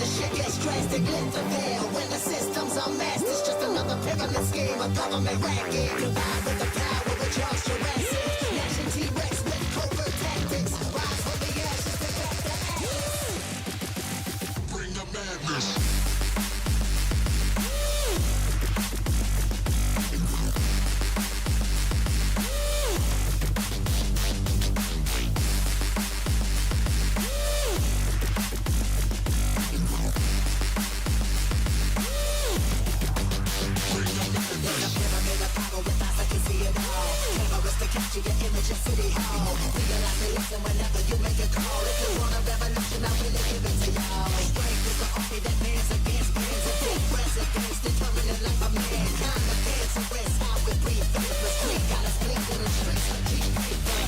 the shit gets drastic, interfere. When the system's unmasked, it's just another pyramid scheme, a government racket. Combined with the power of Charles Jurassic. Nation T-Rex with covert tactics. Rise from the ashes to back the ashes. Bring the madness. Capture your image of City Hall. Realize the lesson whenever you make a call. If you want a revolution, I really give it to y'all. Strength is the army that bands against bands of dead presidents, determining life of mankind. The cancerous, how we breathe, vapors, we got us blinking in the streets of cheap paper.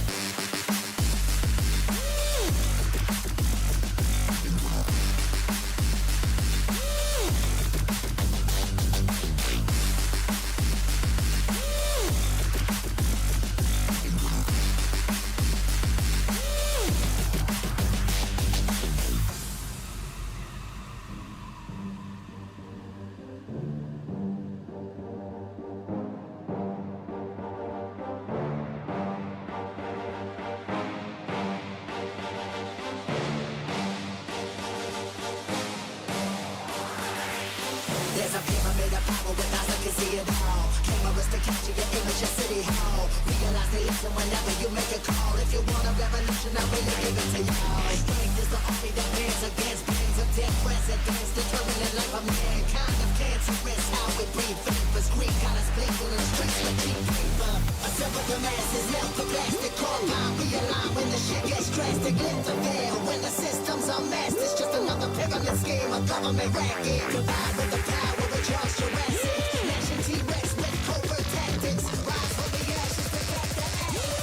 There's a pyramid of power with eyes that can see it all. Cameras to capture your image of City Hall. Realize they listen whenever you make a call. If you want a revolution, I really give it to y'all. Strength is the army that bands against bands of dead presidents, determining life of mankind. Of cancerous, how we breathe vapors. Greek got us blinking in the streets with cheap paper. Assemble the masses, melt the plastic carbine. Realign when the shit gets drastic, lift the veil. When the system's unmasked, it's just another pyramid scheme, a government racket. Combined with the power of Charles Jurassic. Nation T-Rex with covert tactics. Rise from the ashes to back the ashes.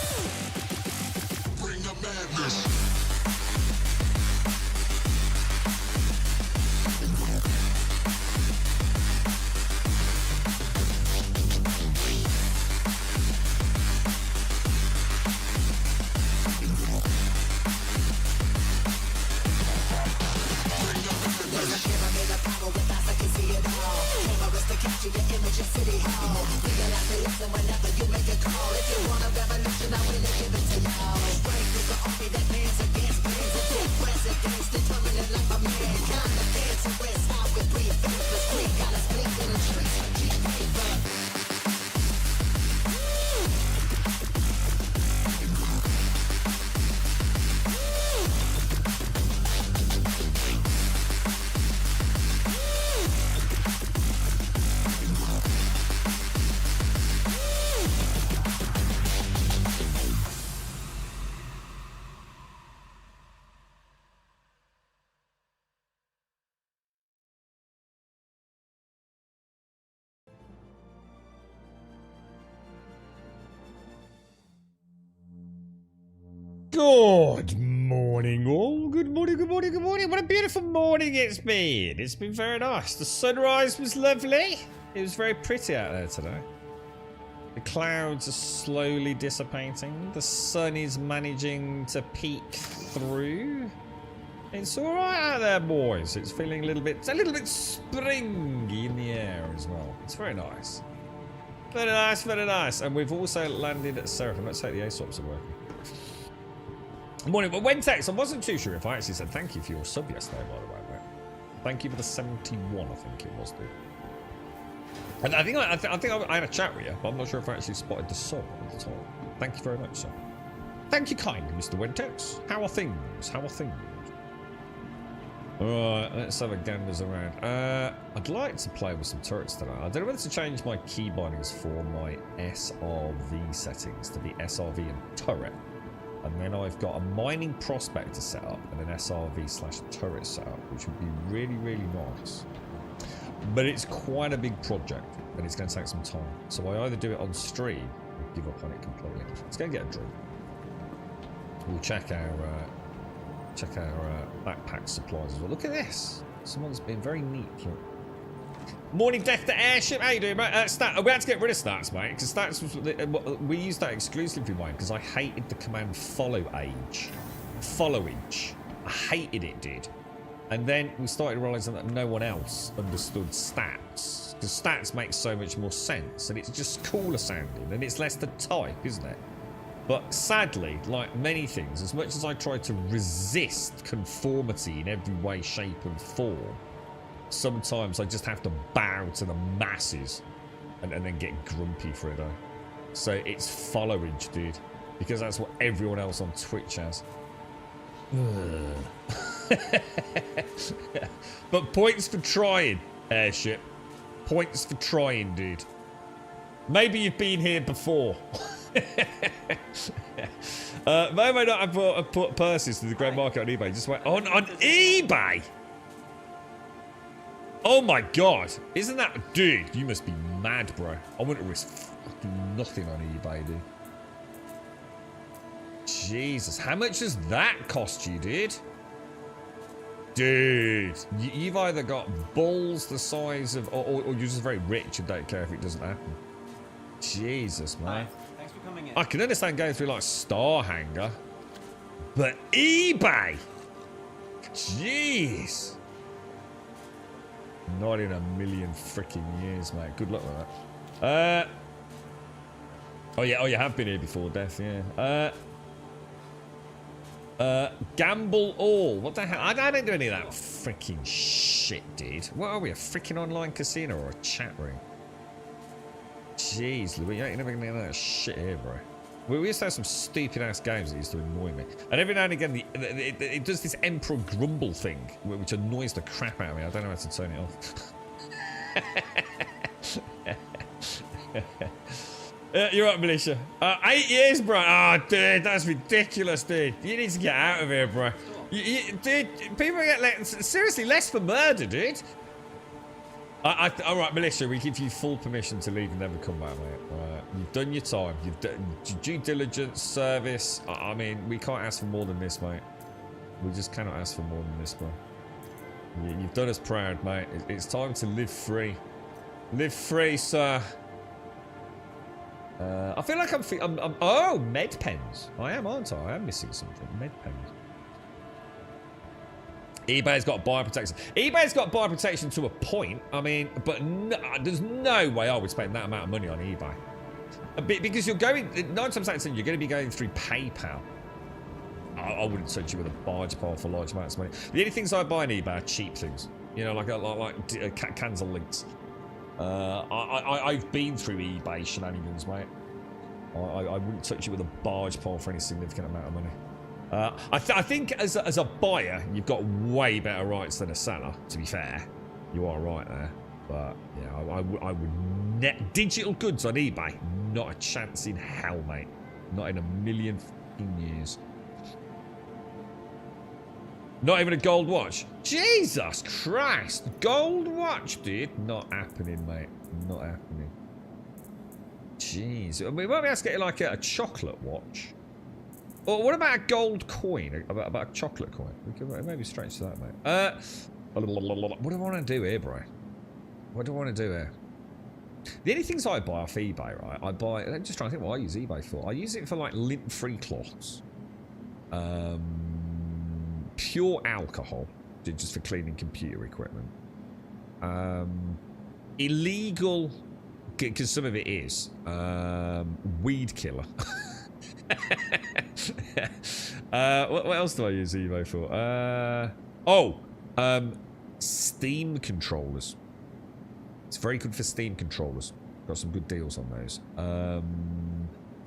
Bring the madness. Capture your image of City Hall. Realize they listen whenever you make a call. If you want a revolution, I really give it to y'all. Strength is the army that bands against bands of dead presidents, determining life of mankind. The cancerous, how we breathe vapors. We got us blinking in the streets of cheap paper. Good morning, all. Good morning, good morning, good morning. What a beautiful morning it's been. It's been very nice. The sunrise was lovely. It was very pretty out there today. The clouds are slowly dissipating. The sun is managing to peek through. It's all right out there, boys. It's feeling a little bit springy in the air as well. It's very nice. Very nice, very nice. And we've also landed at Seraphim. Let's hope the ASOPs are working. Morning, but Wentex, I wasn't too sure if I actually said thank you for your sub yesterday, by the way, mate. Thank you for the 71, I think it was, dude. And I think I had a chat with you, but I'm not sure if I actually spotted the sub at the time. Thank you very much, sir. Thank you kindly, Mr. Wentex. How are things? How are things? Alright, let's have a ganders around. I'd like to play with some turrets tonight. I don't know whether to change my key bindings for my SRV settings to be SRV and turret. And then I've got a mining prospector set up and an SRV/turret setup, which would be really, really nice. But it's quite a big project and it's going to take some time. So I either do it on stream or give up on it completely. Let's go and get a drink. We'll check our backpack supplies as well. Look at this. Someone's been very neat. Look. Morning, Death to Airship. How you doing, mate? We had to get rid of stats, mate, because stats was, we used that exclusively, mate, because I hated the command followage. I hated it, dude. And then we started realizing that no one else understood stats. Because stats make so much more sense, and it's just cooler sounding, and it's less to type, isn't it? But sadly, like many things, as much as I try to resist conformity in every way, shape and form, sometimes I just have to bow to the masses and then get grumpy for it. So it's followage, dude, because that's what everyone else on Twitch has. But points for trying, Airship. Points for trying, dude. Maybe you've been here before. May or may not have put purses to the grey market on eBay. Just went on eBay. Oh my god, isn't that, dude? You must be mad, bro. I wouldn't risk fucking nothing on eBay, dude. Jesus, how much does that cost you, dude? Dude, you've either got balls the size of, or you're just very rich and don't care if it doesn't happen. Jesus, man. Hi. Thanks for coming in. I can understand going through like Star Hanger, but eBay? Jeez. Not in a million freaking years, mate. Good luck with that. Oh yeah, you have been here before, Death, yeah. Gamble all. What the hell? I don't do any of that freaking shit, dude. What are we, a freaking online casino or a chat room? Jeez, Louis, you ain't never gonna get that shit here, bro. We used to have some stupid ass games that used to annoy me. And every now and again, it does this Emperor Grumble thing, which annoys the crap out of me. I don't know how to turn it off. You're right, Militia. 8 years, bro. Oh, dude, that's ridiculous, dude. You need to get out of here, bro. Dude, people get seriously less for murder, dude. All right, Militia, we give you full permission to leave and never come back, mate. You've done your time. You've done due diligence, service. I mean, we can't ask for more than this, mate. We just cannot ask for more than this, bro. You've done us proud, mate. It's time to live free. Live free, sir. I feel like I'm oh, med pens. I am, aren't I? I am missing something. Med pens. eBay's got buyer protection. eBay's got buyer protection to a point. I mean, but no, there's no way I would spend that amount of money on eBay. Because you're going, 9 times out of 10, you're going to be going through PayPal. I wouldn't touch you with a barge pile for large amounts of money. The only things I buy on eBay are cheap things. You know, like cans of links. I've been through eBay shenanigans, mate. I wouldn't touch you with a barge pile for any significant amount of money. I think as a buyer, you've got way better rights than a seller, to be fair. You are right there. But, yeah, I would net digital goods on eBay. Not a chance in hell, mate. Not in a million fucking years. Not even a gold watch. Jesus Christ. Gold watch, dude. Not happening, mate. Not happening. Jeez. We might be able to get like a chocolate watch. Or what about a gold coin? About a chocolate coin? We could maybe stretch to that, mate. What do I want to do here, bro? What do I want to do here? The only things I buy off eBay, right? I'm just trying to think what I use eBay for. I use it for like lint-free cloths. Pure alcohol, just for cleaning computer equipment. Illegal, because some of it is, weed killer. What else do I use eBay for? Steam controllers. It's very good for Steam controllers. Got some good deals on those.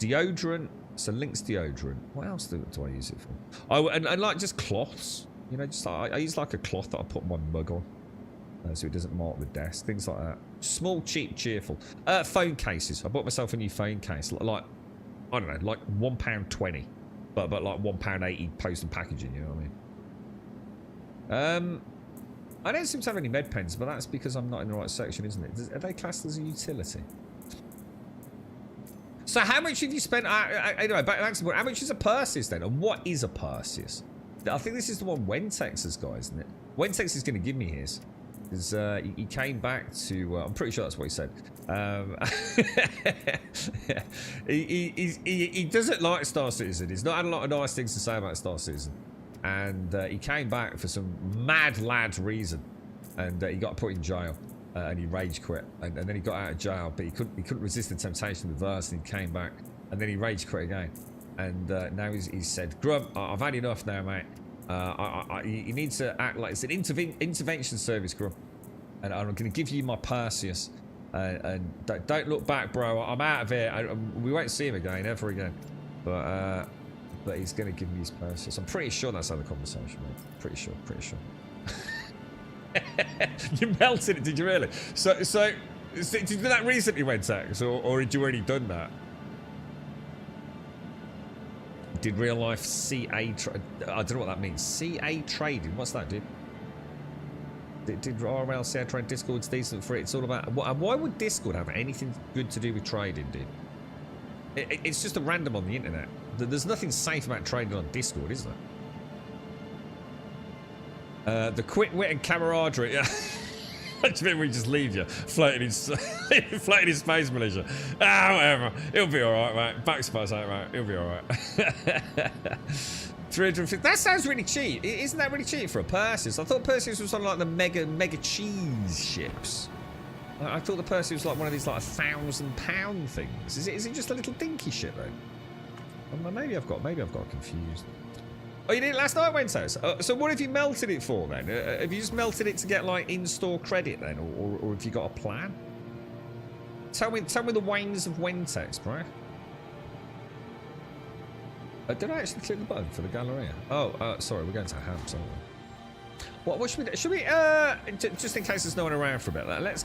Deodorant. So Lynx deodorant. What else do I use it for? Oh, and like just cloths. You know, just I use like a cloth that I put my mug on, so it doesn't mark the desk. Things like that. Small, cheap, cheerful. Phone cases. I bought myself a new phone case. Like I don't know, like £1.20, but like £1.80 post and packaging. You know what I mean? I don't seem to have any med pens, but that's because I'm not in the right section, isn't it? Are they classed as a utility? So how much have you spent? Anyway, back to the point. How much is a Perseus then? And what is a Perseus? I think this is the one Wentex has got, isn't it? Wentex is going to give me his. Because he came back to... I'm pretty sure that's what he said. He doesn't like Star Citizen. He's not had a lot of nice things to say about Star Citizen. and he came back for some mad lad reason, and he got put in jail, and he rage quit, and then he got out of jail, but he couldn't resist the temptation of the verse, and he came back, and then he rage quit again, and now he's said, Grub, I've had enough now, mate. You need to act like it's an intervention service, Grub, and I'm going to give you my Perseus, and don't look back, bro. I'm out of here. We won't see him again, ever again, but he's going to give me his Perseus. I'm pretty sure that's how the conversation went. Pretty sure. You melted it, did you really? So did that recently, Wentex, or had you already done that? Did real life CA I don't know what that means. CA trading, what's that, dude? Did RL CA trade? Discord's decent for it. It's all about why would Discord have anything good to do with trading, dude? It's just a random on the internet. There's nothing safe about trading on Discord, is there? The quick wit and camaraderie. Yeah. What do you mean we just leave you floating in space, Malaysia? Whatever. It'll be alright, mate. Backspice out, mate. It'll be alright. 350. That sounds really cheap. Isn't that really cheap for a Perseus? I thought Perseus was on like the mega cheese ships. I thought the Perseus was like one of these like £1,000 things. Is it just a little dinky ship then? Well, maybe I've got confused. Oh, you did it last night, Wentos? So what have you melted it for then? Have you just melted it to get like in-store credit then, or have you got a plan? Tell me the ways of Wentex, bro. Did I actually click the button for the Galleria? Oh, sorry, we're going to Hams, aren't we? What should we do? Should we, just in case there's no one around for a bit, let's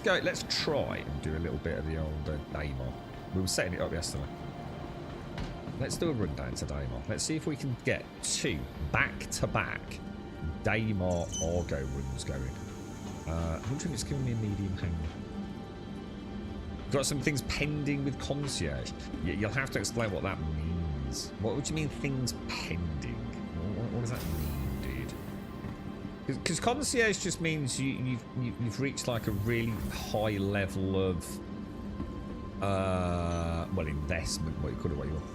try and do a little bit of the old Daymar. We were setting it up yesterday. Let's do a rundown to Daymar. Let's see if we can get 2 back-to-back Daymar Argo runs going. I wonder if it's giving me a medium hang. Got some things pending with Concierge. You'll have to explain what that means. What would you mean things pending? What does that mean, dude? Because Concierge just means you've reached like a really high level of well, investment, what you call it, what you want.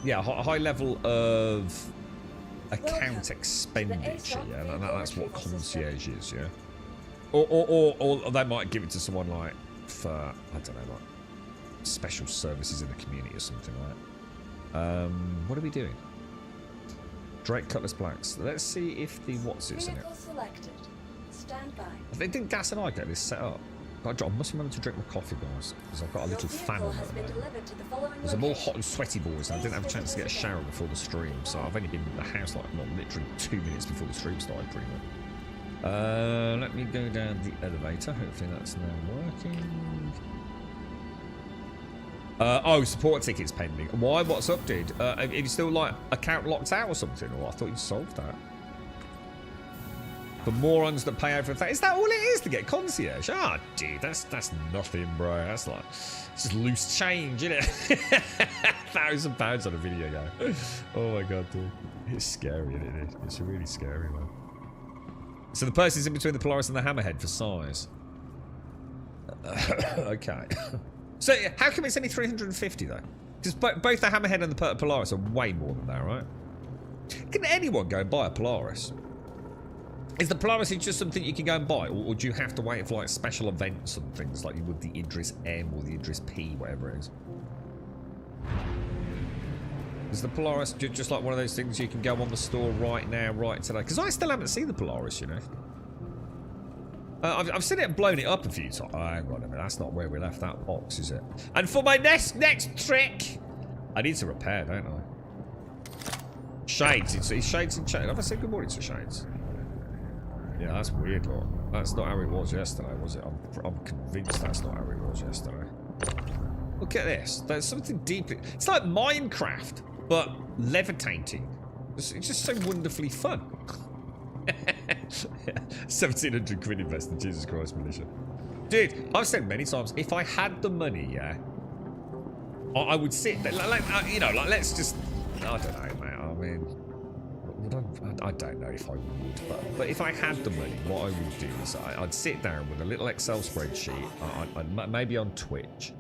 Yeah, high level of account expenditure, yeah, and that's what Concierge is, yeah. Or they might give it to someone like for, I don't know, like special services in the community or something like that. What are we doing? Drake Cutlass Blacks. Let's see if the what's it's in it. Selected. Stand by. I think didn't Gas and I get this set up? I must remember to drink my coffee, guys, because I've got a little fan on at the moment. Because I'm all hot and sweaty, boys, and I didn't have a chance to get a shower before the stream, so I've only been in the house like, well, literally 2 minutes before the stream started, pretty much. Let me go down the elevator. Hopefully that's now working. Oh, support tickets pending. Why? What's up, dude? Have you still, like, account locked out or something? Or I thought you solved that. For morons that pay over $1,000. Is that all it is to get Concierge? Ah, dude, that's nothing, bro. That's like, it's just loose change, isn't it? £1,000 on a video game. Oh my god, dude. It's scary, isn't it? It's really scary, man. So the person's in between the Polaris and the Hammerhead for size. Okay. So how come it's only 350 though? Because both the Hammerhead and the Polaris are way more than that, right? Can anyone go and buy a Polaris? Is the Polaris just something you can go and buy, or do you have to wait for like special events and things like you would the Idris M or the Idris P, whatever it is? Is the Polaris just like one of those things you can go on the store right now, right today? Because I still haven't seen the Polaris, you know. I've seen it blown it up a few times. Oh, hang on a minute, that's not where we left that box, is it? And for my next trick, I need to repair, don't I? Shades, it's Shades and Shades. Have I said good morning to Shades? Yeah, that's weird, look. That's not how it was yesterday, was it? I'm convinced that's not how it was yesterday. Look at this. There's something deep. It's like Minecraft, but levitating. It's just so wonderfully fun. 1,700 quid invested. Jesus Christ, Militia. Dude, I've said many times, if I had the money, yeah, I would sit there. You know, like, let's just... I don't know, mate. I mean... I don't know if I would, but if I had the money, what I would do is I'd sit down with a little Excel spreadsheet, I'd maybe on Twitch,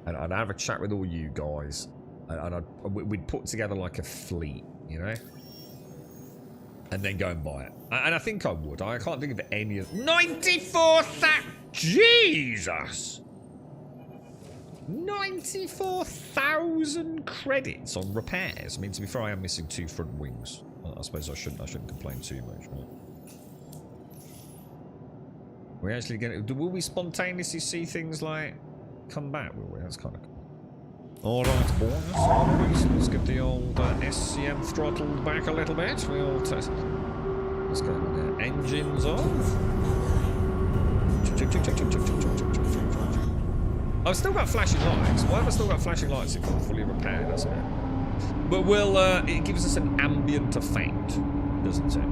and I'd have a chat with all you guys, and we'd put together like a fleet, you know? and then go and buy it. And I think I would. I can't think of any of 94,000. Jesus. 94,000 credits on repairs. I mean, to be fair, I am missing 2 front wings. I suppose I shouldn't complain too much, right? We actually get it. Will we spontaneously see things like come back? Will we? That's kind of cool. Alright, boys. Alright, let's get the old SCM throttled back a little bit. We'll test. Let's go with the engines off. I've still got flashing lights. Why have I still got flashing lights if I'm fully repaired? That's good. But we'll, it gives us an ambient effect, doesn't it?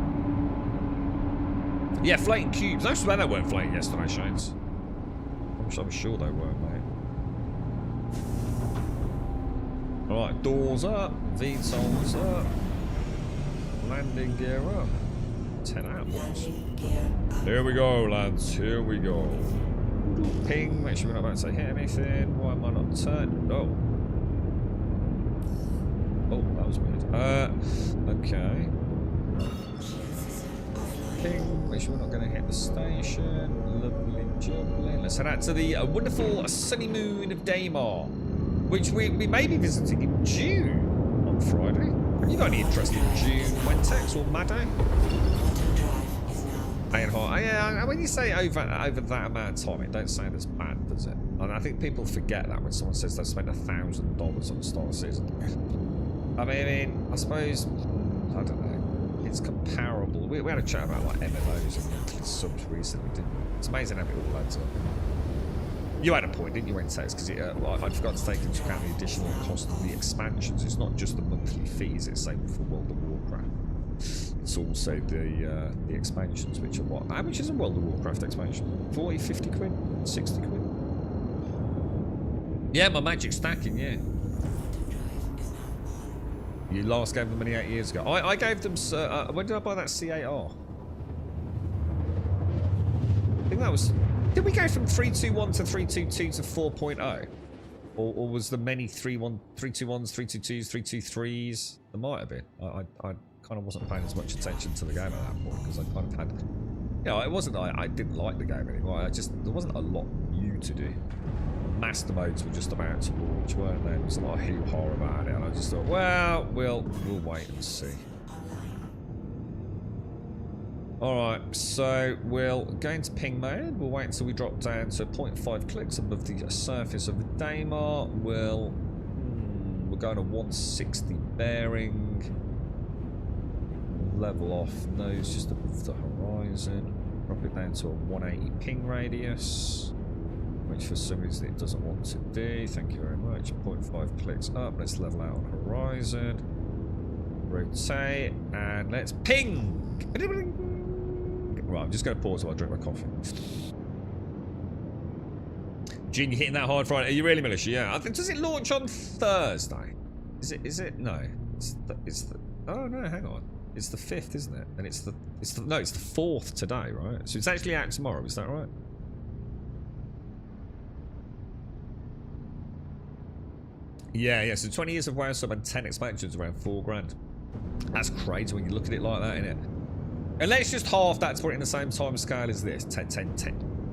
Yeah, floating cubes. I swear they weren't floating yesterday, Shanes. I'm sure they were, mate. Alright, doors up, VTOLs up, landing gear up. 10 out. Here we go, lads. Here we go. Ping. Make sure we're not about to say hit anything. Why am I not turned? Oh. Oh, that was weird. Okay. Ping. Make sure we're not going to hit the station. Lovely jubbly. Let's head out to the wonderful sunny moon of Daymar, which we may be visiting in June on Friday. Have you got any interest in June, Wentex or Madday? Yeah, when you say over that amount of time, it don't sound as bad, does it? And I think people forget that when someone says they've spent $1,000 on the start of season. I mean, I suppose, I don't know, it's comparable. We had a chat about like MMOs and monthly subs recently, didn't we? It's amazing how it all adds up. You had a point, didn't you, Wentex? Because I forgot to take into account the additional cost of the expansions. It's not just the monthly fees, it's same for World of Warcraft. It's also the expansions, which are what? How much is a World of Warcraft expansion? 40, 50 quid? 60 quid? Yeah, my magic's stacking, yeah. You last gave them money 8 years ago. I gave them... when did I buy that C8R? I think that was... Did we go from 321 to 322 to 4.0? Or was there many 321s, 322s, 323s? There might have been. I kind of wasn't paying as much attention to the game at that point because I kind of had... You know, it wasn't that I didn't like the game anymore. There wasn't a lot new to do. Master modes were just about to launch, weren't they? There was a lot of hoo-ha about it, and I just thought, well, we'll wait and see. Alright, so we'll go into ping mode. We'll wait until we drop down to 0.5 clicks above the surface of the Daymar. We'll go on a 160 bearing. Level off nose just above the horizon. Drop it down to a 180 ping radius, which for some reason it doesn't want to do. Thank you very much. 0.5 clicks up. Let's level out on horizon. Rotate and let's ping. Right, I'm just going to pause while I drink my coffee. Gene, you're hitting that hard Friday. Are you really, Militia? Yeah. I think, does it launch on Thursday? Is it? No. It's the. Oh no, hang on. It's the 5th, isn't it? And it's the 4th today, right? So it's actually out tomorrow. Is that right? Yeah. So 20 years of WoW sub and 10 expansions, around $4,000. That's crazy when you look at it like that, innit? And let's just halve that to put it in the same time scale as this. 10,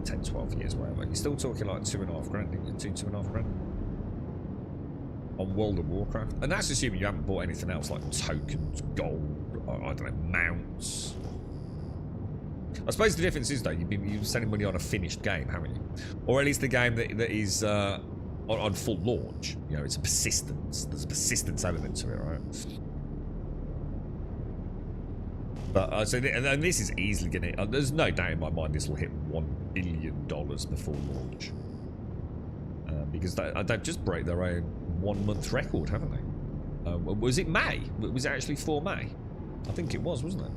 12 years, whatever. You're still talking like $2,500, 2.5 grand on World of Warcraft. And that's assuming you haven't bought anything else like tokens, gold, I don't know, mounts. I suppose the difference is, though, you've been spending money on a finished game, haven't you? Or at least a game that is on full launch. You know, it's a persistence. There's a persistence element to it, right? But and this is easily going to... there's no doubt in my mind this will hit $1 billion before launch. Because they've just broke their own 1 month record, haven't they? Was it May? Was it actually for May? I think it was, wasn't it?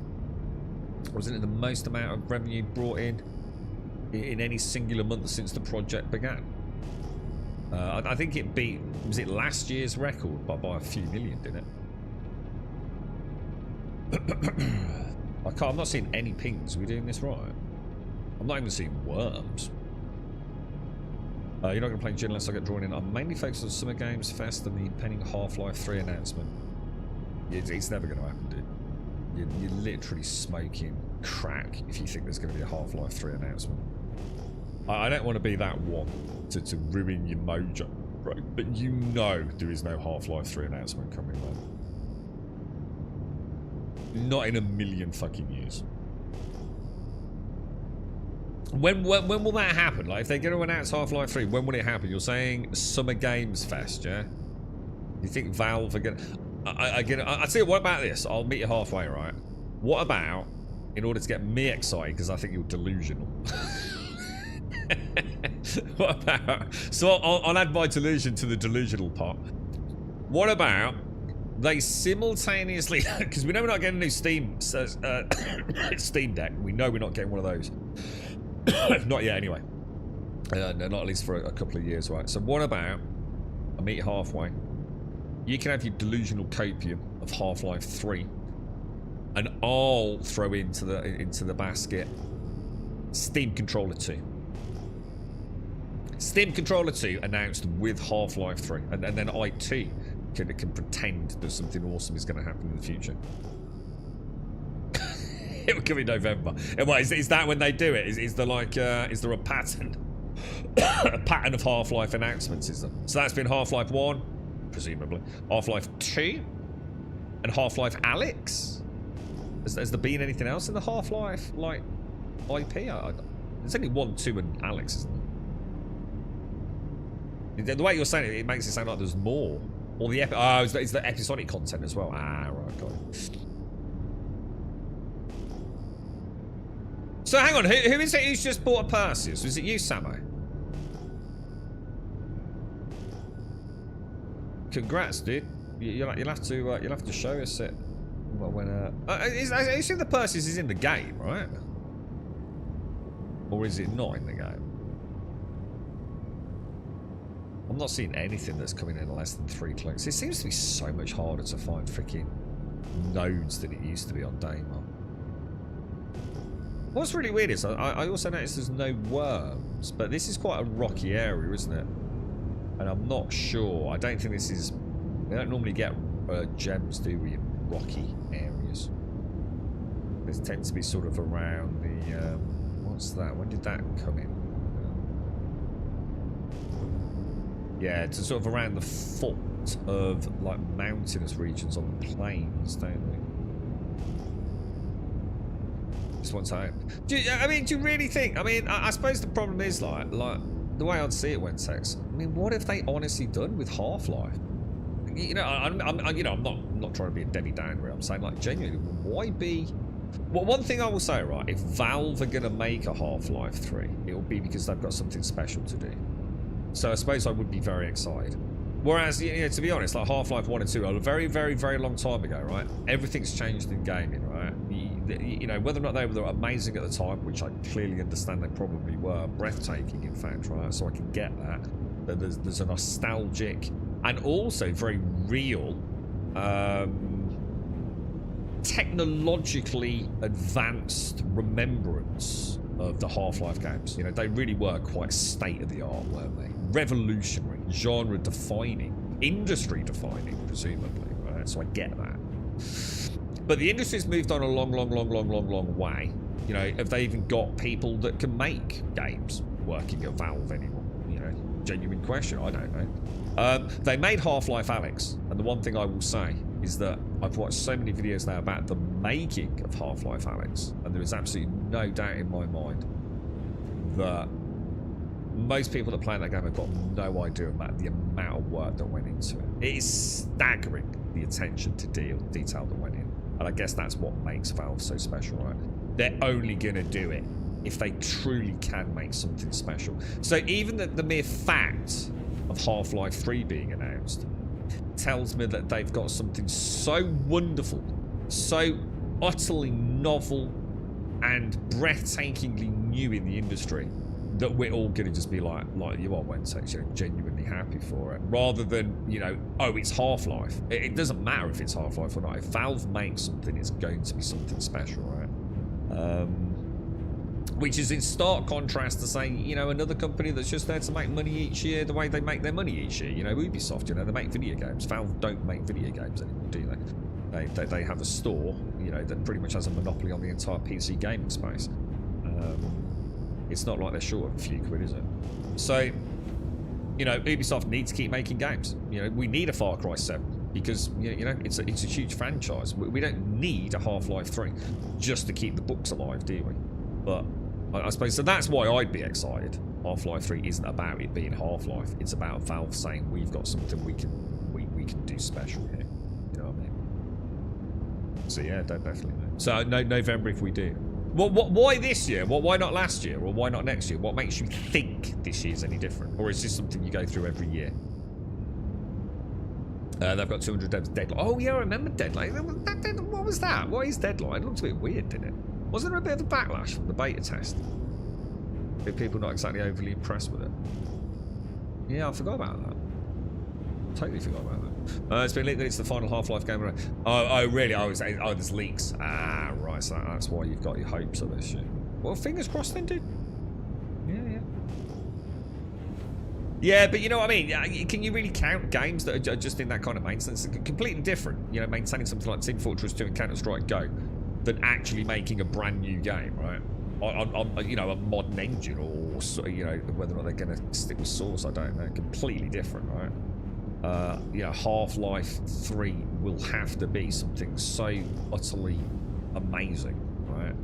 Wasn't it the most amount of revenue brought in any singular month since the project began? I think it beat... Was it last year's record by a few million, didn't it? I'm not seeing any pings. Are we doing this right? I'm not even seeing worms. You're not going to play Gin unless I get drawn in. I'm mainly focused on Summer Games Fest and the impending Half-Life 3 announcement. It's never going to happen, dude. you're literally smoking crack if you think there's going to be a Half-Life 3 announcement. I don't want to be that one to ruin your mojo, right? But you know there is no Half-Life 3 announcement coming, man. Not in a million fucking years. When will that happen? Like, if they're going to announce Half-Life 3, when will it happen? You're saying Summer Games Fest, yeah? You think Valve are going to... I tell you, what about this? I'll meet you halfway, right? What about, in order to get me excited, because I think you're delusional. What about... So I'll add my delusion to the delusional pot. What about they simultaneously... Because we know we're not getting a new Steam Deck. We know we're not getting one of those. Not yet, anyway. No, not at least for a couple of years, right? So what about... I'll meet you halfway. You can have your delusional copium of Half-Life 3, and I'll throw into the basket Steam Controller 2. Steam Controller 2 announced with Half-Life 3, and then I too can pretend that something awesome is going to happen in the future. It will come in November. And what is that when they do it? Is there like is there a pattern? A pattern of Half-Life announcements, is there? So that's been Half-Life 1. Presumably. Half-Life 2 and Half-Life Alyx. Has there been anything else in the Half-Life like IP? There's only 1, 2, and Alyx, isn't there? The way you're saying it, it makes it sound like there's more. Or the it's the episodic content as well. Ah, right, got it. So hang on, who is it who's just bought a Perseus? Was it you, Samo? Congrats, dude. You'll have to show us it. Well, when I assume the Perseus is in the game, right? Or is it not in the game? I'm not seeing anything that's coming in less than 3 clicks. It seems to be so much harder to find freaking nodes than it used to be on Daymar. What's really weird is I also noticed there's no worms, but this is quite a rocky area, isn't it? And I'm not sure. I don't think this is... We don't normally get gems, do we, in rocky areas? They tend to be sort of around the... what's that? When did that come in? Yeah, it's sort of around the foot of, like, mountainous regions on the plains, don't we? Just one time. Do you really think... I mean, I suppose the problem is, like... The way I'd see it, Wentex. I mean, what have they honestly done with Half-Life? You know, I'm not trying to be a Debbie Downer. I'm saying, like, genuinely, why be? Well, one thing I will say, right? If Valve are gonna make a Half-Life 3, it will be because they've got something special to do. So I suppose I would be very excited. Whereas, you know, to be honest, like Half-Life 1 and 2, a very, very, very long time ago, right? Everything's changed in gaming, right? You know, whether or not they were amazing at the time, which I clearly understand they probably were, breathtaking, in fact, right? So I can get that. But there's a nostalgic and also very real, technologically advanced remembrance of the Half-Life games. You know, they really were quite state-of-the-art, weren't they? Revolutionary, genre-defining, industry-defining, presumably, right? So I get that. But the industry's moved on a long, long, long, long, long, long way. You know, have they even got people that can make games working at Valve anymore? You know, genuine question, I don't know. They made Half-Life Alyx, and the one thing I will say is that I've watched so many videos now about the making of Half-Life Alyx, and there is absolutely no doubt in my mind that most people that play that game have got no idea about the amount of work that went into it. It is staggering, the attention to detail that went in. And I guess that's what makes Valve so special, right? They're only going to do it if they truly can make something special. So even the mere fact of Half-Life 3 being announced tells me that they've got something so wonderful, so utterly novel and breathtakingly new in the industry that we're all going to just be like you are, Wentex, you know, genuinely happy for it, rather than, you know, oh, it's Half-Life. It doesn't matter if it's Half-Life or not. If Valve makes something, it's going to be something special, right? Which is in stark contrast to saying, you know, another company that's just there to make money each year the way they make their money each year. You know, Ubisoft, you know, they make video games. Valve don't make video games anymore, do they? They have a store, you know, that pretty much has a monopoly on the entire PC gaming space. It's not like they're short of a few quid, is it? So, you know, Ubisoft needs to keep making games. You know, we need a Far Cry 7 because, you know, it's a huge franchise. We don't need a Half-Life 3 just to keep the books alive, do we? But I suppose, so that's why I'd be excited. Half-Life 3 isn't about it being Half-Life. It's about Valve saying we've got something we can do special here. You know what I mean? So yeah, definitely. So no, November if we do. Well, why this year? Why not last year? Or why not next year? What makes you think this year's any different? Or is this something you go through every year? They've got 200 devs deadline. Oh yeah, I remember deadline. What was that? What is deadline? It looked a bit weird, didn't it? Wasn't there a bit of a backlash from the beta test? People not exactly overly impressed with it. Yeah, I forgot about that. Totally forgot about that. It's been leaked that it's the final Half-Life game. Oh, really? Oh, there's leaks. Ah, right. So that's why you've got your hopes of this shit. Well, fingers crossed then, dude. Yeah. Yeah, but you know what I mean? Can you really count games that are just in that kind of maintenance? It's completely different, you know, maintaining something like Team Fortress 2 and Counter-Strike Go than actually making a brand new game, right? On you know, a modern engine or, you know, whether or not they're going to stick with Source, I don't know. Completely different, right? You know, Half-Life 3 will have to be something so utterly amazing, right?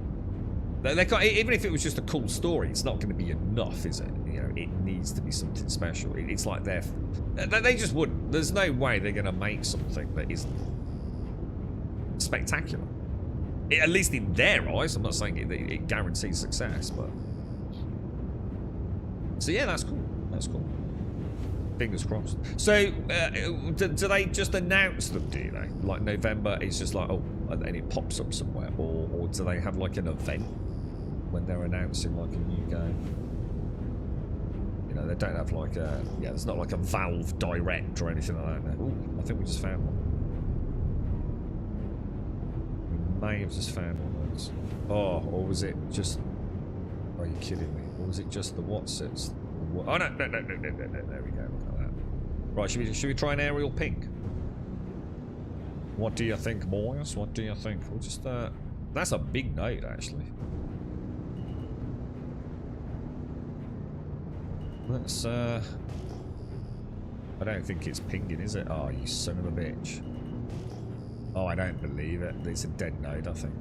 Even if it was just a cool story, it's not going to be enough, is it? You know, it needs to be something special. It's like they just wouldn't. There's no way they're going to make something that isn't spectacular. At least in their eyes. I'm not saying it guarantees success, but... So yeah, that's cool. That's cool. Fingers crossed. So, do they just announce them, do they? Like November is just like, oh, and it pops up somewhere? Or do they have like an event when they're announcing like a new game? You know, they don't have like a... Yeah, it's not like a Valve Direct or anything like that. Ooh, I think we just found one. We may have just found one of those. Oh, or was it just... Are you kidding me? Or was it just the Watsits? Oh, no, there we go. Look at that. Right, should we try an aerial ping? What do you think, boys? What do you think? We'll just, that's a big note, actually. Let's, I don't think it's pinging, is it? Oh, you son of a bitch. Oh, I don't believe it. It's a dead node, I think.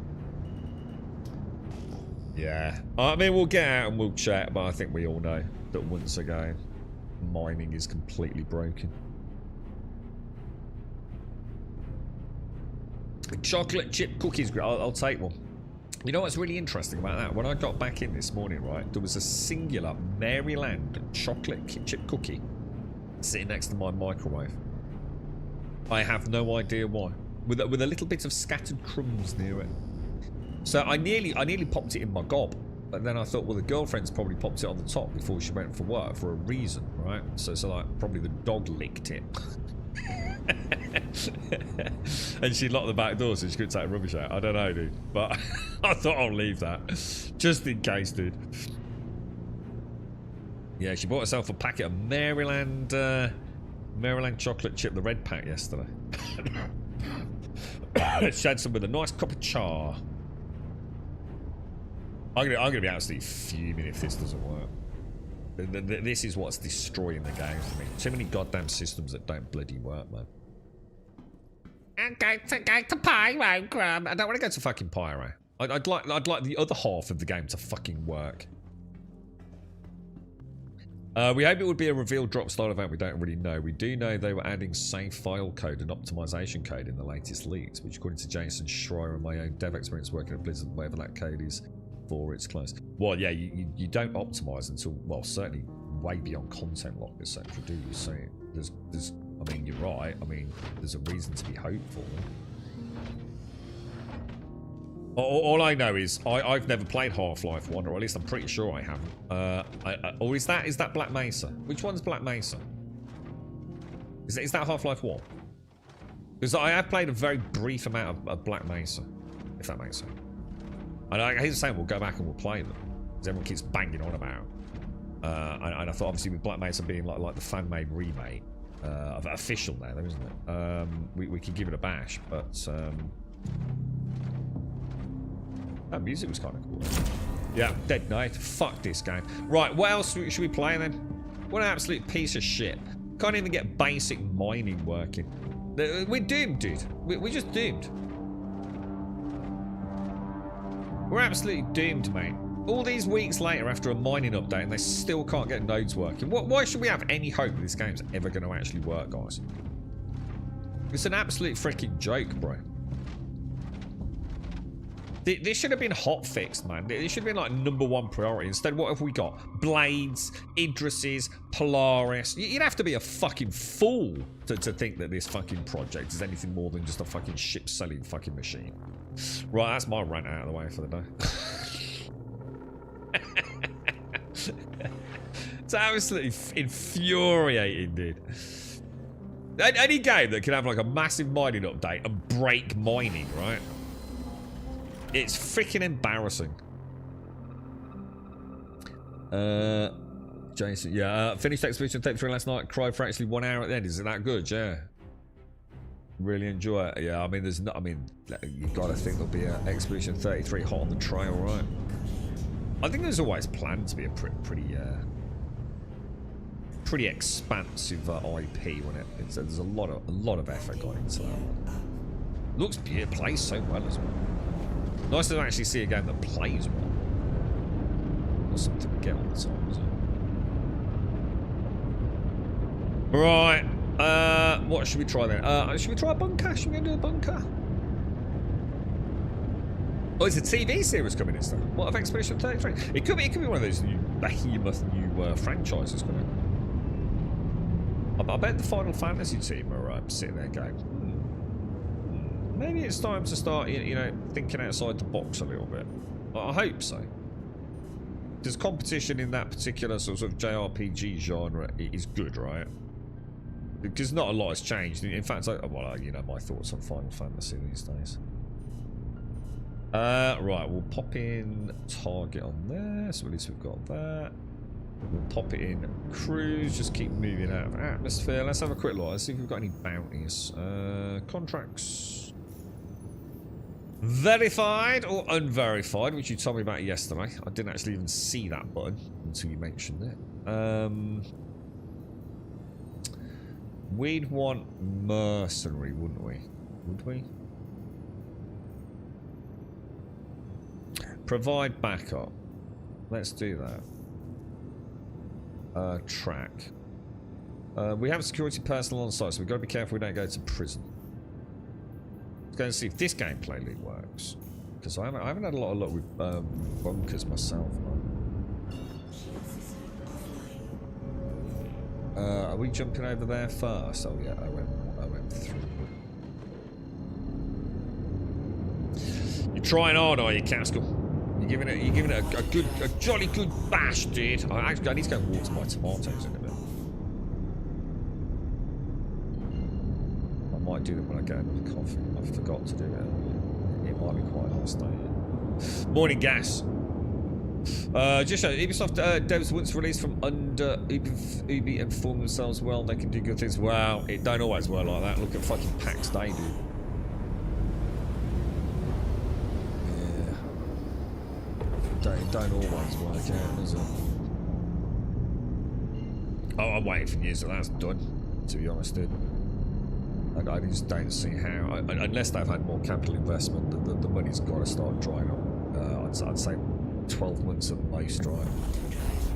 Yeah. I mean, we'll get out and we'll chat, but I think we all know that once again, mining is completely broken. Chocolate chip cookies. I'll take one. You know what's really interesting about that? When I got back in this morning, right, there was a singular Maryland chocolate chip cookie sitting next to my microwave. I have no idea why. With a little bit of scattered crumbs near it. So I nearly popped it in my gob. But then I thought, well, the girlfriend's probably popped it on the top before she went for work for a reason, right? So like, probably the dog licked it. And she locked the back door so she couldn't take the rubbish out. I don't know, dude. But I thought I'll leave that. Just in case, dude. Yeah, she bought herself a packet of Maryland chocolate chip, the red pack, yesterday. She had some with a nice cup of char. I'm gonna be absolutely fuming if this doesn't work. This is what's destroying the game for me. Too many goddamn systems that don't bloody work, man. I'm going to go to Pyro, Grub. I don't want to go to fucking Pyro. I'd like the other half of the game to fucking work. We hope it would be a revealed drop style event. We don't really know. We do know they were adding save file code and optimization code in the latest leaks, which according to Jason Schreier and my own dev experience working at Blizzard, whatever that code is, for it's close. Well, yeah, you don't optimize until, well, certainly way beyond content lock, etc. Do you? So there's I mean, you're right. I mean, there's a reason to be hopeful. All I know is I've never played Half-Life 1, or at least I'm pretty sure I haven't. Or is that Black Mesa? Which one's Black Mesa? Is that Half-Life 1? Because I have played a very brief amount of Black Mesa, if that makes sense. And I hate saying we'll go back and we'll play them, because everyone keeps banging on about. And I thought, obviously, with Black Mesa being like the fan-made remake, official now, though, isn't it? We could give it a bash, but that music was kind of cool. Yeah, Dead Knight. Fuck this game. Right, what else should we play then? What an absolute piece of shit. Can't even get basic mining working. We're doomed, dude. We're just doomed. We're absolutely doomed, mate. All these weeks later after a mining update and they still can't get nodes working. Why should we have any hope that this game's ever going to actually work, guys? It's an absolute freaking joke, bro. This should have been hot fixed, man. This should have been like #1 priority. Instead, what have we got? Blades, Idrises, Polaris. You'd have to be a fucking fool to think that this fucking project is anything more than just a fucking ship-selling fucking machine. Right, that's my rant out of the way for the day. It's absolutely infuriating, dude. Any game that can have like a massive mining update and break mining, right? It's freaking embarrassing. Jason, yeah, finished Expedition 33 last night. Cried for actually 1 hour at the end. Is it that good? Yeah. Really enjoy it. Yeah, I mean, there's not. I mean, you gotta think there'll be an Expedition 33 hot on the trail, right? I think there's always planned to be a pretty expansive IP when there's a lot of effort gone into that. Looks beautiful, plays so well as well. Nice to actually see a game that plays well. Not something to get all the time, is it? Right. What should we try then? Should we try a bunker? Should we go do a bunker? Oh, it's a TV series coming in, stuff. What of Expedition 33? It could be one of those new behemoth new franchises, couldn't it? I bet the Final Fantasy team are sitting there going, maybe it's time to start, you know, thinking outside the box a little bit. I hope so. Because competition in that particular sort of JRPG genre is good, right? Because not a lot has changed. In fact, you know, my thoughts on Final Fantasy these days. Right, we'll pop in target on there, so at least we've got that. We'll pop it in cruise, just keep moving out of atmosphere. Let's have a quick look. Let's see if we've got any bounties. Contracts. Verified or unverified, which you told me about yesterday. I didn't actually even see that button until you mentioned it. We'd want mercenary, wouldn't we? Would we? Provide backup. Let's do that. Track. We have security personnel on site, so we've got to be careful we don't go to prison. Let's go and see if this gameplay loop works. Because I haven't had a lot of luck with bunkers myself, man. Are we jumping over there first? Oh yeah, I went through. You're trying hard, are you, Caskell? You're giving it a jolly good bash, dude. I need to go water my tomatoes in a bit. I might do that when I get another coffee. I forgot to do it. It might be quite nice, don't it? Morning, Gas. Just Ubisoft devs once released from under Ubi inform themselves well they can do good things. Wow, it don't always work like that. Look at fucking PAX Day, dude. Don't always work out, does it? Oh, I'm waiting for news that that's done, to be honest, dude. I just don't see how, unless they've had more capital investment, the money's got to start drying up. I'd say 12 months at most, right?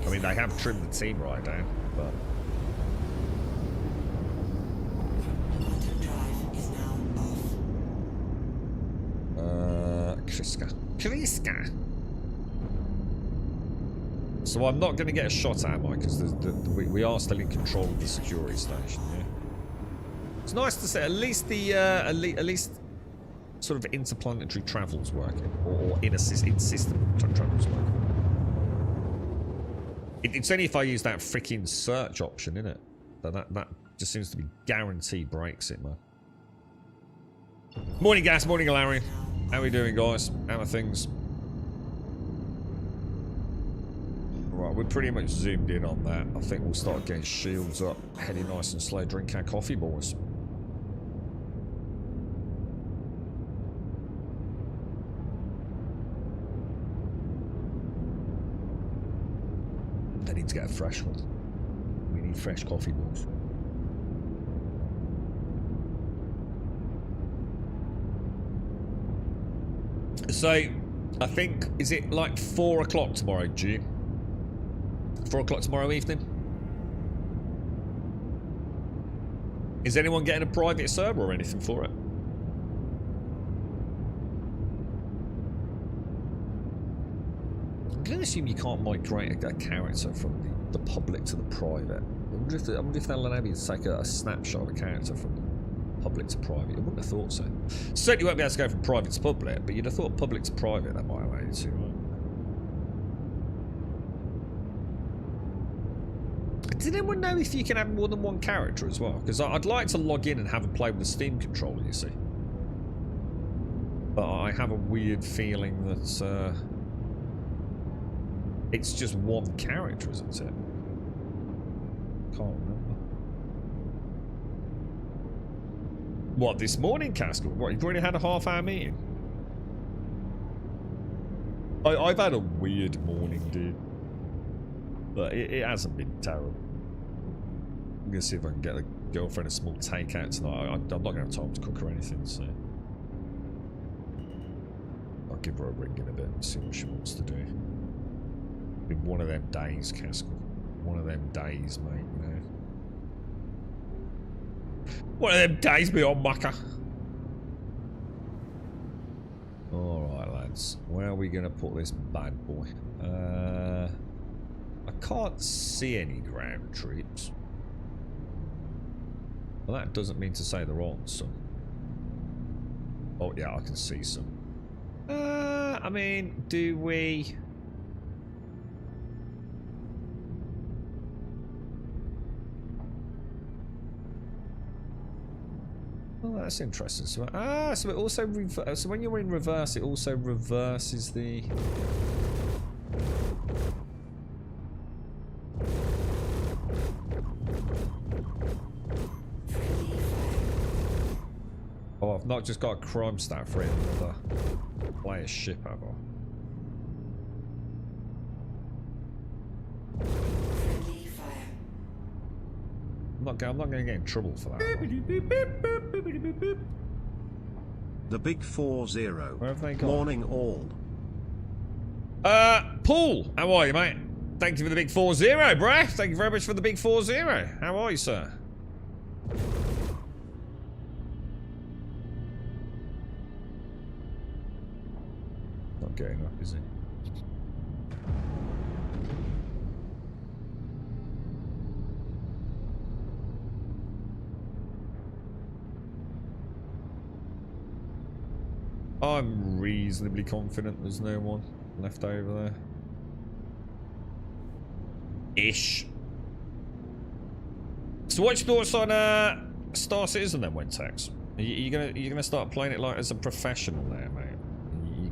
I mean, they have trimmed the team right down, but... Kriska. So I'm not going to get a shot at, am I? Because we are still in control of the security station. Yeah. It's nice to say at least the at least sort of interplanetary travel's working, or in-system travel's working. It's only if I use that freaking search option, innit? That just seems to be guaranteed breaks it, man. Morning, Gas. Morning, Larry. How are we doing, guys? How are things? Right, we're pretty much zoomed in on that. I think we'll start getting shields up, heading nice and slow, drink our coffee, boys. I need to get a fresh one. We need fresh coffee, boys. So, I think, is it like 4 o'clock tomorrow, June? 4 o'clock tomorrow evening? Is anyone getting a private server or anything for it? I'm going to assume you can't migrate a character from the public to the private. I wonder if they'll allow me to take a snapshot of a character from public to private. I wouldn't have thought so. Certainly won't be able to go from private to public, but you'd have thought public to private that might allow you to, right? Did anyone know if you can have more than one character as well? Because I'd like to log in and have a play with the Steam controller, you see. But I have a weird feeling that it's just one character, isn't it? Can't remember. What, this morning, Castle? What, you've already had a half-hour meeting? I've had a weird morning, dude. But it hasn't been terrible. I'm going to see if I can get the girlfriend a small takeout tonight. I'm not going to have time to cook or anything, so... I'll give her a ring in a bit and see what she wants to do. Been one of them days, Castle. One of them days, mate, you know. One of them days, me old mucker. Alright, lads. Where are we going to put this bad boy? I can't see any ground troops. Well, that doesn't mean to say there aren't some. Oh, yeah, I can see some. I mean, do we... Oh, that's interesting. So, so it also so when you're in reverse, it also reverses the. Oh, I've not just got a crime stat for it, another player ship, have I? I'm not going to get in trouble for that. The Big 40. Where have they gone? Morning all. Paul, how are you, mate? Thank you for the big 40, bruh. Thank you very much for the big 40. How are you, sir? Not getting up, is he? I'm reasonably confident there's no one left over there. Ish. So what's your thoughts on Star Citizen then, Wentex? Are you gonna start playing it like as a professional there, mate? You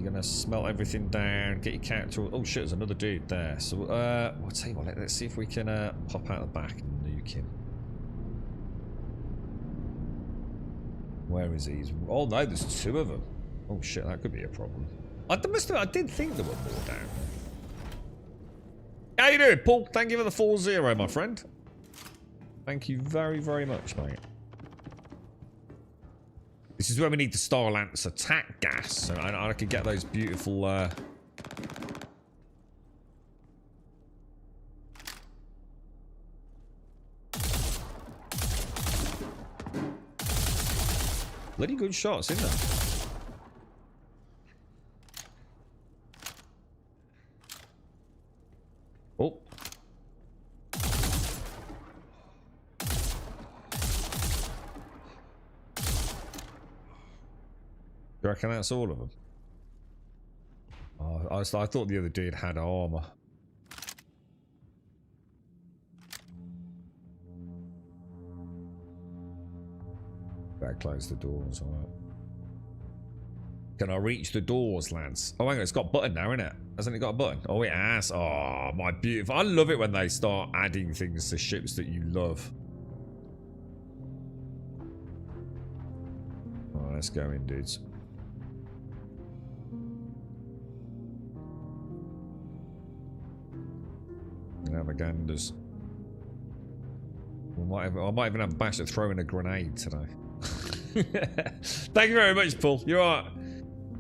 gonna smelt everything down, get your character. Oh shit, there's another dude there. So I'll tell you what, let's see if we can pop out the back and nuke him. Where is he? Oh no, there's two of them. Oh shit, that could be a problem. I did think there were more down. How you doing, Paul? Thank you for the 40, my friend. Thank you very, very much, mate. This is where we need the Star Lance attack gas, so I can get those beautiful bloody good shots, isn't there? Oh. Do you reckon that's all of them? Oh, I thought the other dude had armor. Better close the doors, alright. Can I reach the doors, lads? Oh, hang on, it's got a button now, innit? Hasn't it got a button? Oh, it has. Oh, my beautiful. I love it when they start adding things to ships that you love. Oh, let's go in, dudes. Namaganders. I might even have Bash at throwing a grenade today. Thank you very much, Paul. You're alright.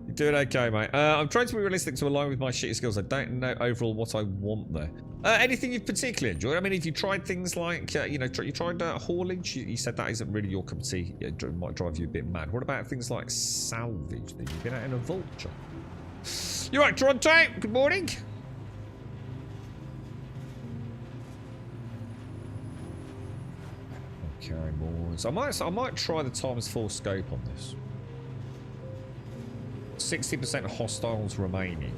You're doing okay, mate. I'm trying to be realistic to align with my shitty skills. I don't know overall what I want there. Anything you've particularly enjoyed? I mean, if you tried things like, you know, you tried haulage, you said that isn't really your cup of tea. It might drive you a bit mad. What about things like salvage? That you've been out in a vulture? You're right, Toronto. Good morning. Okay, boys. I might try the ×4 scope on this. 60% hostiles remaining.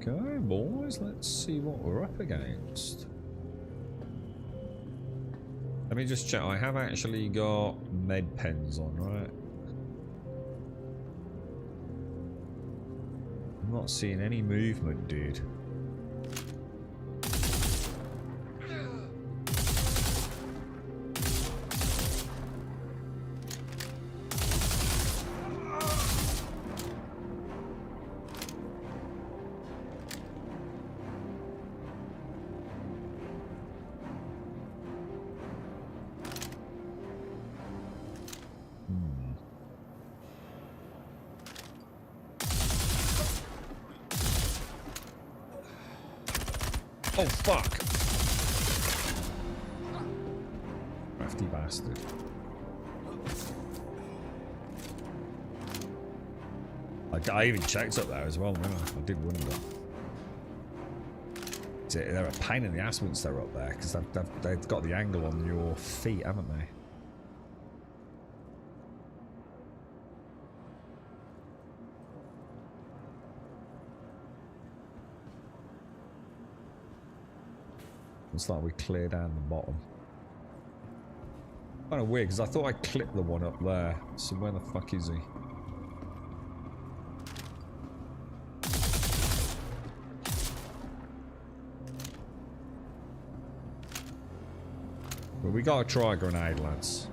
Okay, boys. Let's see what we're up against. Let me just check. I have actually got med pens on, right? I'm not seeing any movement, dude. Oh, fuck. Crafty bastard. I even checked up there as well, didn't I? I did wonder. They're a pain in the ass once they're up there, because they've got the angle on your feet, haven't they? Looks like we clear down the bottom. Kind of weird, because I thought I clipped the one up there. So where the fuck is he? But we gotta try a grenade, lads.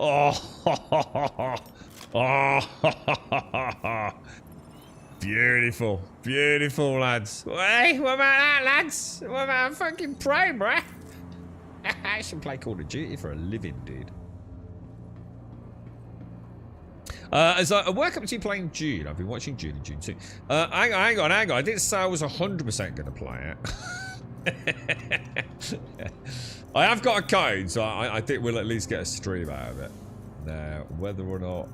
Oh. Oh. Beautiful. Beautiful, lads. Hey, what about that, lads? What about a fucking pro, bruh? I should play Call of Duty for a living, dude. As I work up to playing June, I've been watching June and June 2. Hang on. I didn't say I was 100% going to play it. I have got a code, so I think we'll at least get a stream out of it. Now, whether or not...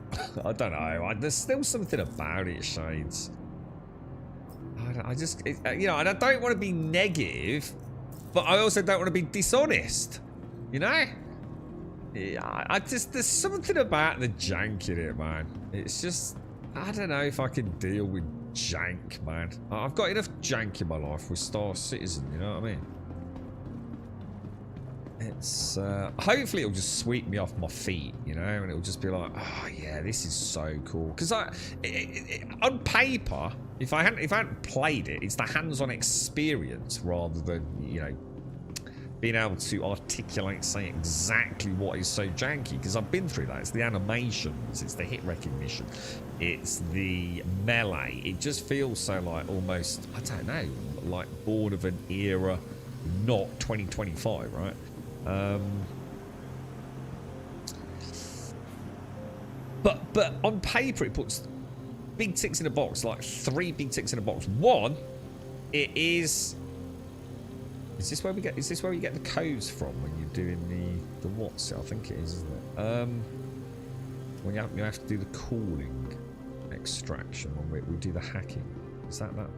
I don't know. There's still something about it, Shades. You know, and I don't want to be negative, but I also don't want to be dishonest. You know? Yeah, there's something about the jank in it, man. It's just... I don't know if I can deal with jank, man. I've got enough jank in my life with Star Citizen, you know what I mean? It's hopefully it'll just sweep me off my feet, you know, and it'll just be like, oh yeah, this is so cool. Because on paper, if I hadn't played it, it's the hands-on experience rather than, you know, being able to articulate, say exactly what is so janky. Because I've been through that. It's the animations, it's the hit recognition, it's the melee. It just feels so like almost, I don't know, like born of an era, not 2025, right? But on paper it puts big ticks in a box, like 3 big ticks in a box. One, it is this where we get the codes from when you're doing the what's it? I think it is, isn't it? When you have to do the calling extraction when we do the hacking. Is that one?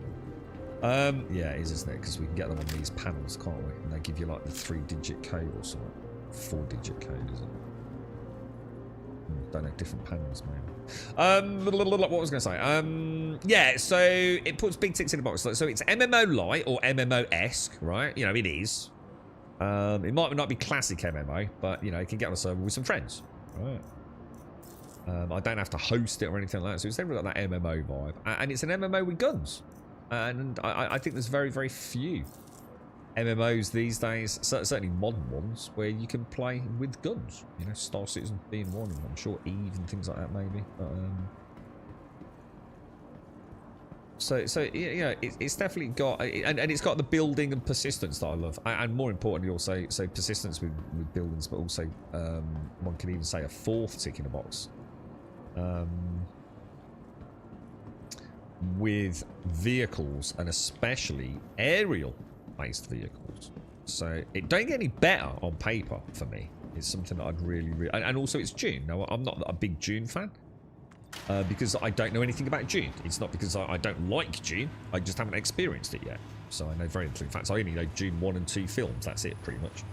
Yeah, it is, isn't it? Because we can get them on these panels, can't we? And they give you like the 3-digit code or something. 4-digit code, isn't it? Don't know, different panels, man. What was I going to say? Yeah, so it puts big ticks in the box. So it's MMO light or MMO-esque, right? You know, it is. It might not be classic MMO, but, you know, it can get on a server with some friends, right? I don't have to host it or anything like that, so it's never got that MMO vibe. And it's an MMO with guns. And I think there's very, very few MMOs these days, certainly modern ones, where you can play with guns. You know, Star Citizen being one, and I'm sure Eve and things like that maybe. But, so you know, it's definitely got, and it's got the building and persistence that I love, and more importantly, also persistence with buildings, but also one can even say a fourth tick in the box. With vehicles, and especially aerial-based vehicles. So it don't get any better on paper for me. It's something that I'd really... And also it's Dune. Now, I'm not a big Dune fan, because I don't know anything about Dune. It's not because I don't like Dune. I just haven't experienced it yet. So I know very little. In fact, I only know Dune 1 and 2 films. That's it, pretty much.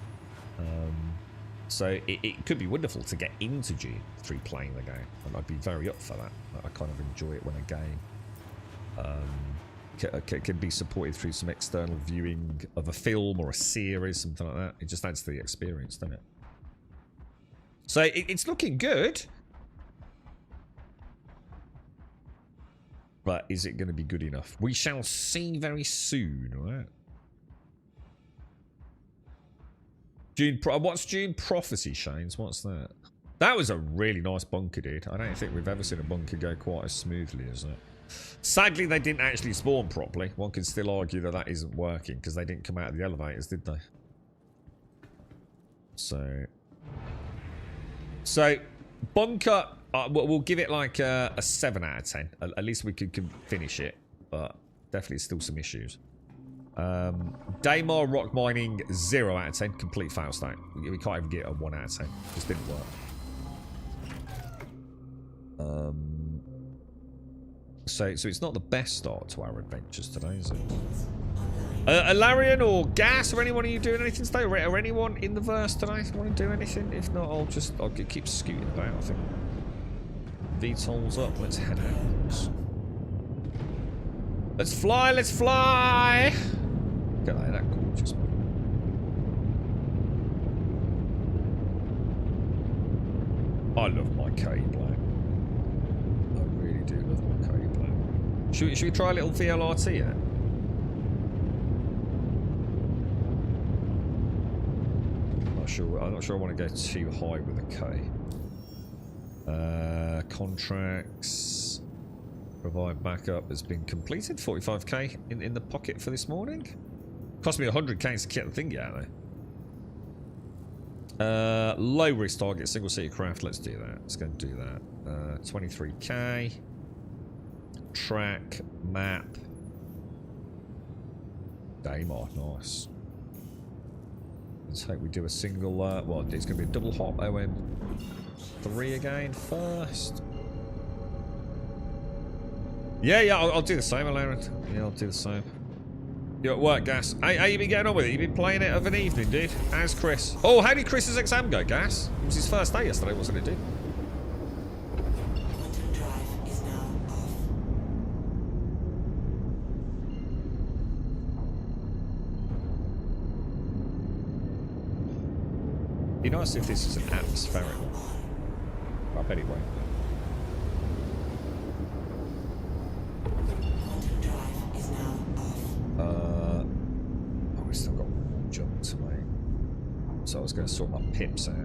So it could be wonderful to get into Dune through playing the game. And I'd be very up for that. I kind of enjoy it when a game can be supported through some external viewing of a film or a series, something like that. It just adds to the experience, doesn't it? So it's looking good. But is it going to be good enough? We shall see very soon, right? What's Dune Prophecy, Shanes? What's that? That was a really nice bunker, dude. I don't think we've ever seen a bunker go quite as smoothly as that. Sadly, they didn't actually spawn properly. One can still argue that that isn't working because they didn't come out of the elevators, did they? So bunker, we'll give it like a 7 out of 10. At least we could finish it, but definitely still some issues. Daymar rock mining 0 out of 10. Complete fail state. We can't even get a 1 out of 10. Just didn't work. So it's not the best start to our adventures today, is it? Alarian or Gas, or anyone of you doing anything today? Or anyone in the verse today want to do anything? If not, I'll keep scooting about, I think. VTOL's up, let's head out. Let's fly, let's fly! Get that gorgeous. I love my K-Black. I really do love my K-Black. Should we try a little VLRT yet? I'm not sure I want to go too high with a K. Contracts. Provide backup has been completed. 45k in the pocket for this morning. Cost me 100k to get the thing out there. Low risk target, single seat craft. Let's do that. Let's go and do that. 23k. Track, map. Daymar, nice. Let's hope we do a single, well, it's going to be a double hop OM3 again first. Yeah, I'll do the same, Alarin. Yeah, I'll do the same. You're at work, Gas. How you been getting on with it? You been playing it of an evening, dude? How's Chris? Oh, how did Chris's exam go, Gas? It was his first day yesterday, wasn't it, dude? Be nice if this is an atmospheric one. I bet it won't. Oh, we still got one jump to make. So I was going to sort my pips out.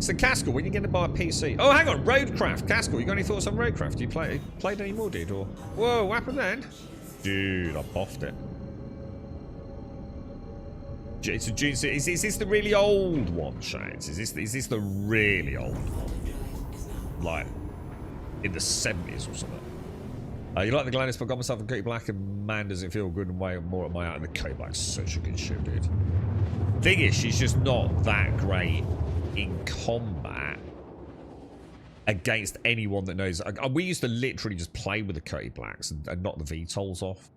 So Castle, when you going to buy a PC? Oh, hang on, Roadcraft. Castle, you got any thoughts on Roadcraft? You played any more, dude? Or whoa, what happened then? Dude, I boffed it. It's a June. Is this the really old one, Shades? Is this the really old one? Like in the 70s or something? You like the Gladys, but got myself a K-Black, and man, does it feel good and way more at my out. And the K-Black's such a good ship, dude. Thing is, she's just not that great in combat against anyone that knows. We used to literally just play with the K-Blacks and knock the VTOLs off.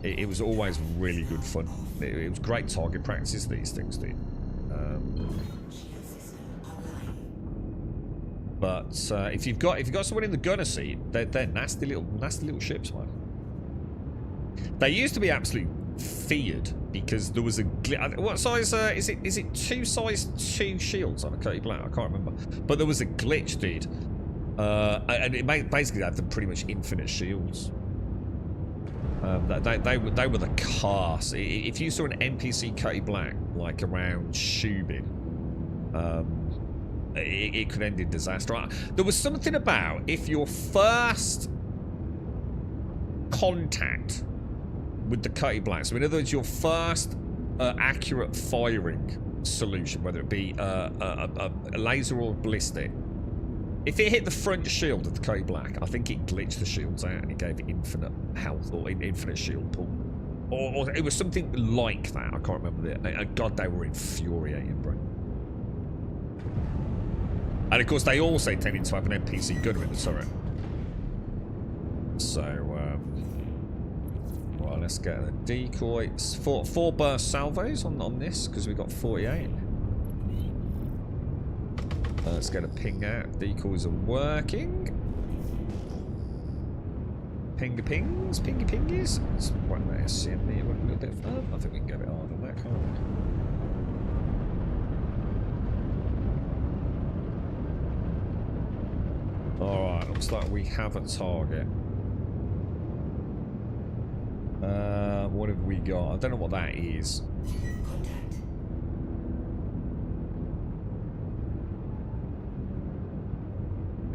It was always really good fun. It was great target practice, these things, dude. But if you've got someone in the gunner seat, they're nasty little ships, man. They used to be absolutely feared because there was a what size is it 2 size 2 shields on a Curly Black? I can't remember, but there was a glitch, dude, and it basically had them pretty much infinite shields. They were the cars. If you saw an NPC Curly Black like around Shubin, it could end in disaster. There was something about if your first contact with the Cutty Black, so in other words, your first accurate firing solution, whether it be a laser or ballistic, if it hit the front shield of the Cutty Black, I think it glitched the shields out and it gave it infinite health or infinite shield pull. Or it was something like that. I can't remember. God, they were infuriating, bro. And of course, they also tended to have an NPC gunner in the turret. So, right, let's get the decoys. Four burst salvos on this because we got 48. Let's get a ping out. Decoys are working. Pingy pings, pingy pingies. Let's whack that SCMD a little bit further. I think we can get a bit harder than that, can't we? Alright, looks like we have a target. What have we got? I don't know what that is.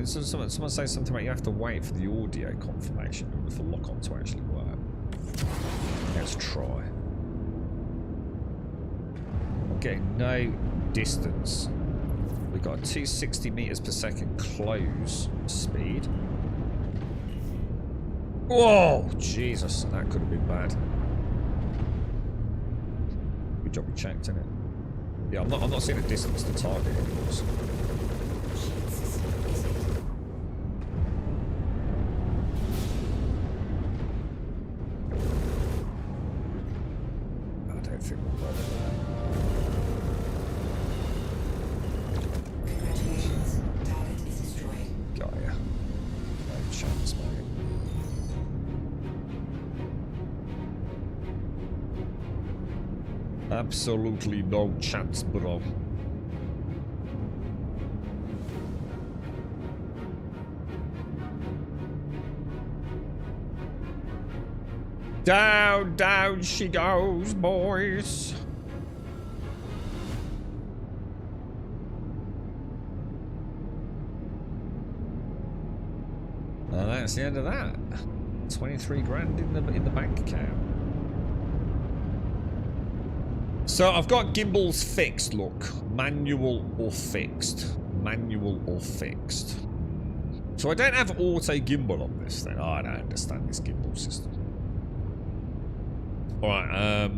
Someone say something about you have to wait for the audio confirmation in order for lock-on to actually work. Let's try. I'm getting no distance. We've got a 260 meters per second close speed. Whoa, Jesus, that could have been bad. Good job we checked, innit? Yeah, I'm not seeing a distance to target anymore. So. Absolutely no chance, bro. Down, down she goes, boys. And that's the end of that. 23 grand in the bank account. So I've got gimbals fixed, look. Manual or fixed. Manual or fixed. So I don't have auto gimbal on this thing. Oh, I don't understand this gimbal system. Alright,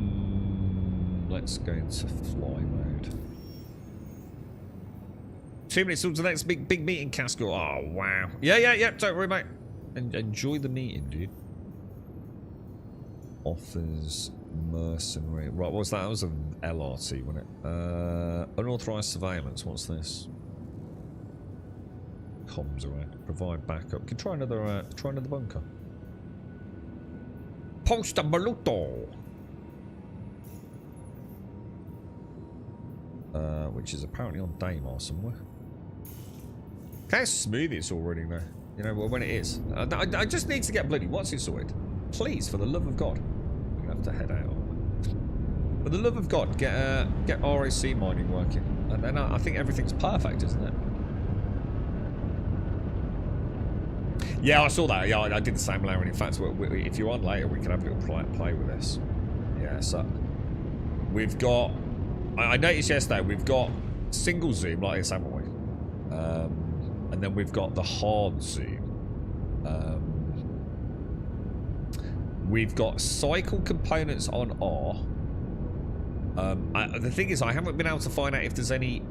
let's go into fly mode. 2 minutes until the next big meeting, Casco. Oh, wow. Yeah, don't worry, mate. Enjoy the meeting, dude. Offers... mercenary. Right, what was that? That was an LRT, wasn't it? Unauthorized surveillance. What's this? Comms around. Provide backup. Can try another bunker. Posta Baluto. Which is apparently on Daymar somewhere. Look how smooth it's all running there. You know, when it is. I just need to get bloody what's it sorted. Please, for the love of God. We have to head out. For the love of God, get RAC mining working, and then I think everything's perfect, isn't it? Yeah, I saw that. Yeah, I did the same, Larry. In fact, if you're on later, we can have a little play with this. Yeah, so we've got. I noticed yesterday we've got single zoom like this, haven't we? And then we've got the hard zoom. We've got cycle components on R. The thing is, I haven't been able to find out if there's any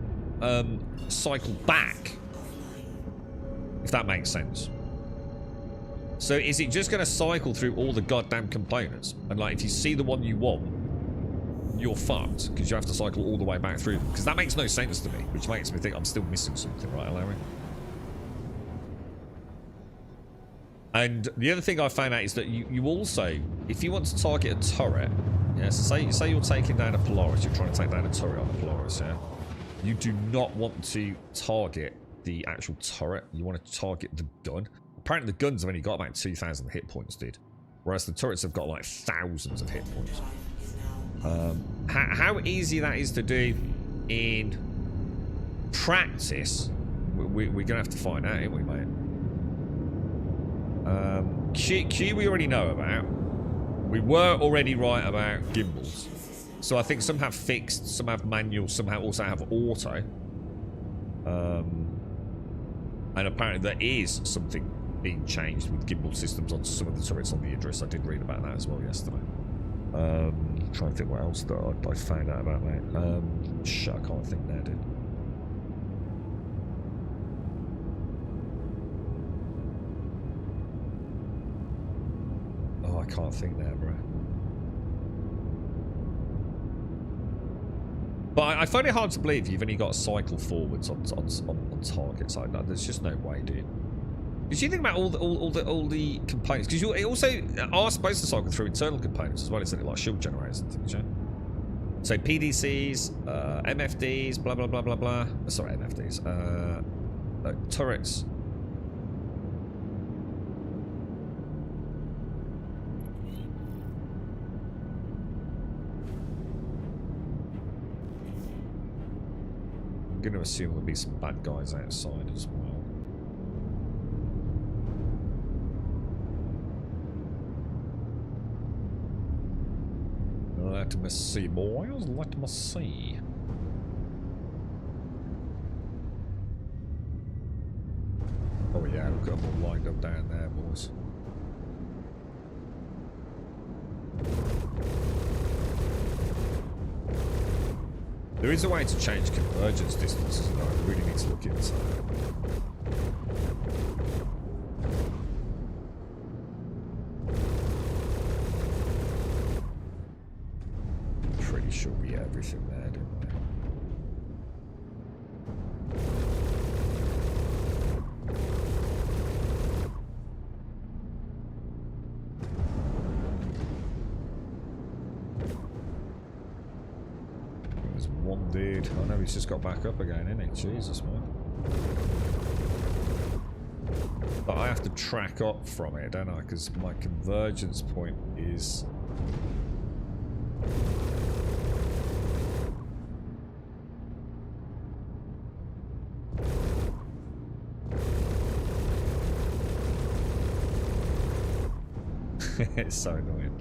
cycle back. If that makes sense. So is it just going to cycle through all the goddamn components? And like, if you see the one you want, you're fucked. Because you have to cycle all the way back through them. Because that makes no sense to me. Which makes me think I'm still missing something, right, Larry? And the other thing I found out is that you also, if you want to target a turret, yeah, so say you're taking down a Polaris, you're trying to take down a turret on a Polaris, yeah? You do not want to target the actual turret. You want to target the gun. Apparently the guns have only got about 2,000 hit points, dude. Whereas the turrets have got like thousands of hit points. How easy that is to do in practice, we're going to have to find out, ain't we, mate? Q we already know about. We were already right about gimbals. So I think some have fixed, some have manual, some also have auto. And apparently there is something being changed with gimbal systems on some of the turrets on the Idris. I did read about that as well yesterday. Trying to think what else that I found out about, mate. Shit, I can't think now, dude. Oh, I can't think now, bro. But I find it hard to believe you've only got to cycle forwards on targets like that. There's just no way, dude. Because you think about all the components, because you also are supposed to cycle through internal components as well, isn't it? Like shield generators and things, yeah? So PDCs, MFDs, blah blah blah blah blah. Sorry, MFDs. Turrets. I'm going to assume there'll be some bad guys outside as well. Let me see, boys. Let me see. Oh yeah, we've got them all lined up down there, boys. There is a way to change convergence distances, though. I really need to look into that. Pretty sure we have everything there, didn't we? There's one dude. I know he's just got back up again, isn't he? Jesus, man. But I have to track up from it, don't I? Because my convergence point is... It's so annoying.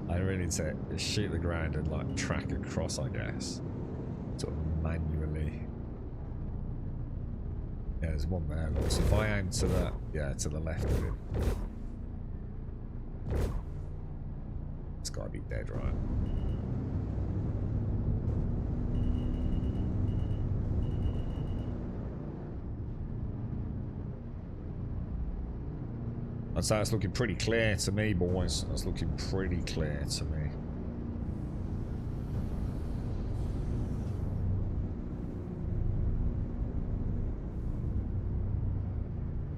I really need to shoot the ground and like track across, I guess. Sort of manually. Yeah, there's one there. Look. So if I aim to the, yeah, to the left of him. It's gotta be dead, right? I'd say it's looking pretty clear to me, boys. That's looking pretty clear to me.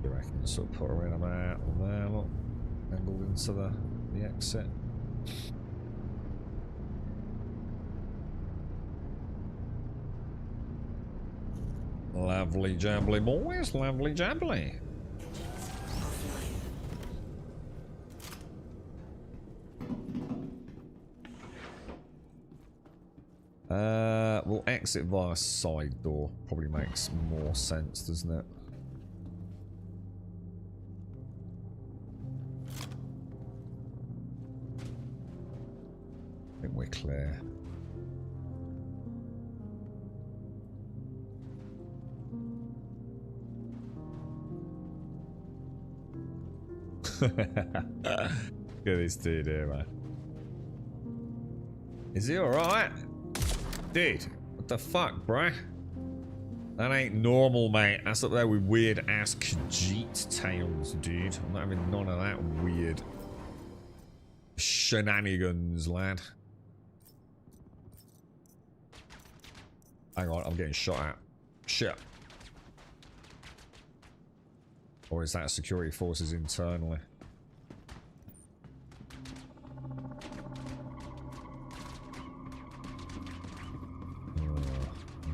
You reckon sort of put her in about there, look. Angled into the exit. Lovely jambly, boys. Lovely jambly. We'll exit via side door. Probably makes more sense, doesn't it? I think we're clear. Look at this dude here, man. Is he alright? Dude, what the fuck, bruh? That ain't normal, mate. That's up there with weird ass Khajiit tales, dude. I'm not having none of that weird shenanigans, lad. Hang on, I'm getting shot at. Shit. Or is that security forces internally? Oh,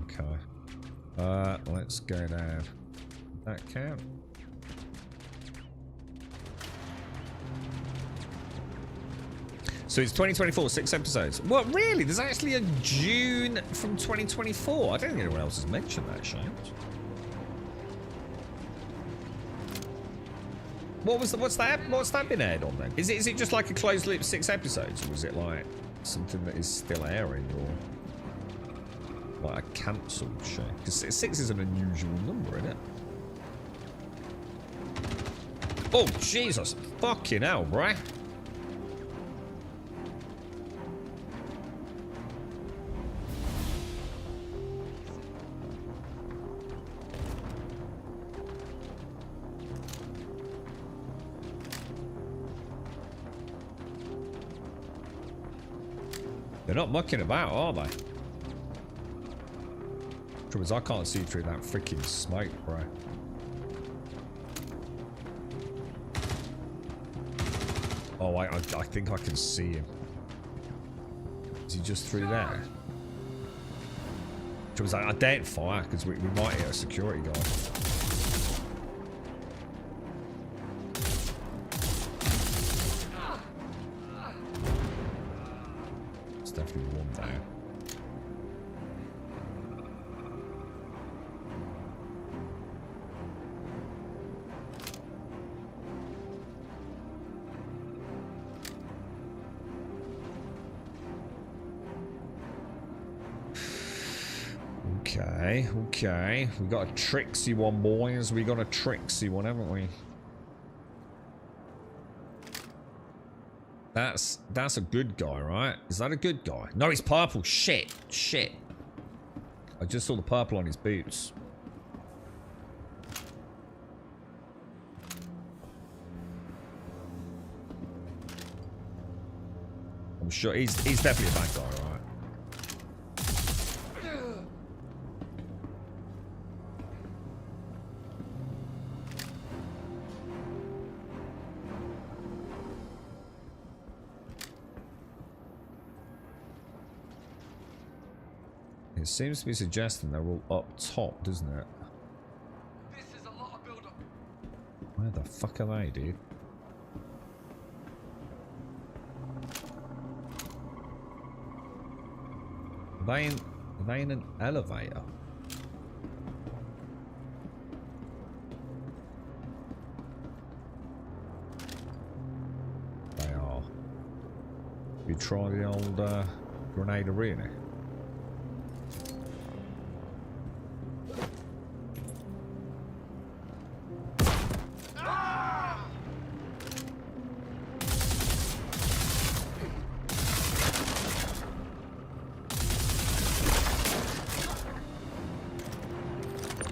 okay. Let's go down. That count? So it's 2024, 6 episodes. What, really? There's actually a June from 2024. I don't think anyone else has mentioned that, Shane. What's that been aired on then? Is it just like a closed loop 6 episodes, or is it like something that is still airing, or like a cancelled show? Because 6 is an unusual number, isn't it? Oh Jesus! Fucking hell, bruh! They're not mucking about, are they? Trouble is, I can't see through that freaking smoke, bro. Oh, I think I can see him. Is he just through there? Trouble is, I daren't fire because we might hit a security guard. Definitely one there. Okay. We got a tricksy one, boys. We got a tricksy one, haven't we? That's a good guy, right? Is that a good guy? No, he's purple. Shit. I just saw the purple on his boots. I'm sure he's definitely a bad guy, right? It seems to be suggesting they're all up top, doesn't it? This is a lot of build-up. Where the fuck are they, dude? Are they in an elevator? They are. You try the old grenade arena?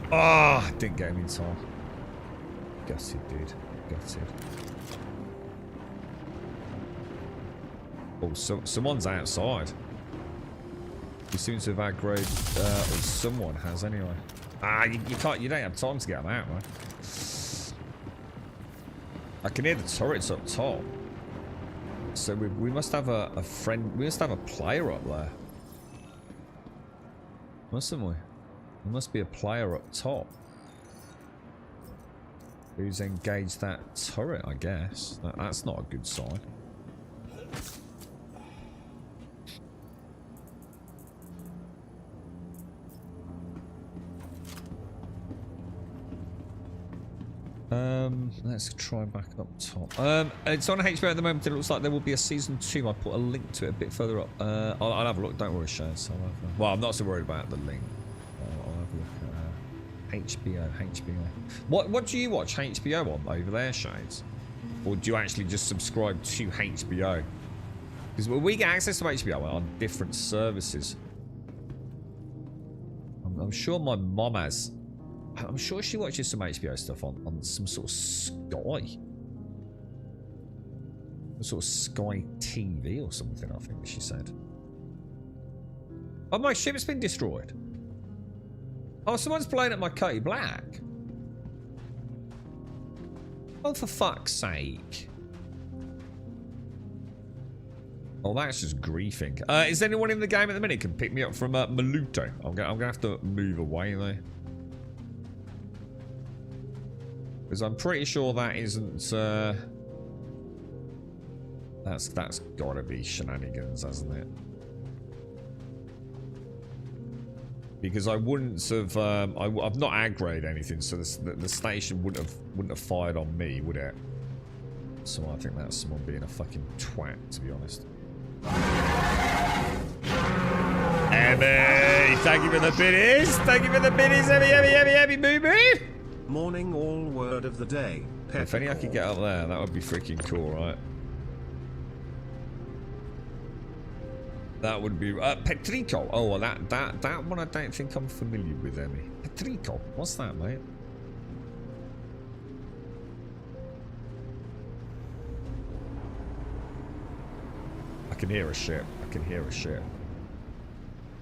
Ah, didn't get him in time. Guess he did. Gutted. Oh, so someone's outside. He seems to have aggroed, or someone has anyway. Ah, you don't have time to get them out, man. I can hear the turrets up top. So we must have a friend. We must have a player up there, mustn't we? There must be a player up top who's engaged that turret, I guess. That's not a good sign. Let's try back up top. It's on HBO at the moment. It looks like there will be a season 2. I put a link to it a bit further up. I'll have a look. Don't worry, Shaz. Well, I'm not so worried about the link. I'll have a look at HBO. What do you watch HBO on over there, Shades? Or do you actually just subscribe to HBO? Because we get access to HBO on different services. I'm sure my mom has. I'm sure she watches some HBO stuff on some sort of Sky. Some sort of Sky TV or something, I think she said. Oh, my ship's been destroyed. Oh, someone's playing at my Cutty Black. Oh, for fuck's sake. Oh, that's just griefing. Is anyone in the game at the minute can pick me up from Maluto? I'm gonna have to move away though. Because I'm pretty sure that isn't, that's gotta be shenanigans, hasn't it? Because I wouldn't have, I've not aggroed anything, so the station wouldn't have fired on me, would it? So I think that's someone being a fucking twat, to be honest. Emmy, thank you for the biddies. Thank you for the biddies, Emmy, boo boo. Morning all word of the day. If only I could get up there, that would be freaking cool, right? That would be Petrico. Oh, well, that one I don't think I'm familiar with, Emmy. Petrico, what's that, mate? I can hear a ship. I can hear a ship.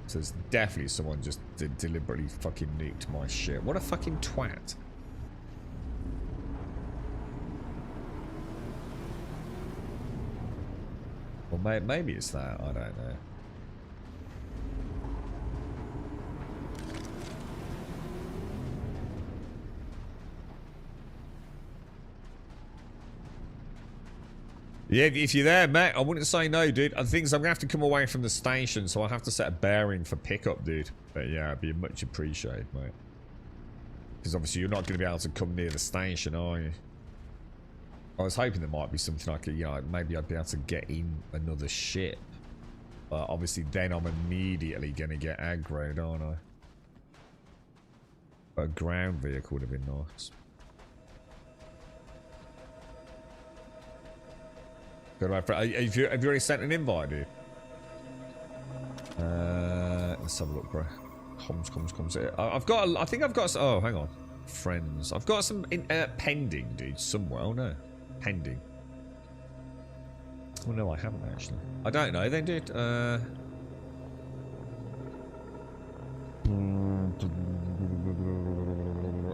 So there's definitely someone just deliberately fucking nuked my ship. What a fucking twat. Well, maybe it's that. I don't know. Yeah, if you're there, mate, I wouldn't say no, dude. I think I'm going to have to come away from the station, so I'll have to set a bearing for pickup, dude. But yeah, it'd be much appreciated, mate. Because obviously you're not going to be able to come near the station, are you? I was hoping there might be something I could, you know, maybe I'd be able to get in another ship. But obviously then I'm immediately going to get aggroed, aren't I? But a ground vehicle would have been nice. Have you already sent an invite, dude? Let's have a look, bro. Comms. I've got. I think I've got. Oh, hang on. Friends. I've got some pending, dude. Somewhere. Oh no, pending. Oh no, I haven't actually. I don't know. Then, dude.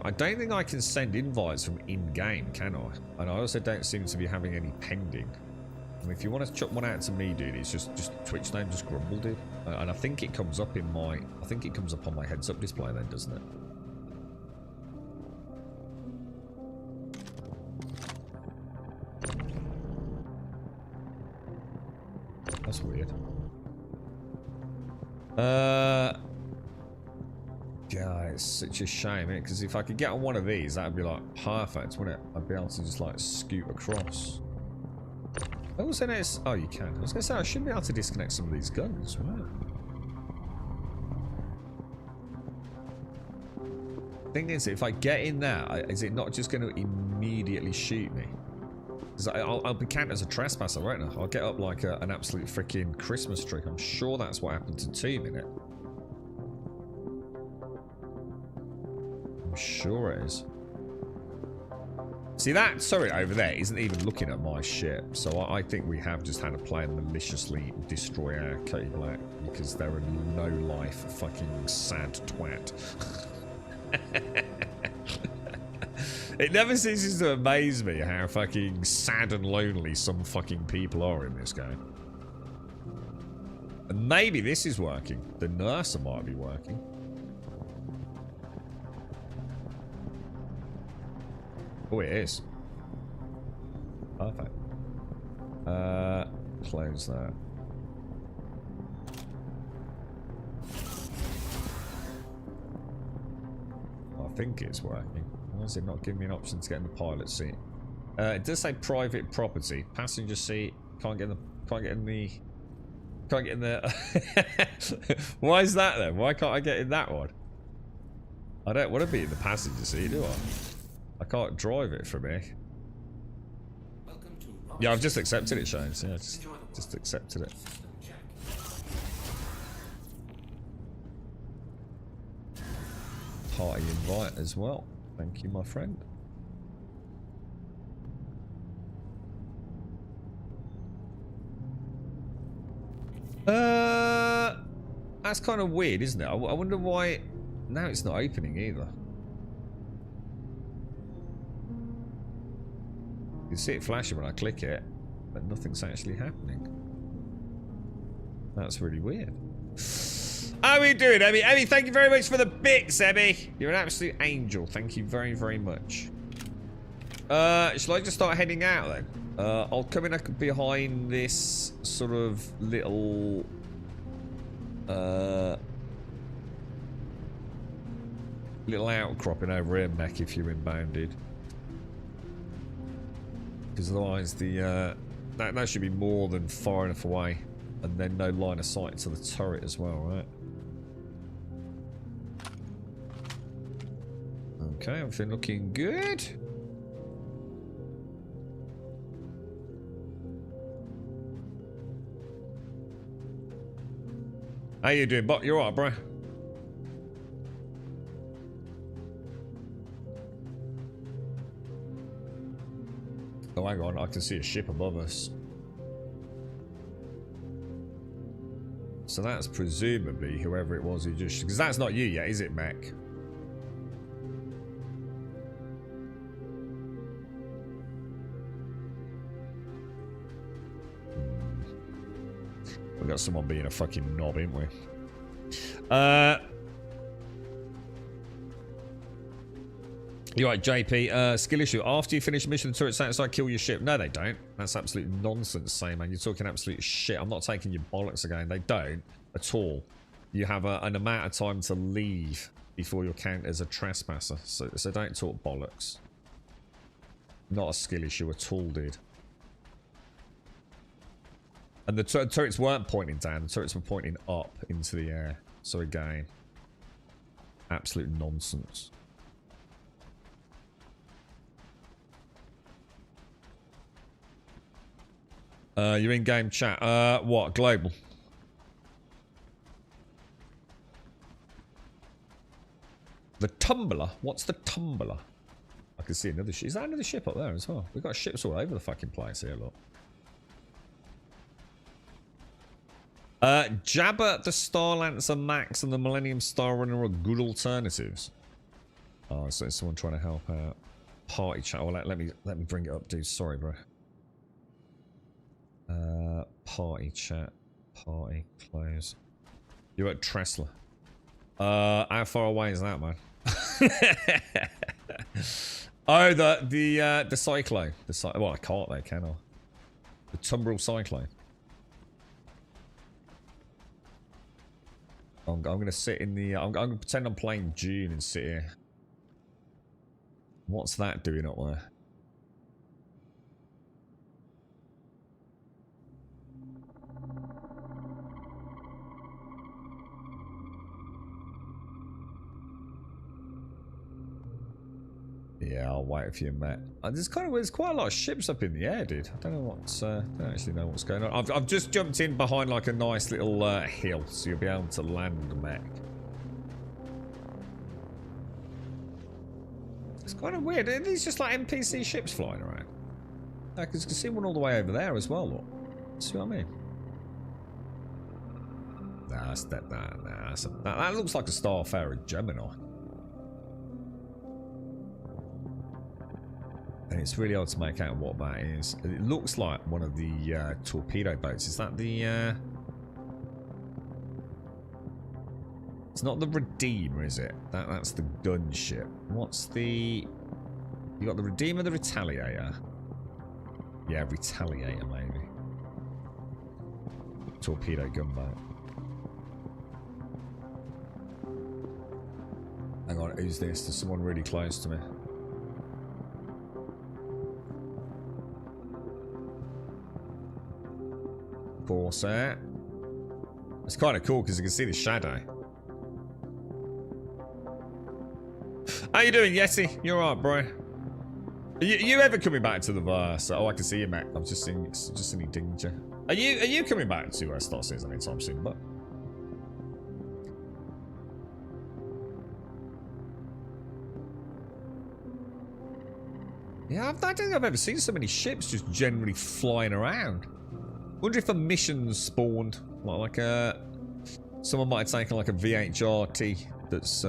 I don't think I can send invites from in-game, can I? And I also don't seem to be having any pending. I mean, if you want to chuck one out to me, dude, it's just Twitch name, just Grumble, dude. And I think it comes up in my, I think it comes up on my heads-up display then, doesn't it? That's weird. Yeah, it's such a shame, innit? Because if I could get on one of these, that'd be like perfect, wouldn't it? I'd be able to just like scoot across. Oh, so nice. Oh, you can. I was going to say, I should be able to disconnect some of these guns. Wow. Thing is, if I get in there, is it not just going to immediately shoot me? Because I'll be counted as a trespasser, won't I? I'll get up like an absolute freaking Christmas tree. I'm sure that's what happened to Tomb, innit? I'm sure it is. See, that turret over there isn't even looking at my ship, so I think we have just had a player maliciously destroy our Cody Black because they're a no-life fucking sad twat. It never ceases to amaze me how fucking sad and lonely some fucking people are in this game. And maybe this is working. The nurse might be working. Oh, it is. Perfect. Close that. I think it's working. Why is it not giving me an option to get in the pilot seat? It does say private property, passenger seat. Can't get in the. Why is that then? Why can't I get in that one? I don't want to be in the passenger seat, do I? I can't drive it from here. Yeah, I've just accepted it, Shane. Yeah, just accepted it. Party invite as well. Thank you, my friend. That's kind of weird, isn't it? I wonder why. Now it's not opening either. You see it flashing when I click it, but nothing's actually happening. That's really weird. How are you doing, Emmy? Emmy, thank you very much for the bits, Emmy. You're an absolute angel. Thank you very, very much. Shall I just start heading out then? I'll come in behind this sort of little little outcropping over here, Mech, if you're inbounded. Because otherwise the that should be more than far enough away. And then no line of sight to the turret as well, right? Okay, everything looking good. How you doing, Bot? You alright, bro? Oh, hang on. I can see a ship above us. So that's presumably whoever it was who just... Because that's not you yet, is it, Mech? We've got someone being a fucking knob, ain't we? You're right, JP. Skill issue. After you finish a mission, the turrets outside kill your ship. No, they don't. That's absolute nonsense, say, man. You're talking absolute shit. I'm not taking your bollocks again. They don't at all. You have an amount of time to leave before you're counted as a trespasser. So don't talk bollocks. Not a skill issue at all, dude. And the turrets weren't pointing down. The turrets were pointing up into the air. So again, absolute nonsense. You're in game chat. What? Global. The Tumbler? What's the Tumbler? I can see another ship. Is that another ship up there as well? We've got ships all over the fucking place here, look. Jabba, the Star Lancer Max, and the Millennium Star Runner are good alternatives. Oh, so there's someone trying to help out. Party chat. Oh, let me bring it up, dude. Sorry, bro. Party chat. Party close. You're at Tressler. How far away is that, man? Oh, the Cyclone. Well, I can't there, can I? The Tumbril Cyclone. I'm gonna sit in the. I'm gonna pretend I'm playing Dune and sit here. What's that doing up there? Yeah, I'll wait for you, Matt. There's quite a lot of ships up in the air, dude. I don't know what's. Don't actually know what's going on. I've just jumped in behind like a nice little hill, so you'll be able to land, Mac. It's kind of weird. Are these just like NPC ships flying around? Because you can see one all the way over there as well. Look. See what I mean? Nah, that looks like a Starfarer Gemini. And it's really hard to make out what that is. It looks like one of the torpedo boats. Is that the... It's not the Redeemer, is it? That's the gunship. What's the... You got the Redeemer, the Retaliator. Yeah, Retaliator, maybe. Torpedo gunboat. Hang on, who's this? There's someone really close to me. Corsair. It's kind of cool because you can see the shadow. How you doing, Yeti? You alright, bro? Are you ever coming back to the verse? Oh, I can see you, Mac. I've just seen you dinged you. Are you coming back to Star Citizen anytime soon? But yeah, I don't think I've ever seen so many ships just generally flying around. Wonder if a mission spawned, like someone might have taken like a VHRT that's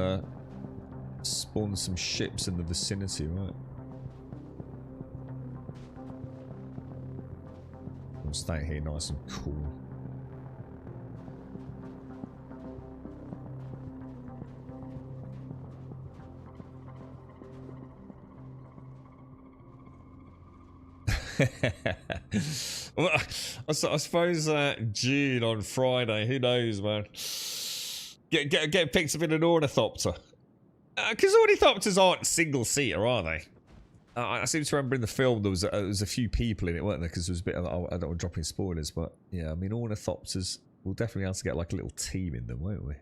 spawned some ships in the vicinity, right? We'll stay here nice and cool. Well, I suppose June on Friday, who knows, man. Get picked up in an ornithopter. Because ornithopters aren't single-seater, are they? I seem to remember in the film there was a few people in it, weren't there? Because there was a bit of, I don't want to drop in spoilers, but yeah, I mean, ornithopters, we'll definitely have to get like a little team in them, won't we?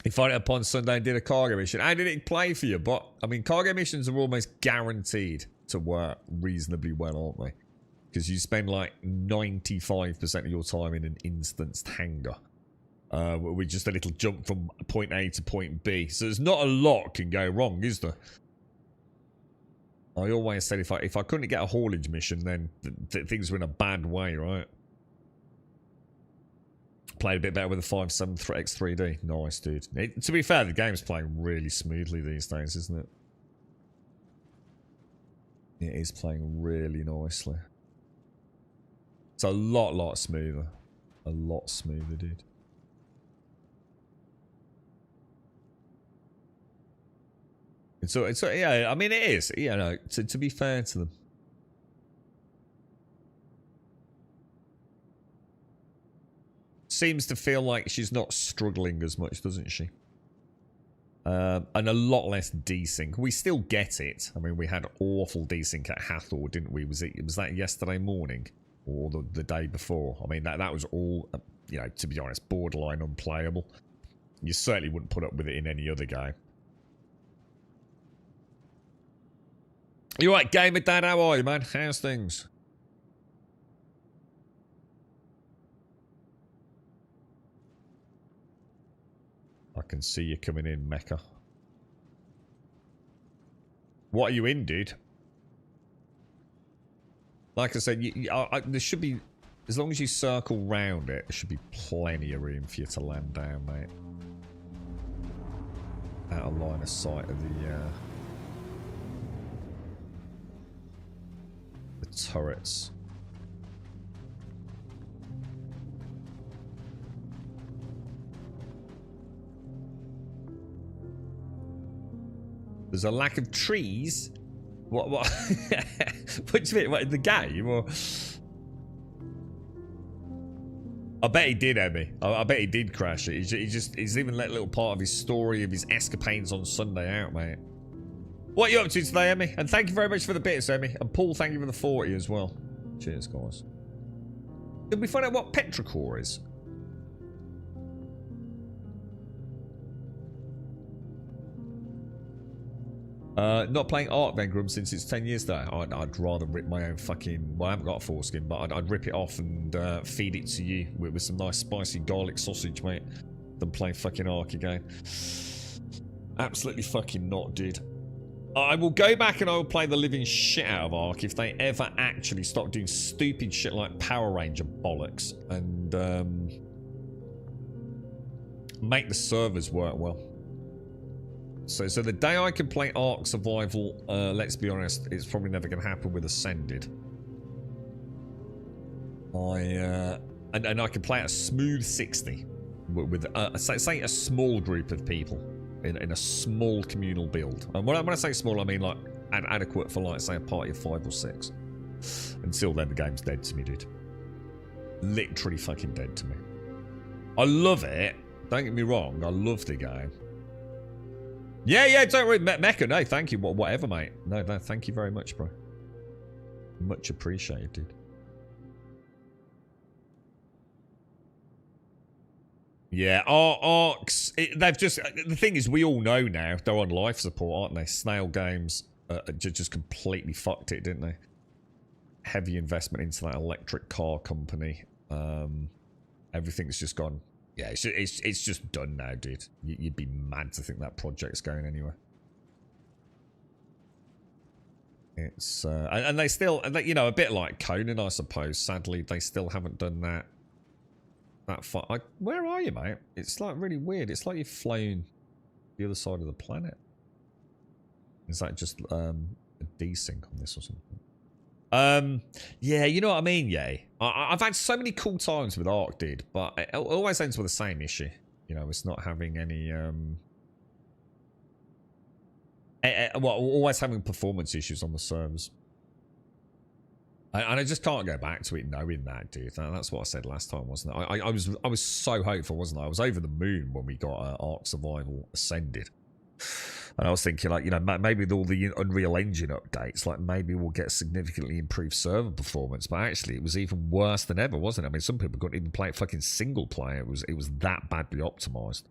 You find it upon Sunday and did a cargo mission. How did it play for you? But, I mean, cargo missions are almost guaranteed to work reasonably well, aren't they? Because you spend like 95% of your time in an instanced hangar. With just a little jump from point A to point B. So there's not a lot can go wrong, is there? I always said if I couldn't get a haulage mission, then things were in a bad way, right? Played a bit better with the 5.7 X3D. Nice, dude. To be fair, the game's playing really smoothly these days, isn't it? It is playing really nicely. It's a lot smoother. A lot smoother, dude. So yeah, I mean it is, you know, to be fair to them. Seems to feel like she's not struggling as much, doesn't she? And a lot less desync. We still get it. I mean, we had awful desync at Hathor, didn't we? Was that yesterday morning or the day before? I mean, that was all, you know, to be honest, borderline unplayable. You certainly wouldn't put up with it in any other game. You right, Gamer Dad? How are you, man? How's things? I can see you coming in, Mecca. What are you in, dude? Like I said, there should be, as long as you circle round it, there should be plenty of room for you to land down, mate. Out of line of sight of the turrets. There's a lack of trees. What? What do you mean? What, in the game? Or... I bet he did, Emmy. I bet he did crash it. He's even let a little part of his story of his escapades on Sunday out, mate. What are you up to today, Emmy? And thank you very much for the bits, Emmy. And Paul, thank you for the 40 as well. Cheers, guys. Did we find out what Petrichor is? Not playing Ark Vengrum since it's 10 years though. I'd rather rip my own fucking... Well, I haven't got a foreskin, but I'd rip it off and feed it to you with some nice spicy garlic sausage, mate, than play fucking Ark again. Absolutely fucking not, dude. I will go back and I will play the living shit out of Ark if they ever actually stop doing stupid shit like Power Ranger bollocks and make the servers work well. So the day I can play Ark Survival, let's be honest, it's probably never going to happen with Ascended. And I can play at a smooth 60 with say a small group of people in a small communal build. And when I say small, I mean like adequate for like say a party of 5 or 6. Until then, the game's dead to me, dude. Literally fucking dead to me. I love it. Don't get me wrong. I love the game. Yeah, don't worry, Mecca. No, thank you. Whatever, mate. No, thank you very much, bro. Much appreciated, dude. Yeah, Arks. They've just. The thing is, we all know now they're on life support, aren't they? Snail Games just completely fucked it, didn't they? Heavy investment into that electric car company. Everything's just gone. Yeah, it's just done now, dude. You'd be mad to think that project's going anywhere. It's and they still, you know, a bit like Conan, I suppose. Sadly, they still haven't done that far. Where are you, mate? It's like really weird. It's like you've flown the other side of the planet. Is that just a desync on this or something? Yeah, you know what I mean, yeah. I've had so many cool times with Ark, dude, but it always ends with the same issue. You know, it's not having any, well, always having performance issues on the servers. And I just can't go back to it knowing that, dude. That's what I said last time, wasn't it? I was so hopeful, wasn't I? I was over the moon when we got Ark Survival Ascended. And I was thinking, like, you know, maybe with all the Unreal Engine updates, like, maybe we'll get significantly improved server performance. But actually, it was even worse than ever, wasn't it? I mean, some people couldn't even play it fucking single player. It was that badly optimized.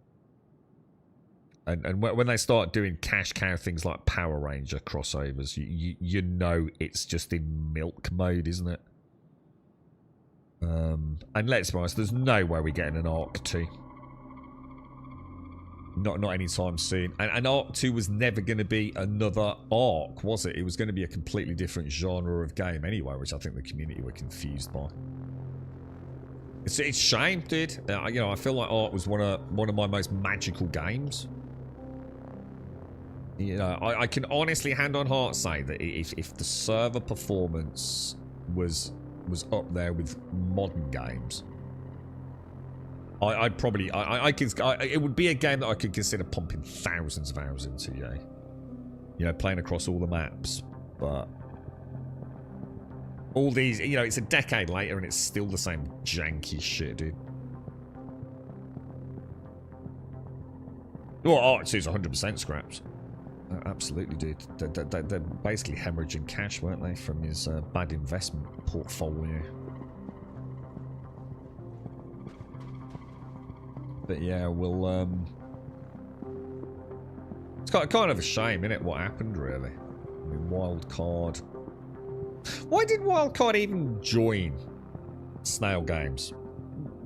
And when they start doing cash cow things like Power Ranger crossovers, you know it's just in milk mode, isn't it? And let's be honest, there's no way we're getting an Ark 2. Not anytime soon. And Ark 2 was never going to be another Ark, was it? It was going to be a completely different genre of game anyway, which I think the community were confused by. It's a shame, dude. You know, I feel like Ark was one of my most magical games. You know, I can honestly, hand on heart, say that if the server performance was up there with modern games, I'd probably it would be a game that I could consider pumping thousands of hours into, yeah. You know, playing across all the maps, but all these, you know, it's a decade later and it's still the same janky shit, dude. Well, Ark 2 is 100% scraps. Absolutely, dude. They're basically hemorrhaging cash, weren't they, from his bad investment portfolio. But yeah, we'll it's kind of a shame, isn't it, what happened, really? I mean, Wildcard. Why did Wildcard even join Snail Games?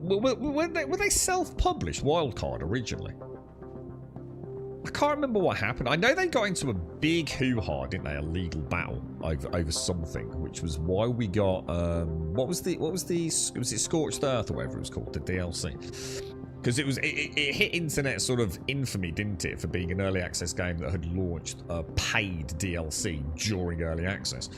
Were they self-published, Wildcard, originally? I can't remember what happened. I know they got into a big hoo-ha, didn't they? A legal battle over something, which was why we got what was it Scorched Earth or whatever it was called, the DLC? Because it hit internet sort of infamy, didn't it, for being an early access game that had launched a paid DLC during early access.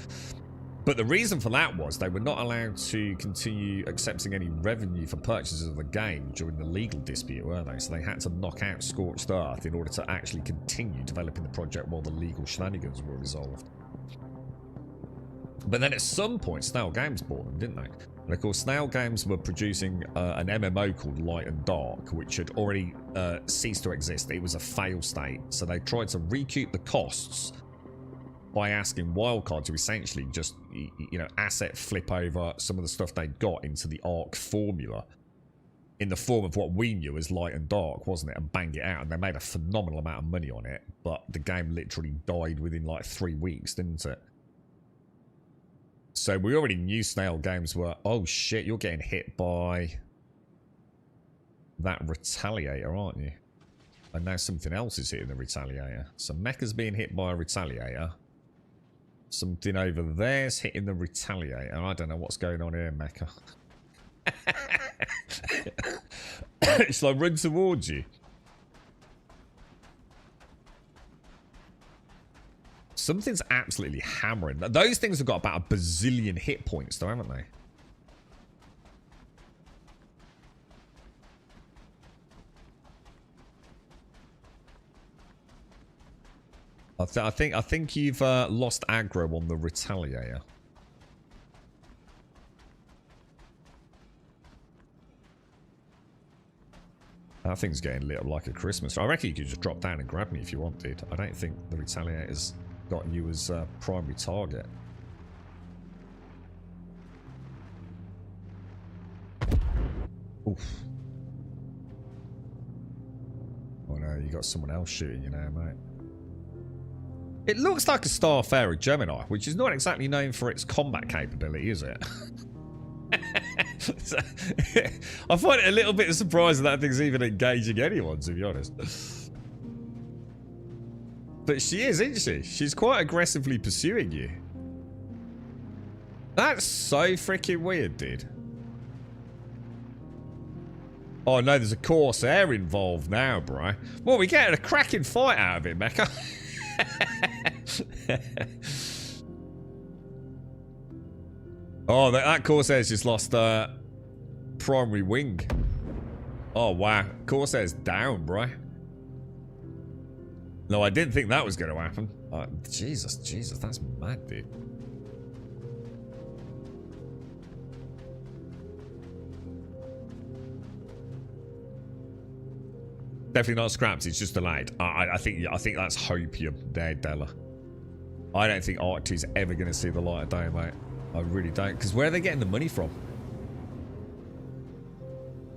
But the reason for that was they were not allowed to continue accepting any revenue for purchases of the game during the legal dispute, were they? So they had to knock out Scorched Earth in order to actually continue developing the project while the legal shenanigans were resolved. But then at some point, Snail Games bought them, didn't they? And of course, Snail Games were producing an MMO called Light and Dark, which had already ceased to exist. It was a fail state. So they tried to recoup the costs by asking Wildcard to essentially just, you know, asset flip over some of the stuff they got into the Ark formula in the form of what we knew as Light and Dark, wasn't it? And bang it out. And they made a phenomenal amount of money on it, but the game literally died within like 3 weeks, didn't it? So we already knew Snail Games were, oh shit, you're getting hit by that Retaliator, aren't you? And now something else is hitting the Retaliator. So Mecha's being hit by a Retaliator. Something over there's hitting the Retaliator. I don't know what's going on here, Mecha. It's like run towards you. Something's absolutely hammering. Those things have got about a bazillion hit points, though, haven't they? I think you've lost aggro on the Retaliator. That thing's getting lit up like a Christmas tree. I reckon you could just drop down and grab me if you wanted. I don't think the Retaliator's got you as primary target. Oof. Oh no, you got someone else shooting you now, mate. It looks like a Starfarer Gemini, which is not exactly known for its combat capability, is it? So, I find it a little bit surprising that thing's even engaging anyone, to be honest. But she is, isn't she? She's quite aggressively pursuing you. That's so freaking weird, dude. Oh no, there's a Corsair involved now, bro. Well, we're getting a cracking fight out of it, Mecha. Oh, that Corsair's just lost primary wing. Oh, wow. Corsair's down, bro. No, I didn't think that was going to happen. Jesus, that's mad, dude. Definitely not scrapped, it's just delayed. I think that's hopium there, Della. I don't think Arc 2's ever going to see the light of day, mate. I really don't. Because where are they getting the money from?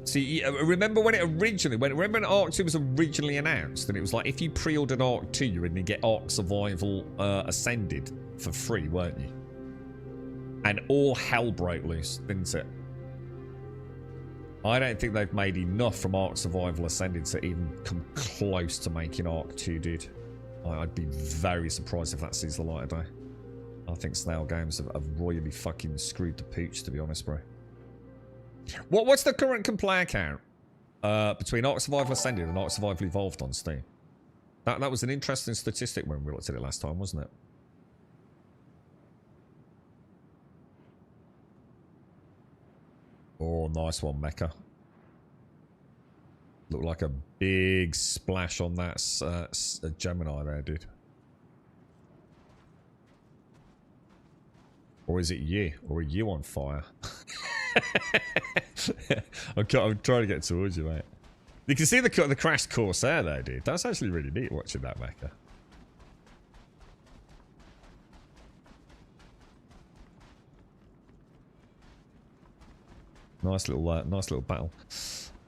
See, remember when it originally, remember when Arc 2 was originally announced, and it was like, if you pre-ordered Arc 2, you would get Ark Survival Ascended for free, weren't you? And all hell broke loose, didn't it? I don't think they've made enough from Ark Survival Ascended to even come close to making Arc 2, dude. I'd be very surprised if that sees the light of day. I think Snail Games have royally fucking screwed the pooch, to be honest, bro. What's the current player count between Ark Survival Ascended and Ark Survival Evolved on Steam? That was an interesting statistic when we looked at it last time, wasn't it? Oh, nice one, Mecha. Looked like a big splash on that Gemini there, dude. Or is it you? Or are you on fire? I'm trying to get towards you, mate. You can see the crashed Corsair there, dude. That's actually really neat watching that, Mecha. Nice little battle.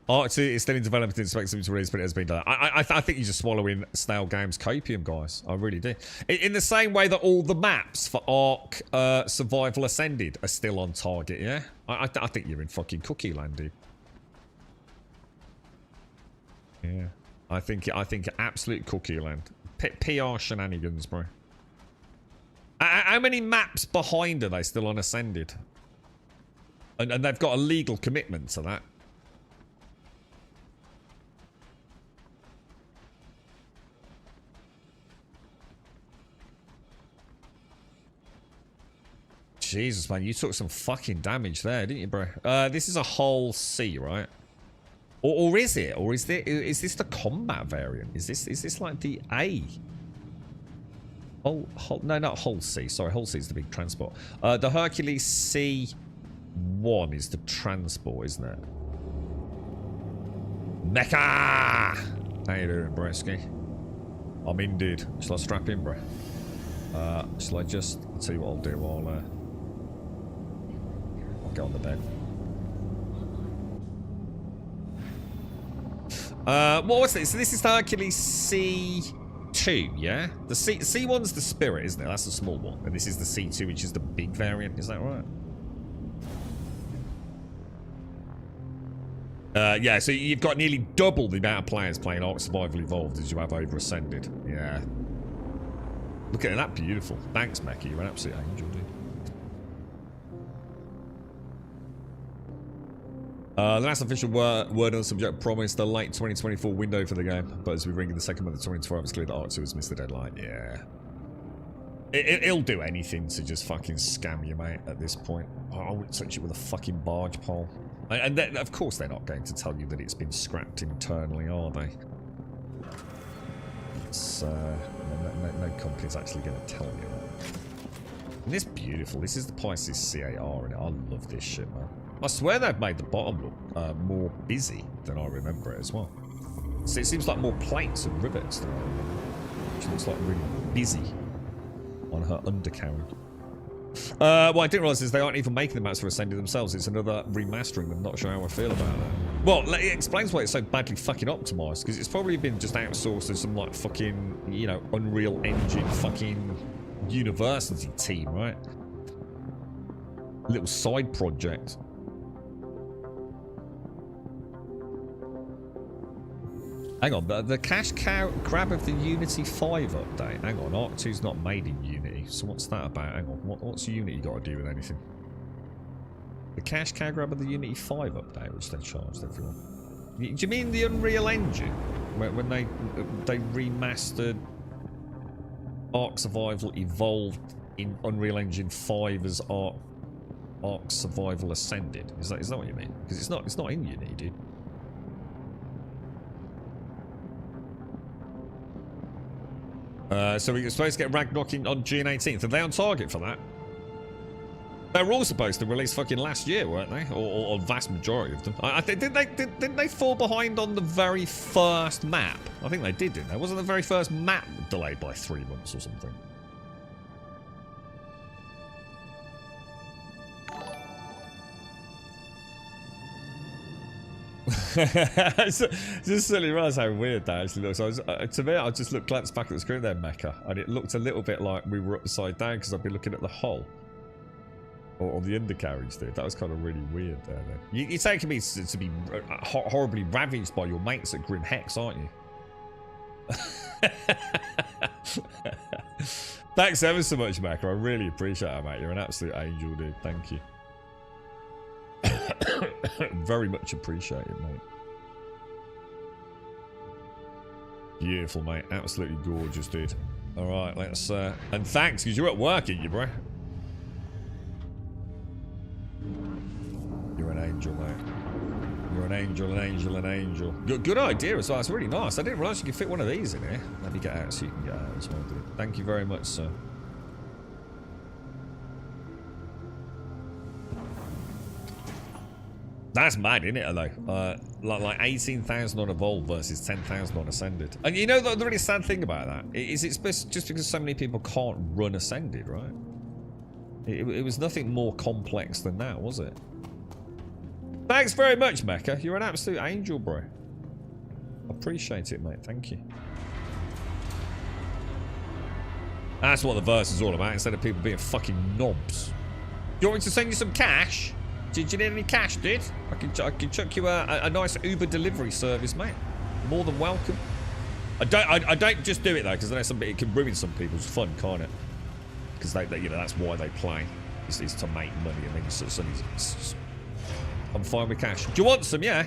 Arc 2 is still in development, expect something to release, but it has been done. I think you're just swallowing Snail Games copium, guys. I really do. In the same way that all the maps for Ark Survival Ascended are still on target, yeah? I think you're in fucking cookie land, dude. Yeah. I think absolute cookie land. PR shenanigans, bro. How many maps behind are they still on Ascended? And they've got a legal commitment to that. Jesus, man, you took some fucking damage there, didn't you, bro? This is a Hull C, right? Or is it? Or is this the combat variant? Is this like the A? No, not Hull C. Sorry, Hull C is the big transport. The Hercules C1 is the transport, isn't it? Mecha! How you doing, Bresky? I'm in, dude. Shall I strap in, bro? Shall I just... I'll tell you what I'll do. I'll get on the bed. What's this? So this is the Hercules C2, yeah? The C1's the Spirit, isn't it? That's the small one. And this is the C2, which is the big variant. Is that right? Yeah, so you've got nearly double the amount of players playing Ark Survival Evolved as you have over Ascended. Yeah. Look at that, beautiful. Thanks, Mecha. You're an absolute angel, dude. The last official word on the subject promised a late 2024 window for the game, but as we ring in the second month of 2024, it's clear that Ark 2 has missed the deadline. Yeah. It'll do anything to just fucking scam you, mate, at this point. I wouldn't touch it with a fucking barge pole. And then, of course they're not going to tell you that it's been scrapped internally, are they? It's, no company's actually going to tell you that. And this is beautiful. This is the Pisces CAR in it. I love this shit, man. I swear they've made the bottom look more busy than I remember it as well. So it seems like more plates and rivets than I remember. She looks like really busy on her undercarriage. What I didn't realise is they aren't even making the maps for Ascended themselves. It's another remastering them. Not sure how I feel about that. Well, it explains why it's so badly fucking optimised, because it's probably been just outsourced to some like fucking, you know, Unreal Engine fucking university team, right? Little side project. Hang on, the cash grab of the Unity 5 update. Hang on, Ark 2's not made in Unity, so what's that about? Hang on, what's Unity got to do with anything? The cash cow grab of the Unity 5 update, which they charged everyone. Do you mean the Unreal Engine? When they remastered Ark Survival Evolved in Unreal Engine 5 as Ark Ark Survival Ascended. Is that what you mean? Because it's not in Uni, dude. So we're supposed to get Ragnarok on June 18th. Are they on target for that? They were all supposed to release fucking last year, weren't they? Or vast majority of them. Didn't they fall behind on the very first map? I think they did, didn't they? Wasn't the very first map delayed by 3 months or something? Just suddenly realised how weird that actually looks. To me, I just glanced back at the screen there, Mecha, and it looked a little bit like we were upside down because I'd be looking at the hull. Or the undercarriage, dude. That was kind of really weird there, then. You're taking me to be horribly ravaged by your mates at Grim Hex, aren't you? Thanks ever so much, Mecha. I really appreciate it, mate. You're an absolute angel, dude. Thank you. Very much appreciate it, mate. Beautiful, mate. Absolutely gorgeous, dude. Alright, let's and thanks, because you're at work, aren't you, bro? You're an angel, mate. You're an angel, an angel, an angel. Good idea as well. It's really nice. I didn't realise you could fit one of these in here. Let me get out so you can get out as well, dude. Thank you very much, sir. That's mad, isn't it, though? Like 18,000 on Evolve versus 10,000 on Ascended. And you know the really sad thing about that is it's just because so many people can't run Ascended, right? It was nothing more complex than that, was it? Thanks very much, Mecha. You're an absolute angel, bro. Appreciate it, mate. Thank you. That's what the verse is all about, instead of people being fucking knobs. Do you want me to send you some cash? Did you need any cash, dude? I can chuck you a nice Uber delivery service, mate. More than welcome. I don't just do it though, because I know it can ruin some people's fun, can't it? Because they you know, that's why they play. Is to make money, and then suddenly I'm fine with cash. Do you want some? Yeah.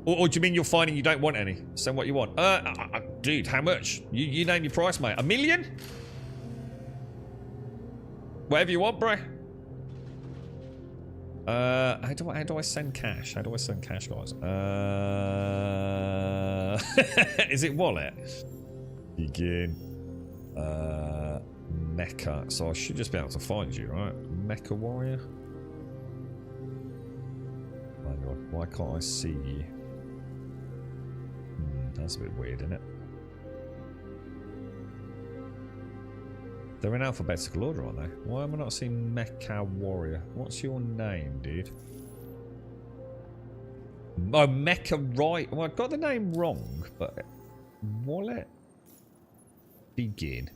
Or do you mean you're finding you don't want any? Send what you want. Dude, how much? You name your price, mate. $1 million? Whatever you want, bro. How do I send cash? How do I send cash, guys? Is it wallet? Begin. Mecha. So I should just be able to find you, right? Mecha warrior. Why can't I see you? That's a bit weird, isn't it? They're in alphabetical order, aren't they? Why am I not seeing Mecha Warrior? What's your name, dude? Oh, Mecha Right. Well, I got the name wrong, but... Wallet? Begin.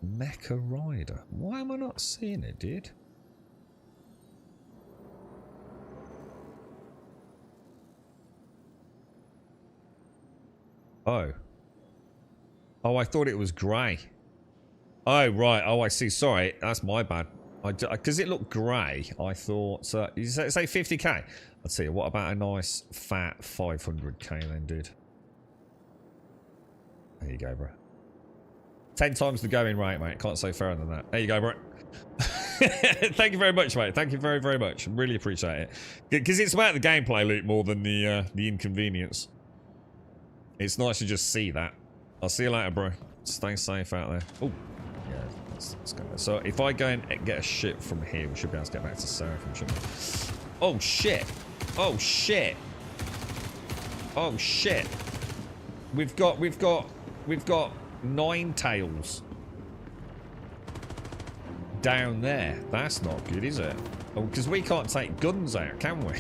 Mecha Rider. Why am I not seeing it, dude? Oh. Oh, I thought it was grey. Oh, right. Oh, I see. Sorry. That's my bad. Because it looked grey, I thought... you say 50k? Let's see. What about a nice, fat 500k then, dude? There you go, bro. 10 times the going rate, mate. Can't say fairer than that. There you go, bro. Thank you very much, mate. Thank you very, very much. Really appreciate it. Because it's about the gameplay loop more than the inconvenience. It's nice to just see that. I'll see you later, bro. Stay safe out there. Oh, yeah. Let's go. So if I go and get a ship from here, we should be able to get back to Seraphim, shouldn't we? Oh, shit. Oh, shit. Oh, shit. We've got 9 tails down there. That's not good, is it? Oh, because we can't take guns out, can we?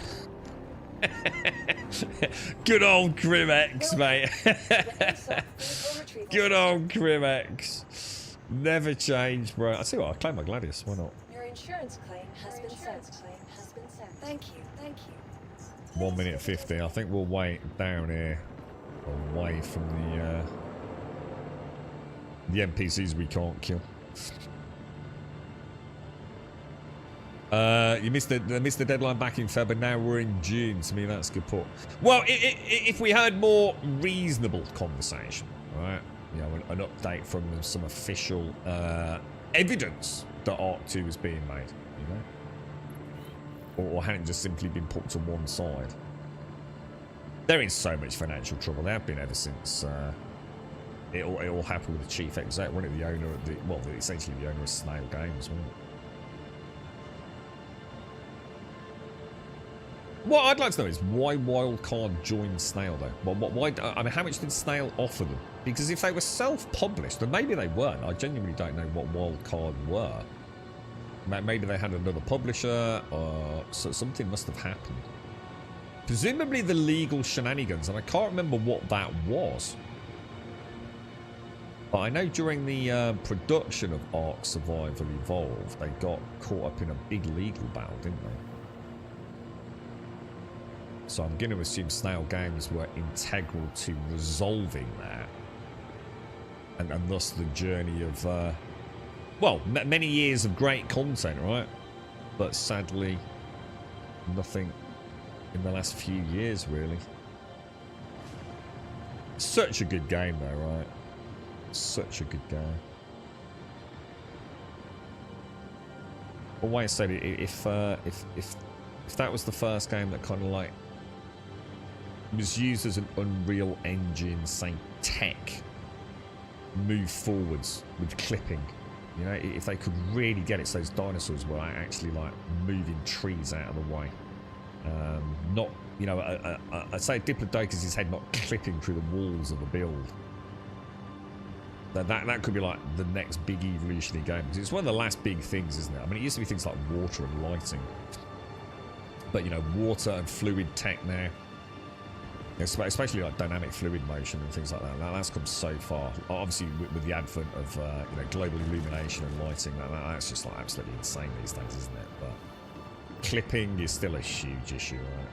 Good old Grimex, mate. Good old Grimex. Never change, bro. I see what, I'll claim my Gladius. Why not? Your insurance claim has been sent. Thank you. 1 minute 50. I think we'll wait down here, away from the NPCs we can't kill. You missed the deadline back in Feb, and now we're in June. To me, that's good put. Well, if we had more reasonable conversation, right? you know, an update from some official evidence that Ark 2 was being made, you know, or hadn't just simply been put to one side. They're in so much financial trouble. They have been ever since it all happened with the chief exec, wasn't it? The owner of essentially the owner of Snail Games, wasn't it? What I'd like to know is why Wildcard joined Snail, though. Why? I mean, how much did Snail offer them? Because if they were self-published, then maybe they weren't. I genuinely don't know what Wildcard were. Maybe they had another publisher, or something must have happened. Presumably the legal shenanigans, and I can't remember what that was. But I know during the production of Ark Survival Evolved, they got caught up in a big legal battle, didn't they? So I'm going to assume Snail Games were integral to resolving that. And thus the journey of, well, many years of great content, right? But sadly, nothing in the last few years, really. Such a good game, though, right? Such a good game. Always said if that was the first game that kind of like was used as an Unreal Engine, say, tech move forwards with clipping, you know, if they could really get it so those dinosaurs were actually like moving trees out of the way, not, you know, I'd say Diplodocus' head not clipping through the walls of a build. That could be like the next big evolutionary game, because it's one of the last big things, isn't it? I mean, it used to be things like water and lighting, but you know, water and fluid tech now, especially like dynamic fluid motion and things like that. That's come so far. Obviously, with the advent of you know, global illumination and lighting, that's just like absolutely insane these days, isn't it? But clipping is still a huge issue, right?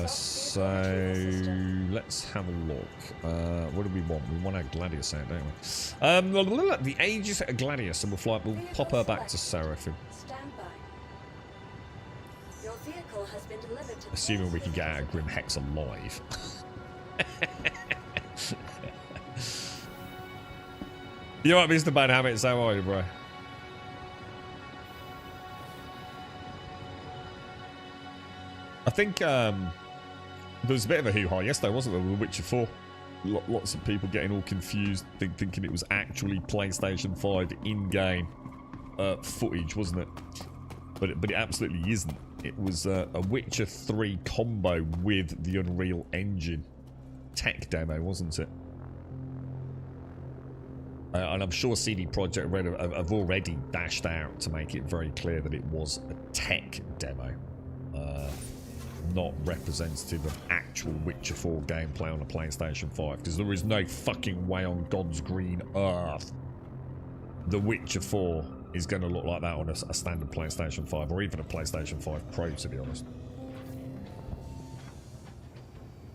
So let's have a look. What do we want? We want our Gladius out, don't we? The Aegis Gladius, and we'll pop her back to Seraphim. Assuming we can get out of Grim Hex alive. You alright, Mr. Bad Habits? How are you, bro? I think there was a bit of a hoo-ha yesterday, wasn't there, with The Witcher 4? Lots of people getting all confused, thinking it was actually PlayStation 5 in-game footage, wasn't it? But it absolutely isn't. It was a Witcher 3 combo with the Unreal Engine tech demo, wasn't it? And I'm sure CD Projekt Red have already dashed out to make it very clear that it was a tech demo. Not representative of actual Witcher 4 gameplay on a PlayStation 5, because there is no fucking way on God's green earth The Witcher 4 is going to look like that on a standard PlayStation 5 or even a PlayStation 5 Pro, to be honest.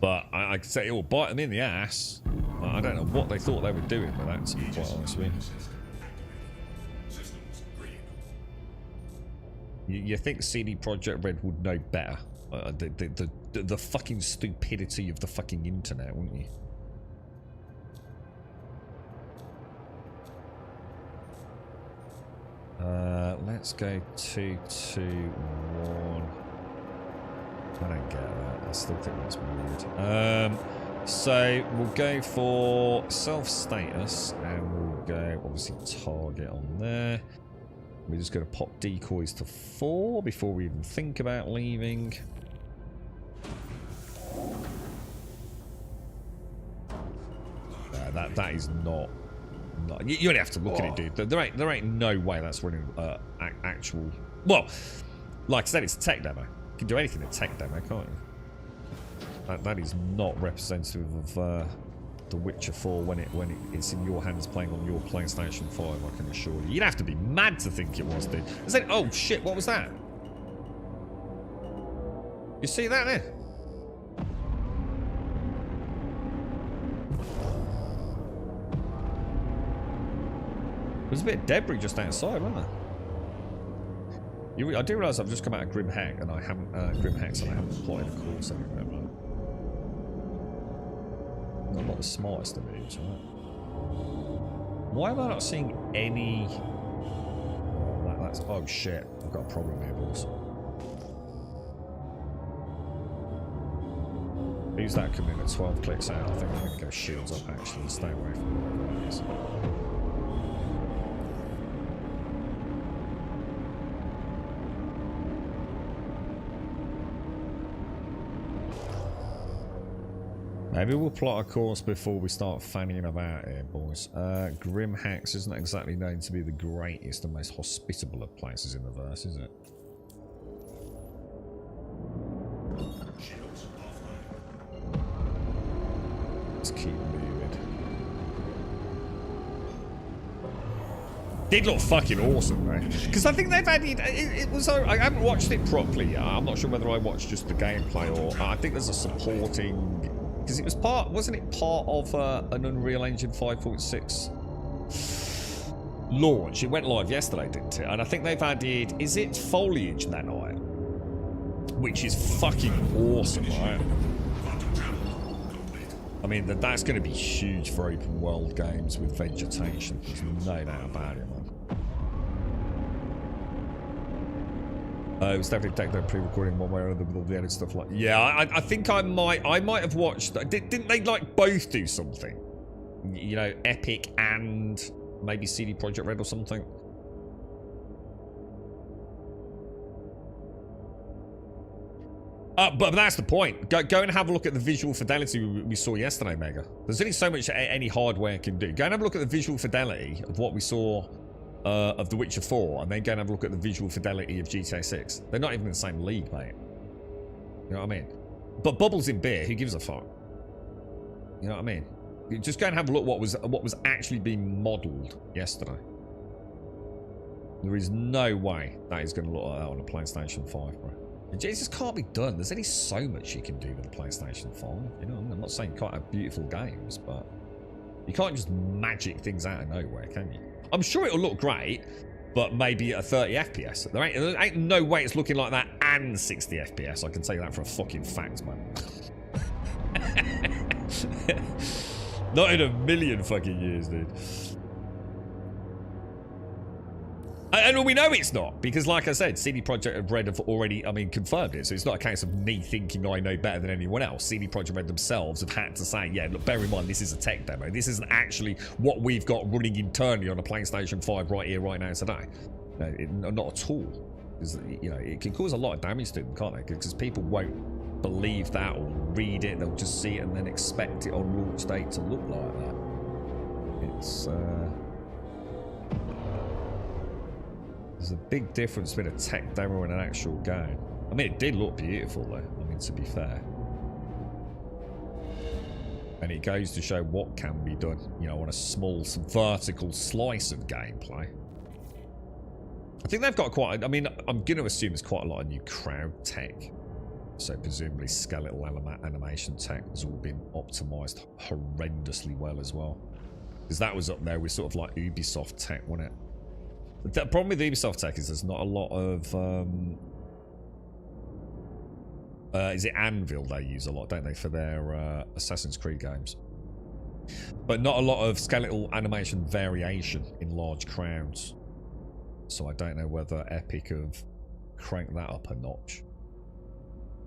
But I could say it will bite them in the ass. I don't know what they thought they were doing with that, to be quite honest with you. You think CD Projekt Red would know better? The fucking stupidity of the fucking internet, wouldn't you? Let's go 2, 2, 1. I don't get that. I still think that's weird. So we'll go for self-status, and we'll go obviously target on there. We're just going to pop decoys to 4 before we even think about leaving. That is not. You only have to look at it, dude. There ain't no way that's running actual. Well, like I said, it's a tech demo. You can do anything in a tech demo, can't you? That is not representative of The Witcher 4 when it's in your hands playing on your PlayStation 5. I can assure you. You'd have to be mad to think it was, dude. I said, oh shit, what was that? You see that there? There's a bit of debris just outside, wasn't there? I do realise I've just come out of Grim Hex and I haven't Grim Hex and I haven't plotted a course anywhere, right? Not the smartest of moves, right? Why am I not seeing any? Oh, that's oh shit! I've got a problem here, boys. Who's that coming in at 12 clicks out? I think I'm going to go shields up actually and stay away from whatever that is. Maybe we'll plot a course before we start fanning about here, boys. Grim Hex isn't exactly known to be the greatest and most hospitable of places in the verse, is it? Let's keep moving. Did look fucking awesome, right? Because I think they've added. It was. I haven't watched it properly. I'm not sure whether I watched just the gameplay or I think there's a supporting. Because it was wasn't it part of an Unreal Engine 5.6 launch? It went live yesterday, didn't it? And I think they've added. Is it foliage that night? Which is fucking awesome, right? I mean, that's going to be huge for open world games with vegetation. There's no doubt about it, man. It was definitely techno pre-recording one way or another with all the added stuff. Like, yeah, I think I might have watched. Didn't they like both do something? You know, Epic and maybe CD Projekt Red or something. But that's the point. Go and have a look at the visual fidelity we saw yesterday, Mega. There's only so much any hardware can do. Go and have a look at the visual fidelity of what we saw of The Witcher 4, and then go and have a look at the visual fidelity of GTA 6. They're not even in the same league, mate. You know what I mean? But bubbles in beer, who gives a fuck? You know what I mean? Just go and have a look what was actually being modelled yesterday. There is no way that is going to look like that on a PlayStation 5, bro. It just can't be done. There's only so much you can do with a PlayStation 5. You know, I'm not saying you can't have beautiful games, but you can't just magic things out of nowhere, can you? I'm sure it'll look great, but maybe at 30 FPS. There ain't no way it's looking like that and 60 FPS. I can tell you that for a fucking fact, man. Not in a million fucking years, dude. And we know it's not, because like I said, CD Projekt Red have already, confirmed it. So it's not a case of me thinking I know better than anyone else. CD Projekt Red themselves have had to say, yeah, look, bear in mind, this is a tech demo. This isn't actually what we've got running internally on a PlayStation 5 right here, right now, today. No, not at all. Because, you know, it can cause a lot of damage to them, can't it? Because people won't believe that or read it. They'll just see it and then expect it on launch date to look like that. It's, there's a big difference between a tech demo and an actual game. I mean, it did look beautiful, though. I mean, to be fair. And it goes to show what can be done, you know, on a small vertical slice of gameplay. I think they've got quite... I mean, I'm going to assume there's quite a lot of new crowd tech. So presumably skeletal animation tech has all been optimized horrendously well as well. Because that was up there with sort of like Ubisoft tech, wasn't it? The problem with Ubisoft tech is there's not a lot of is it Anvil they use a lot, don't they, for their Assassin's Creed games? But not a lot of skeletal animation variation in large crowds. So I don't know whether Epic have cranked that up a notch.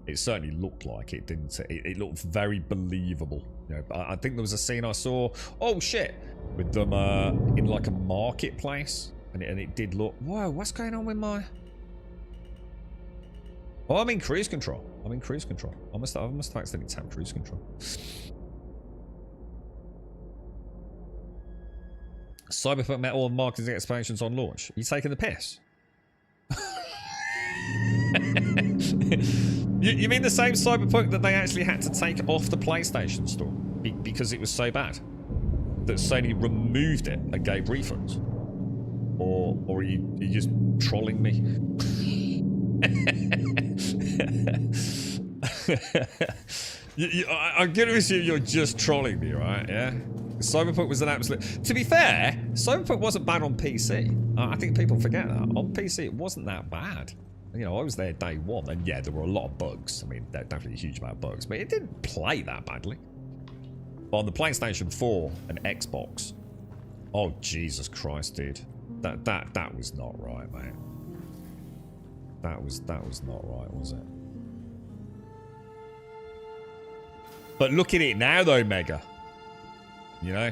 It certainly looked like it, didn't it? It looked very believable. You know, I think there was a scene I saw, oh shit, with them in like a marketplace. And it did look... Whoa, what's going on with my... Oh, I'm in cruise control. I'm in cruise control. I must have accidentally tapped cruise control. Cyberpunk met all marketing expansions on launch. Are you taking the piss? you mean the same Cyberpunk that they actually had to take off the PlayStation Store because it was so bad? That Sony removed it and gave refunds? Or are you just trolling me? I'm going to assume you're just trolling me, right? Yeah? Cyberpunk was an absolute... To be fair, Cyberpunk wasn't bad on PC. I think people forget that. On PC, it wasn't that bad. You know, I was there day one, and yeah, there were a lot of bugs. I mean, there were definitely a huge amount of bugs, but it didn't play that badly. But on the PlayStation 4 and Xbox, oh, Jesus Christ, dude. That was not right, mate. That was not right, was it? But look at it now, though, Mega. You know?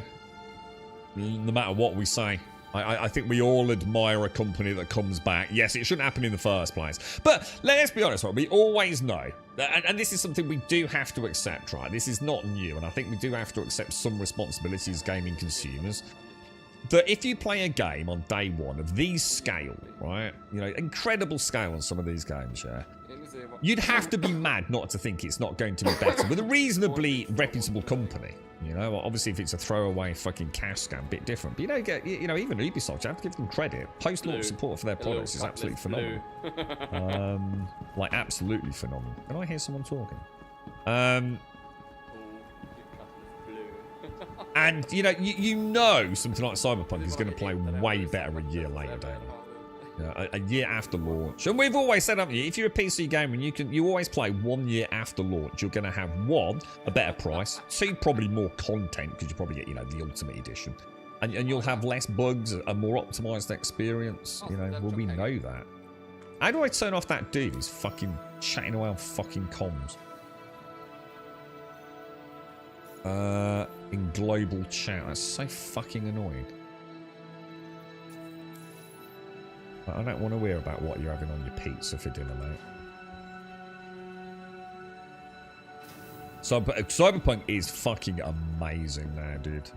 No matter what we say. I think we all admire a company that comes back. Yes, it shouldn't happen in the first place. But let's be honest, right? We always know, and this is something we do have to accept, right? This is not new, and I think we do have to accept some responsibility as gaming consumers. That if you play a game on day one of these scale, right? You know, incredible scale on some of these games, yeah? You'd have to be mad not to think it's not going to be better with a reasonably reputable company. You know, obviously if it's a throwaway fucking cash scam, bit different. But you know, even Ubisoft, you have to give them credit. Post-launch support for their products is absolutely phenomenal. Like absolutely phenomenal. Can I hear someone talking? And you know something like Cyberpunk is going to play way better a year later, don't you? A year after launch. And we've always said, haven't you, if you're a PC gamer and you always play 1 year after launch, you're going to have 1, a better price, 2, probably more content because you probably get, the Ultimate Edition, and you'll have less bugs, a more optimized experience. Well, we know that. How do I turn off that dude who's fucking chatting away on fucking comms? In global chat. That's so fucking annoying. I don't want to hear about what you're having on your pizza for dinner, mate. Cyberpunk is fucking amazing now, dude.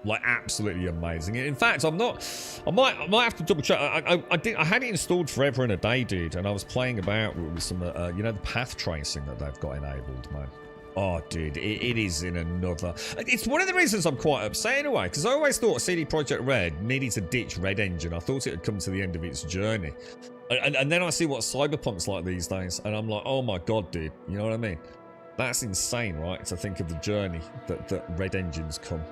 Like, absolutely amazing. In fact, I might have to double check. I had it installed forever and a day, dude, and I was playing about with some, the path tracing that they've got enabled, man. Oh, dude, it is in another... It's one of the reasons I'm quite upset in a way, because I always thought CD Projekt Red needed to ditch Red Engine. I thought it had come to the end of its journey. And then I see what Cyberpunk's like these days, and I'm like, oh my god, dude. You know what I mean? That's insane, right? To think of the journey that Red Engine's come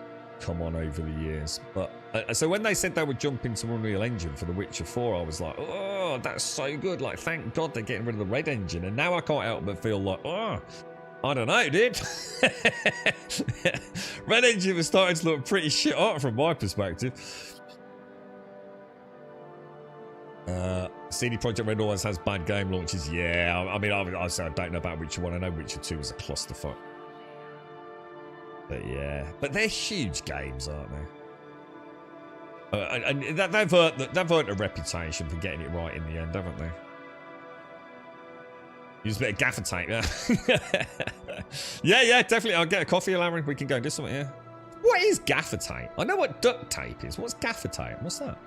on over the years. But so when they said they would jump into Unreal Engine for The Witcher 4, I was like, oh, that's so good. Like, thank God they're getting rid of the Red Engine. And now I can't help but feel like, oh... I don't know, dude. Red Engine was starting to look pretty shit hot from my perspective. CD Projekt Red always has bad game launches. Yeah, I mean, I don't know about Witcher 1. I know Witcher 2 was a clusterfuck. But yeah, but they're huge games, aren't they? And they've earned a reputation for getting it right in the end, haven't they? Use a bit of gaffer tape, yeah. yeah, definitely. I'll get a coffee, Larry. We can go and do something here. What is gaffer tape? I know what duct tape is. What's gaffer tape? What's that?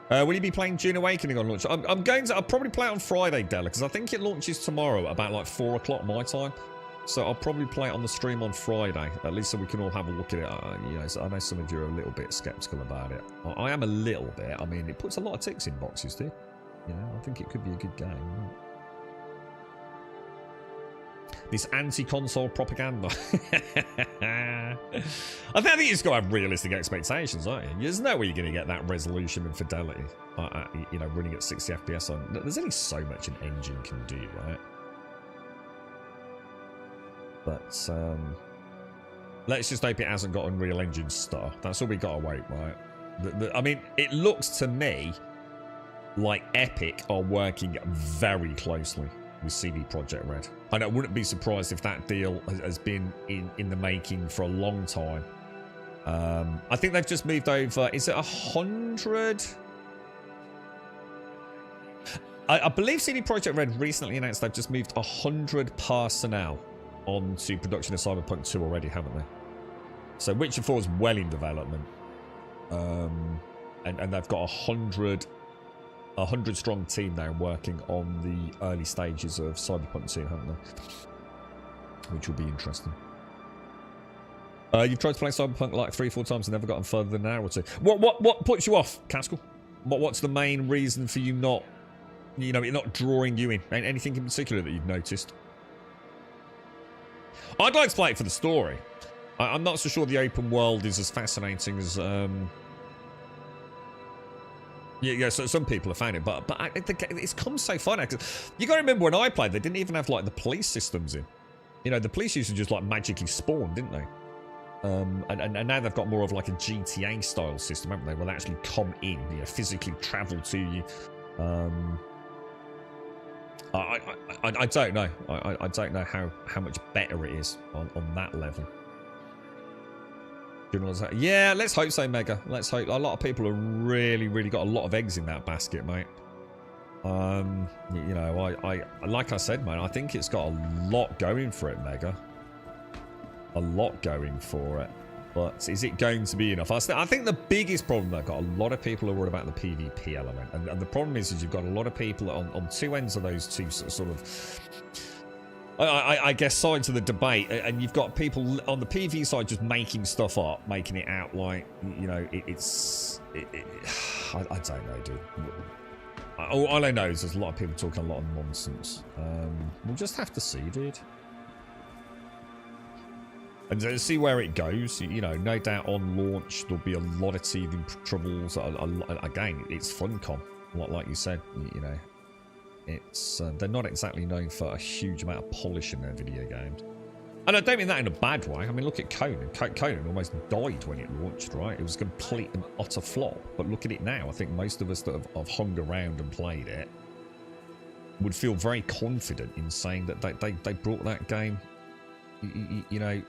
Will you be playing Dune Awakening on launch? I'll probably play it on Friday, Della, because I think it launches tomorrow about like 4 o'clock my time. So I'll probably play it on the stream on Friday, at least so we can all have a look at it. So I know some of you are a little bit skeptical about it. I am a little bit. I mean, it puts a lot of ticks in boxes, dude. I think it could be a good game. This anti-console propaganda. I think you just got to have realistic expectations, aren't you? There's no way you're going to get that resolution and fidelity, running at 60 FPS on. There's only so much an engine can do, right? But let's just hope it hasn't got Unreal Engine stutter. That's all we got to wait, right? I mean, it looks to me like Epic are working very closely with CD Projekt Red. And I wouldn't be surprised if that deal has been in the making for a long time. I think they've just moved over. Is it 100? I believe CD Projekt Red recently announced they've just moved 100 personnel onto production of Cyberpunk 2 already, haven't they? So Witcher 4 is well in development. And they've got 100 strong team now working on the early stages of Cyberpunk 2, haven't they? Which will be interesting. You've tried to play Cyberpunk like 3-4 times and never gotten further than an hour or two. What puts you off, Caskell? What's the main reason for you not, it not drawing you in? Anything in particular that you've noticed? I'd like to play it for the story. I'm not so sure the open world is as fascinating as yeah. So some people have found it, but it's come so far now. 'Cause you got to remember when I played, they didn't even have like the police systems in. You know, the police used to just like magically spawn, didn't they? And now they've got more of like a GTA style system, haven't they? Where they actually come in, you know, physically travel to you. I don't know. I don't know how much better it is on that level. Yeah, let's hope so, Mega. Let's hope. A lot of people have really got a lot of eggs in that basket, mate. You know, I like I said, mate, I think it's got a lot going for it, Mega. A lot going for it. But is it going to be enough? I think the biggest problem I've got, a lot of people are worried about the PvP element. And the problem is you've got a lot of people on two ends of those two sort of... I guess sides of the debate, and you've got people on the PvE side just making stuff up, making it out like, you know, I don't know, dude. All I know is there's a lot of people talking a lot of nonsense. We'll just have to see, dude. And see where it goes. You know, no doubt on launch there'll be a lot of teething troubles. Again, it's Funcom, like you said. You know, it's they're not exactly known for a huge amount of polish in their video games. And I don't mean that in a bad way. I mean, look at Conan. Conan almost died when it launched, right? It was a complete and utter flop. But look at it now. I think most of us that have hung around and played it would feel very confident in saying that they brought that game, you know...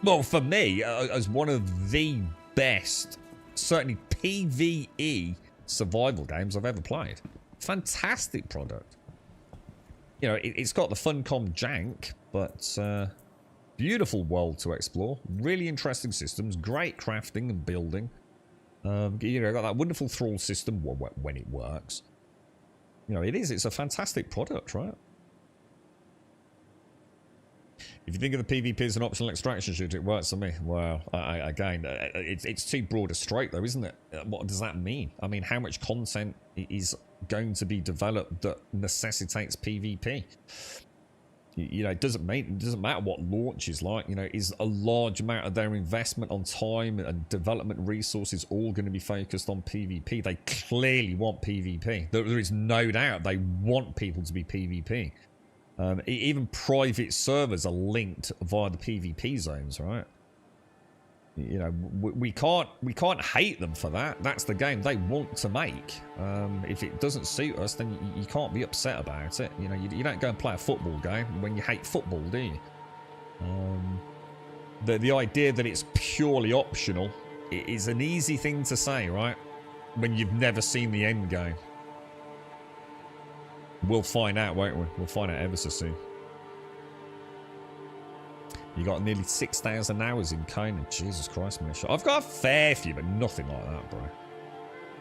Well, for me, as one of the best, certainly PvE survival games I've ever played. Fantastic product. You know, it's got the Funcom jank, but beautiful world to explore. Really interesting systems, great crafting and building. You know, got that wonderful thrall system when it works. You know, it's a fantastic product, right? If you think of the PvP as an optional extraction shooter, it works for me. Well, again, it's too broad a stroke, though, isn't it? What does that mean? I mean, how much content is going to be developed that necessitates PvP? You know, it doesn't matter what launch is like. You know, is a large amount of their investment on time and development resources all going to be focused on PvP? They clearly want PvP. There is no doubt they want people to be PvP. Even private servers are linked via the PvP zones, right? You know, we can't hate them for that. That's the game they want to make. If it doesn't suit us, then you can't be upset about it. You know, you don't go and play a football game when you hate football, do you? The idea that it's purely optional is an easy thing to say, right? When you've never seen the end game. We'll find out, won't we? We'll find out ever so soon. You got nearly 6,000 hours in Conan. Jesus Christ, Misha. I've got a fair few, but nothing like that, bro.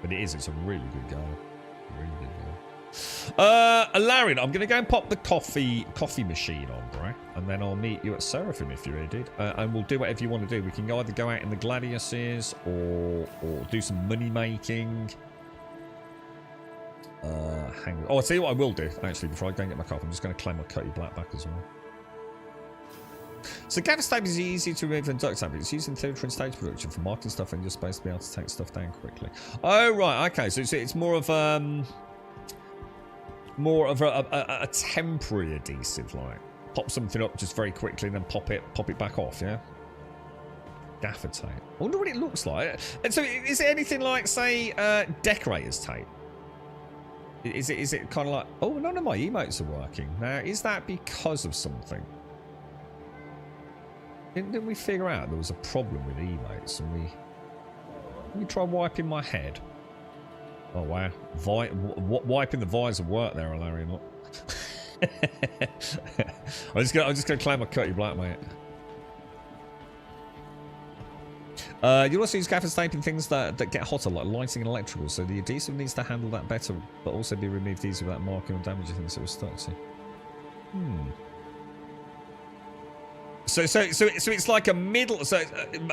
But it's a really good game. Really good game. Larian, I'm going to go and pop the coffee machine on, bro. And then I'll meet you at Seraphim if you're here, dude. And we'll do whatever you want to do. We can either go out in the Gladiuses or do some money making. Hang on. Oh, I'll tell you what I will do, actually, before I go and get my coffee. I'm just going to claim my Cutty Black back as well. So gaffer tape is easier to remove than duct tape. It's used in theatre and stage production for marking stuff and you're supposed to be able to take stuff down quickly. Oh, right. Okay. So it's more of a temporary adhesive, like pop something up just very quickly and then pop it back off, yeah? Gaffer tape. I wonder what it looks like. And so is it anything like, say, decorator's tape? Is it kind of like, oh, none of my emotes are working. Now, is that because of something? Didn't we figure out there was a problem with emotes and let me try wiping my head. Oh, wow. Wiping the visor worked there, Larry. Look. I'm just gonna claim my Cutty Black, mate. You also use gaffer tape in things that get hotter, like lighting and electrical, so the adhesive needs to handle that better, but also be removed easily without marking or damaging things it was stuck to. So it's like a middle, so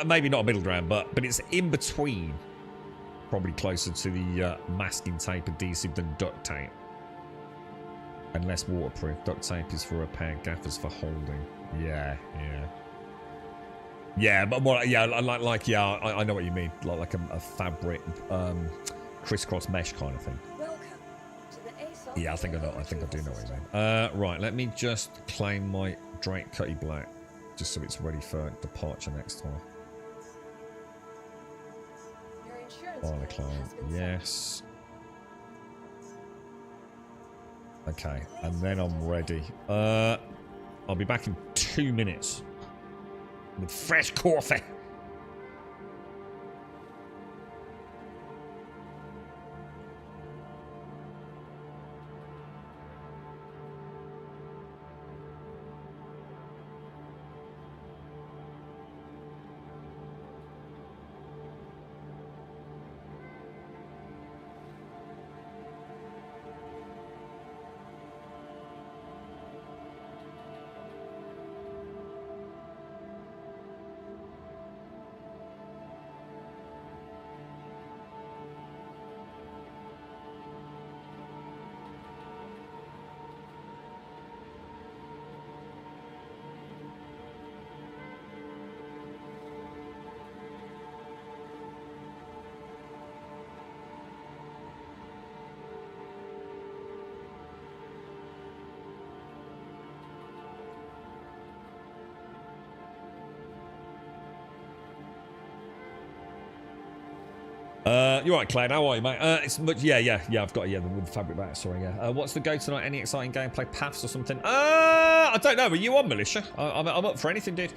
maybe not a middle ground, but it's in between, probably closer to the masking tape adhesive than duct tape, and less waterproof. Duct tape is for repair, gaffers for holding. Yeah. Yeah, but more, yeah, yeah, I know what you mean. Like a fabric, crisscross mesh kind of thing. Welcome to the ASOS. Yeah, I think I do know what you mean. Right, let me just claim my Drake Cutty Black, just so it's ready for departure next time. Your insurance File a claim has client, been yes. Okay, and then I'm ready. I'll be back in 2 minutes with fresh coffee. You're right, Clyde. How are you, mate? It's much. Yeah. I've got the wood fabric back. Sorry, yeah. What's the go tonight? Any exciting gameplay paths or something? I don't know. Are you on, Militia? I'm up for anything, dude.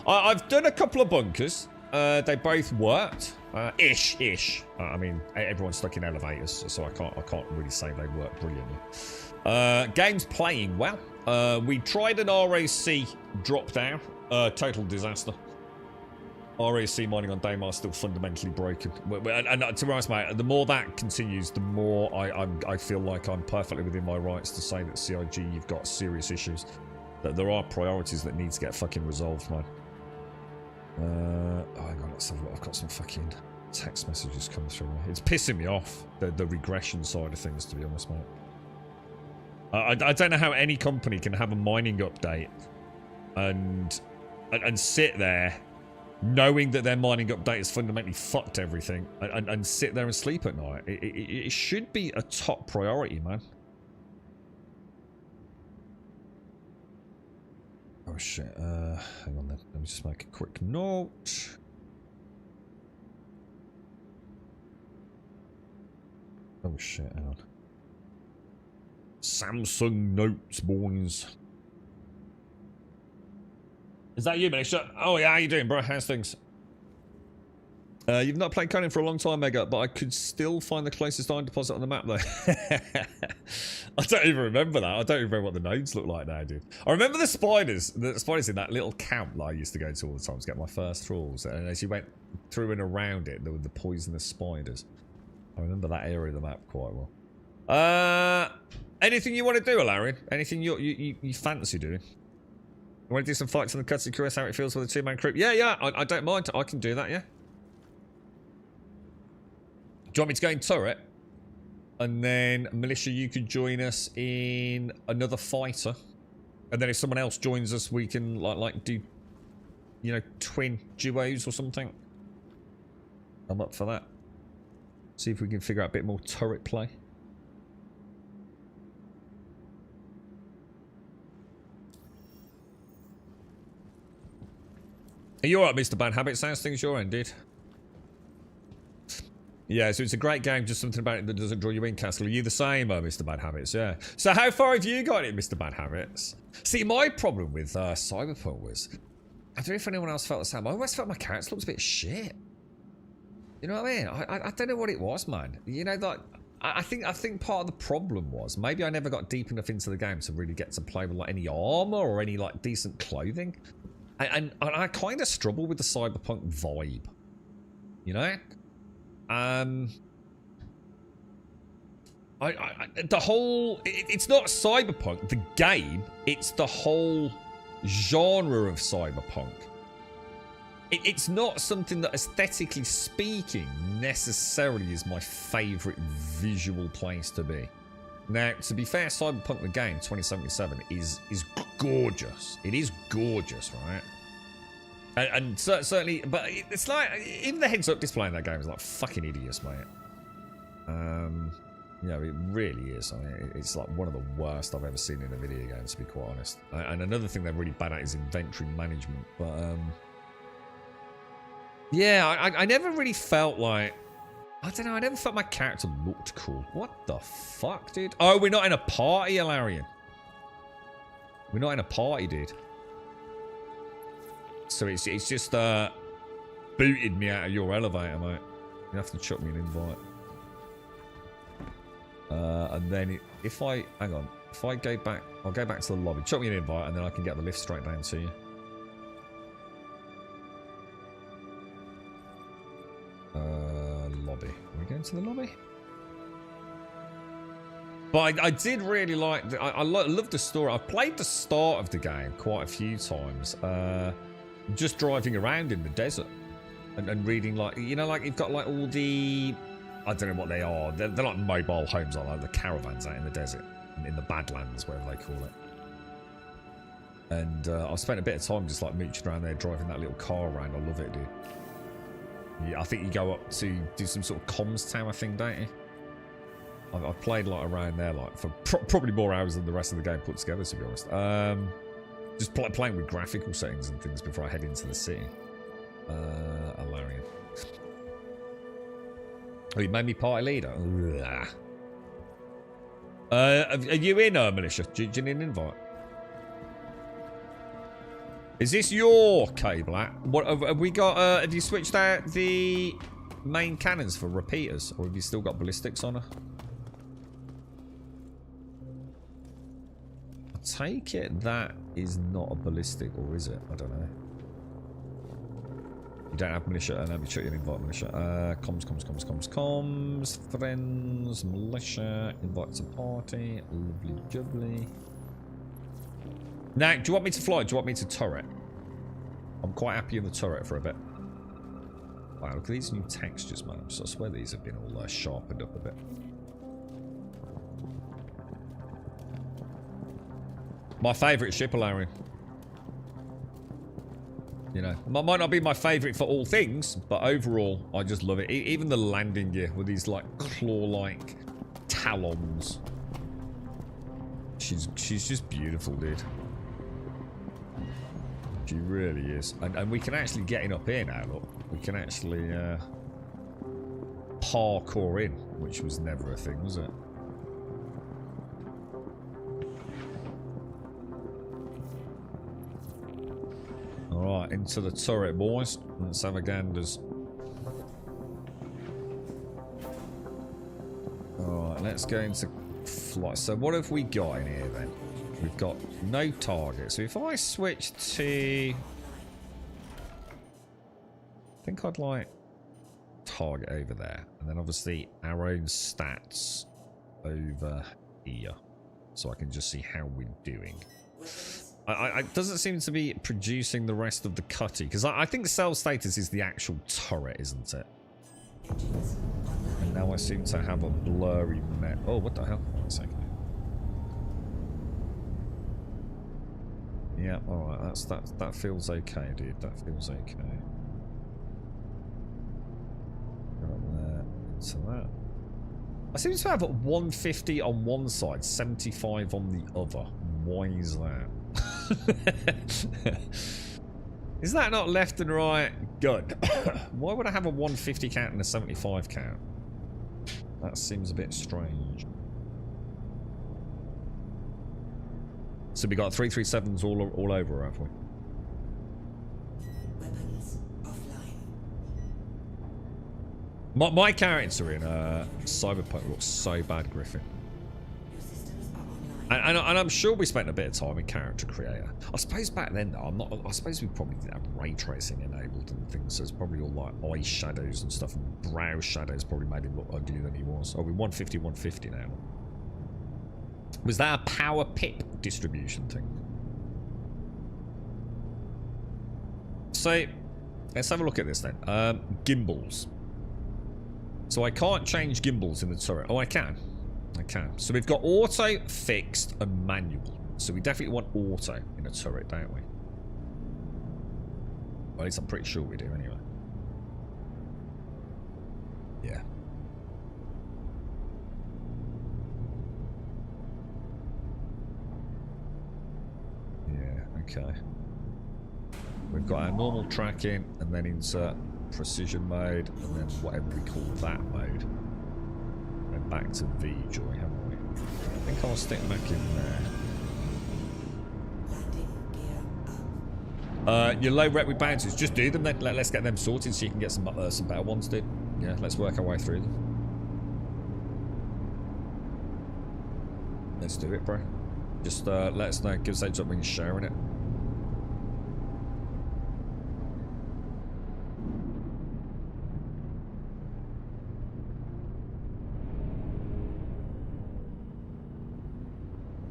I've done a couple of bunkers. They both worked. Ish. I mean, everyone's stuck in elevators, so I can't really say they work brilliantly. Game's playing well. We tried an RAC drop down. Total disaster. RAC mining on Daymar is still fundamentally broken. And to be honest, mate, the more that continues, the more I feel like I'm perfectly within my rights to say that CIG, you've got serious issues. That there are priorities that need to get fucking resolved, man. Oh, hang on, let's have a look. I've got some fucking text messages coming through. It's pissing me off, the regression side of things, to be honest, mate. I don't know how any company can have a mining update and sit there knowing that their mining update has fundamentally fucked everything and sit there and sleep at night. It should be a top priority, man. Oh shit, hang on then. Let me just make a quick note. Oh shit, hang on. Samsung Notes, boys. Is that you, Militia? Oh yeah, how you doing, bro? How's things? You've not played Conan for a long time, Mega, but I could still find the closest iron deposit on the map, though. I don't even remember that. I don't even remember what the nodes look like now, dude. I remember the spiders in that little camp that I used to go to all the time to get my first trawls. And as you went through and around it, there were the poisonous spiders. I remember that area of the map quite well. Anything you want to do, Alaric? Anything you fancy doing? You want to do some fights on the Cutty crew, how it feels with a two-man crew? Yeah, I don't mind. I can do that, yeah. Do you want me to go in turret? And then, Militia, you could join us in another fighter. And then if someone else joins us, we can, like do, you know, twin duos or something. I'm up for that. See if we can figure out a bit more turret play. Are you alright, Mr. Bad Habit? Sounds things your end, dude. Yeah, so it's a great game, just something about it that doesn't draw you in, Castle. Are you the same, Mr. Bad Habits? Yeah. So how far have you got it, Mr. Bad Habits? See, my problem with Cyberpunk was, I don't know if anyone else felt the same. I always felt my character looked a bit shit. You know what I mean? I don't know what it was, man. You know, like, I think part of the problem was maybe I never got deep enough into the game to really get to play with like any armor or any like decent clothing. And I kind of struggle with the Cyberpunk vibe, you know. The whole it's not Cyberpunk the game; it's the whole genre of Cyberpunk. It's not something that, aesthetically speaking, necessarily is my favourite visual place to be. Now, to be fair, Cyberpunk the game 2077 is gorgeous. It is gorgeous, right? And certainly, but it's like, even the heads-up display in that game is like fucking idiots, mate. You know, it really is. I mean, it's like one of the worst I've ever seen in a video game, to be quite honest. And another thing they're really bad at is inventory management. But, yeah, I never really felt like, I don't know, I never felt my character looked cool. What the fuck, dude? Oh, we're not in a party, Alarian. We're not in a party, dude. So it's just booted me out of your elevator, mate. You have to chuck me an invite. And then if I hang on, if I go back, I'll go back to the lobby. Chuck me an invite, and then I can get the lift straight down to you. Lobby. Are we going to the lobby? But I did really like. I love the story. I played the start of the game quite a few times. Just driving around in the desert and reading, like, you know, like you've got like all the, I don't know what they are. They're like mobile homes, like the caravans out in the desert, in the Badlands, whatever they call it. And I've spent a bit of time just like mooching around there, driving that little car around. I love it, dude. Yeah, I think you go up to do some sort of comms tower thing, don't you? I've played like around there like for probably more hours than the rest of the game put together, to be honest. Just playing with graphical settings and things before I head into the city. Alarian. Oh, you made me party leader? Are you in, Militia? Do you need an invite? Is this your cable? What have we got? Have you switched out the main cannons for repeaters, or have you still got ballistics on her? I take it that is not a ballistic, or is it? I don't know. You don't have militia. Let me check your invite, militia. Comms. Friends, militia, invite to party. Lovely jubbly. Now, do you want me to fly? Do you want me to turret? I'm quite happy in the turret for a bit. Wow, look at these new textures, man. I swear these have been all sharpened up a bit. My favourite ship, Larry. You know, might not be my favourite for all things, but overall, I just love it. Even the landing gear with these like claw-like talons. She's just beautiful, dude. She really is. And we can actually get in up here now, look. We can actually parkour in, which was never a thing, was it? Alright, into the turret, boys. Let's have a ganders. Alright, let's go into flight. So what have we got in here then? We've got no target. So if I switch to... I think I'd like target over there. And then obviously our own stats over here. So I can just see how we're doing. It doesn't seem to be producing the rest of the cutty. Because I think cell status is the actual turret, isn't it? And now I seem to have a blurry map. Oh, what the hell? One second. Yeah, alright, that feels okay, dude. That feels okay. Go up there, into that. I seem to have 150 on one side, 75 on the other. Why is that? Is that not left and right? Good. Why would I have a 150 count and a 75 count? That seems a bit strange. So we got 337s all over, have we? Weapons offline. My character in Cyberpunk looks so bad, Griffin. Your systems are online. And I'm sure we spent a bit of time in character creator. I suppose back then though, I suppose we probably didn't have ray tracing enabled and things, so it's probably all like eye shadows and stuff, and brow shadows probably made him look uglier than he was. Oh, we're 150 now. Was that a power pip distribution thing? So, let's have a look at this then. Gimbals. So I can't change gimbals in the turret. Oh, I can. I can. So we've got auto, fixed, and manual. So we definitely want auto in a turret, don't we? Well, at least I'm pretty sure we do anyway. Yeah. Yeah, okay. We've got our normal tracking, and then insert precision mode, and then whatever we call that mode. And back to VJoy, haven't we? I think I'll stick back in there. Your low rep with bounces, just do them then. Let's get them sorted so you can get some better ones, dude. Yeah, let's work our way through them. Let's do it, bro. Just let us know, give us a heads up when you're sharing it.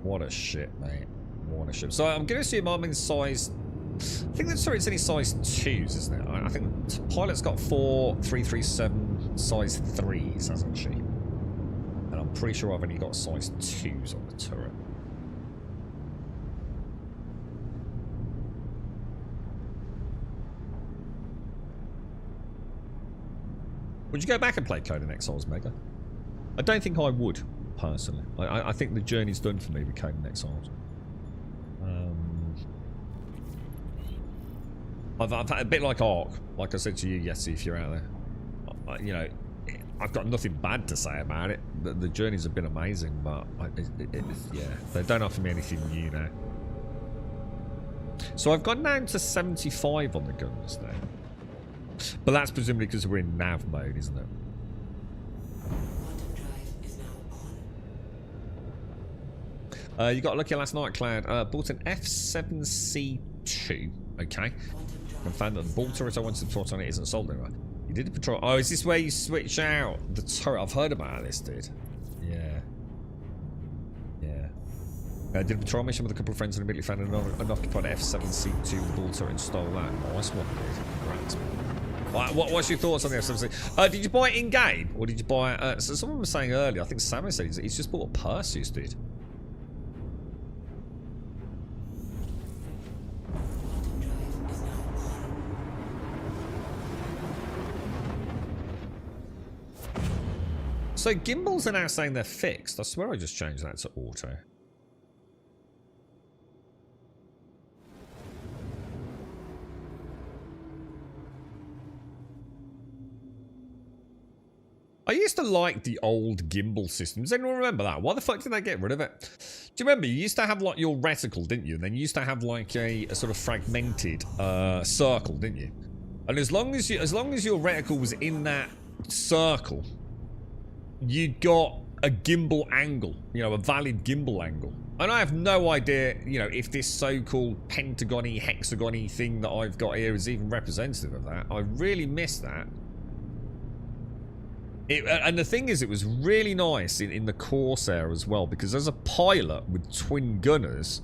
What a shit, mate. What a shit. So I'm going to assume I'm in size... I think that's, sorry, it's only size 2s, isn't it? I think Pilot's got 4 337 size 3s, hasn't she? And I'm pretty sure I've only got size 2s on the turret. Would you go back and play Conan Exiles Mega? I don't think I would, personally. I think the journey's done for me with Conan Exiles. I've had a bit like Ark, like I said to you, Yeti, if you're out there. You know, I've got nothing bad to say about it. The journeys have been amazing, but yeah, they don't offer me anything new now. So I've gone down to 75 on the guns now. But that's presumably because we're in nav mode, isn't it? You got lucky last night, Cloud. Bought an F7C2. Okay. And found that the ball turret I wanted to put on it isn't sold anymore. You did a patrol. Oh, is this where you switch out the turret? I've heard about this, dude. Yeah. Yeah. I did a patrol mission with a couple of friends and immediately found an unoccupied F7C2 with the ball turret and stole that. Nice one, dude. Congrats, man. What's your thoughts on the F7C? Did you buy it in game or did you buy it? So someone was saying earlier, I think Sam said he's just bought a Perseus, dude. So gimbals are now saying they're fixed. I swear I just changed that to auto. I used to like the old gimbal system. Does anyone remember that? Why the fuck did they get rid of it? Do you remember? You used to have like your reticle, didn't you? And then you used to have like a sort of fragmented circle, didn't you? And as long as your reticle was in that circle, you got a gimbal angle, you know, a valid gimbal angle. And I have no idea, you know, if this so-called pentagony, hexagony thing that I've got here is even representative of that. I really miss that. And the thing is, it was really nice in the Corsair as well, because as a pilot with twin gunners,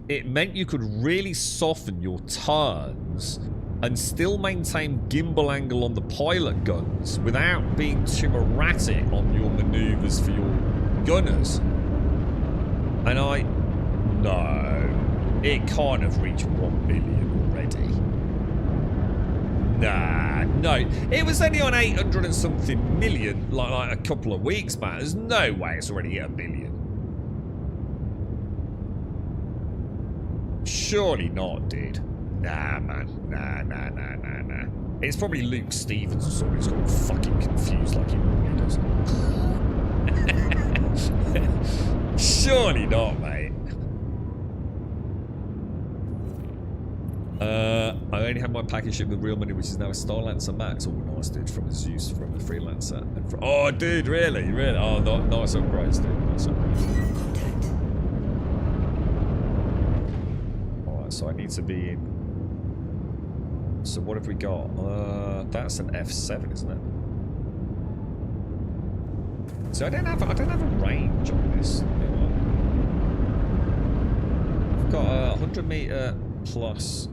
it meant you could really soften your turns and still maintain gimbal angle on the pilot guns without being too erratic on your maneuvers for your gunners. And no, it can't have reached 1 billion already. Nah, no, it was only on 800 and something million like a couple of weeks back. There's no way it's already hit 1 billion. Surely not, dude. Nah, man. Nah. It's probably Luke Stevens or something who's got fucking confused like he normally does. Surely not, mate. I only had my package shipped with real money, which is now a Starlancer Max. Oh, nice, dude. From a Zeus, from a Freelancer. And from, oh, dude, really? Oh, nice upgrades, dude. Nice upgrades. Alright, so I need to be in. So what have we got? That's an F7, isn't it? So I don't have a range on this. I've got a 100 meter plus.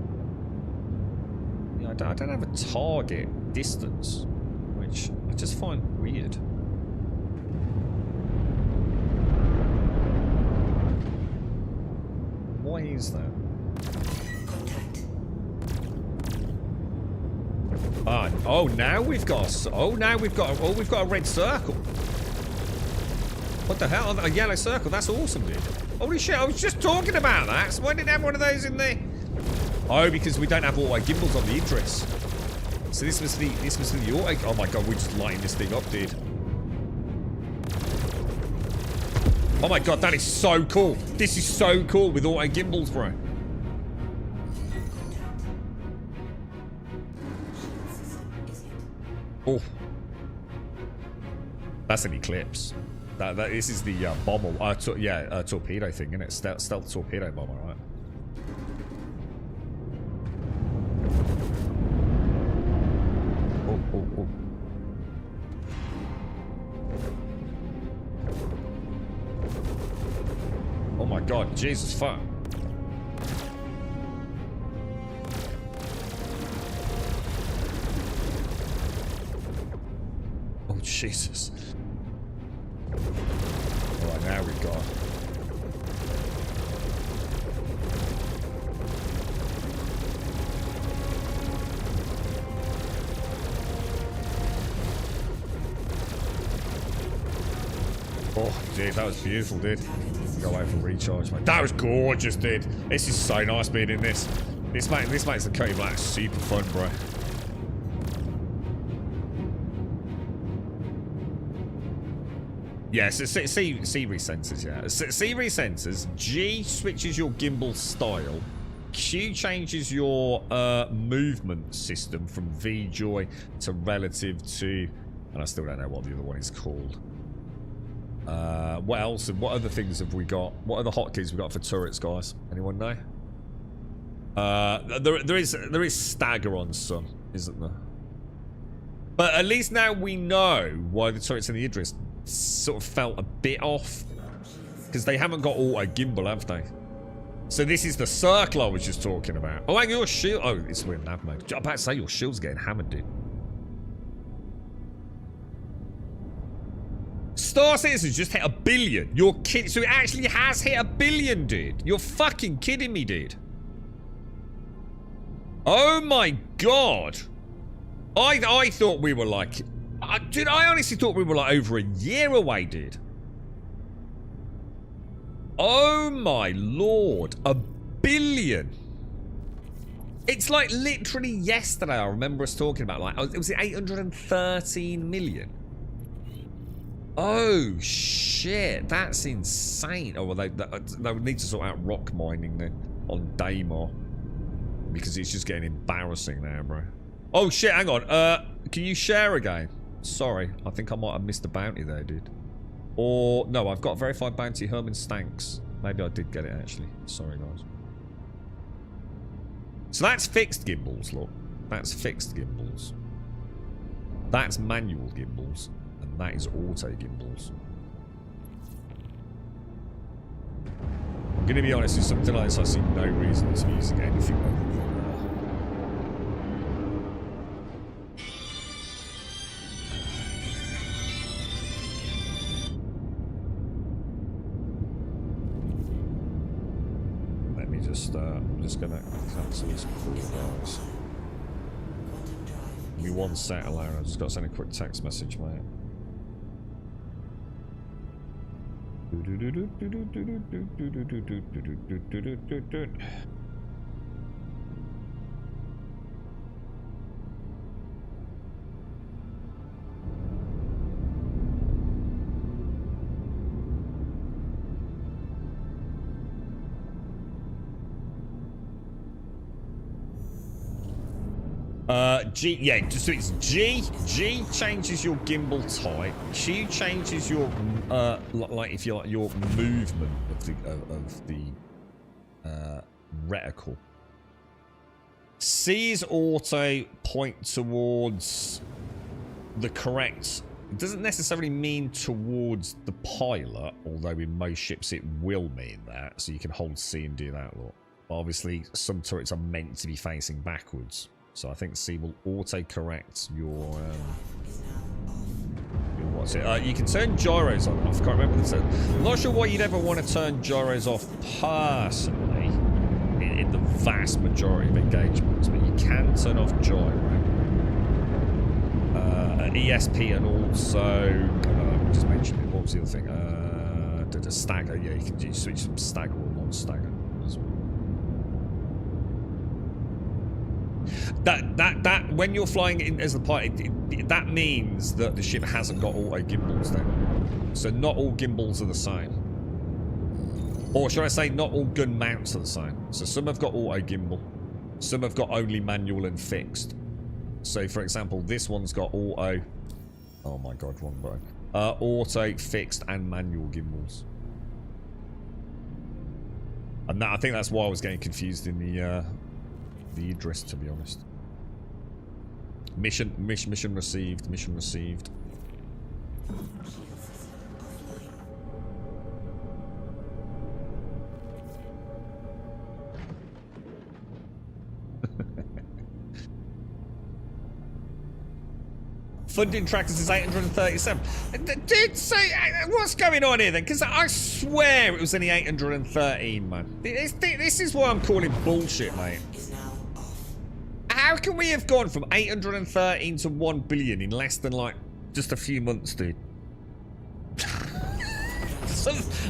Yeah, I don't have a target distance, which I just find weird. Why is that? Oh, now we've got a red circle. What the hell? A yellow circle. That's awesome, dude. Holy shit! I was just talking about that. So why didn't I have one of those in there? Oh, because we don't have auto gimbals on the Idris. So this must be the auto. Oh my god, we're just lighting this thing up, dude. Oh my god, that is so cool. This is so cool with auto gimbals, bro. Oh, that's an Eclipse. This is the bomber. Torpedo thing, isn't it? Stealth torpedo bomber, right? Oh. Oh my god, Jesus fuck. Oh Jesus. Alright, now we got. Oh, dude, that was beautiful, dude. Go away for recharge, mate. That was gorgeous, dude. This is so nice being in this. This makes the Cody Black super fun, bro. Yeah, so C resensors, yeah. C resensors. G switches your gimbal style. Q changes your movement system from VJoy to relative to, and I still don't know what the other one is called. What else? What other things have we got? What other hotkeys we got for turrets, guys? Anyone know? There is stagger on some, isn't there? But at least now we know why the turrets in the Idris sort of felt a bit off, because they haven't got auto gimbal, have they? So this is the circle I was just talking about. Oh, and your shield. Oh, it's weird nav mode. I'm about to say your shield's getting hammered, dude. Star Citizens just hit 1 billion. You're kidding. So it actually has hit 1 billion, dude. You're fucking kidding me, dude. Oh my god. I thought we were like... dude, I honestly thought we were like over a year away, dude. Oh my lord. 1 billion. It's like literally yesterday I remember us talking about, like, it was 813 million. Oh shit, that's insane. Oh well, they would need to sort out rock mining then on Daymar, because it's just getting embarrassing now, bro. Oh shit, hang on. Can you share again? Sorry, I think I might have missed a bounty there, dude. Or no, I've got verified bounty Herman Stanks. Maybe I did get it actually. Sorry, guys. So that's fixed gimbals, look. That's fixed gimbals. That's manual gimbals. And that is auto gimbals. I'm gonna be honest, with something like this I see no reason to using anything other than I'm just gonna cancel this call, guys. Give me 1 sec, Alara. I just got to send a quick text message, mate. G, yeah, so it's G changes your gimbal type. Q changes your, like, if you like, your movement of the reticle. C is auto, point towards the correct. It doesn't necessarily mean towards the pilot, although in most ships it will mean that. So you can hold C and do that, look. Obviously, some turrets are meant to be facing backwards. So I think C will auto-correct your what's it? You can turn gyros on and off. I can't remember the term. I'm not sure why you'd ever want to turn gyros off personally in the vast majority of engagements, but you can turn off gyro. ESP and also I just mentioned it. What was the other thing? The stagger. Yeah, you can switch from stagger or non-stagger as well. That when you're flying in as the pilot, that means that the ship hasn't got auto gimbals then. So not all gimbals are the same. Or should I say not all gun mounts are the same. So some have got auto gimbal. Some have got only manual and fixed. So for example, this one's got auto. Oh my god, wrong button. Auto, fixed, and manual gimbals. And that, I think that's why I was getting confused in the Idris, to be honest. Mission received. Mission received. Funding trackers is 837. Dude, so what's going on here then? Because I swear it was only 813, man. This is why I'm calling bullshit, mate. How can we have gone from 813 to 1 billion in less than, like, just a few months, dude?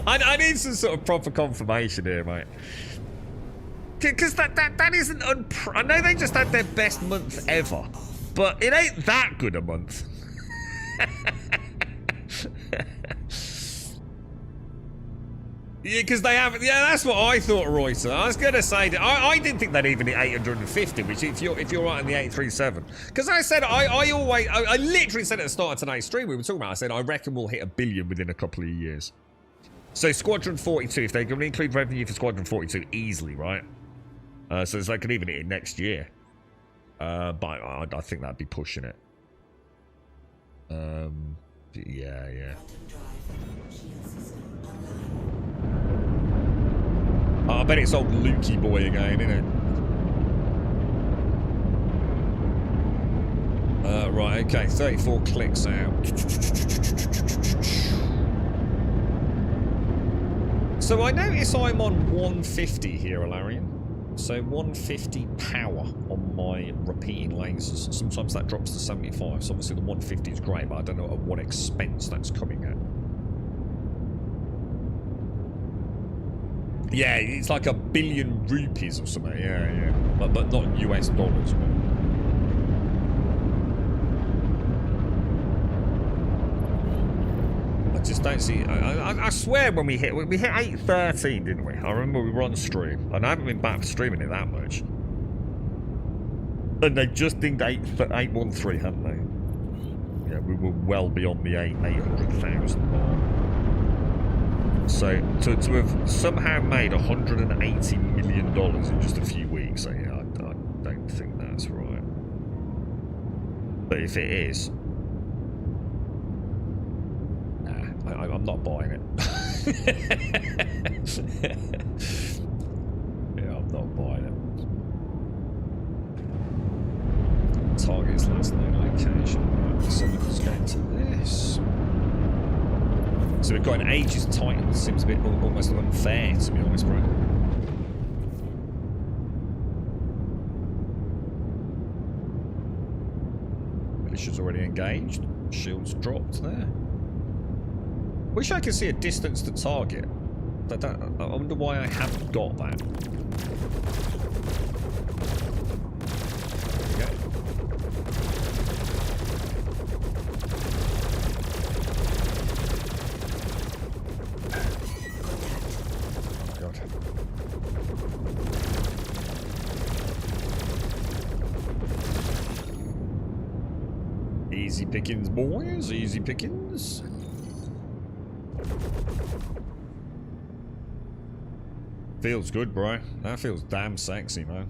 I need some sort of proper confirmation here, mate. Because that isn't I know they just had their best month ever. But it ain't that good a month. Yeah, because they haven't. Yeah, that's what I thought, Royce. I was gonna say that I didn't think they'd even hit 850, which if you're right on the 837, because I said I literally said at the start of tonight's stream we were talking about. I said I reckon we'll hit 1 billion within a couple of years. So Squadron 42, if they're going to include revenue for Squadron 42, easily, right? So they could even hit it next year. But I think that'd be pushing it. Yeah. I bet it's old Lukey boy again, isn't it? Right, okay, 34 clicks out. So I notice I'm on 150 here, Alarian. So 150 power on my repeating lasers. Sometimes that drops to 75. So obviously the 150 is great, but I don't know at what expense that's coming at. Yeah, it's like 1 billion rupees or something. Yeah. But not US dollars. I just don't see. I swear when we hit 813, didn't we? I remember we were on stream, and I haven't been back for streaming it that much. And they just dinged 813, hadn't they? Yeah, we were well beyond the 800,000 mark. So to have somehow made $180 million in just a few weeks, so yeah, I don't think that's right. But if it is, I'm not buying it. Yeah, I'm not buying it. Target's last known location. Right, so let's go to this. So we've got an Aegis Titan. Seems a bit almost unfair, to be honest, bro. Militia's already engaged. Shields dropped there. Wish I could see a distance to target. I wonder why I haven't got that. There we go. Oh God. Easy pickings, boys. Easy pickings. Feels good, bro. That feels damn sexy, man.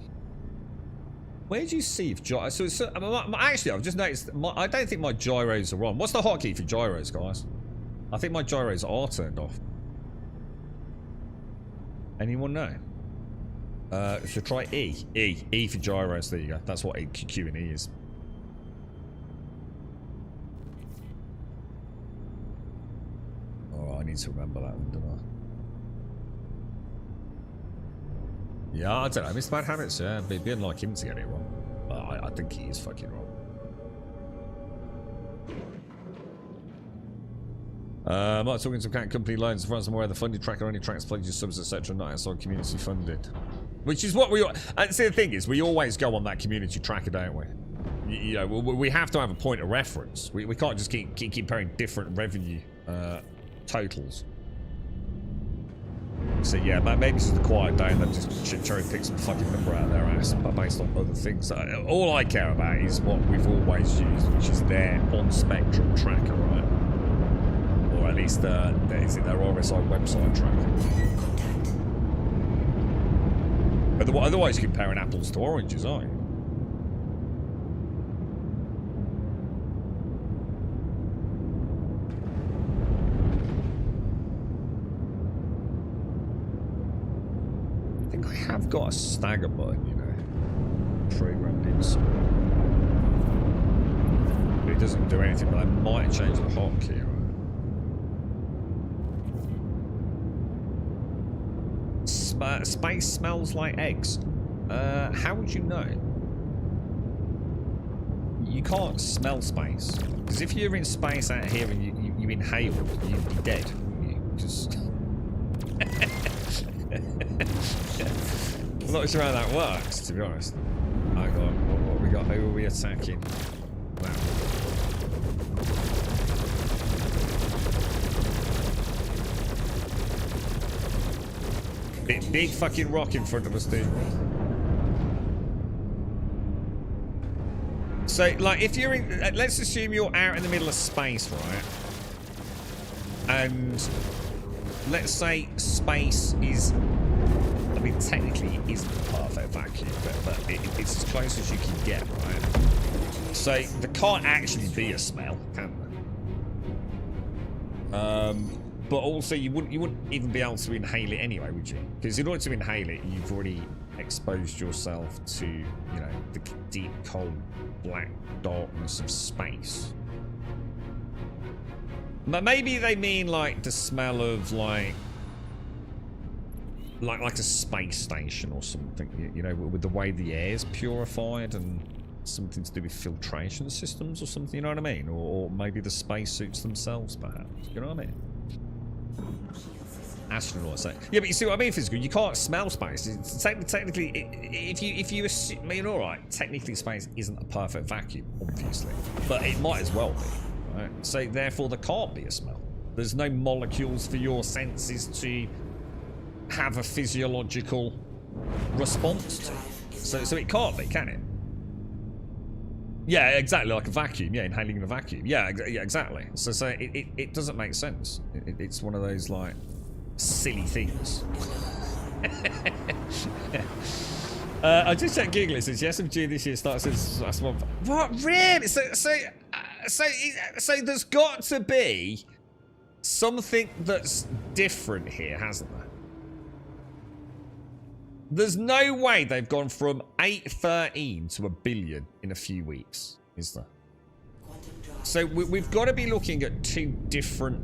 Where do you see if gyros? Actually, I've just noticed. I don't think my gyros are on. What's the hotkey for gyros, guys? I think my gyros are turned off. Anyone know? So try E. E for gyros. There you go. That's what Q and E is. Oh, I need to remember that one, don't I? Yeah, I don't know. Mr. Bad Habits, yeah. It'd be unlike him to get it wrong. But I think he is fucking wrong. I'm not talking to company loans. As far as I'm aware, the funded tracker only tracks pledges, subs, etc. Not outside community funded. Which is what we... And see, the thing is, we always go on that community tracker, don't we? You know, we have to have a point of reference. We can't just keep comparing different revenue totals. So yeah, maybe it's just a quiet day and then just cherry pick some fucking number out of their ass, but based on other things. All I care about is what we've always used, which is their on-spectrum tracker, right? Or at least is it their RSI website tracker? Otherwise, you're comparing apples to oranges, aren't you? I think I have got a stagger button, you know, programmed in somewhere. But it doesn't do anything, but I might change the hotkey, right? Space smells like eggs. How would you know? You can't smell space. Because if you're in space out here and you inhale it, you'd be dead. You just... I'm not sure how that works, to be honest. Hang on, what we got? Who are we attacking? Wow. Big fucking rock in front of us, dude. So, like, if you're in... let's assume you're out in the middle of space, right? And let's say space is... I mean, technically, it isn't a perfect vacuum, but it's as close as you can get, right? So, there can't actually be a smell, can there? But also, you wouldn't even be able to inhale it anyway, would you? Because in order to inhale it, you've already exposed yourself to, you know, the deep, cold, black darkness of space. But maybe they mean like the smell of like a space station or something, you know, with the way the air is purified and something to do with filtration systems or something, you know what I mean? Or maybe the spacesuits themselves, perhaps. You know what I mean? Astronauts say. Yeah, but you see what I mean, physical. You can't smell space. It's technically, if you assume, I mean, all right, technically space isn't a perfect vacuum, obviously, but it might as well be, right? So therefore, there can't be a smell. There's no molecules for your senses to have a physiological response to. So it can't be, can it? Yeah, exactly, like a vacuum. Yeah, inhaling in a vacuum. Yeah, exactly. So it doesn't make sense. It's one of those like silly things. I just checked Google. It says the SMG this year starts as last month. What, really? So there's got to be something that's different here, hasn't there? There's no way they've gone from 813 to 1 billion in a few weeks, is there? So we've got to be looking at two different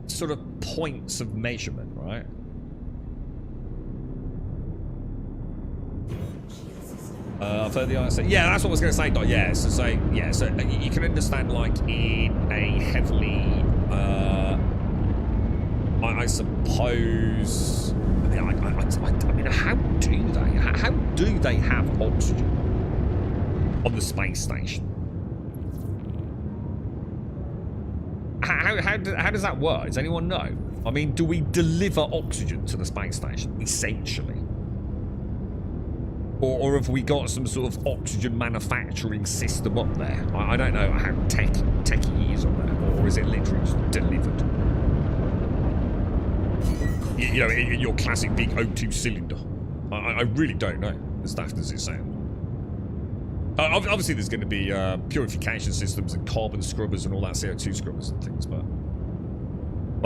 sort of points of measurement, right? I've heard the answer. Yeah, that's what I was going to say, Dot. Yeah, so you can understand, like, in a heavily, I suppose. I mean, how do they have oxygen on the space station? How does that work? Does anyone know? I mean, do we deliver oxygen to the space station, essentially? Or have we got some sort of oxygen manufacturing system up there? I don't know how techy it is on there. Or is it literally just delivered? You know, in your classic big O2 cylinder. I really don't know, as daft as it sounds. Obviously, there's going to be purification systems and carbon scrubbers and all that CO2 scrubbers and things, but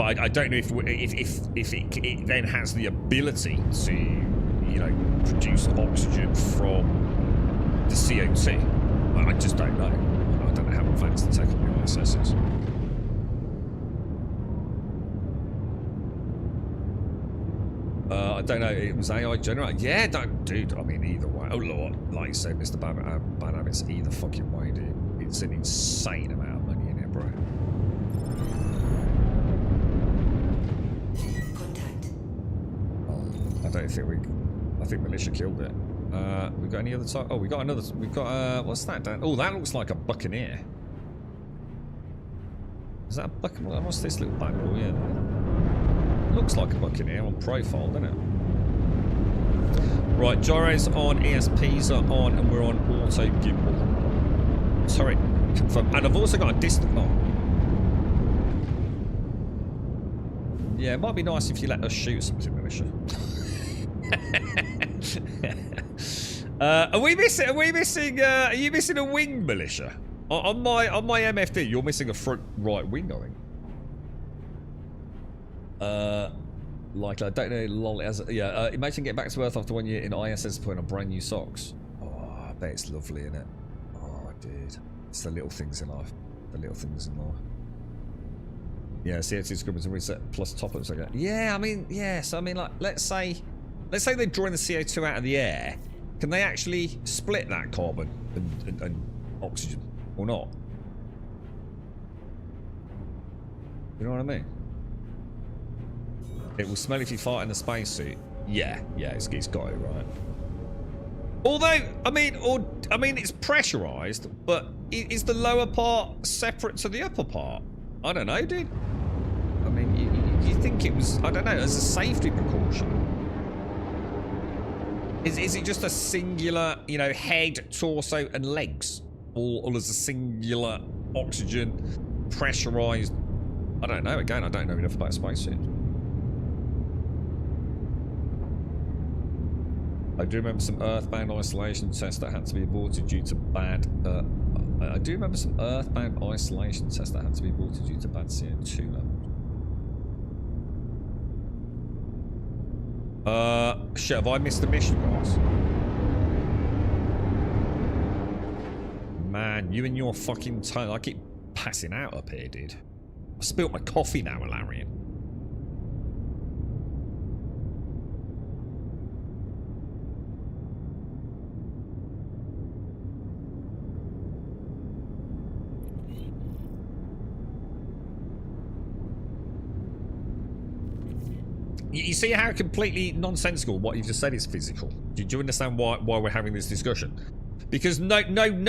I don't know if it then has the ability to, you know, produce oxygen from the CO2. I just don't know. I don't know how advanced the tech on the ISS is. I don't know, it was AI generated. Yeah, dude, I mean, either way. Oh, Lord, like you said, Mr. Bad Habits, either fucking way, dude. It's an insane amount of money in it, bro. don't think we... I think Militia killed it. We got any other type? Oh, we got another... We've got, what's that down? Oh, that looks like a Buccaneer. Is that a Buccaneer? What's this little back door? Yeah. Looks like a Buccaneer on profile, doesn't it? Right, gyros on, ESPs are on, and we're on auto gimbal. Sorry, confirm. And I've also got a distant... Oh. Yeah, it might be nice if you let us shoot something, Militia. Are we missing? Are you missing a wing, Militia? On my MFD, you're missing a front right wing, I think. Like, I don't know, lol, imagine getting back to Earth after 1 year in ISS putting on brand new socks. Oh, I bet it's lovely, isn't it? Oh, dude. It's the little things in life. The little things in life. Yeah, CO2 scribbles and reset plus top-ups like that. Yeah, I mean, yes. I mean, like, let's say they're drawing the CO2 out of the air. Can they actually split that carbon and oxygen or not? You know what I mean? It will smell if you fart in a spacesuit. Yeah, it's got it right. Although, I mean, it's pressurized, but is the lower part separate to the upper part? I don't know, dude. I mean, you think it was, I don't know, as a safety precaution. Is it just a singular, you know, head, torso, and legs? Or as a singular oxygen pressurized? I don't know. Again, I don't know enough about spacesuits. I do remember some Earthbound isolation tests that had to be aborted due to bad... I do remember some Earthbound isolation tests that had to be aborted due to bad CO2 levels. Shit, have I missed a mission, guys? Man, you and your fucking tone. I keep passing out up here, dude. I spilt my coffee now, Alarian. You see how completely nonsensical what you've just said is physical? Do you understand why we're having this discussion? Because no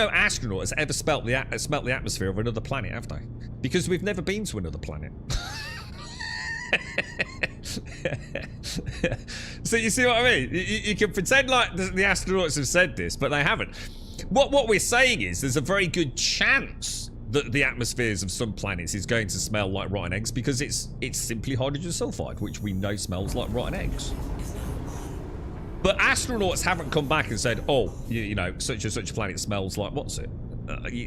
astronaut has ever smelt the atmosphere of another planet, have they? Because we've never been to another planet. So you see what I mean? You can pretend like the astronauts have said this, but they haven't. What we're saying is there's a very good chance that the atmospheres of some planets is going to smell like rotten eggs because it's simply hydrogen sulfide, which we know smells like rotten eggs. But astronauts haven't come back and said, oh, you know, such and such a planet smells like what's it?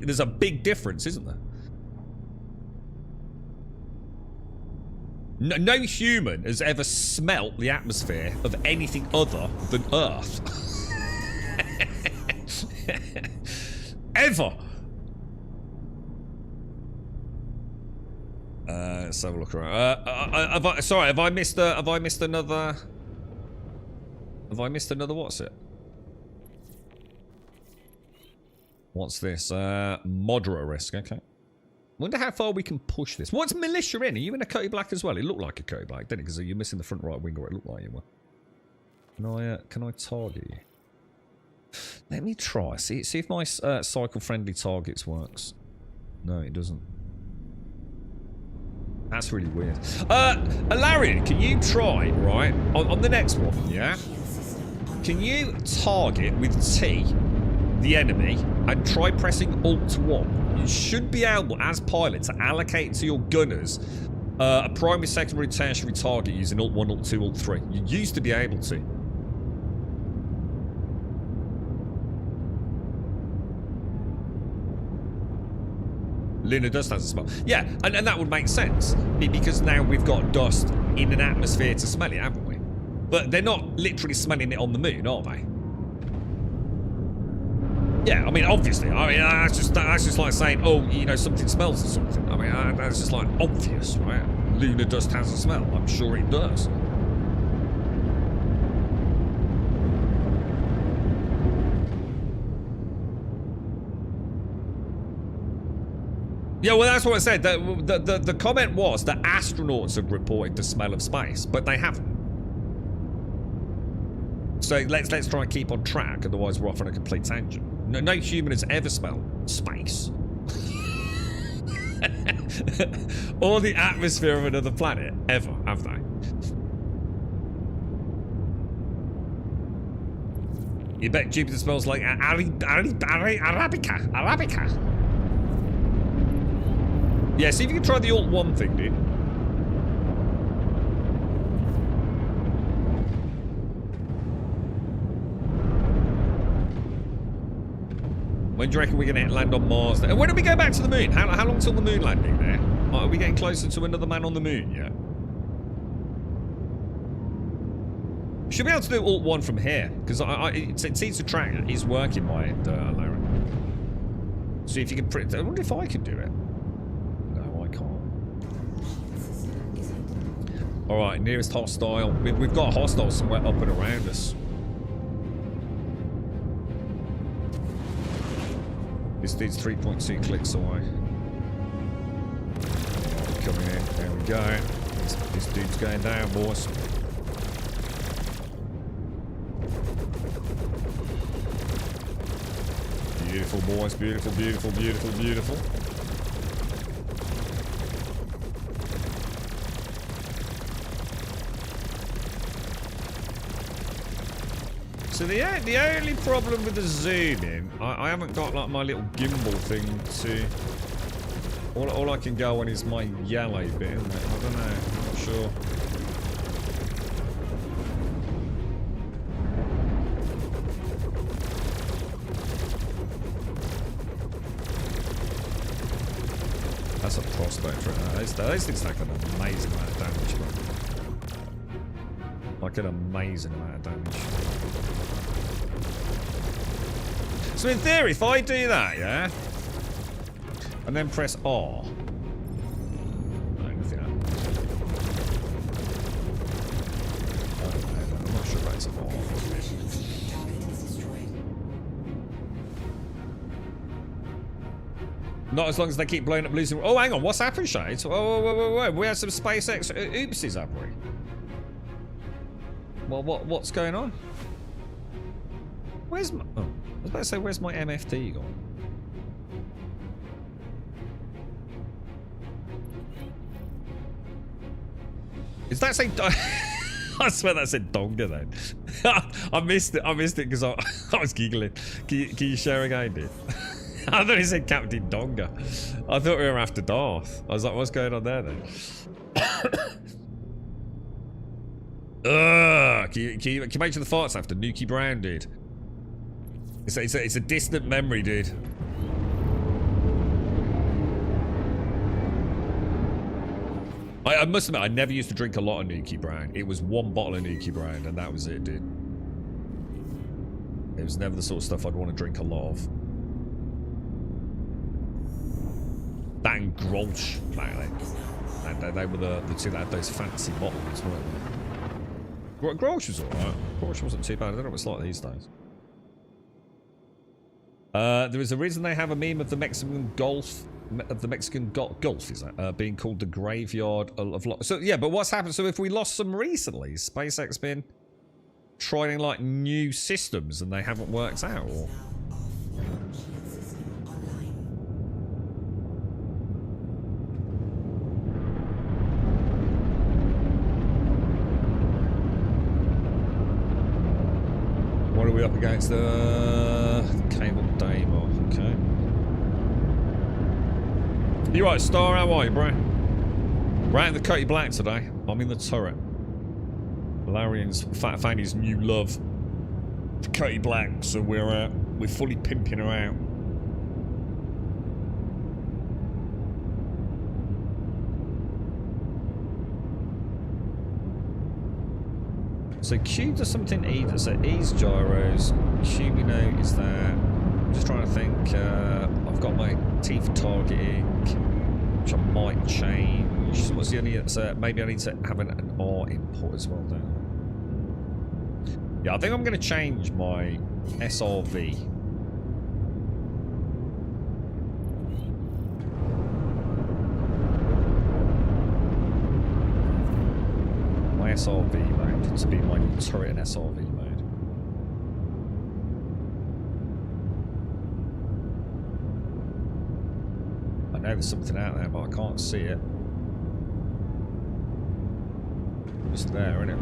There's a big difference, isn't there? No human has ever smelt the atmosphere of anything other than Earth. Ever. Let's have a look around. Have I missed another? What's it? What's this? Moderate risk. Okay. Wonder how far we can push this. What's Militia in? Are you in a Cody Black as well? It looked like a Cody Black, didn't it? Because you're missing the front right wing, or it looked like you were. Can I target you? Let me try. See if my cycle-friendly targets works. No, it doesn't. That's really weird. Alarian, can you try, right, on the next one, yeah? Can you target with T the enemy and try pressing Alt-1? You should be able, as pilot, to allocate to your gunners a primary, secondary, tertiary target using Alt-1, Alt-2, Alt-3. You used to be able to. Lunar dust has a smell. Yeah, and that would make sense. Because now we've got dust in an atmosphere to smell it, haven't we? But they're not literally smelling it on the moon, are they? Yeah, I mean, obviously. I mean, that's just like saying, oh, you know, something smells of something. I mean, that's just like obvious, right? Lunar dust has a smell. I'm sure it does. Yeah, well, that's what I said. The comment was that astronauts have reported the smell of space, but they haven't. So let's try and keep on track, otherwise we're off on a complete tangent. No human has ever smelled space. Or the atmosphere of another planet, ever, have they? You bet Jupiter smells like Arabica. Yeah, see if you can try the Alt-1 thing, dude. When do you reckon we're going to land on Mars? And when do we go back to the moon? How long till the moon landing there? Are we getting closer to another man on the moon yet? Should be able to do Alt-1 from here, because it seems the track is working my end, Larry. See if you can print. I wonder if I can do it. No, I can't. Alright, nearest hostile. We've got a hostile somewhere up and around us. This dude's 3.2 clicks away. Coming in. There we go. This dude's going down, boys. Beautiful, boys. Beautiful, beautiful, beautiful, beautiful. So the only problem with the zooming, I haven't got like my little gimbal thing to. All I can go on is my yellow bit, isn't it? I don't know. I'm not sure. That's a prospect for it. Those things take an amazing amount of damage, bro. Like an amazing amount of damage. So in theory, if I do that, yeah, and then press R, no, nothing happens. I don't know. I'm not sure about it's R. Not as long as they keep blowing up losing. Oh, hang on, what's happened, Shades? Whoa. We had some SpaceX oopsies, have we? Well, what's going on? Where's my... Oh, I was about to say, where's my MFD gone? Is that saying... I swear that said Donga then. I missed it because I was giggling. Can you share again, dude? I thought he said Captain Donga. I thought we were after Darth. I was like, what's going on there then? Can you mention the farts after Nuki Brown, dude? It's a distant memory, dude. I must admit, I never used to drink a lot of Nuki Brown. It was one bottle of Nuki Brown, and that was it, dude. It was never the sort of stuff I'd want to drink a lot of. That and Grolsch, they were the two that had those fancy bottles, weren't they? Grolsch was alright. Grolsch wasn't too bad. I don't know what it's like these days. There is a reason they have a meme of the Mexican Gulf, is that, being called the graveyard of lost. So yeah, but what's happened? So if we lost some recently, SpaceX been trying like new systems and they haven't worked out, or? What are we up against? Cable Daymar. Okay. You right, Star? How are you, bro? Right in the Cody Black today. I'm in the turret. Larian's found his new love for Cody Black, so we're fully pimping her out. So Q does something E does. So E's gyros, Q we know is that. I'm just trying to think. I've got my teeth targeting, which I might change. What's the only? So maybe I need to have an R input as well, don't I? Yeah, I think I'm going to change my SRV. My SRV mode to be my turret and SRV mode. know there's something out there, but I can't see it. It's there, isn't it?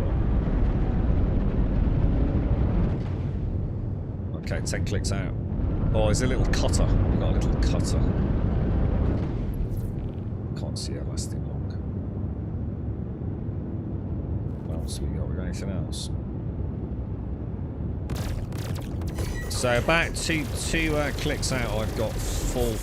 Okay, 10 clicks out. Oh, there's a little cutter. We've got a little cutter. Can't see it lasting long. What else we got? We got anything else? So about two clicks out, I've got full.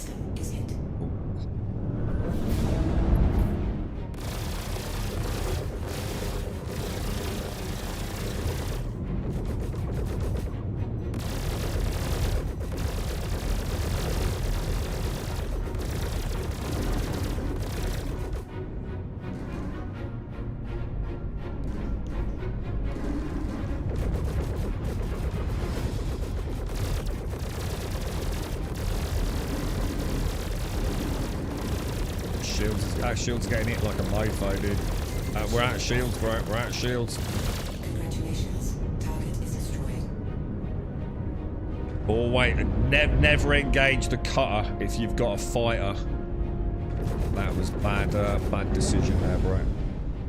Shields getting hit like a mofo, dude. We're out of shields, bro. We're out of shields. Congratulations. Target is destroyed. Oh, wait. Never engage the cutter if you've got a fighter. That was bad decision there, bro.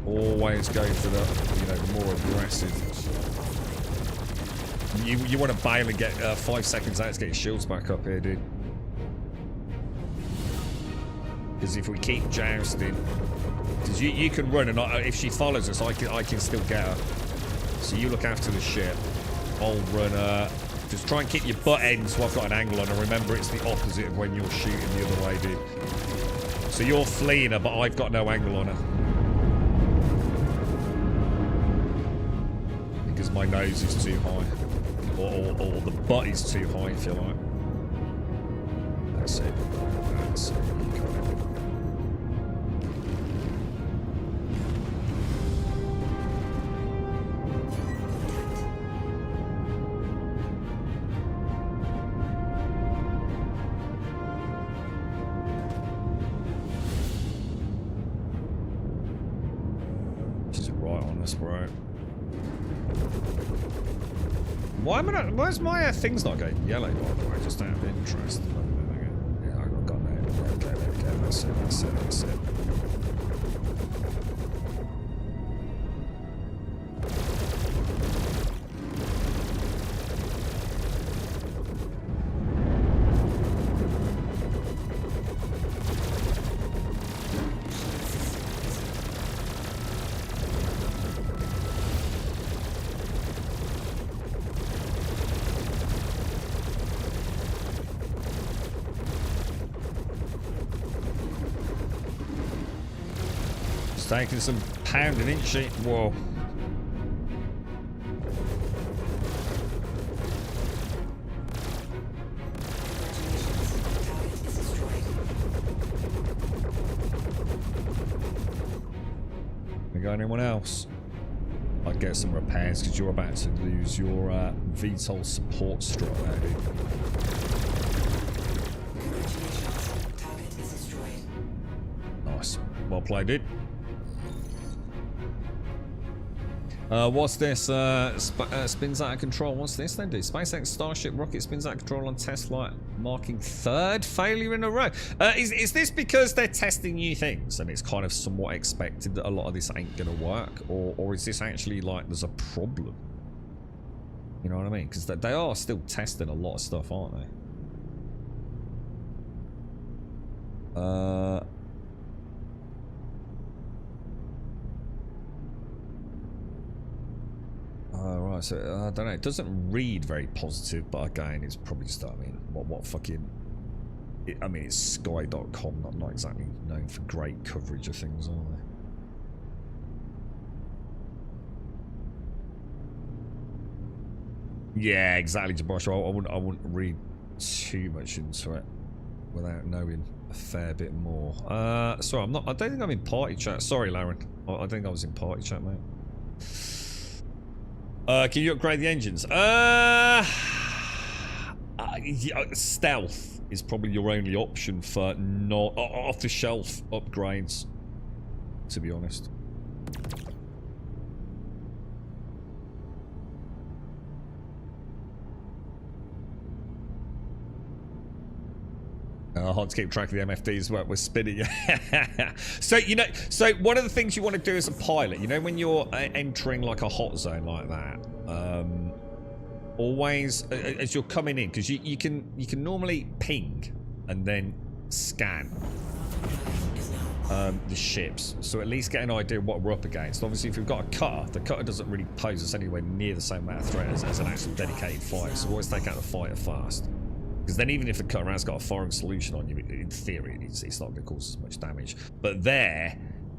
Always go for the, more aggressive. You want to bail and get 5 seconds out to get your shields back up here, dude. Because if we keep jousting, because you can run, and if she follows us, I can still get her. So you look after the ship. I'll run. Just try and keep your butt end so I've got an angle on her. Remember, it's the opposite of when you're shooting the other way, dude. So you're fleeing her, but I've got no angle on her. Because my nose is too high. Or the butt is too high, if you like. That's it. That's it. You got it. Bro. Why's my things not going yellow, by the way? Just out of interest. Yeah, I've got that. Okay, that's it. Taking some pounding, isn't she? Whoa. We got anyone else? I'd get some repairs because you're about to lose your VTOL support strike there, dude. Nice. Well played, dude. What's this? Spins out of control. What's this then, dude? SpaceX Starship rocket spins out of control on test flight, marking 3rd failure in a row. Is this because they're testing new things and it's kind of somewhat expected that a lot of this ain't gonna work, or is this actually like there's a problem? You know what I mean? Because they are still testing a lot of stuff, aren't they? Right, so I don't know. It doesn't read very positive, but again, it's probably just, I mean, what fucking. I mean, it's sky.com, not exactly known for great coverage of things, are they? Yeah, exactly, Jabosh. I wouldn't read too much into it without knowing a fair bit more. Sorry, I don't think I'm in party chat. Sorry, Lauren. I think I was in party chat, mate. Can you upgrade the engines? Stealth is probably your only option for not off-the-shelf upgrades, to be honest. Hard to keep track of the MFDs we're spinning. So, you know, so one of the things you want to do as a pilot, you know, when you're entering like a hot zone like that, always as you're coming in, because you can normally ping and then scan the ships, so at least get an idea of what we're up against. Obviously, if we've got a cutter, the cutter doesn't really pose us anywhere near the same amount of threat as an actual dedicated fighter, so always take out the fighter fast. Because then even if the cutter has got a foreign solution on you, in theory, it's not going to cause as much damage. But there,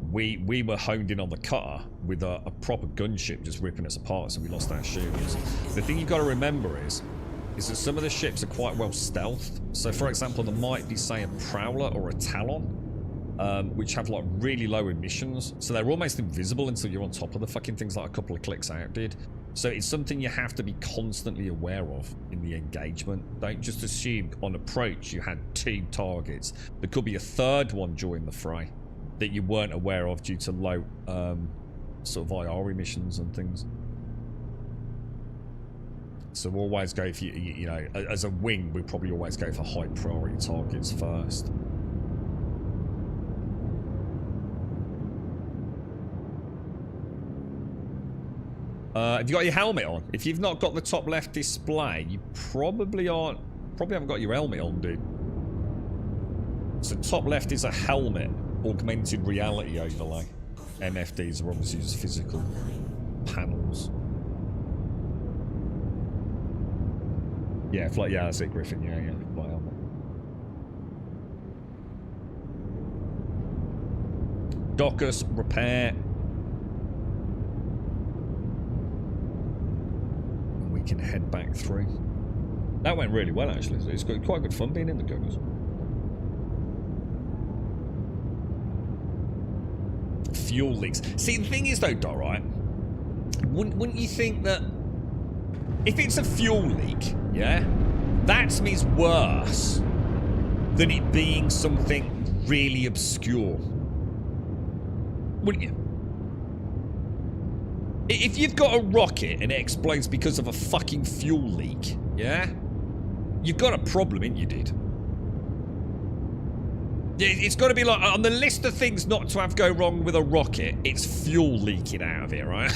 we were honed in on the cutter with a proper gunship just ripping us apart, so we lost our shields. The thing you've got to remember is that some of the ships are quite well stealthed. So, for example, there might be, say, a Prowler or a Talon, which have, like, really low emissions. So they're almost invisible until you're on top of the fucking things, like a couple of clicks out did. So it's something you have to be constantly aware of in the engagement. Don't just assume on approach you had 2 targets. There could be a third one during the fray that you weren't aware of due to low sort of IR emissions and things. So we'll always go for, you know, as a wing, we probably always go for high priority targets first. Have you got your helmet on? If you've not got the top left display, you probably haven't got your helmet on, dude. So top left is a helmet, augmented reality overlay. MFDs are obviously just physical panels. Yeah, yeah, that's it, Griffin. Yeah, fly helmet. Docus repair. We can head back through. That went really well, actually. It's got quite good fun being in the Gunners. Fuel leaks. See, the thing is, though, Dot, right? Wouldn't you think that if it's a fuel leak, yeah, that means worse than it being something really obscure? Wouldn't you? If you've got a rocket and it explodes because of a fucking fuel leak, yeah? You've got a problem, ain't you, dude? It's got to be like, on the list of things not to have go wrong with a rocket, it's fuel leaking out of it, right?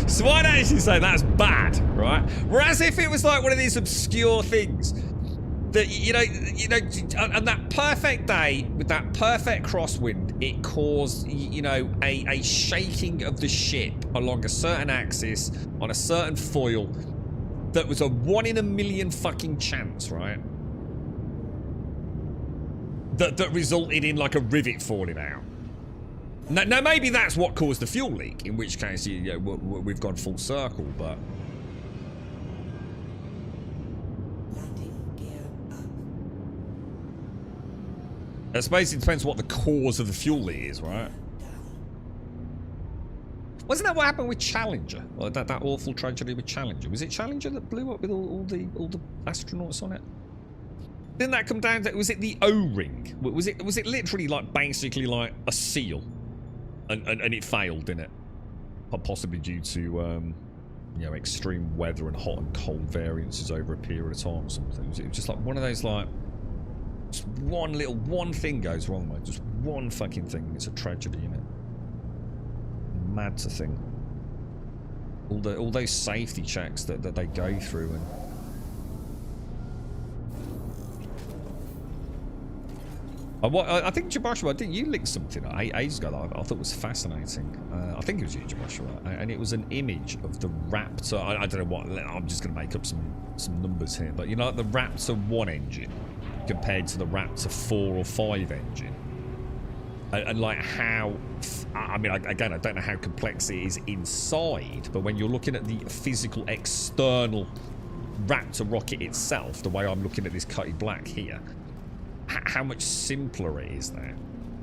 So I'd actually say that's bad, right? Whereas if it was like one of these obscure things that, you know, on that perfect day with that perfect crosswind, it caused, you know, a shaking of the ship along a certain axis on a certain foil that was a 1 in a million fucking chance, right? That resulted in like a rivet falling out. Now maybe that's what caused the fuel leak, in which case, you know, we've gone full circle, but I suppose it depends what the cause of the fuel leak is, right? Wasn't that what happened with Challenger? Well, that awful tragedy with Challenger. Was it Challenger that blew up with all the astronauts on it? Didn't that come down to, was it the O-ring? Was it literally like basically like a seal, and it failed, didn't it? Possibly due to you know, extreme weather and hot and cold variances over a period of time or something. It was just like one of those, like, just one thing goes wrong, mate. Just one fucking thing. It's a tragedy, isn't it? Mad to think. All those safety checks that they go through, and I think Joshua, didn't you link something ages ago that I thought was fascinating? I think it was you, Joshua, and it was an image of the Raptor. I don't know what. I'm just going to make up some numbers here, but you know, like the Raptor 1 engine compared to the Raptor 4 or 5 engine, and like how, I mean, again, I don't know how complex it is inside, but when you're looking at the physical external Raptor rocket itself, the way I'm looking at this Cutty Black here, how much simpler it is there.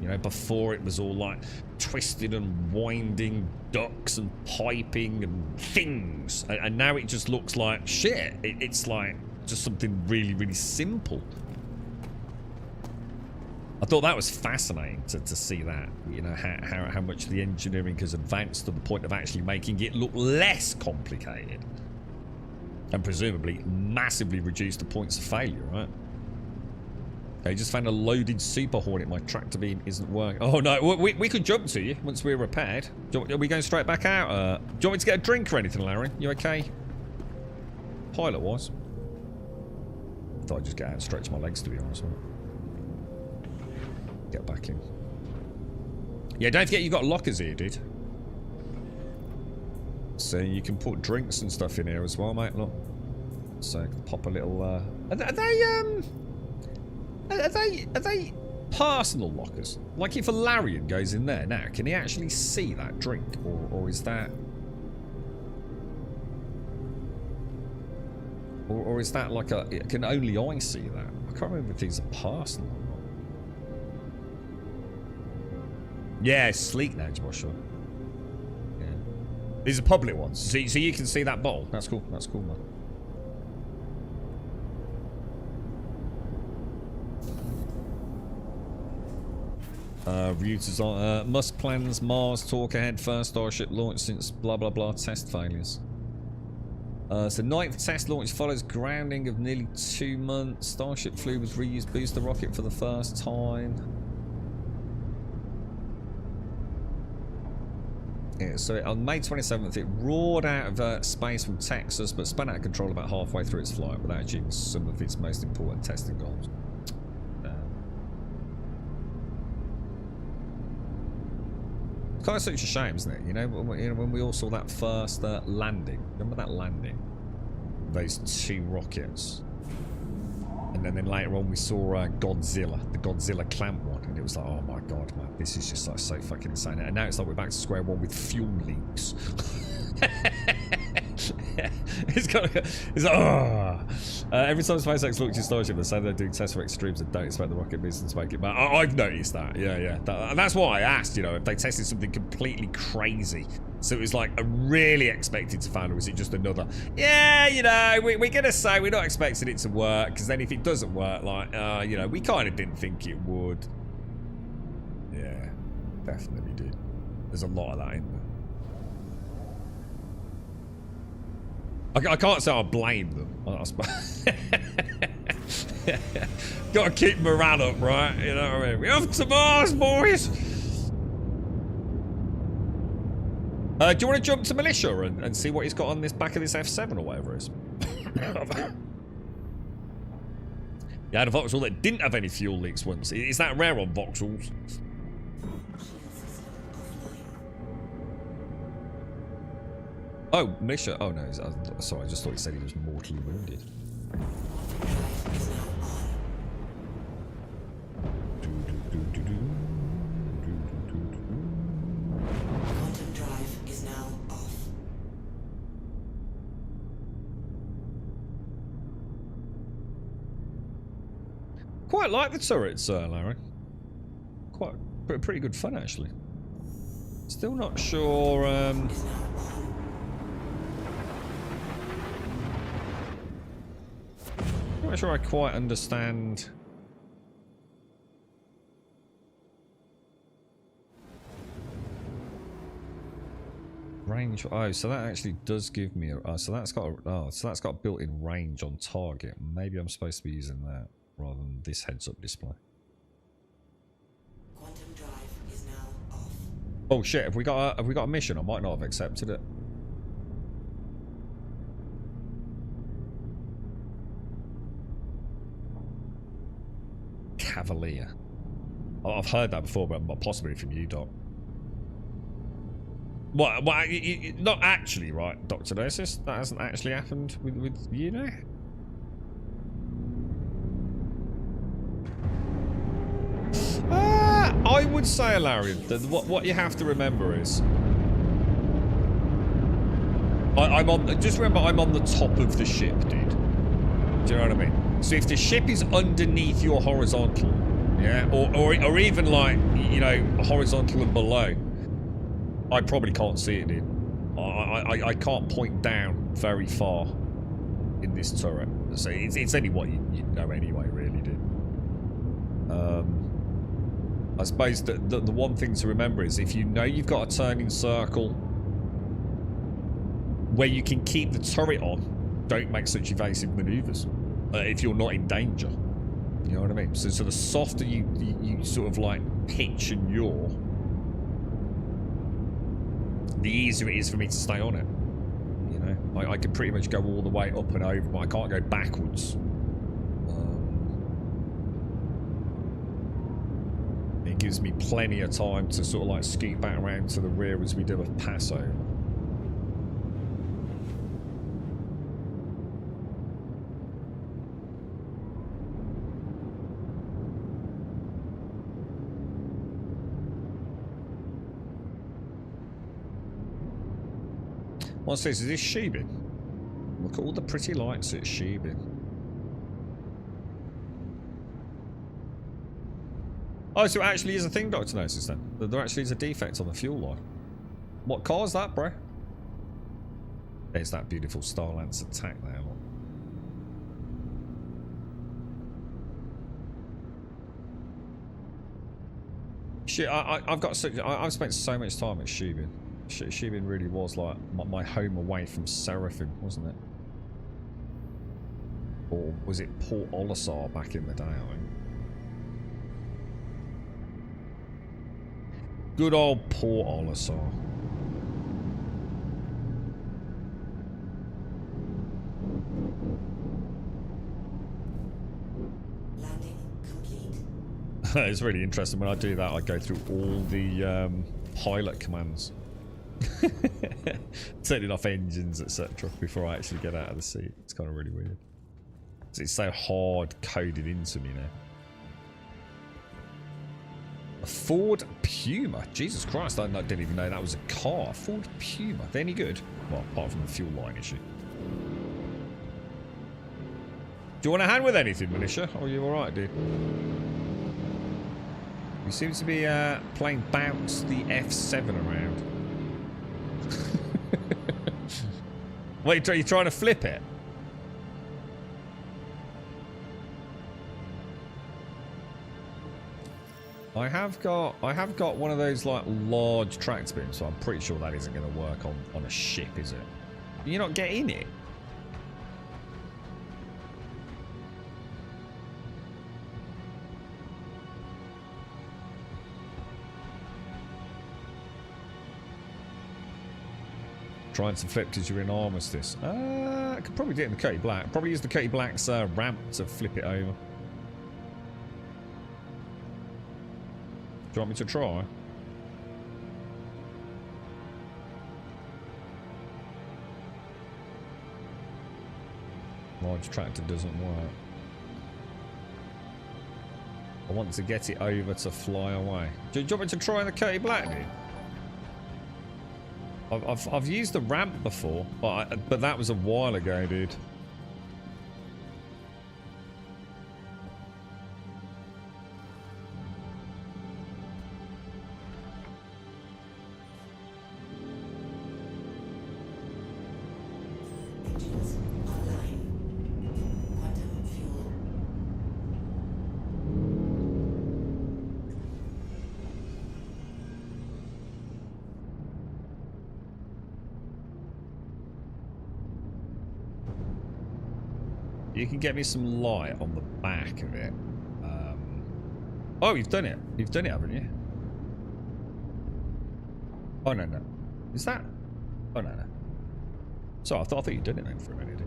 You know, before it was all like twisted and winding ducts and piping and things, and now it just looks like shit. It's like just something really, really simple. I thought that was fascinating to see that, you know, how much the engineering has advanced to the point of actually making it look less complicated. And presumably massively reduce the points of failure, right? Okay, just found a loaded Super Hornet. My tractor beam isn't working. Oh no, we could jump to you once we're repaired. Are we going straight back out? Do you want me to get a drink or anything, Larry? You okay? Pilot was. Thought I'd just get out and stretch my legs, to be honest. Get back in. Yeah, don't forget you got lockers here, dude. So you can put drinks and stuff in here as well, mate. Look. So pop a little. Are they personal lockers? Like if a Larian goes in there now, can he actually see that drink, or is that? Or is that like a... Can only I see that? I can't remember if these are personal or not. Yeah, sleek now, Joshua. Yeah. These are public ones. So you can see that bottle. That's cool. That's cool, man. Reuters on... Musk plans Mars talk ahead. First Starship launch since blah blah blah test failures. So ninth test launch follows grounding of nearly 2 months. Starship flew with reused booster rocket for the first time. Yeah, so on May 27th, it roared out of space from Texas, but spun out of control about halfway through its flight without achieving some of its most important testing goals. Kind of such a shame, isn't it? You know, when we all saw that first landing. Remember that landing? Those 2 rockets. And then later on we saw Godzilla, the Godzilla clamp one, and it was like, oh my god, man, this is just like so fucking insane. And now it's like we're back to square one with fuel leaks. It's like, oh. Every time SpaceX launches Starship, they say they're doing tests for extremes and don't expect the rocket business to make it. But I've noticed that, yeah. And that's why I asked, you know, if they tested something completely crazy. So it was like, really expected to fail, or is it just another? Yeah, you know, we're gonna say we're not expecting it to work, because then if it doesn't work, like, you know, we kind of didn't think it would. Yeah, definitely did. There's a lot of that in there. I can't say I blame them, I suppose. Gotta keep morale up, right? You know what I mean? We're off to Mars, boys! Do you want to jump to Militia and see what he's got on this back of this F7 or whatever it is? Yeah, I had a Vauxhall that didn't have any fuel leaks once. Is that rare on Vauxhalls? Oh, Militia. Oh, no. Sorry, I just thought he said he was mortally wounded. Quantum drive is now off. Quite like the turrets, Larry. Pretty good fun, actually. Still not sure. Not sure I quite understand. Range. Oh, so that actually does give me a. So that's got a. So that's got built-in range on target. Maybe I'm supposed to be using that rather than this heads-up display. Quantum drive is now off. Oh shit! Have we got a mission? I might not have accepted it. Cavalier. Oh, I've heard that before, but possibly from you, Doc. What? Not actually, right, Dr. Nosis? That hasn't actually happened with you now? I would say, Larry, that what you have to remember is... Just remember, I'm on the top of the ship, dude. Do you know what I mean? So if the ship is underneath your horizontal, yeah, or even like, you know, horizontal and below, I probably can't see it, dude. I can't point down very far in this turret. So it's only what you know anyway, really, dude. I suppose the one thing to remember is if you know you've got a turning circle where you can keep the turret on don't make such evasive maneuvers if you're not in danger. You know what I mean? So the softer you sort of like pitch and yaw, the easier it is for me to stay on it. You know, I can pretty much go all the way up and over, but I can't go backwards. It gives me plenty of time to sort of like scoot back around to the rear as we do a pass over. What's this? Is this Sheebin? Look at all the pretty lights at Sheebin. Oh, so it actually is a thing, Dr. Gnosis, then? That there actually is a defect on the fuel line. What car is that, bro? There's that beautiful Starlance attack there. Look. Shit, I've spent so much time at Sheebin. Sheebin really was like my home away from Seraphim, wasn't it? Or was it Port Olisar back in the day, I think? Good old Port Olisar. Landing complete. It's really interesting. When I do that, I go through all the pilot commands. Turning off engines, etc. before I actually get out of the seat. It's kind of really weird. It's so hard coded into me now. A Ford Puma. Jesus Christ, I didn't even know that was a car. Ford Puma. They're any good? Well, apart from the fuel line issue. Do you want a hand with anything, Militia? Or are you alright, dude? You seem to be playing Bounce the F7 around. Wait, are you trying to flip it? I have got one of those like large tractor beams, so I'm pretty sure that isn't going to work on a ship, is it? Can you not get in it? Trying to flip because you're in Armistice. I could probably do it in the Cutty Black. Probably use the Cutty Black's ramp to flip it over. Do you want me to try? Large tractor doesn't work. I want to get it over to fly away. Do you want me to try in the Cutty Black, dude? I've used the ramp before, but that was a while ago, dude. Engines online. Quantum fuel. You can get me some light on the back of it. Oh, you've done it. You've done it, haven't you? Oh, no, no. Is that... Oh, no, no. So I thought you'd done it then for a minute.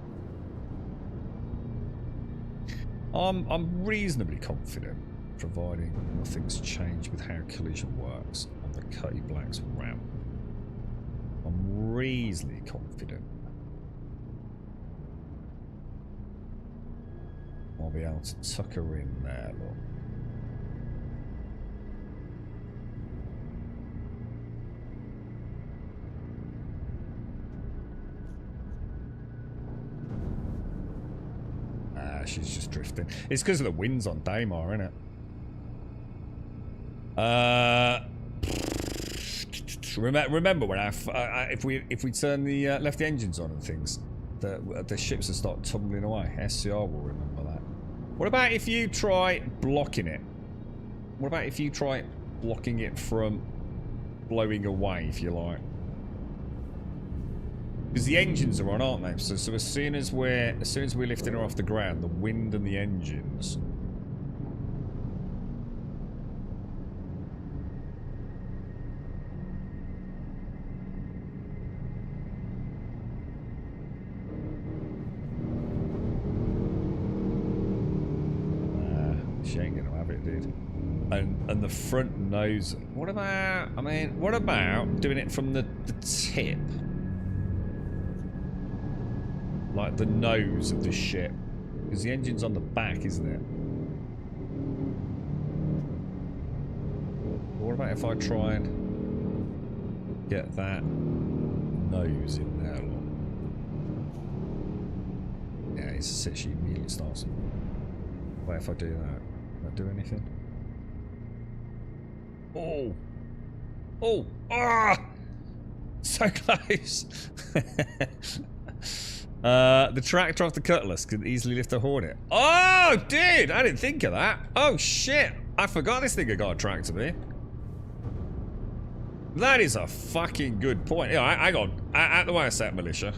I'm reasonably confident, providing nothing's changed with how collision works on the Cutty Black's ramp. I'm reasonably confident I'll be able to tuck her in there, look. She's just drifting. It's because of the winds on Daymar, isn't it? Remember when if we turn the left the engines on and things, the ships will start tumbling away. SCR will remember that. What about if you try blocking it? What about if you try blocking it from blowing away, if you like? Because the engines are on, aren't they? So as soon as we're lifting her off the ground, the wind and the engines. She ain't gonna have it, dude. And the front nose. What about? I mean, what about doing it from the tip? Like the nose of the ship. Because the engine's on the back, isn't it? What about if I try and get that nose in there? Yeah, it's a sit. She immediately starts. What if I do that? Will that do anything? Oh! Oh! Ah! So close! The tractor off the Cutlass can easily lift a Hornet. Oh, dude! I didn't think of that. Oh, shit! I forgot this thing had got a tractor beam. That is a fucking good point. Yeah, hang on. Out the way I set, militia.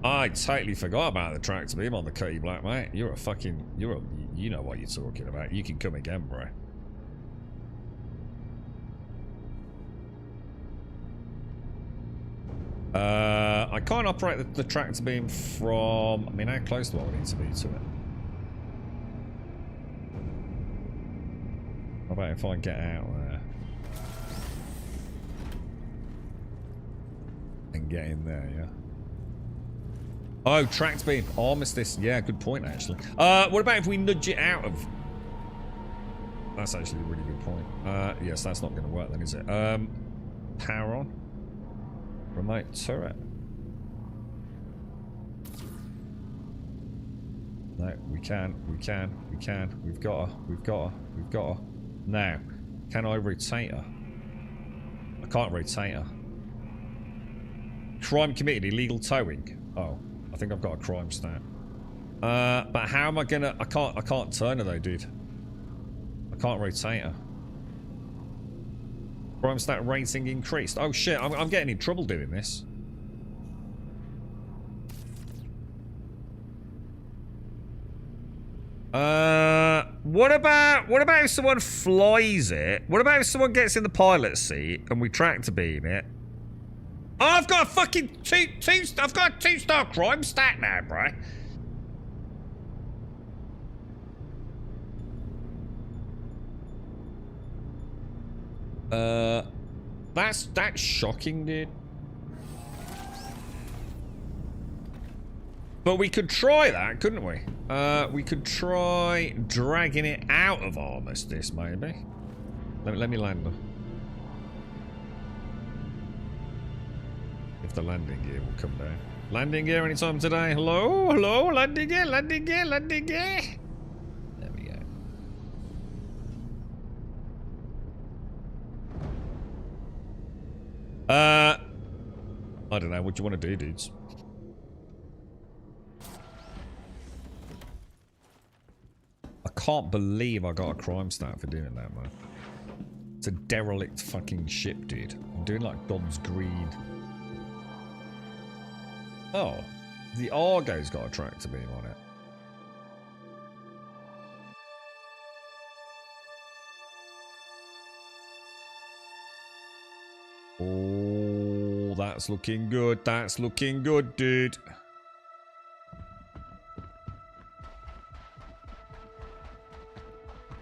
I totally forgot about the tractor beam on the Cutty Black, mate. You know what you're talking about. You can come again, bro. I can't operate the tractor beam from... I mean, how close do I need to be to it? How about if I get out there? And get in there, yeah? Oh, tractor beam. Armistice. Yeah, good point, actually. What about if we nudge it out of... That's actually a really good point. Yes, that's not going to work then, is it? Power on. Remote turret. No, we can. We've got her. Now, can I rotate her? I can't rotate her. Crime committed, illegal towing. Oh, I think I've got a crime stat. But how am I gonna... I can't turn her though, dude. I can't rotate her. Crime stat rating increased. Oh shit, I'm getting in trouble doing this. What about if someone flies it? What about if someone gets in the pilot seat and we tractor beam it? Oh, I've got a fucking I've got a 2-star crime stat now, bro. That's shocking, dude. But we could try that, couldn't we? We could try dragging it out of Armistice, maybe. Let me land her. If the landing gear will come down. Landing gear anytime today. Hello? Hello? Landing gear? Landing gear? Landing gear? There we go. I don't know. What do you want to do, dudes? I can't believe I got a crime stat for doing that, man. It's a derelict fucking ship, dude. I'm doing like God's greed. Oh, the Argo's got a tractor beam on it. Oh, that's looking good. That's looking good, dude.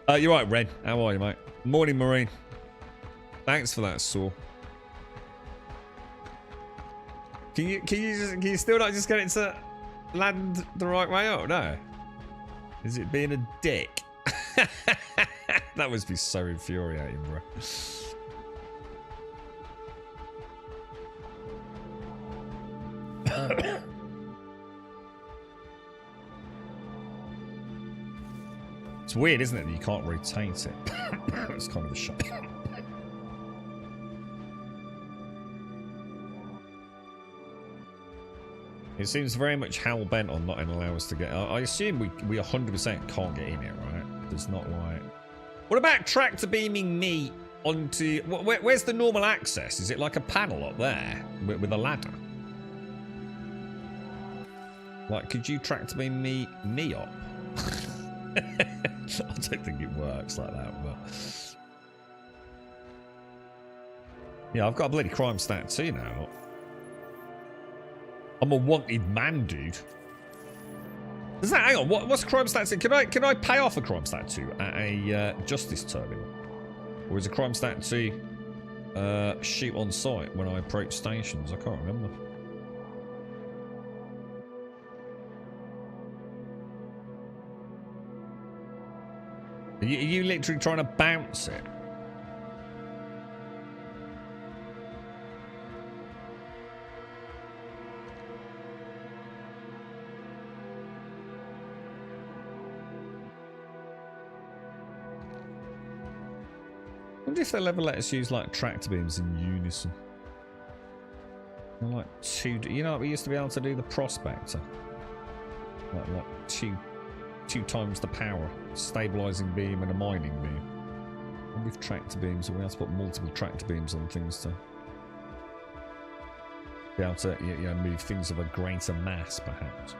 You're right, Red. How are you, mate? Morning, Marine. Thanks for that, saw. Can you still not just get it to land the right way up? No. Is it being a dick? That must be so infuriating, bro. It's weird, isn't it, that you can't rotate it? It's kind of a shock. It seems very much hell-bent on not allowing us to get... I assume we 100% can't get in it, right? There's not like... What about tractor beaming me onto... Where's the normal access? Is it like a panel up there with a ladder? Like, could you tractor beam me up? I don't think it works like that, but... Yeah, I've got a bloody crime stat too now. I'm a wanted man, dude. Does that... Hang on, what's crime stat 2? Can I pay off a crime stat 2 at a justice terminal? Or is a crime stat 2 shoot on sight when I approach stations? I can't remember. Are you literally trying to bounce it? I wonder if they'll ever let us use like tractor beams in unison. They're like two, you know, we used to be able to do the Prospector, like two times the power, stabilizing beam and a mining beam. And with tractor beams, we have to put multiple tractor beams on things to be able to, you know, move things of a greater mass, perhaps.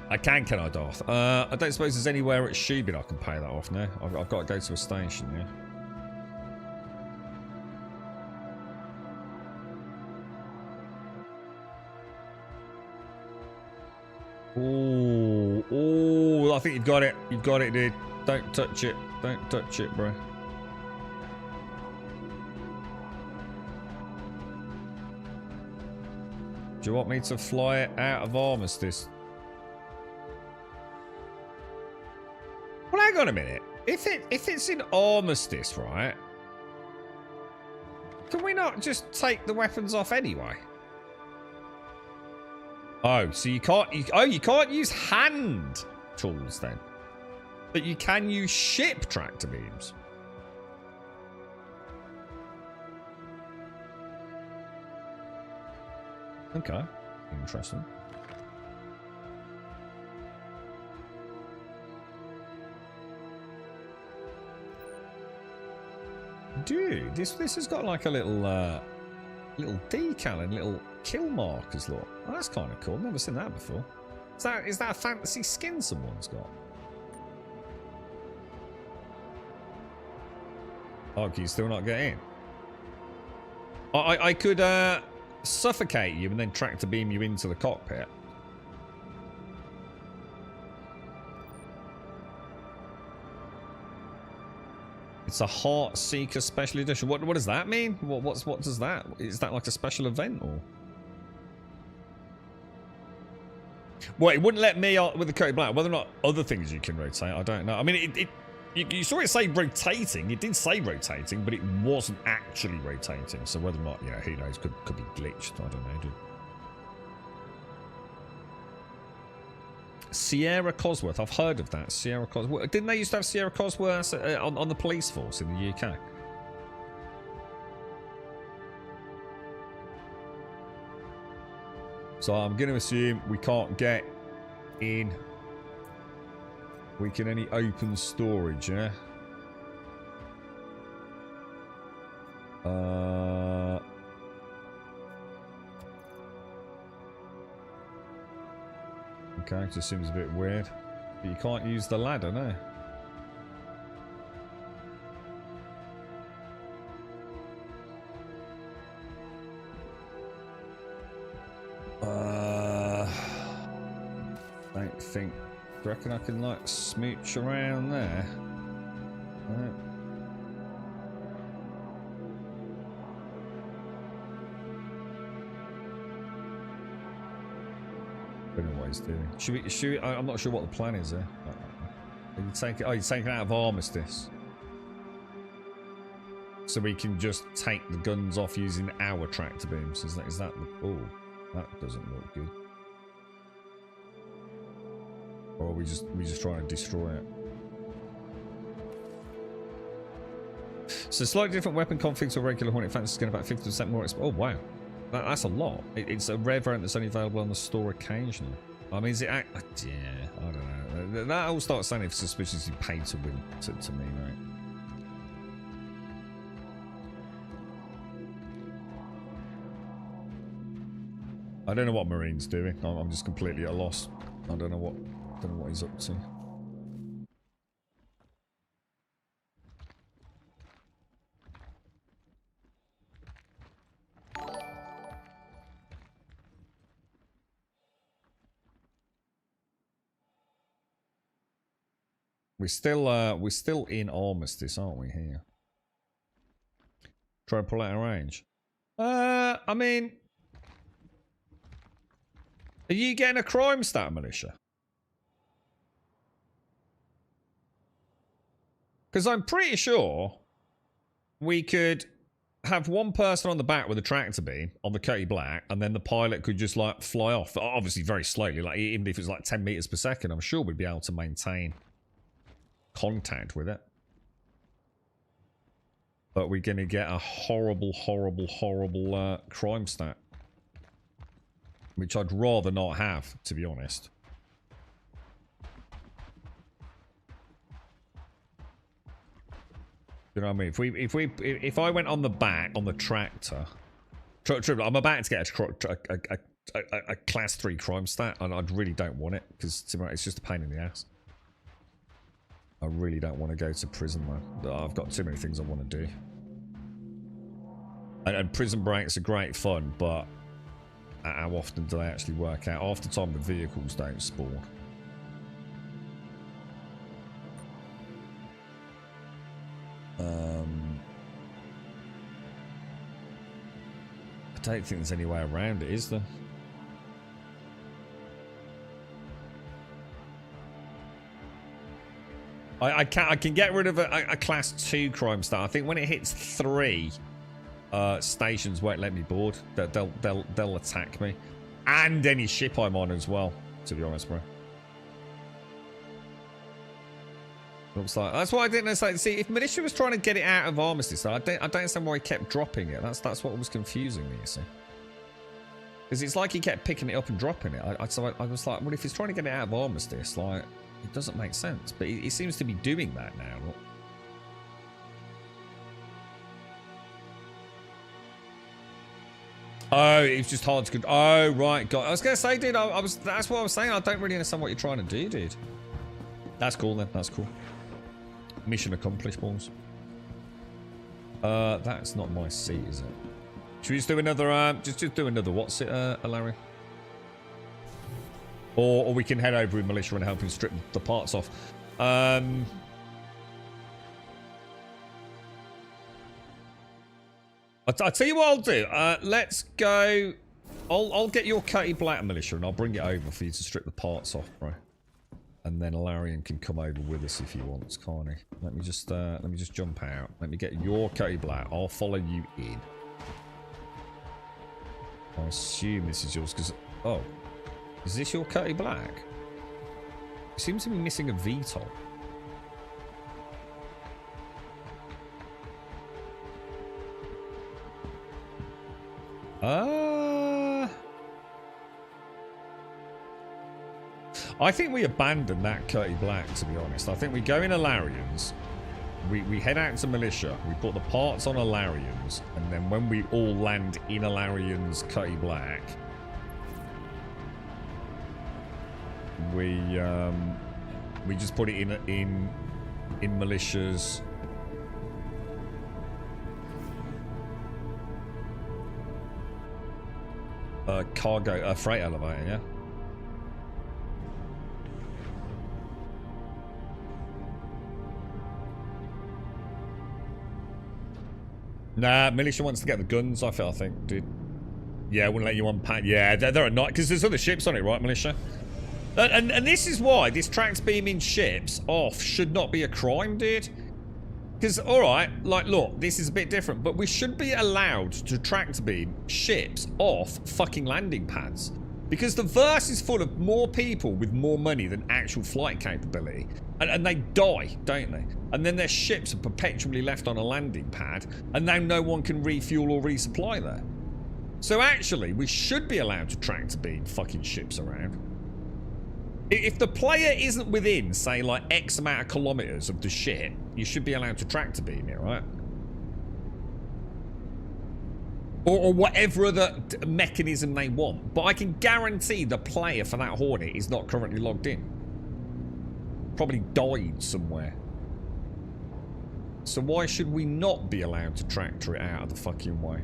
I can I, Darth? I don't suppose there's anywhere at Shubin I can pay that off now. I've got to go to a station, yeah. Oh, I think you've got it. You've got it, dude. Don't touch it. Don't touch it, bro. Do you want me to fly it out of Armistice? Well, hang on a minute. If it's in Armistice, right? Can we not just take the weapons off anyway? Oh, so you can't. You can't use hand tools then, but you can use ship tractor beams. Okay, interesting. Dude, this has got like a little little decal and little kill markers. Look, oh, that's kind of cool. Never seen that before. Is that a fantasy skin someone's got? Oh, can you still not get in? I could suffocate you and then tractor beam you into the cockpit. It's a Heart Seeker Special Edition. What does that mean? What does that? Is that like a special event or? Well, it wouldn't let me with the Cody Black. Whether or not other things you can rotate, I don't know. I mean, you saw it say rotating. It did say rotating, but it wasn't actually rotating. So whether or not, you know, who knows? Could be glitched. I don't know, dude. Sierra Cosworth. I've heard of that. Sierra Cosworth. Didn't they used to have Sierra Cosworth on the police force in the UK? So I'm going to assume we can't get in. We can only open storage, yeah? Okay, just seems a bit weird. But you can't use the ladder, no? Don't think. Do you reckon I can like smooch around there? No. I don't know what he's doing. Should we, I'm not sure what the plan is there. You take it. Oh, you're taking it out of Armistice, so we can just take the guns off using our tractor beams. Is that the? Oh, that doesn't look good. Or are we just trying to destroy it? So slightly different weapon config to a regular Hornet Fantasy skin, about 50% more. Oh wow, that's a lot. It's a rare variant that's only available on the store occasionally. I mean, is it? Yeah, I don't know. That all starts sounding suspiciously paid to win to me, right? I don't know what Marine's doing. I'm just completely at a loss. I don't know what he's up to. We're still in Armistice, aren't we, here? Try and pull out a range. I mean, are you getting a crime stat, Militia? Because I'm pretty sure we could have one person on the back with a tractor beam on the Cutty Black, and then the pilot could just like fly off, obviously very slowly, like even if it's like 10 meters per second. I'm sure we'd be able to maintain contact with it. But we're going to get a horrible crime stat, which I'd rather not have, to be honest. You know what I mean? If I went on the back on the tractor, I'm about to get a class 3 crime stat, and I really don't want it because it's just a pain in the ass. I really don't want to go to prison, man. I've got too many things I want to do. And prison breaks are great fun, but how often do they actually work out? Half the time the vehicles don't spawn. I don't think there's any way around it, is there? I can get rid of a class 2 crime stat. I think when it hits 3, stations won't let me board. They'll attack me, and any ship I'm on as well. To be honest, bro. Looks like that's why I didn't necessarily see if Militia was trying to get it out of Armistice. I don't understand why he kept dropping it. That's what was confusing me. You see, because it's like he kept picking it up and dropping it. So I was like, well, if he's trying to get it out of Armistice, like. It doesn't make sense, but he seems to be doing that now. Oh, it's just hard to. Oh, right, God. I was gonna say, dude. That's what I was saying. I don't really understand what you're trying to do, dude. That's cool then. That's cool. Mission accomplished, balls. That's not my seat, is it? Should we just do another? Just do another. What's it, Larry? Or we can head over with Militia and help him strip the parts off. I'll tell you what I'll do. Let's go. I'll get your Cutty Black, Militia, and I'll bring it over for you to strip the parts off, bro. And then Larian can come over with us if he wants, can't he? Let me just jump out. Let me get your Cutty Black. I'll follow you in. I assume this is yours because is this your Cutty Black? You seem to be missing a VTOL. I think we abandon that Cutty Black, to be honest. I think we go in Alarians. We head out to Militia. We put the parts on Alarians. And then when we all land in Alarians Cutty Black, we just put it in Militia's cargo freight elevator, yeah. Nah, Militia wants to get the guns off it, I think, dude. Yeah, wouldn't let you unpack. Yeah, they're at night because there's other ships on it, right, Militia? And this is why this tracks beaming ships off should not be a crime, dude. Because, alright, like, look, this is a bit different, but we should be allowed to tractor beam ships off fucking landing pads. Because the verse is full of more people with more money than actual flight capability. And they die, don't they? And then their ships are perpetually left on a landing pad, and now no one can refuel or resupply there. So actually, we should be allowed to tractor beam fucking ships around. If the player isn't within, say, like, X amount of kilometers of the ship, you should be allowed to tractor beam it, right? Or whatever other mechanism they want. But I can guarantee the player for that Hornet is not currently logged in. Probably died somewhere. So why should we not be allowed to tractor it out of the fucking way?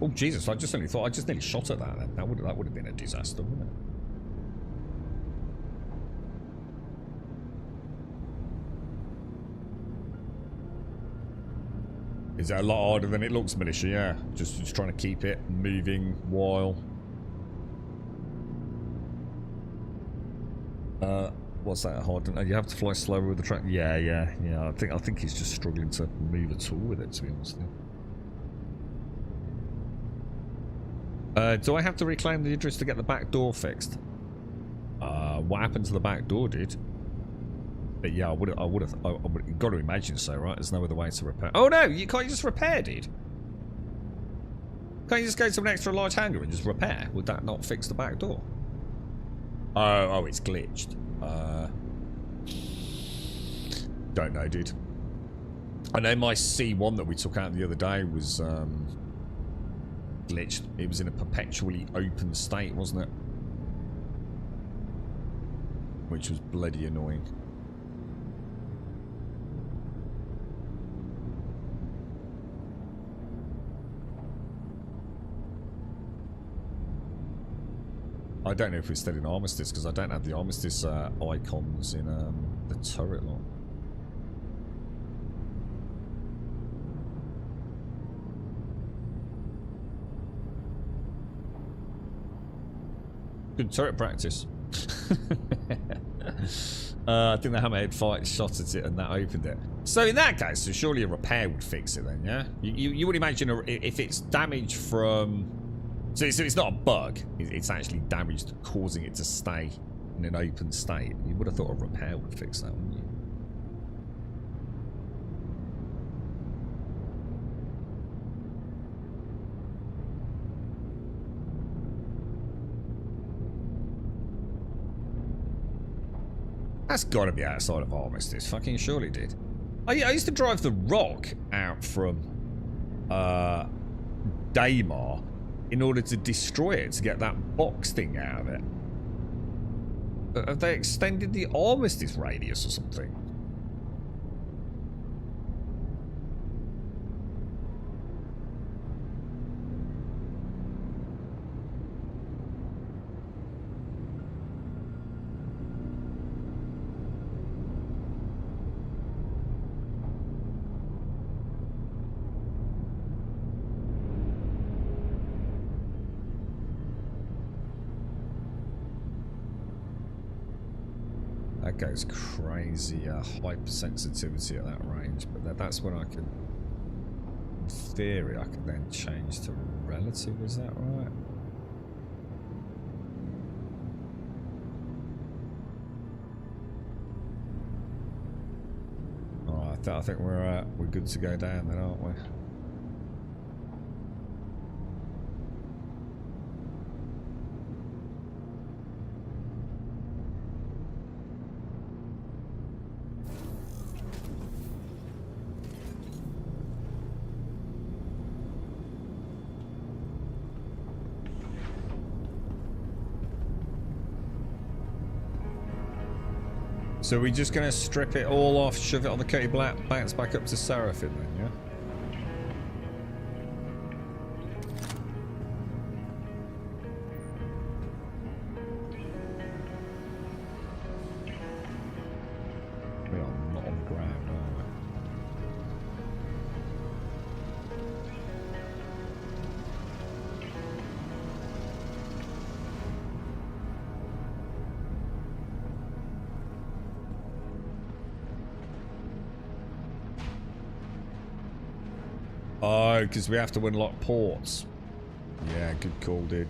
Oh Jesus! I just nearly shot at that. Then. That would have been a disaster, wouldn't it? Is that a lot harder than it looks, Militia? Yeah, just trying to keep it moving while. What's that hard? You have to fly slower with the track. Yeah. I think he's just struggling to move at all with it, to be honest. Do I have to reclaim the Idris to get the back door fixed? What happened to the back door, dude? But yeah, I would have got to imagine so, right? There's no other way to repair. Oh no, you can't just repair, dude. Can't you just go to an extra large hangar and just repair? Would that not fix the back door? Oh, it's glitched. Don't know, dude. I know my C1 that we took out the other day was glitched. It was in a perpetually open state, wasn't it? Which was bloody annoying. I don't know if we're still in Armistice because I don't have the Armistice icons in the turret lot. Good turret practice. I think the hammerhead fight shot at it and that opened it. So in that case, so surely a repair would fix it then, yeah? You would imagine if it's damage from... So it's not a bug, it's actually damage causing it to stay in an open state. You would have thought a repair would fix that, wouldn't you? That's got to be outside of Armistice. Fucking surely did. I used to drive the Rock out from Daymar in order to destroy it, to get that box thing out of it. Have they extended the Armistice radius or something? That goes crazy, hypersensitivity at that range, but that's when I can, in theory, I can then change to relative, is that right? Oh, I think we're good to go down then, aren't we? So we're just going to strip it all off, shove it on the Cody Black, bounce back up to Seraphim then, yeah? We are not on the ground, are we? Oh, because we have to unlock ports. Yeah, good call, dude.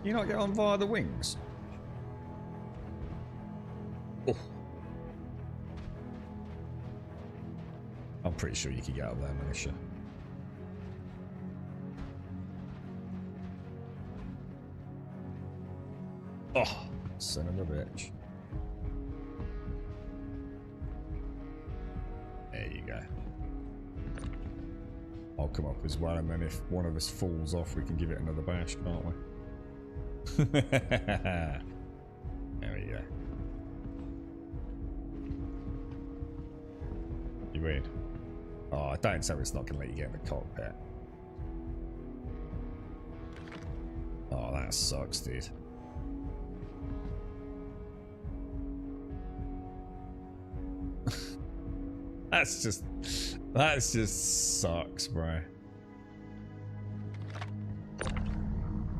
You not get on via the wings? Oh. I'm pretty sure you could get up there, Militia. Oh. Son of a bitch. There you go. I'll come up as well, and then if one of us falls off, we can give it another bash, can't we? There we go. You win. Oh, don't tell me it's not going to let you get in the cockpit. Oh, that sucks, dude. That just sucks, bro.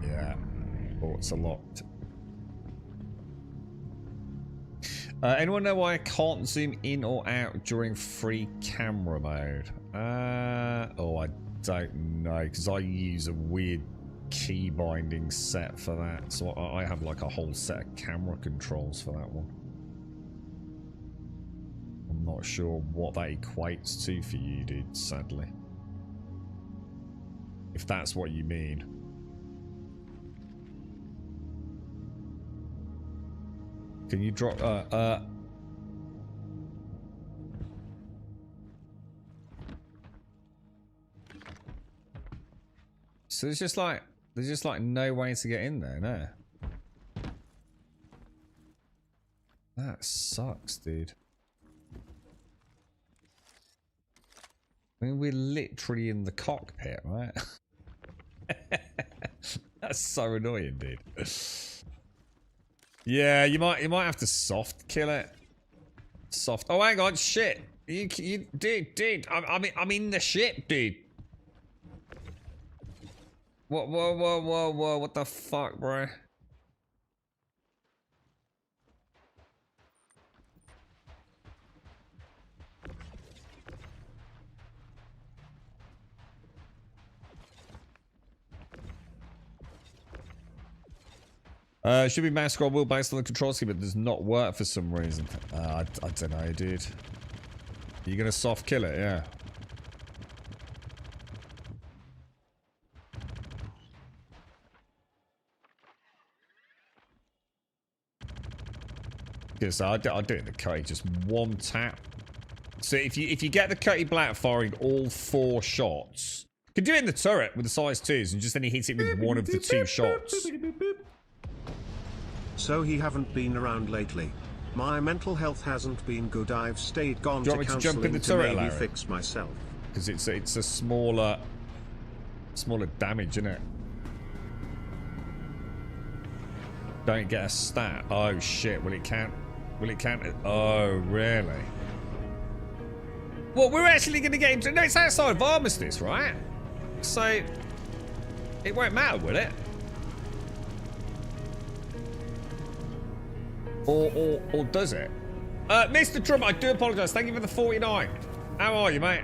Yeah. Ports are locked. Anyone know why I can't zoom in or out during free camera mode? Oh, I don't know, because I use a weird key binding set for that. So I have like a whole set of camera controls for that one. I'm not sure what that equates to for you, dude, sadly. If that's what you mean. Can you drop So there's just like no way to get in there, no. That sucks, dude. I mean, we're literally in the cockpit, right? That's so annoying, dude. Yeah, you might have to soft kill it. Soft. Oh, hang on, shit. Dude. I'm in the ship, dude. Whoa. What the fuck, bro? Should be mouse scroll wheel based on the control scheme, but does not work for some reason. I don't know, dude. You gonna soft kill it? Yeah. Because I'll do it in the Cutty, just one tap. So if you get the Cutty Black firing all 4 shots, you can do it in the turret with the size 2s, and just then he hits it with one of the 2 shots. So he haven't been around lately. My mental health hasn't been good. I've stayed gone Do you to want me to jump in counselling the to turret, maybe Larry? fix myself. Because it's a smaller damage, isn't it? Don't get a stat. Oh shit! Will it count? Will it count? Oh really? Well, we're actually going to get into. No, it's outside of Armistice, right? So it won't matter, will it? Or does it? Mr. Trump, I do apologise. Thank you for the 49. How are you, mate?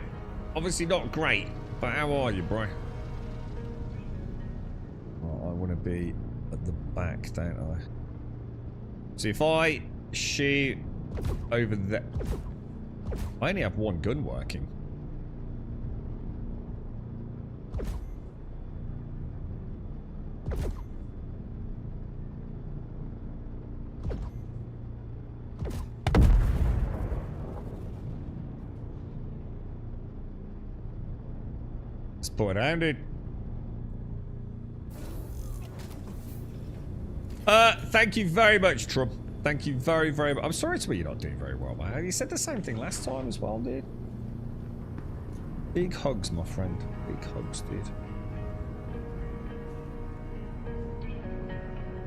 Obviously not great, but how are you, bro? Oh, I want to be at the back, don't I? So if I shoot over there... I only have one gun working. Let's pull it down, dude. Thank you very much, Trump. Thank you very, very much. I'm sorry to hear you're not doing very well, man. You said the same thing last time as well, dude. Big hugs, my friend. Big hugs, dude.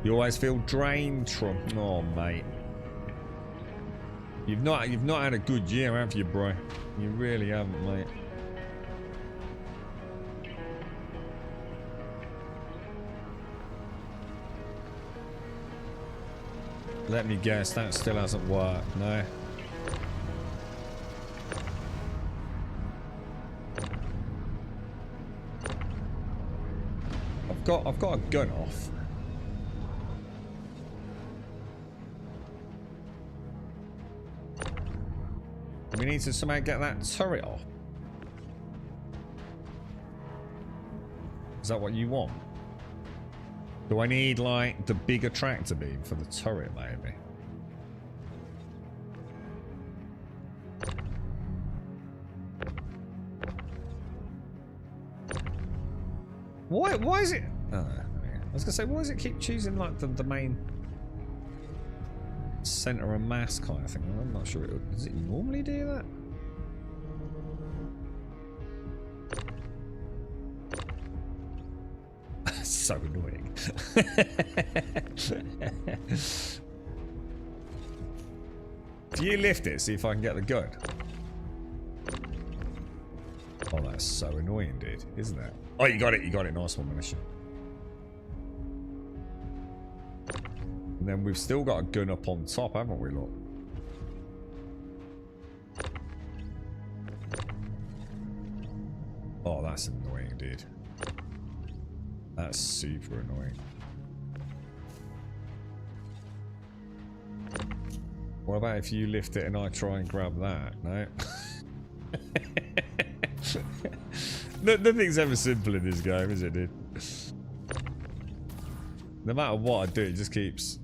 You always feel drained, Trump. Oh, mate. You've not had a good year, have you, bro? You really haven't, mate. Let me guess, that still hasn't worked, no? I've got a gun off. We need to somehow get that turret off. Is that what you want? Do I need, like, the bigger tractor beam for the turret, maybe? Why is it... Oh, I was going to say, why does it keep choosing, like, the main center of mass kind of thing? I'm not sure. Does it normally do that? So annoying. If you lift it, see if I can get the gun. Oh, that's so annoying, dude, isn't it? Oh, you got it, nice one, Militia. And then we've still got a gun up on top, haven't we, look? Oh, that's annoying, dude. That's super annoying. What about if you lift it and I try and grab that? No? Nothing's ever simple in this game, is it, dude? No matter what I do, it just keeps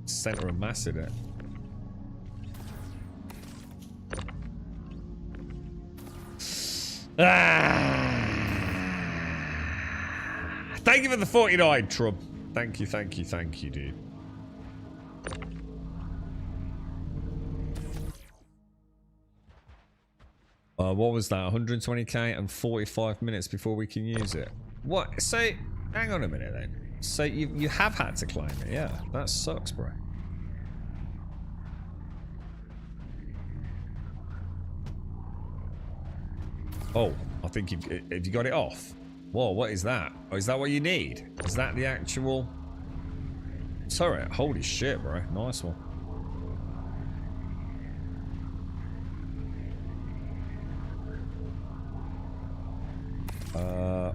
center of mass in it. Thank you for the 49, Trump. Thank you, dude. What was that? 120k and 45 minutes before we can use it. What? So, hang on a minute then. So you have had to claim it, yeah? That sucks, bro. Oh, I think have you got it off? Whoa, what is that? Oh, is that what you need? Is that the actual turret? Holy shit, bro. Nice one.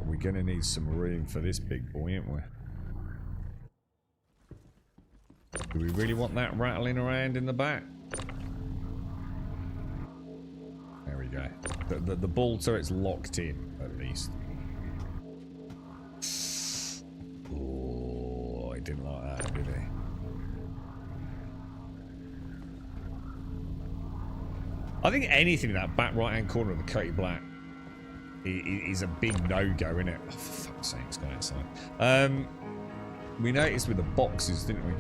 We're gonna need some room for this big boy, aren't we? Do we really want that rattling around in the back? There we go. The ball turret's locked in, at least. Oh, I didn't like that, did he? I think anything in that back right-hand corner of the Cody Black is a big no-go, isn't it? Oh, for fuck's sake, it's gone outside. We noticed with the boxes, didn't we?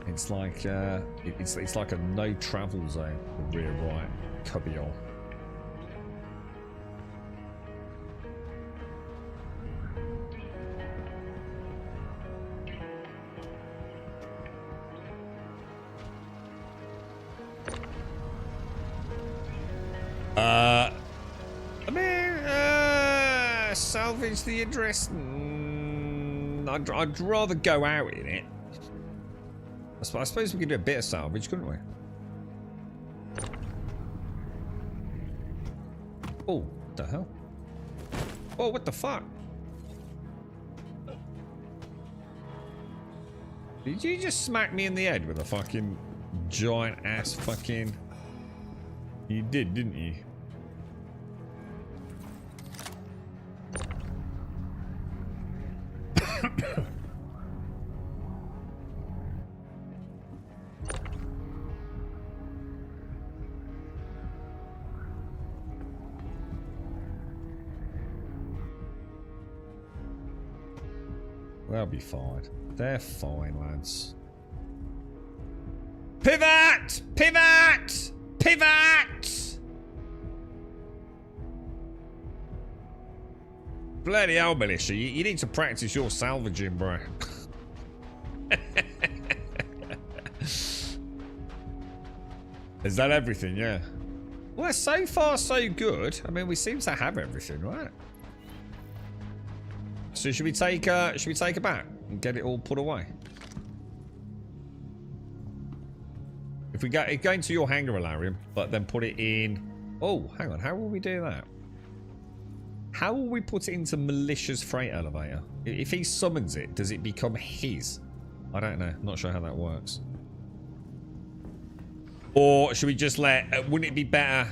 It's like it's like a no-travel zone. The rear right cubbyhole. I mean, salvage the address. I'd rather go out in it. I suppose we could do a bit of salvage, couldn't we? Oh, what the hell? Oh, what the fuck? Did you just smack me in the head with a fucking giant ass fucking... You did, didn't you? They'll be fine. They're fine, lads. Pivot! Pivot! Pivot! Bloody hell, Militia. You need to practice your salvaging, bro. Is that everything? Yeah. Well, so far so good. I mean, we seem to have everything, right? So should we take it back and get it all put away? If we go into your hangar, Alarium, but then put it in... Oh, hang on. How will we do that? How will we put it into Militia's freight elevator? If he summons it, does it become his? I don't know. Not sure how that works. Or should we just let... wouldn't it be better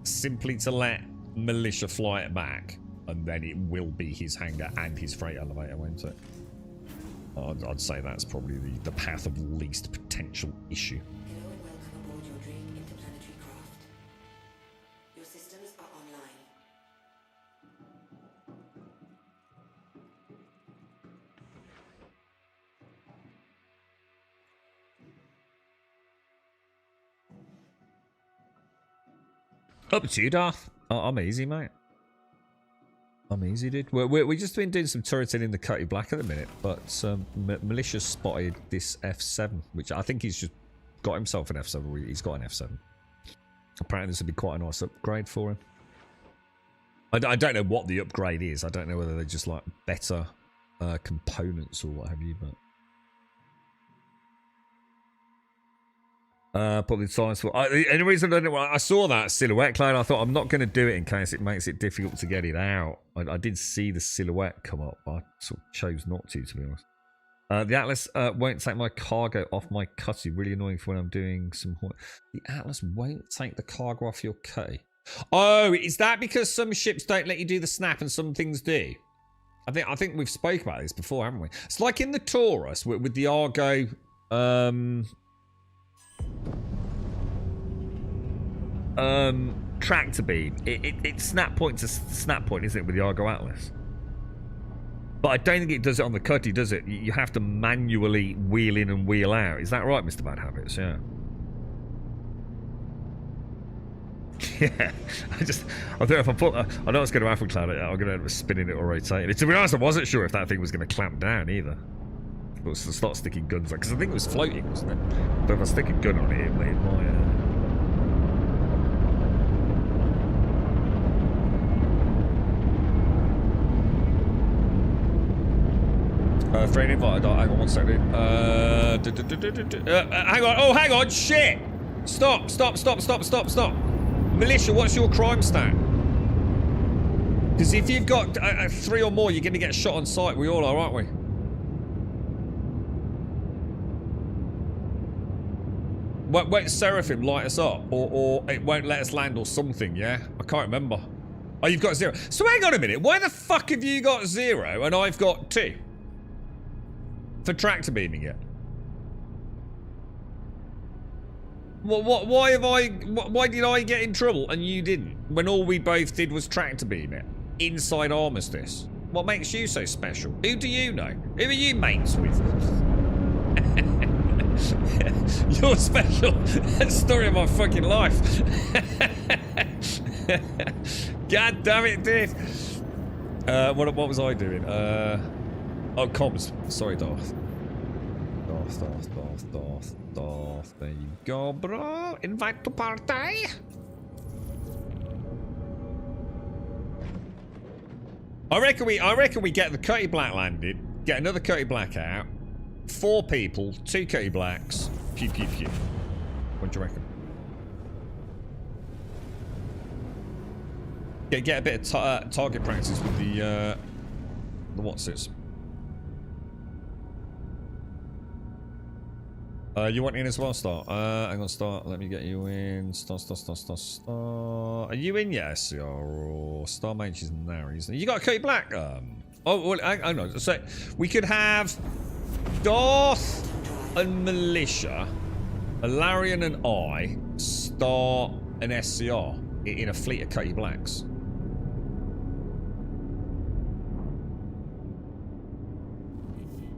simply to let Militia fly it back? and then it will be his hangar and his freight elevator, won't it? I'd say that's probably the path of least potential issue. Hello and welcome aboard your Drake interplanetary craft. Your systems are online. Up to you, Darth. I'm easy, mate. I'm easy, dude. We're just been doing some turreting in the Cutty Black at the minute, but Militia spotted this F7, which I think he's just got himself an F7. He's got an F7. Apparently this would be quite a nice upgrade for him. I don't know what the upgrade is. I don't know whether they're just like better components or what have you, but... Probably science for. Any reason I saw that silhouette cloud, I thought I'm not going to do it in case it makes it difficult to get it out. I did see the silhouette come up, but I sort of chose not to be honest. The Atlas won't take my cargo off my cutty. Really annoying for when I'm doing some. The Atlas won't take the cargo off your cutty. Oh, is that because some ships don't let you do the snap and some things do? I think we've spoke about this before, haven't we? It's like in the Taurus with the Argo. Tractor beam. It's snap point to snap point, isn't it, with the Argo Atlas? But I don't think it does it on the Cuddy, does it? You have to manually wheel in and wheel out. Is that right, Mr. Bad Habits? Yeah. Yeah. I think if I put, I know it's going to Alpha Cloud. I'm going to end up spinning it or rotating it. To be honest, I wasn't sure if that thing was going to clamp down either. But to start sticking guns on, because I think it was floating, wasn't it? But if I stick a gun on it, it might. Friend invited. Hang on one second. Hang on. Oh, hang on. Shit. Stop. Militia, what's your crime stat? Because if you've got 3 or more, you're going to get shot on sight. We all are, aren't we? Won't Seraphim light us up? Or it won't let us land or something, yeah? I can't remember. Oh, you've got 0. So hang on a minute. Why the fuck have you got 0 and I've got 2? For tractor beaming it. Why did I get in trouble and you didn't? When all we both did was tractor beam it. Inside Armistice. What makes you so special? Who do you know? Who are you mates with? You're special. That's the story of my fucking life. God damn it, dude. What was I doing? Oh, comms. Sorry, Darth. Darth. There you go, bro. Invite to party. I reckon we get the Cutty Black landed, get another Cutty Black out, 4 people, 2 Cutty Blacks. Pew pew pew. What do you reckon? Get a bit of target practice with the what's-its. You want in as well, Star? Hang on, Star. Let me get you in. Star. Are you in yet, SCR? Or Star Mage is narrow, isn't it? You got a Cutty Black? Oh, well, hang on. So, we could have Darth and Militia, Alarian and I, Star and SCR in a fleet of Cutty Blacks.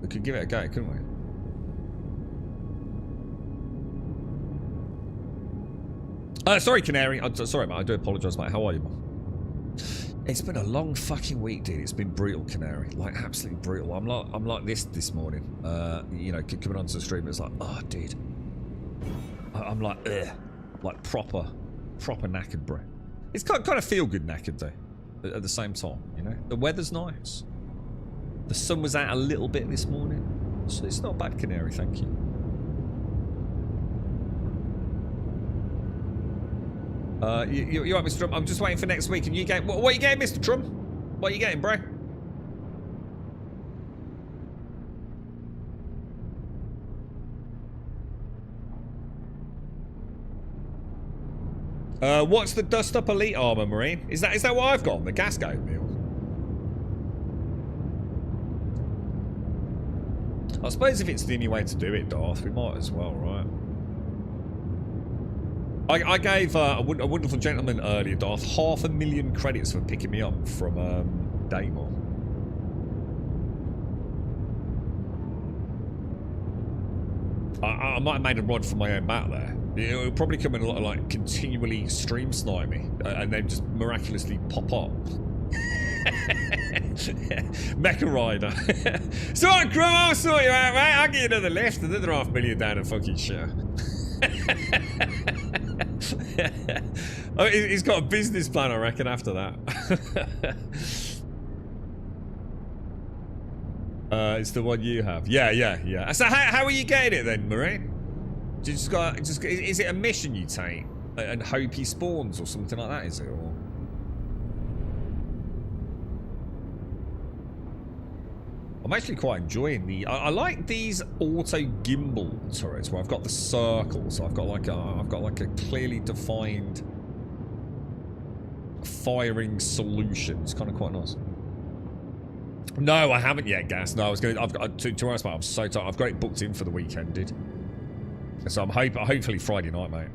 We could give it a go, couldn't we? Sorry, Canary. Sorry, mate. I do apologise, mate. How are you, man? It's been a long fucking week, dude. It's been brutal, Canary. Like, absolutely brutal. I'm like this morning. You know, coming onto the stream, it's like, oh, dude. I'm like, ugh. Like, proper knackered, bro. It's kind of feel good knackered, though. At the same time, you know? The weather's nice. The sun was out a little bit this morning. So it's not bad, Canary. Thank you. You're right, Mr. Trump. I'm just waiting for next week. And you get what are you getting, Mr. Trump? What are you getting, bro? What's the Dust Up Elite armor, Marine? Is that what I've got on the Gasco meal? I suppose if it's the only way to do it, Darth, we might as well, right? I gave a wonderful gentleman earlier, Darth, 500,000 credits for picking me up from Daymore. I might have made a rod for my own back there. It'll probably come in a lot of like continually stream snipe me and then just miraculously pop up. Mecha Rider. So on, Crow, I'll sort you out, mate. I'll get you another lift, another 500,000 down a fucking show. Oh, he's got a business plan, I reckon, after that. It's the one you have. Yeah. So how are you getting it then, Marine? Is it a mission you take and hope he spawns or something like that? Is it? Or I'm actually quite enjoying the. I like these auto gimbal turrets where I've got the circle, so I've got like a clearly defined firing solution. It's kind of quite nice. No, I haven't yet, Gas. No, I was going. I've got to be honest, mate, I'm so tired. I've got it booked in for the weekend, dude. So I'm hopefully Friday night, mate.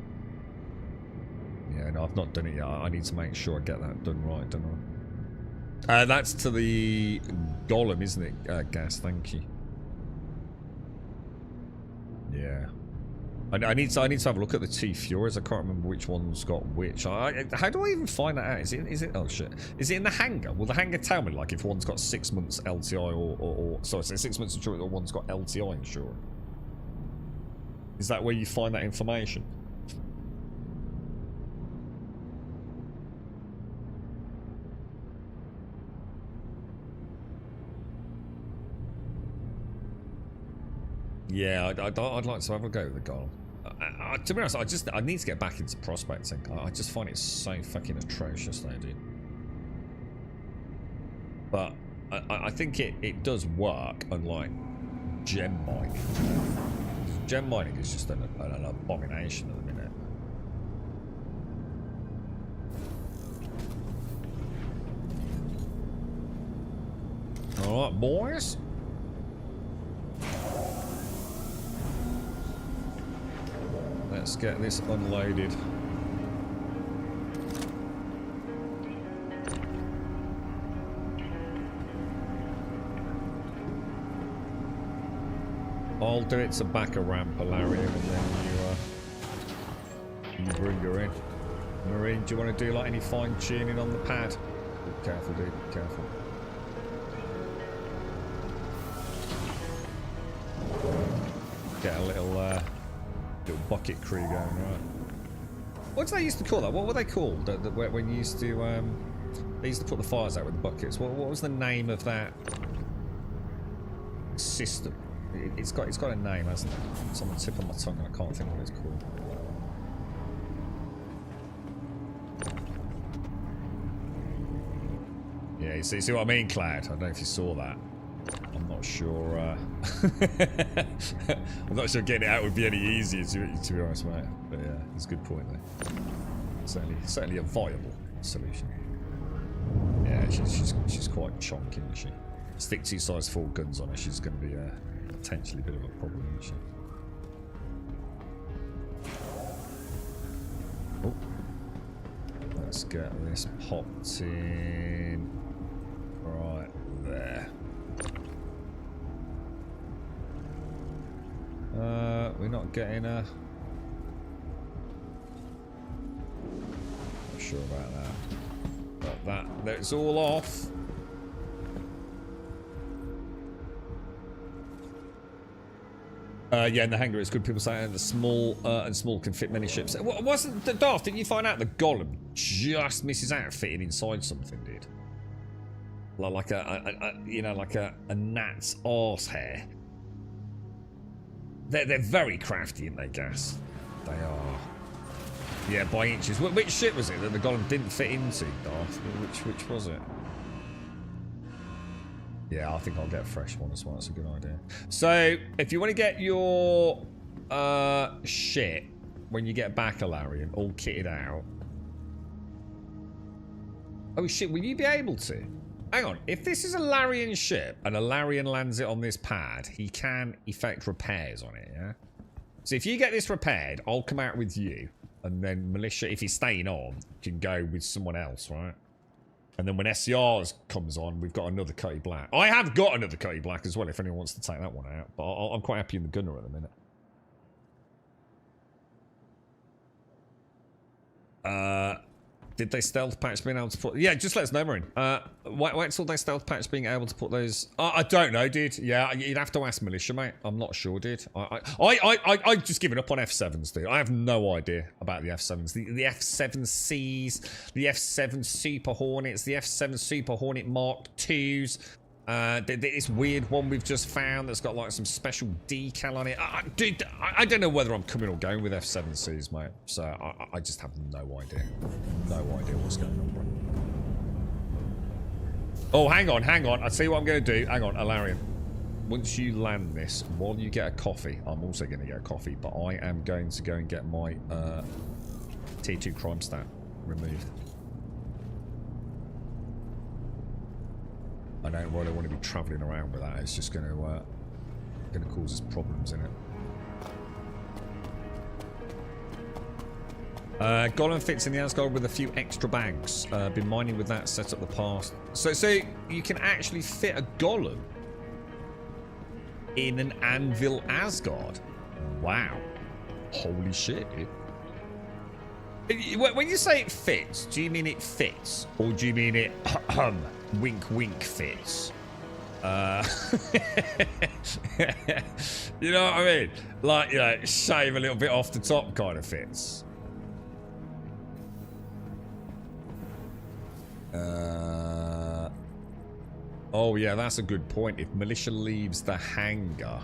Yeah, no, I've not done it yet. I need to make sure I get that done right, don't I? That's to the Golem, isn't it, Gas? Thank you. Yeah. I need to have a look at the T-Furies. I can't remember which one's got which. How do I even find that out? Is it? Oh shit! Is it in the hangar? Will the hangar tell me like if one's got 6 months LTI or sorry, 6 months insurance or one's got LTI insurance? Is that where you find that information? Yeah, I'd like to have a go with the goal. To be honest, I need to get back into prospecting. I just find it so fucking atrocious though, dude. But I think it does work, unlike gem mining. Gem mining is just an abomination at the minute. Alright, boys. Let's get this unloaded. I'll do it to back a ramp, Alarium, and then you bring her in. Marine, do you want to do like any fine tuning on the pad? Be careful, dude. Be careful. Get a little bucket crew going, right? What did they used to call that? What were they called? When you used to they used to put the fires out with the buckets. What was the name of that system? It's got a name, hasn't it? It's on the tip of my tongue and I can't think what it's called. Yeah, you see what I mean, Cloud? I don't know if you saw that. I'm not sure. I'm not sure getting it out would be any easier, to be honest, mate. But yeah, it's a good point there. Certainly a viable solution. Yeah, she's quite chonky, isn't she? Stick 2 size 4 guns on her, she's going to be potentially a bit of a problem, isn't she? Oh, let's get this popped in right there. We're not getting a. Not sure about that. But that's all off. Yeah, in the hangar it's good. People saying the small and small can fit many ships. Wasn't the Darth? Didn't you find out the Golem just misses out fitting inside something, dude? Like a gnat's arse hair. They're very crafty, aren't they, Gas? They are. Yeah, by inches. Which ship was it that the Golem didn't fit into, Darth? Which was it? Yeah, I think I'll get a fresh one as well. That's a good idea. So, if you want to get your shit when you get back, Alarian, all kitted out. Oh shit, will you be able to? hang on. If this is a Larian ship and a Larian lands it on this pad, he can effect repairs on it, yeah? So if you get this repaired, I'll come out with you. And then Militia, if he's staying on, can go with someone else, right? And then when SCRs comes on, we've got another Cutty Black. I have got another Cutty Black as well, if anyone wants to take that one out. But I'm quite happy in the gunner at the minute. Did they stealth patch being able to put... Yeah, just let us know, Marine. Wait till they stealth patch being able to put those... I don't know, dude. Yeah, you'd have to ask Militia, mate. I'm not sure, dude. I've just given up on F7s, dude. I have no idea about the F7s. The F7Cs, the F7 Super Hornets, the F7 Super Hornet Mark IIs. This weird one we've just found that's got like some special decal on it. Dude, I don't know whether I'm coming or going with F7Cs, mate. So I just have no idea. No idea what's going on, bro. Oh, hang on. I'll tell you what I'm going to do. Hang on, Alarian. Once you land this, while you get a coffee, I'm also going to get a coffee, but I am going to go and get my Tier 2 crime stat removed. I don't really want to be travelling around with that. It's just going to cause us problems in it. Golem fits in the Asgard with a few extra bags. Been mining with that, set up the past. So you can actually fit a Golem in an Anvil Asgard. Wow. Holy shit, dude. When you say it fits, do you mean it fits? Or do you mean it wink wink fits? You know what I mean? Like, you know, shave a little bit off the top kind of fits. Oh yeah, that's a good point. If Militia leaves the hangar...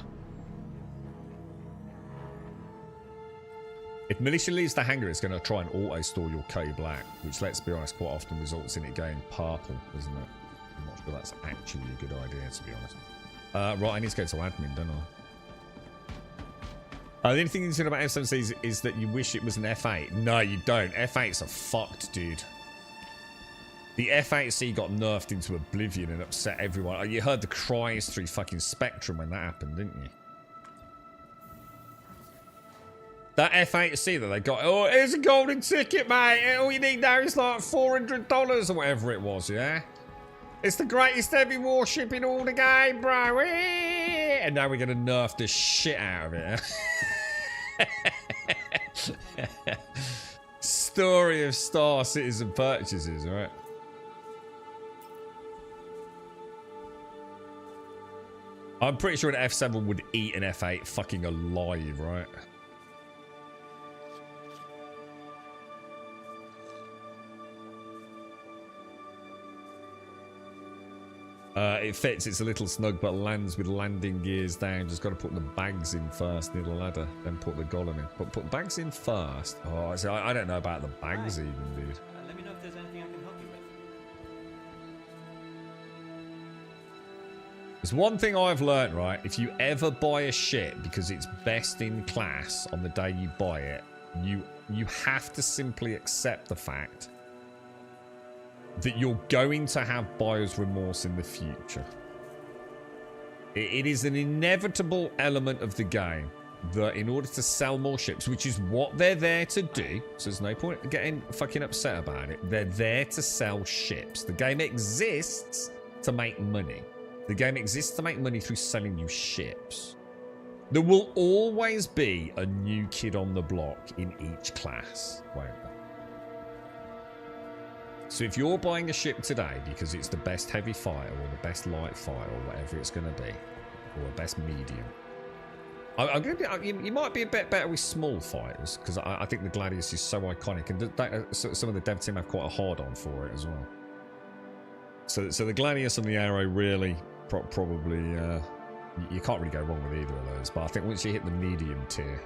If Militia leaves the hangar, it's going to try and auto-store your Cutty Black, which, let's be honest, quite often results in it going purple, doesn't it? I'm not sure that's actually a good idea, to be honest. Right, I need to go to admin, don't I? The only thing you said about F7Cs is that you wish it was an F8. No, you don't. F8s are fucked, dude. The F8C got nerfed into oblivion and upset everyone. You heard the cries through fucking Spectrum when that happened, didn't you? That F8C that they got, oh, here's a golden ticket, mate. All you need now is like $400 or whatever it was, yeah? It's the greatest heavy warship in all the game, bro. And now we're going to nerf the shit out of it. Story of Star Citizen purchases, right? I'm pretty sure an F7 would eat an F8 fucking alive, right? It fits, it's a little snug, but lands with landing gears down. Just got to put the bags in first near the ladder, then put the golem in. But put bags in first. Oh, so I don't know about the bags even, dude. Let me know if there's anything I can help you with. There's one thing I've learned, right? If you ever buy a ship because it's best in class on the day you buy it, you have to simply accept the fact that you're going to have buyer's remorse in the future. It is an inevitable element of the game that in order to sell more ships, which is what they're there to do, so there's no point getting fucking upset about it, they're there to sell ships. The game exists to make money. The game exists to make money through selling you ships. There will always be a new kid on the block in each class, won't there? So if you're buying a ship today because it's the best heavy fighter or the best light fighter or whatever it's going to be, or the best medium, I'm going to be, you might be a bit better with small fighters because I think the Gladius is so iconic, and some of the dev team have quite a hard on for it as well. So the Gladius and the Arrow really probably you can't really go wrong with either of those. But I think once you hit the medium tier,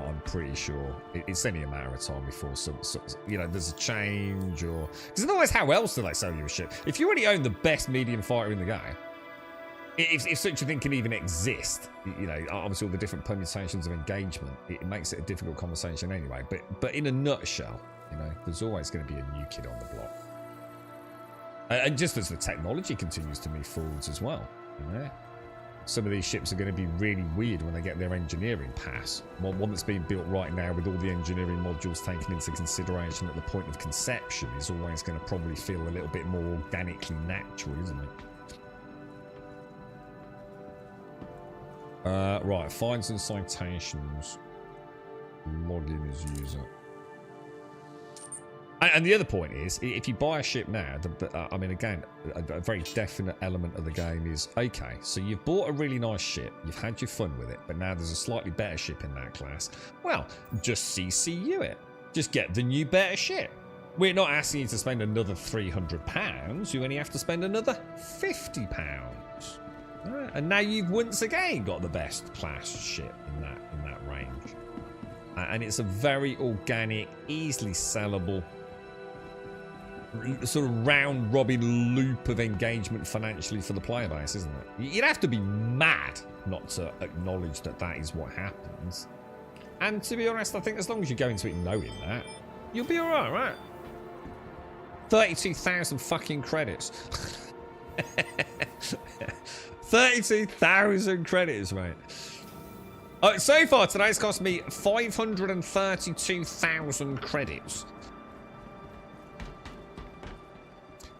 I'm pretty sure it's only a matter of time before some you know, there's a change, or because otherwise how else do they sell you a ship? If you already own the best medium fighter in the game, if such a thing can even exist, you know, obviously all the different permutations of engagement, it makes it a difficult conversation anyway. But in a nutshell, you know, there's always going to be a new kid on the block. And just as the technology continues to move forwards as well, you know? Some of these ships are going to be really weird when they get their engineering pass. One that's being built right now with all the engineering modules taken into consideration at the point of conception is always going to probably feel a little bit more organically natural, isn't it? Right, fines and citations. Login as user. And the other point is, if you buy a ship now, I mean, again, a very definite element of the game is, okay, so you've bought a really nice ship, you've had your fun with it, but now there's a slightly better ship in that class. Well, just CCU it. Just get the new better ship. We're not asking you to spend another £300. You only have to spend another £50. Right, and now you've once again got the best class ship in that range. And it's a very organic, easily sellable, sort of round-robin loop of engagement financially for the player base, isn't it? You'd have to be mad not to acknowledge that that is what happens. And to be honest, I think as long as you go into it knowing that, you'll be alright, right? 32,000 fucking credits. 32,000 credits, mate. So far, today's cost me 532,000 credits.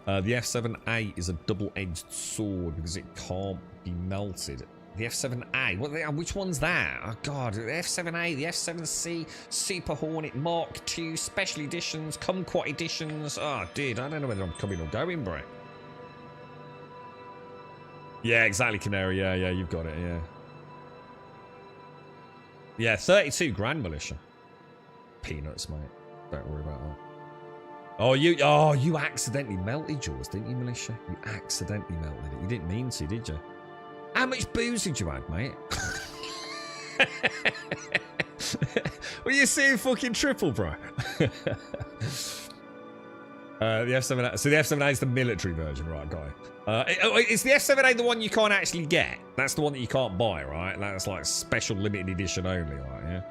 The F7A is a double-edged sword because it can't be melted. The F7A, which one's that? Oh god, the F7A, the F7C, Super Hornet, Mark II, Special Editions, Kumquat Editions. Oh, dude, I don't know whether I'm coming or going, bro. Yeah, exactly, Canary. Yeah, you've got it, yeah. Yeah, 32 grand, Militia. Peanuts, mate. Don't worry about that. Oh, you accidentally melted yours, didn't you, Militia? You accidentally melted it. You didn't mean to, did you? How much booze did you add, mate? Were you seeing fucking triple, bro? The F7A. So the F7A is the military version, right, guy? Is the F7A the one you can't actually get? That's the one that you can't buy, right? That's like special limited edition only, right? Yeah.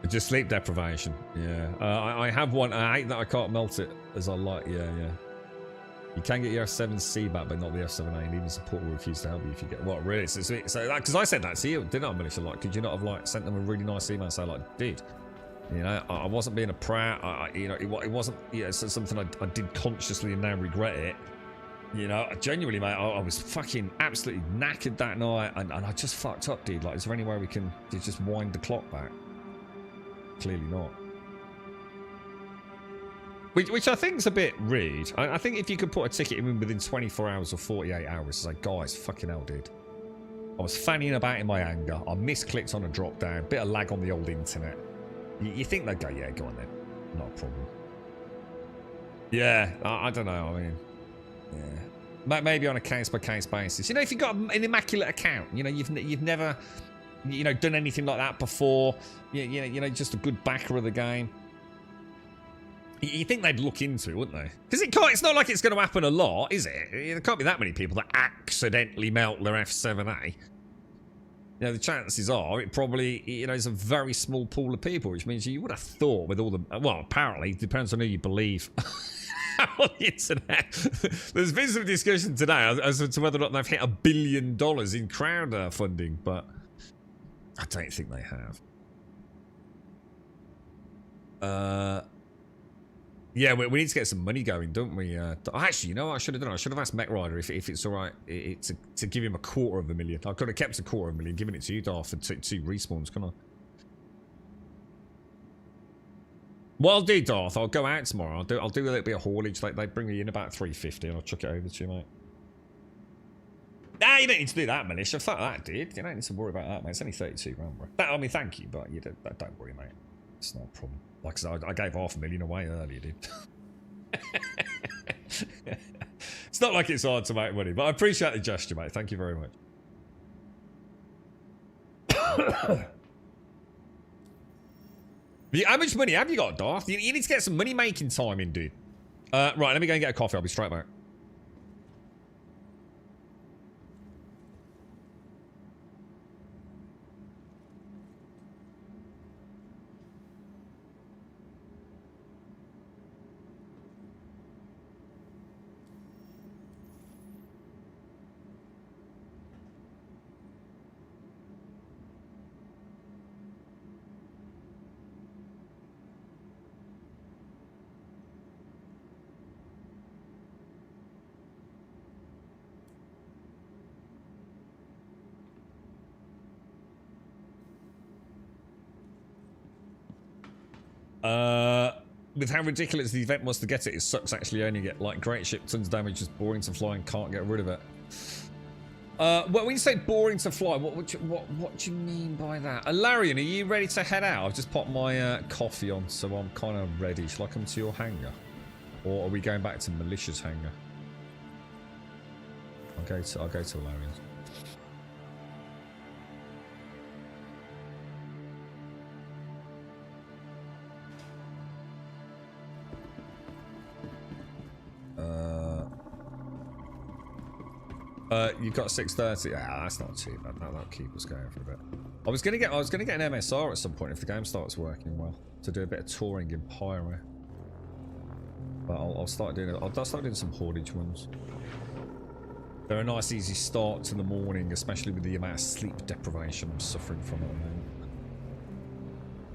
Just sleep deprivation. Yeah. I have one. I hate that I can't melt it as I like. Yeah. You can get your F7C back, but not the F7A. And even support will refuse to help you if you get what really. So because I said that to you, didn't I, Militia? Like, could you not have like sent them a really nice email saying like, dude, you know, I wasn't being a prat. It wasn't, something I did consciously and now regret it. You know, genuinely, mate, I was fucking absolutely knackered that night, and I just fucked up, dude. Like, is there any way we can just wind the clock back? Clearly not. Which I think is a bit rude. I think if you could put a ticket in within 24 hours or 48 hours, it's like, guys, fucking hell, dude. I was fanning about in my anger. I misclicked on a drop down. Bit of lag on the old internet. You think they'd go, yeah, go on then. Not a problem. Yeah, I don't know. I mean, yeah. Maybe on a case-by-case basis. You know, if you've got an immaculate account, you know, you've never, you know, done anything like that before. You know, just a good backer of the game. You think they'd look into it, wouldn't they? Because it's not like it's going to happen a lot, is it? There can't be that many people that accidentally melt their F7A. You know, the chances are it probably, you know, is a very small pool of people, which means you would have thought with all the, well, apparently, it depends on who you believe. On the internet. There's been some discussion today as to whether or not they've hit $1 billion in crowdfunding, but I don't think they have. Yeah, we need to get some money going, don't we? Actually, you know what I should have done? I should have asked Mech Rider if it's all right to give him $250,000. I could have kept $250,000, given it to you, Darth, for two respawns, couldn't I? What I'll do, Darth, I'll go out tomorrow. I'll do a little bit of haulage. Like, they bring me in about $350, and I'll chuck it over to you, mate. Nah, you don't need to do that, Militia. Fuck that, dude. You don't need to worry about that, mate. It's only 32 grand, bro. I mean, thank you, but you don't worry, mate. It's not a problem. Like I said, I gave $500,000 away earlier, dude. It's not like it's hard to make money, but I appreciate the gesture, mate. Thank you very much. How much money have you got, Darth? You need to get some money-making time in, dude. Right, let me go and get a coffee. I'll be straight back. With how ridiculous the event was to get it, it sucks actually only get like great ship, tons of damage, just boring to fly and can't get rid of it. Well, when you say boring to fly, what do you mean by that? Larian, are you ready to head out? I've just popped my coffee on, so I'm kind of ready. Shall I come to your hangar? Or are we going back to Malicious hangar? I'll go to Larian's. You've got 6:30. Ah, that's not too bad. That'll keep us going for a bit. I was gonna get an MSR at some point if the game starts working well to do a bit of touring in Pyro. But I'll start doing it. I'll start doing some haulage ones. They're a nice, easy start to the morning, especially with the amount of sleep deprivation I'm suffering from at the moment.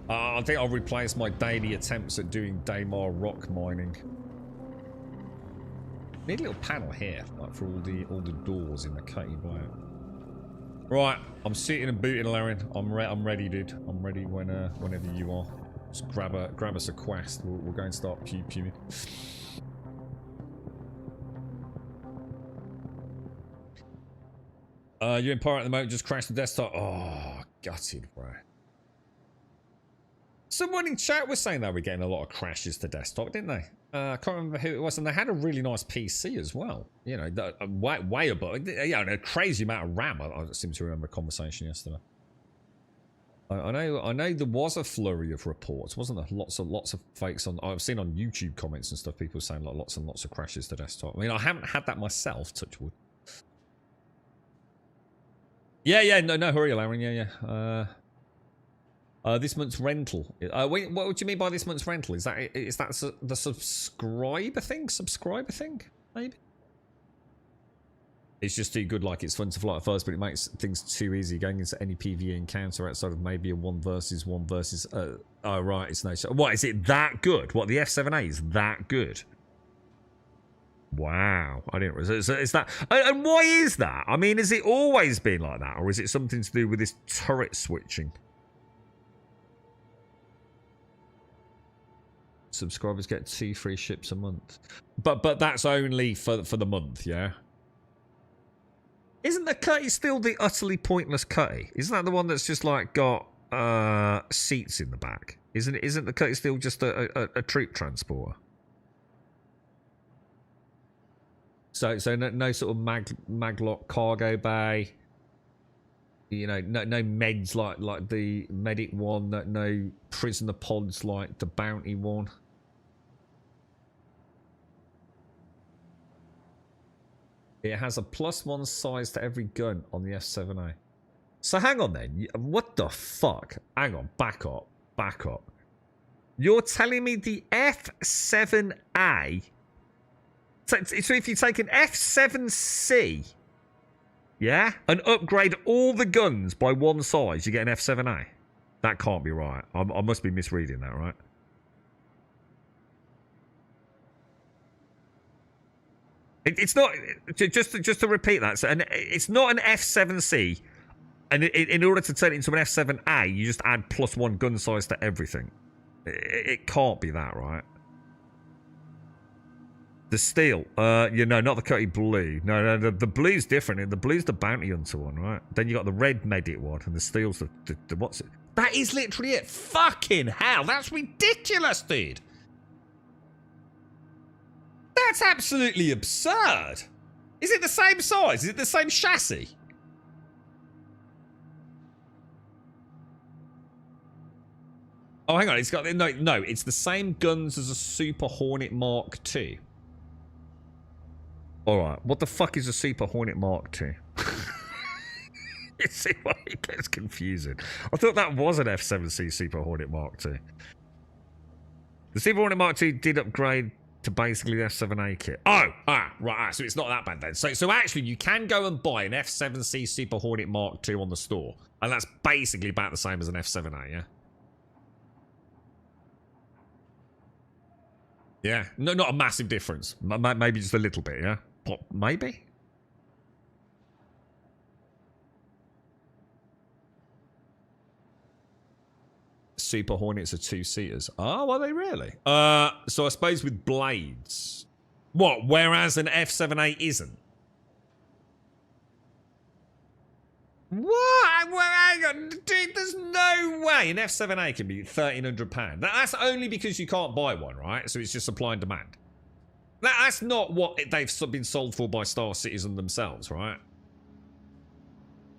I think I'll replace my daily attempts at doing Daymar rock mining. Need a little panel here, like for all the doors in the cutty blowout. Right, I'm sitting and booting, Larian. I'm ready, dude. I'm ready whenever you are. Just grab us a quest. We'll go and start pewing. You're in Pirate at the moment. Just crashed the desktop. Oh, gutted, bro. Someone in chat was saying they were getting a lot of crashes to desktop, didn't they? I can't remember who it was, and they had a really nice PC as well. You know, way above. Yeah, a crazy amount of RAM. I seem to remember a conversation yesterday. I know there was a flurry of reports, wasn't there? Lots of fakes on. I've seen on YouTube comments and stuff. People saying like lots and lots of crashes to desktop. I mean, I haven't had that myself. Touch wood. Yeah. No hurry, Lauren. Yeah. This month's rental. Wait, what do you mean by this month's rental? Is that the subscriber thing? Maybe. It's just too good. Like it's fun to fly at first, but it makes things too easy going into any PvE encounter outside of maybe a 1 versus 1 versus. Oh right, it's no. What is it that good? What the F7A is that good? Wow, I didn't. Is that? And why is that? I mean, has it always been like that, or is it something to do with this turret switching? Subscribers get 2 free ships a month, but that's only for the month, yeah. Isn't the cutty still the utterly pointless cutty? Isn't that the one that's just like got seats in the back? Isn't the cutty still just a troop transporter? So no sort of maglock cargo bay. You know, no meds like the medic one. No prisoner pods like the bounty one. It has a +1 size to every gun on the F7A. So hang on then. What the fuck? Hang on. Back up. You're telling me the F7A... So if you take an F7C, yeah, and upgrade all the guns by 1 size, you get an F7A? That can't be right. I must be misreading that, right? It's not, just to repeat that, so it's not an F7C, and in order to turn it into an F7A, you just add +1 gun size to everything. It can't be that, right? The steel, you know, not the cutty blue. No, the blue's different. The blue's the bounty hunter one, right? Then you got the red medic one, and the steel's the what's it? That is literally it. Fucking hell, that's ridiculous, dude. That's absolutely absurd. Is it the same size? Is it the same chassis? Oh, hang on. It's got no. It's the same guns as a Super Hornet Mark II. All right. What the fuck is a Super Hornet Mark II? You see why it gets confusing. I thought that was an F7C Super Hornet Mark II. The Super Hornet Mark II did upgrade to basically the F7A kit. Right. So it's not that bad then. So actually, you can go and buy an F7C Super Hornet Mark II on the store, and that's basically about the same as an F7A, yeah. Yeah, no, not a massive difference. Maybe just a little bit, yeah. Maybe. Super Hornets are two-seaters. Oh, are they really? So I suppose with blades. What, whereas an F-7A isn't? What? Well, hang on. Dude, there's no way an F-7A can be £1,300. That's only because you can't buy one, right? So it's just supply and demand. That's not what they've been sold for by Star Citizen themselves, right?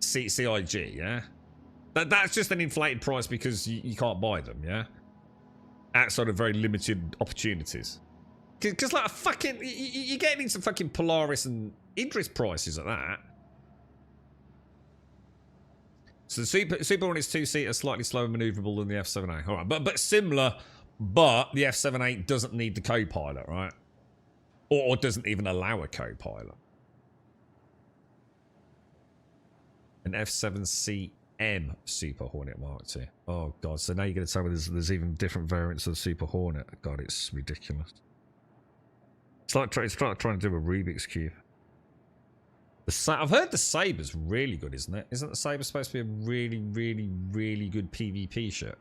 CIG, yeah? That's just an inflated price because you can't buy them, yeah? Outside of very limited opportunities. Because, like, fucking... You're getting into fucking Polaris and Idris prices at that. So the Super Hornet's two-seater, slightly slower maneuverable than the F-7A. All right, but similar, but the F-7A doesn't need the co-pilot, right? Or doesn't even allow a co-pilot. An F-7CM Super Hornet Mark II. Oh, God. So now you're going to tell me there's even different variants of the Super Hornet. God, it's ridiculous. It's like trying to do a Rubik's Cube. I've heard the Saber's really good, isn't it? Isn't the Saber supposed to be a really, really, really good PvP ship?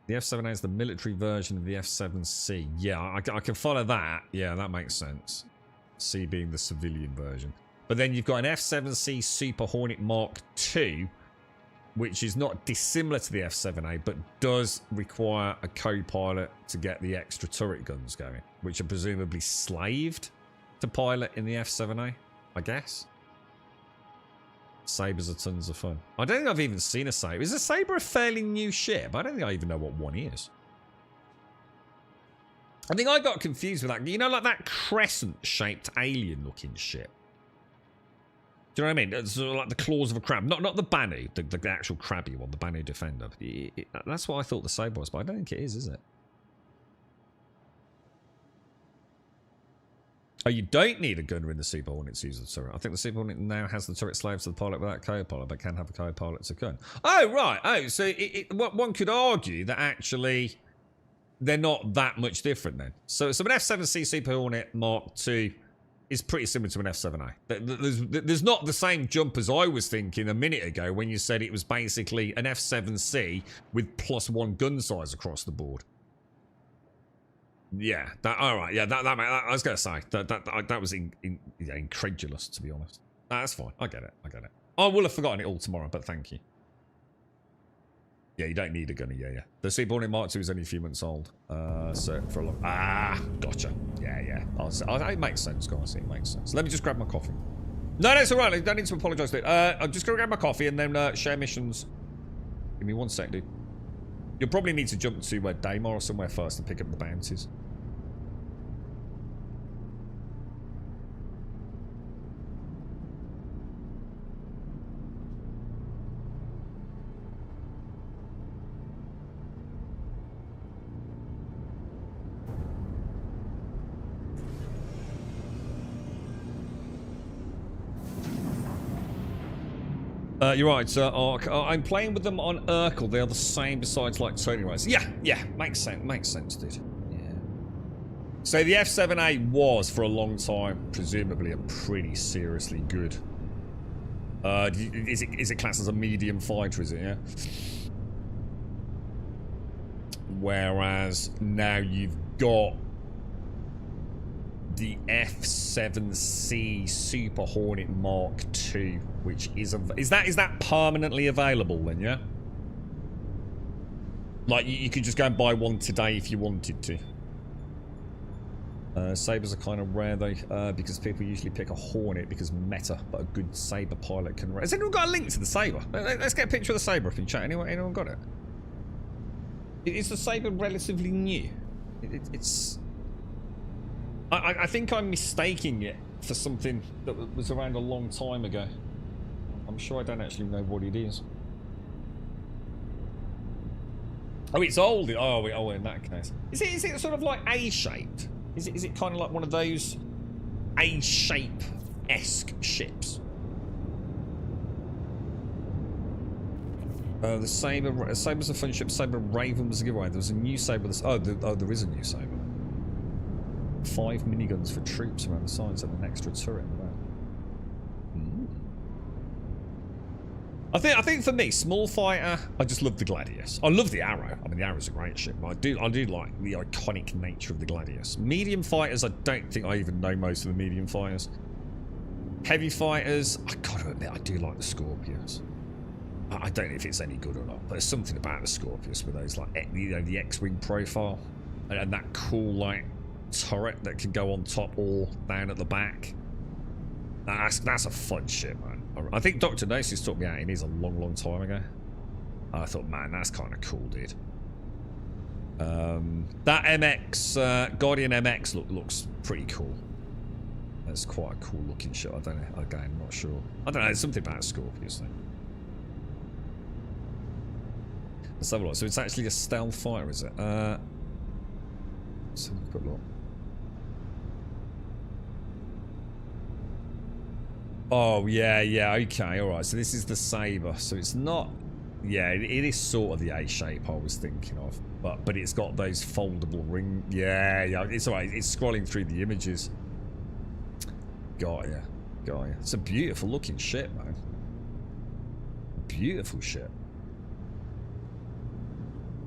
The F-7A is the military version of the F-7C. Yeah, I can follow that. Yeah, that makes sense. C being the civilian version. But then you've got an F-7C Super Hornet Mark II, which is not dissimilar to the F-7A, but does require a co-pilot to get the extra turret guns going, which are presumably slaved to pilot in the F-7A, I guess. Sabres are tons of fun. I don't think I've even seen a Sabre. Is a Sabre a fairly new ship? I don't think I even know what one is. I think I got confused with that. You know, like that crescent-shaped alien-looking ship. Do you know what I mean? It's sort of like the claws of a crab. Not the Banu, the actual crabby one, the Banu Defender. That's what I thought the Sabre was, but I don't think it is it? Oh, you don't need a gunner in the Super Hornet to use the turret. I think the Super Hornet now has the turret slave to the pilot without co-pilot, but can have a co-pilot to gun. Oh, right. Oh, so one could argue that actually they're not that much different then. So an F-7C Super Hornet Mark II is pretty similar to an F-7A. There's not the same jump as I was thinking a minute ago when you said it was basically an F-7C with +1 gun size across the board. Yeah, all right. Yeah, that I was going to say that was incredulous, to be honest. That's fine. I get it. I will have forgotten it all tomorrow, but thank you. Yeah, you don't need a gunner. Yeah. The Super Hornet Mark II is only a few months old. So for a long... gotcha. Yeah. It makes sense, guys. It makes sense. Let me just grab my coffee. No, it's all right. I don't need to apologise to it. I'm just going to grab my coffee and then share missions. Give me 1 sec, dude. You'll probably need to jump to Daymar or somewhere first and pick up the bounties. You're right, Ark. I'm playing with them on Urkel. They are the same besides like Tony Rise. Yeah, makes sense, dude. Yeah. So the F-7A was for a long time presumably a pretty seriously good. Is it classed as a medium fighter? Is it? Yeah. Whereas now you've got the F-7C Super Hornet Mark II, which is that permanently available then, yeah? Like you could just go and buy one today if you wanted to. Sabres are kind of rare though, because people usually pick a Hornet because meta, but a good Sabre pilot can. Has anyone got a link to the Sabre? Let's get a picture of the Sabre if in chat. Anyone got it? Is the Sabre relatively new? It's. I think I'm mistaking it for something that was around a long time ago. I'm sure I don't actually know what it is. Oh, it's old. Oh, in that case. Is it sort of like A-shaped? Is it kind of like one of those A-shape-esque ships? The Saber's a fun ship. Saber Raven was a giveaway. There was a new Saber. There is a new Saber. 5 miniguns for troops around the sides and an extra turret in the back. I think for me, small fighter, I just love the Gladius. I love the Arrow. I mean, the Arrow's a great ship, but I do like the iconic nature of the Gladius. Medium fighters, I don't think I even know most of the medium fighters. Heavy fighters, I gotta admit, I do like the Scorpius. I don't know if it's any good or not, but there's something about the Scorpius with those, like, you know, the X-wing profile and that cool, like, turret that can go on top or down at the back. That's a fun ship, man. I think Dr. Gnosis took me out in his a long time ago. I thought, man, that's kind of cool, dude. That MX, Guardian MX looks pretty cool. That's quite a cool looking shot. I don't know. Again, I'm not sure. I don't know. There's something about Scorpius thing. Let's have a look. So it's actually a stealth fighter, is it? Let's have a quick look. Oh, yeah, okay, alright. So this is the Sabre. So it's not... Yeah, it is sort of the A shape I was thinking of. But it's got those foldable ring... Yeah, it's alright. It's scrolling through the images. Got ya. It's a beautiful looking ship, man. Beautiful ship.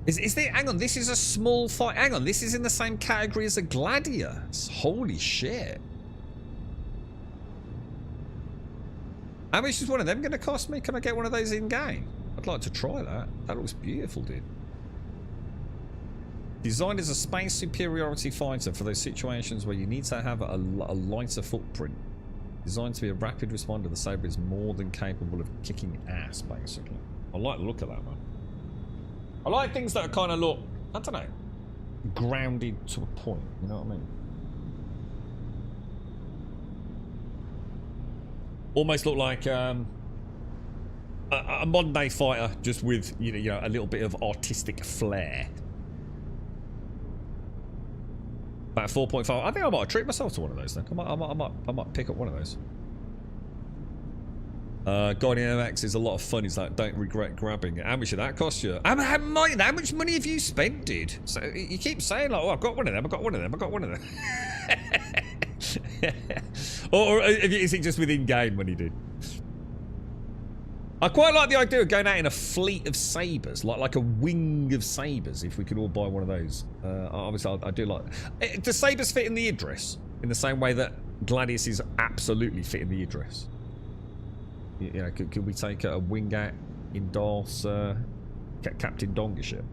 Is there... Hang on, this is a small fight... Hang on, this is in the same category as a Gladius. Holy shit. How much is one of them going to cost me? Can I get one of those in-game? I'd like to try that. That looks beautiful, dude. Designed as a space superiority fighter for those situations where you need to have a lighter footprint. Designed to be a rapid responder, the Sabre is more than capable of kicking ass, basically. I like the look of that, man. I like things that are kind of look, I don't know, grounded to a point. You know what I mean? Almost look like a modern day fighter, just with you know a little bit of artistic flair. About 4.5. I think I might treat myself to one of those then. I might pick up one of those. Guardian MX is a lot of fun. He's like, don't regret grabbing it. How much did that cost you? How much money have you spent, dude? So you keep saying like, oh, I've got one of them. I've got one of them. I've got one of them. or is it just within game money, dude? I quite like the idea of going out in a fleet of sabers, like a wing of sabers. If we could all buy one of those, obviously I do like. Do sabers fit in the Idris in the same way that Gladiuses absolutely fit in the Idris? You know, could we take a wing out in Darth's Captain Donga ship?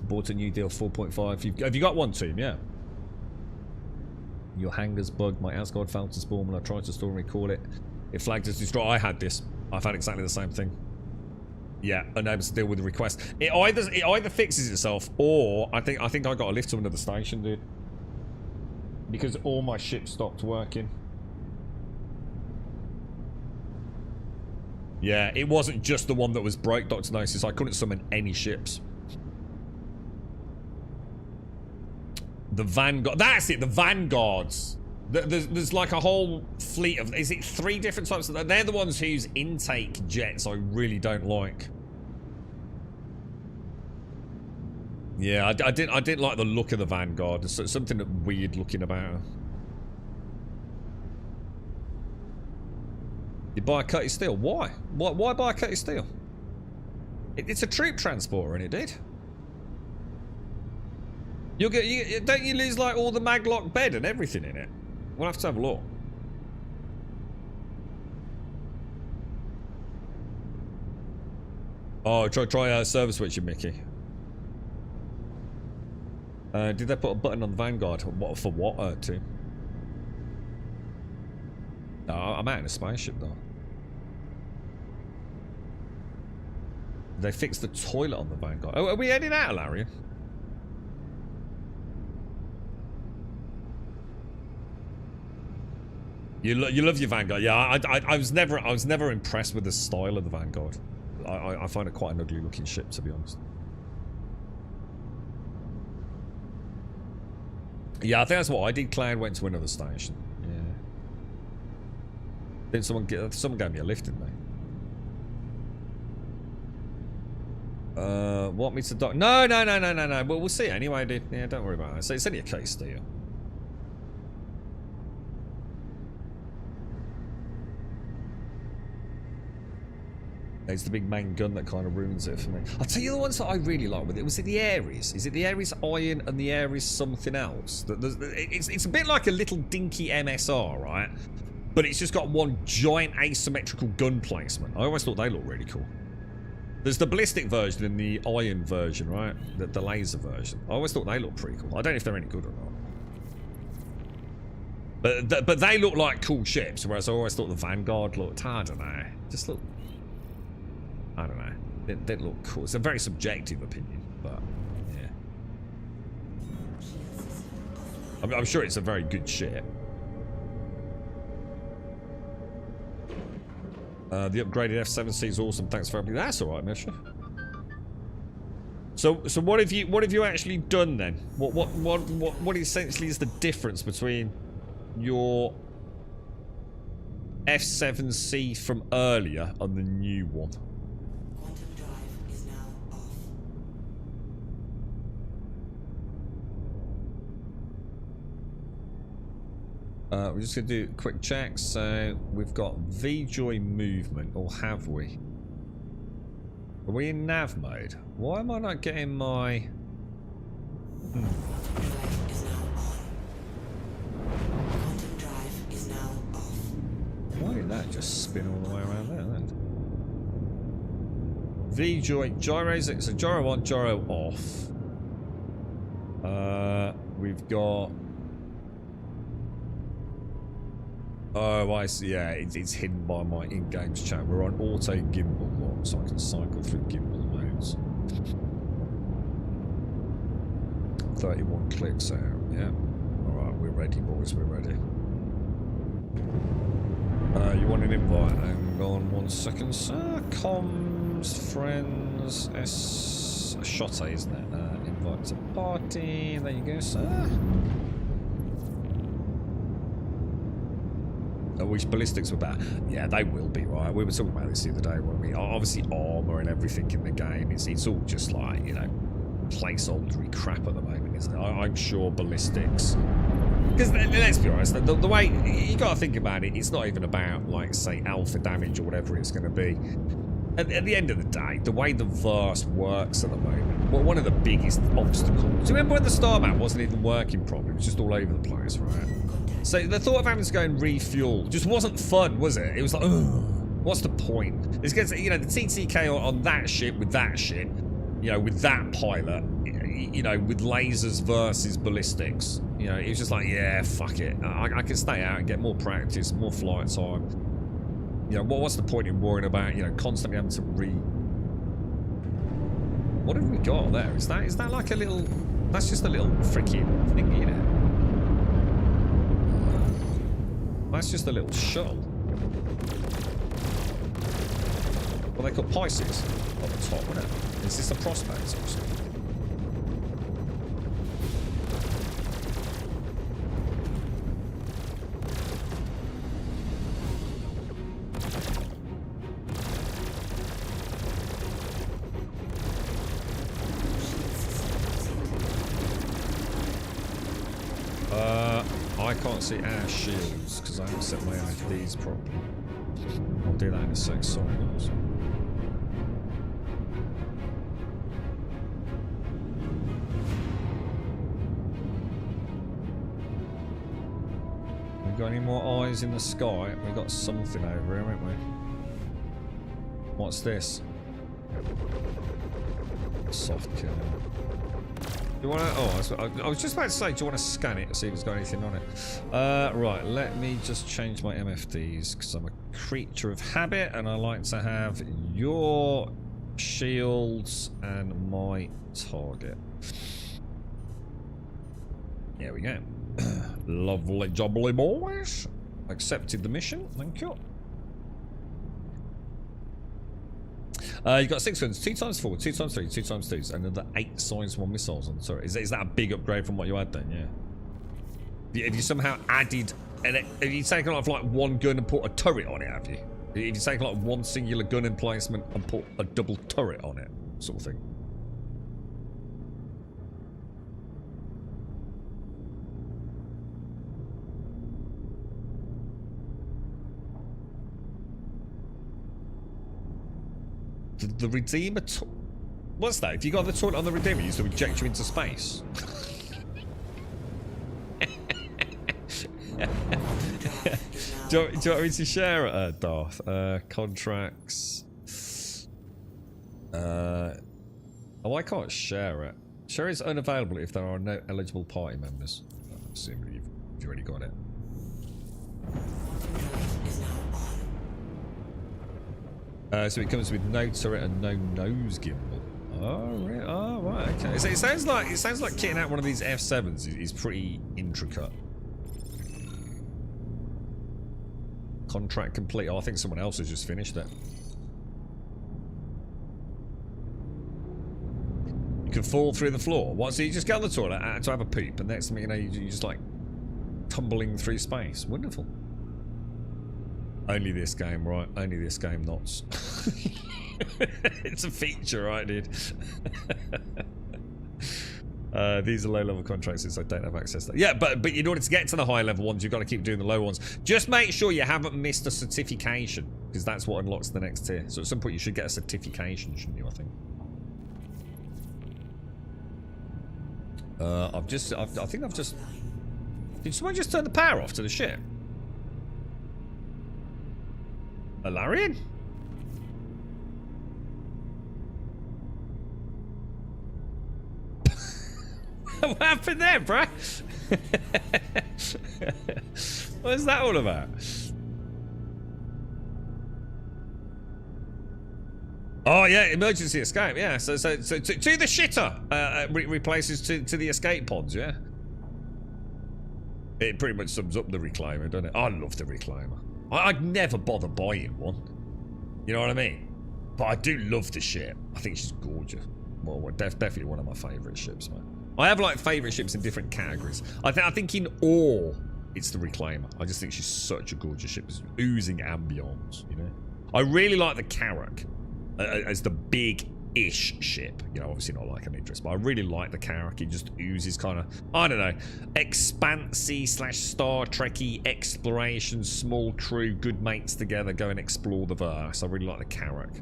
Bought a new deal 4.5. Have you got one, team? Yeah. Your hangar's bugged. My Asgard failed to spawn when I tried to store and recall it. It flagged as destroy. I had this. I've had exactly the same thing. Yeah, unable to deal with the request. It either fixes itself, or I think I got a lift to another station, dude. Because all my ships stopped working. Yeah, it wasn't just the one that was broke, Dr. Gnosis. I couldn't summon any ships. The Vanguard. That's it, the Vanguards. There's like a whole fleet of... Is it 3 different types? They're the ones whose intake jets I really don't like. Yeah, I didn't like the look of the Vanguard. There's something weird looking about her. You buy a Cutty Steel? Why? Why buy a Cutty Steel? It's a troop transporter, and it did. You'll get. Don't you lose like all the maglock bed and everything in it? We'll have to have a look. Oh, try server switching, Mickey. Did they put a button on the Vanguard? What for? What? To? No, I'm out in a spaceship though. They fixed the toilet on the Vanguard. Oh, are we heading out, Larry? You love your Vanguard, yeah. I was never impressed with the style of the Vanguard. I find it quite an ugly looking ship, to be honest. Yeah, I think that's what I did. Cloud went to another station. Yeah. Then someone gave me a lift, didn't they? Want me to dock? No. Well, we'll see anyway, dude. Yeah, don't worry about it. So it's only a case deal. It's the big main gun that kind of ruins it for me. I'll tell you the ones that I really like with it. Was it the Ares? Is it the Ares Iron and the Ares something else? It's a bit like a little dinky MSR, right? But it's just got one giant asymmetrical gun placement. I always thought they looked really cool. There's the ballistic version and the iron version, right? The laser version. I always thought they looked pretty cool. I don't know if they're any good or not. But they look like cool ships, whereas I always thought the Vanguard looked, I don't know, just look, I don't know, it didn't look cool. It's a very subjective opinion, but yeah. I'm sure it's a very good ship. The upgraded F7C is awesome. Thanks for everything. That's all right, Misha. So what have you actually done then? What essentially is the difference between your F7C from earlier and the new one? Quantum drive is now off. We're just going to do a quick check. So we've got VJoy movement, or have we? Are we in nav mode? Why am I not getting my... Quantum drive is now on. Quantum drive is now off. Why did that just spin all the way around there then? VJoy, gyros, so gyro on, gyro off. We've got... Oh, I see. Yeah, it's hidden by my in-games chat. We're on auto gimbal lock, so I can cycle through gimbal modes. 31 clicks out. Yeah. All right, we're ready, boys. We're ready. You want an invite? Hang on 1 second, sir. Comms, friends, Shotte, isn't it? Invite to party. There you go, sir. I wish ballistics were better. Yeah, they will be, right? We were talking about this the other day, weren't we? Obviously, armor and everything in the game, it's all just like, you know, placeholdery crap at the moment, isn't it? I'm sure ballistics... Because let's be honest, the way... You got to think about it, it's not even about, like, say, alpha damage or whatever it's going to be. At the end of the day, the way the verse works at the moment, one of the biggest obstacles... Do you remember when the star map wasn't even working properly? It was just all over the place, right? So the thought of having to go and refuel just wasn't fun, was it? It was like, ugh, what's the point? It's because, you know, the TTK on that ship with that ship, you know, with that pilot, you know, with lasers versus ballistics, you know, it was just like, yeah, fuck it. I can stay out and get more practice, more flight time. You know, what's the point in worrying about, you know, constantly having to What have we got there? Is that like a little... That's just a little freaking thingy, isn't it? That's just a little shuttle. Well, they call Pisces on the top, wouldn't it? Is this a prospect or something? I can't see our shields because I haven't set my IFDs properly. I'll do that in a sec, sorry guys. We got any more eyes in the sky? We got something over here, haven't we? What's this? Soft kill. Do you want to... Oh, I was just about to say, do you want to scan it and see if it's got anything on it? Right, let me just change my MFDs because I'm a creature of habit and I like to have your shields and my target. There we go. Lovely jubbly boys. Accepted the mission. Thank you. You've got 6 guns, 2x4, 2x3, 2x2s, and another 8 size 1 missiles on the turret. Is that a big upgrade from what you had then? Yeah. Have you somehow added... Have you taken off like one gun and put a turret on it, have you? Have you taken like one singular gun emplacement and put a double turret on it? Sort of thing. The Redeemer. What's that? If you got the toilet on the Redeemer, it used to eject you into space. Do you want me to share it, Darth? Contracts. Oh, I can't share it. Share is unavailable if there are no eligible party members. I'm assuming you've already got it. So it comes with no turret and no nose gimbal. Oh, really? Oh, right. Okay. So it sounds like kitting out one of these F7s is pretty intricate. Contract complete. Oh, I think someone else has just finished it. You can fall through the floor. What? So you just get on the toilet to have a poop, and next thing you know, you're just like tumbling through space. Wonderful. Only this game, right? Only this game, not. It's a feature, right, dude? These are low-level contracts since I don't have access to. Yeah, but in order to get to the high-level ones, you've got to keep doing the low ones. Just make sure you haven't missed a certification, because that's what unlocks the next tier. So at some point, you should get a certification, shouldn't you? I think. I think I've just. Did someone just turn the power off to the ship? Alarian? What happened there, bruh? What's that all about? Oh yeah, emergency escape. Yeah, so to the shitter replaces to the escape pods. Yeah, it pretty much sums up the Reclaimer, doesn't it? I love the Reclaimer. I'd never bother buying one. You know what I mean? But I do love the ship. I think she's gorgeous. Well, definitely one of my favourite ships, man. I have like favourite ships in different categories. I think in awe, it's the Reclaimer. I just think she's such a gorgeous ship. It's oozing ambience, you know. I really like the Carrack as the big-ish ship. You know, obviously not like an Idris, but I really like the Carrack. It just oozes kind of, I don't know, expansy / Star Trekky exploration, small crew, good mates together, go and explore the verse. I really like the Carrack.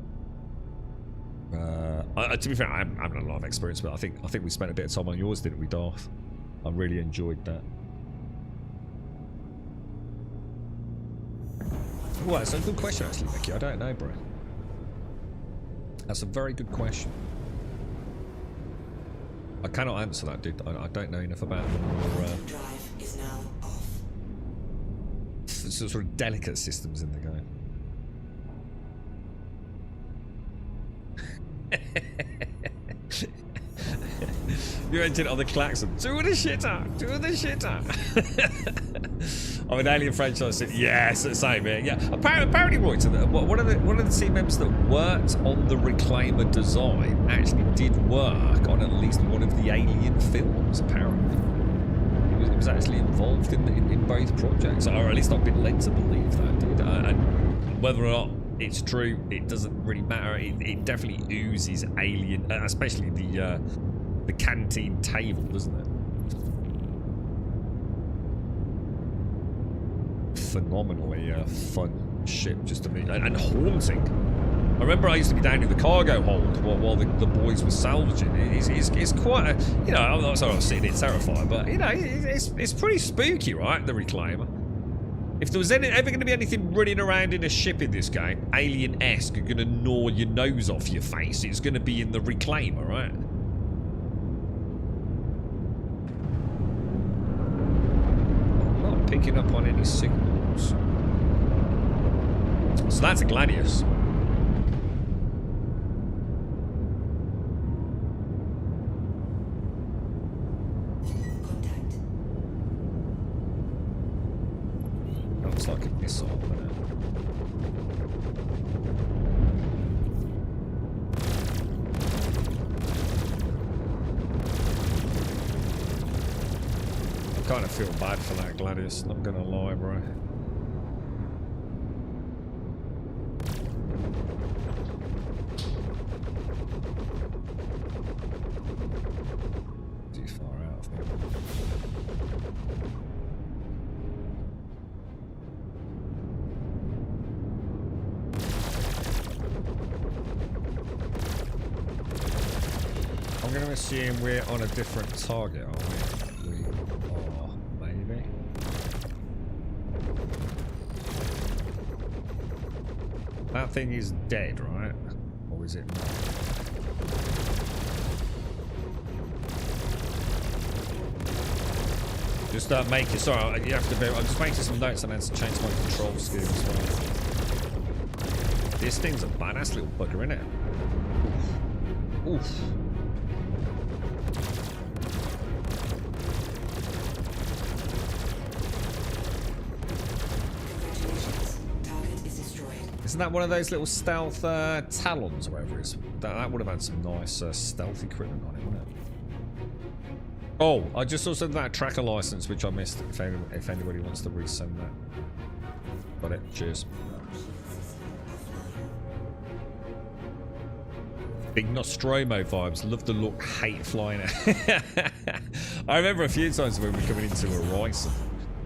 To be fair, I haven't had a lot of experience, but I think we spent a bit of time on yours, didn't we, Darth? I really enjoyed that. Well, that's a good question, actually, Mickey. I don't know, bro. That's a very good question. I cannot answer that, dude. I don't know enough about the more Drive is now off. sort of delicate systems in the game. You entered on the klaxon. Do the shitter! Do the shitter! I'm an Alien franchise. Yes, same here. Yeah. Apparently, Roy, one of the team members that worked on the Reclaimer design actually did work on at least one of the Alien films. Apparently, he was actually involved in both projects, or at least I've been led to believe that, dude. And whether or not it's true, it doesn't really matter. It definitely oozes Alien, especially the canteen table, doesn't it? Phenomenally fun ship just to me, and haunting. I remember I used to be down in the cargo hold while the boys were salvaging. It's quite a, you know, I'm not sorry I was sitting here terrified, but you know, it's pretty spooky, right? The Reclaimer. If there was ever going to be anything running around in a ship in this game, Alien-esque, going to gnaw your nose off your face, it's going to be in the Reclaimer, right? I'm not picking up on any signals. So that's a Gladius. Looks like a missile, doesn't it? I kind of feel bad for that Gladius, not gonna lie, bro. Too far out, I think. I'm going to assume we're on a different target, aren't we? We are, maybe. That thing is dead, right? Or is it not? Just make it. Sorry, you have to be. I'm just making some notes and then to change my control scheme as well. This thing's a badass little bugger, isn't it? Oof. Oof. Congratulations. Target is destroyed. Isn't that one of those little stealth talons or whatever it is? That would have had some nice stealth equipment on it, wouldn't it? Oh, I just also did that tracker license, which I missed. If anybody wants to resend that. Got it. Cheers. Big Nostromo vibes. Love the look. Hate flying. I remember a few times when we were coming into Horizon.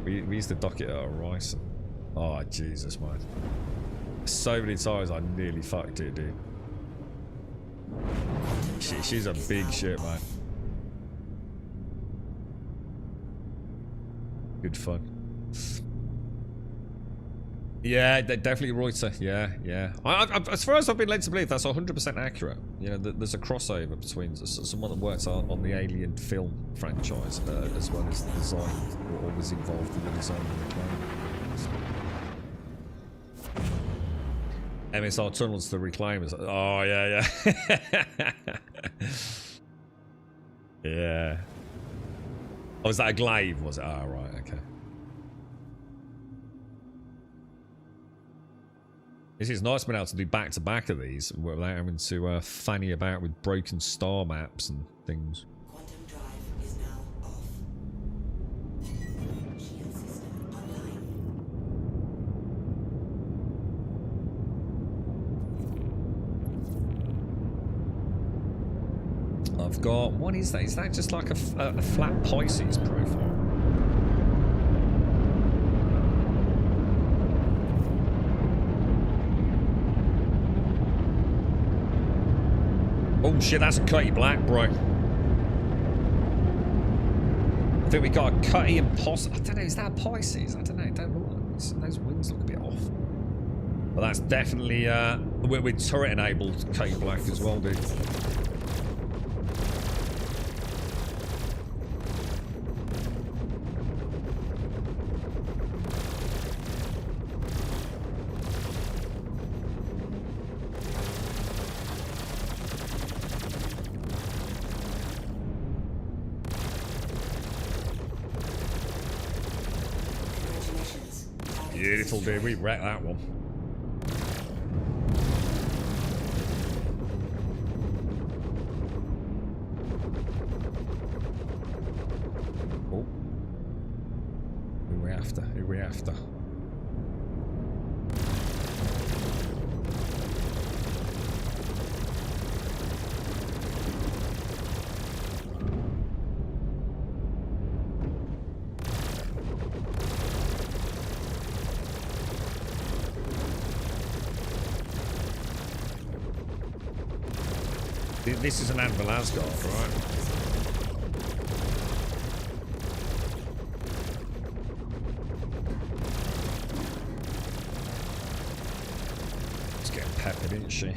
We used to dock it at Horizon. Oh, Jesus, man. So many times I nearly fucked it, dude. She's a big ship, man. Good fun. Yeah, definitely Reuter. Yeah, yeah. As far as I've been led to believe, that's 100% accurate. You know, there's a crossover between someone that works on the Alien film franchise as well as the design, or was involved in the design of the Reclaimer. MSR tunnels to Reclaimers. Oh, yeah, yeah. Yeah. Oh, was that a glaive, was it? Oh, right, okay. This is nice being able to do back-to-back of these without having to fanny about with broken star maps and things. Quantum drive is now off. Shield system online. I've got... What is that? Is that just like a flat Pisces profile? Oh shit, that's a Cutty Black, bro. I think we got a Cutty and Poss... I don't know, is that a Pisces? I don't know, don't look. Those wings look a bit off. But that's definitely... we're turret-enabled Cutty Black as well, dude. Beautiful, dude. We wrecked that one. Oh. Who we after? Who we after? This is an Admiral Asgard, right? She's getting peppered, isn't she?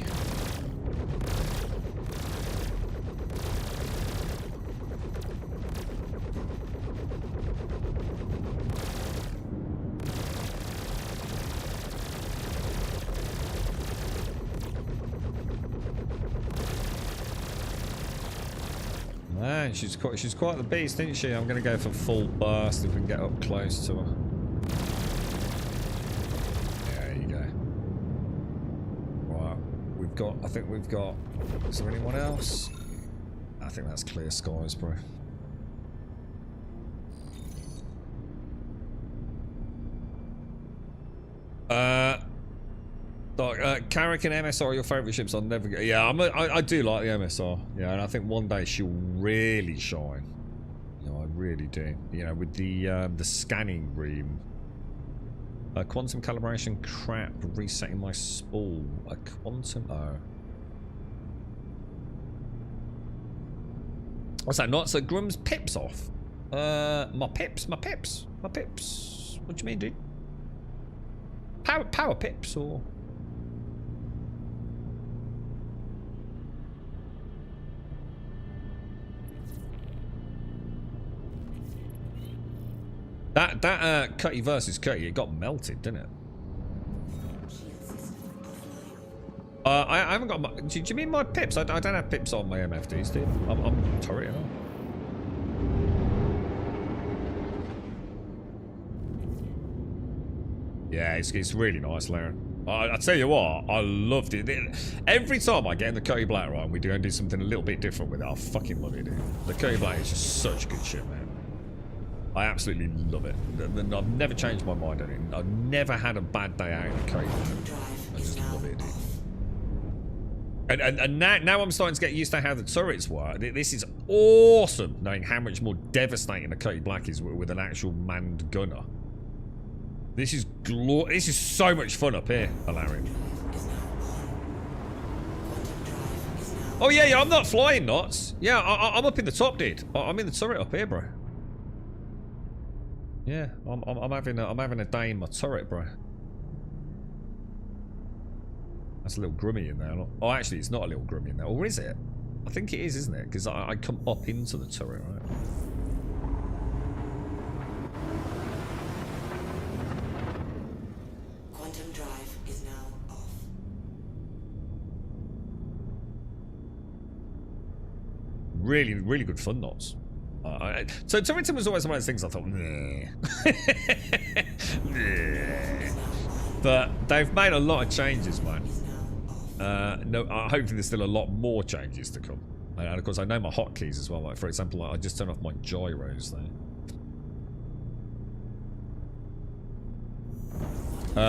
Man, she's quite the beast, isn't she? I'm going to go for full burst if we can get up close to her. There you go. Right, we've got... I think we've got... Is there anyone else? I think that's clear skies, bro. Carrick and MSR are your favourite ships. I'll never get. Yeah, I do like the MSR. Yeah, and I think one day she'll really shine. You know, I really do. You know, with the scanning room, quantum calibration crap, resetting my spool. A quantum. Oh. What's that? Not so Grum's pips off. My pips. What do you mean, dude? Power pips or? That Cutty versus Cutty, it got melted, didn't it? I haven't got my... Do you mean my pips? I don't have pips on my MFDs, dude. I'm turret, aren't I? Yeah, it's really nice, Laren. I tell you what, I loved it. Every time I get in the Cutty Black, right, we do something a little bit different with it, I fucking love it, dude. The Cutty Black is just such good shit, man. I absolutely love it. I've never changed my mind on it. I've never had a bad day out in the Cutty Black. I just love it, dude. And now I'm starting to get used to how the turrets work. This is awesome, knowing how much more devastating a Cutty Black is with an actual manned gunner. This is so much fun up here, Alaric. Oh yeah, I'm not flying, Knots. Yeah, I'm up in the top, dude. I'm in the turret up here, bro. Yeah, I'm having a day in my turret, bro. That's a little grummy in there. Oh, actually, it's not a little grummy in there. Or is it? I think it is, isn't it? Because I come up into the turret, right? Quantum drive is now off. Really, really good fun, Knots. So Turriton was always one of those things I thought, nah. Nah. But they've made a lot of changes, man. No, hopefully there's still a lot more changes to come. And of course, I know my hotkeys as well. Like, for example, I just turned off my gyros there.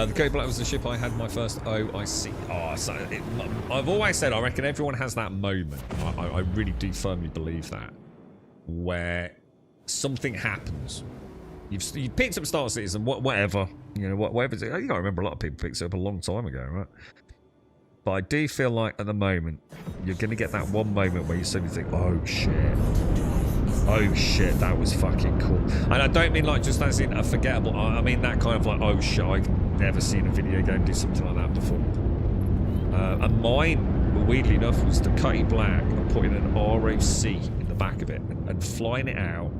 The Cutty Black was the ship I had my first OIC. Oh, so I've always said I reckon everyone has that moment. I really do firmly believe that, where something happens. You've picked up Star Citizen, whatever, you know, whatever. You gotta remember, a lot of people picked it up a long time ago, right? But I do feel like at the moment you're gonna get that one moment where you suddenly think, oh shit, that was fucking cool. And I don't mean like just as in a forgettable. I mean that kind of like, oh shit, I've never seen a video game do something like that before. And mine, weirdly enough, was the Cutty Black and putting an ROC in the back of it and flying it out.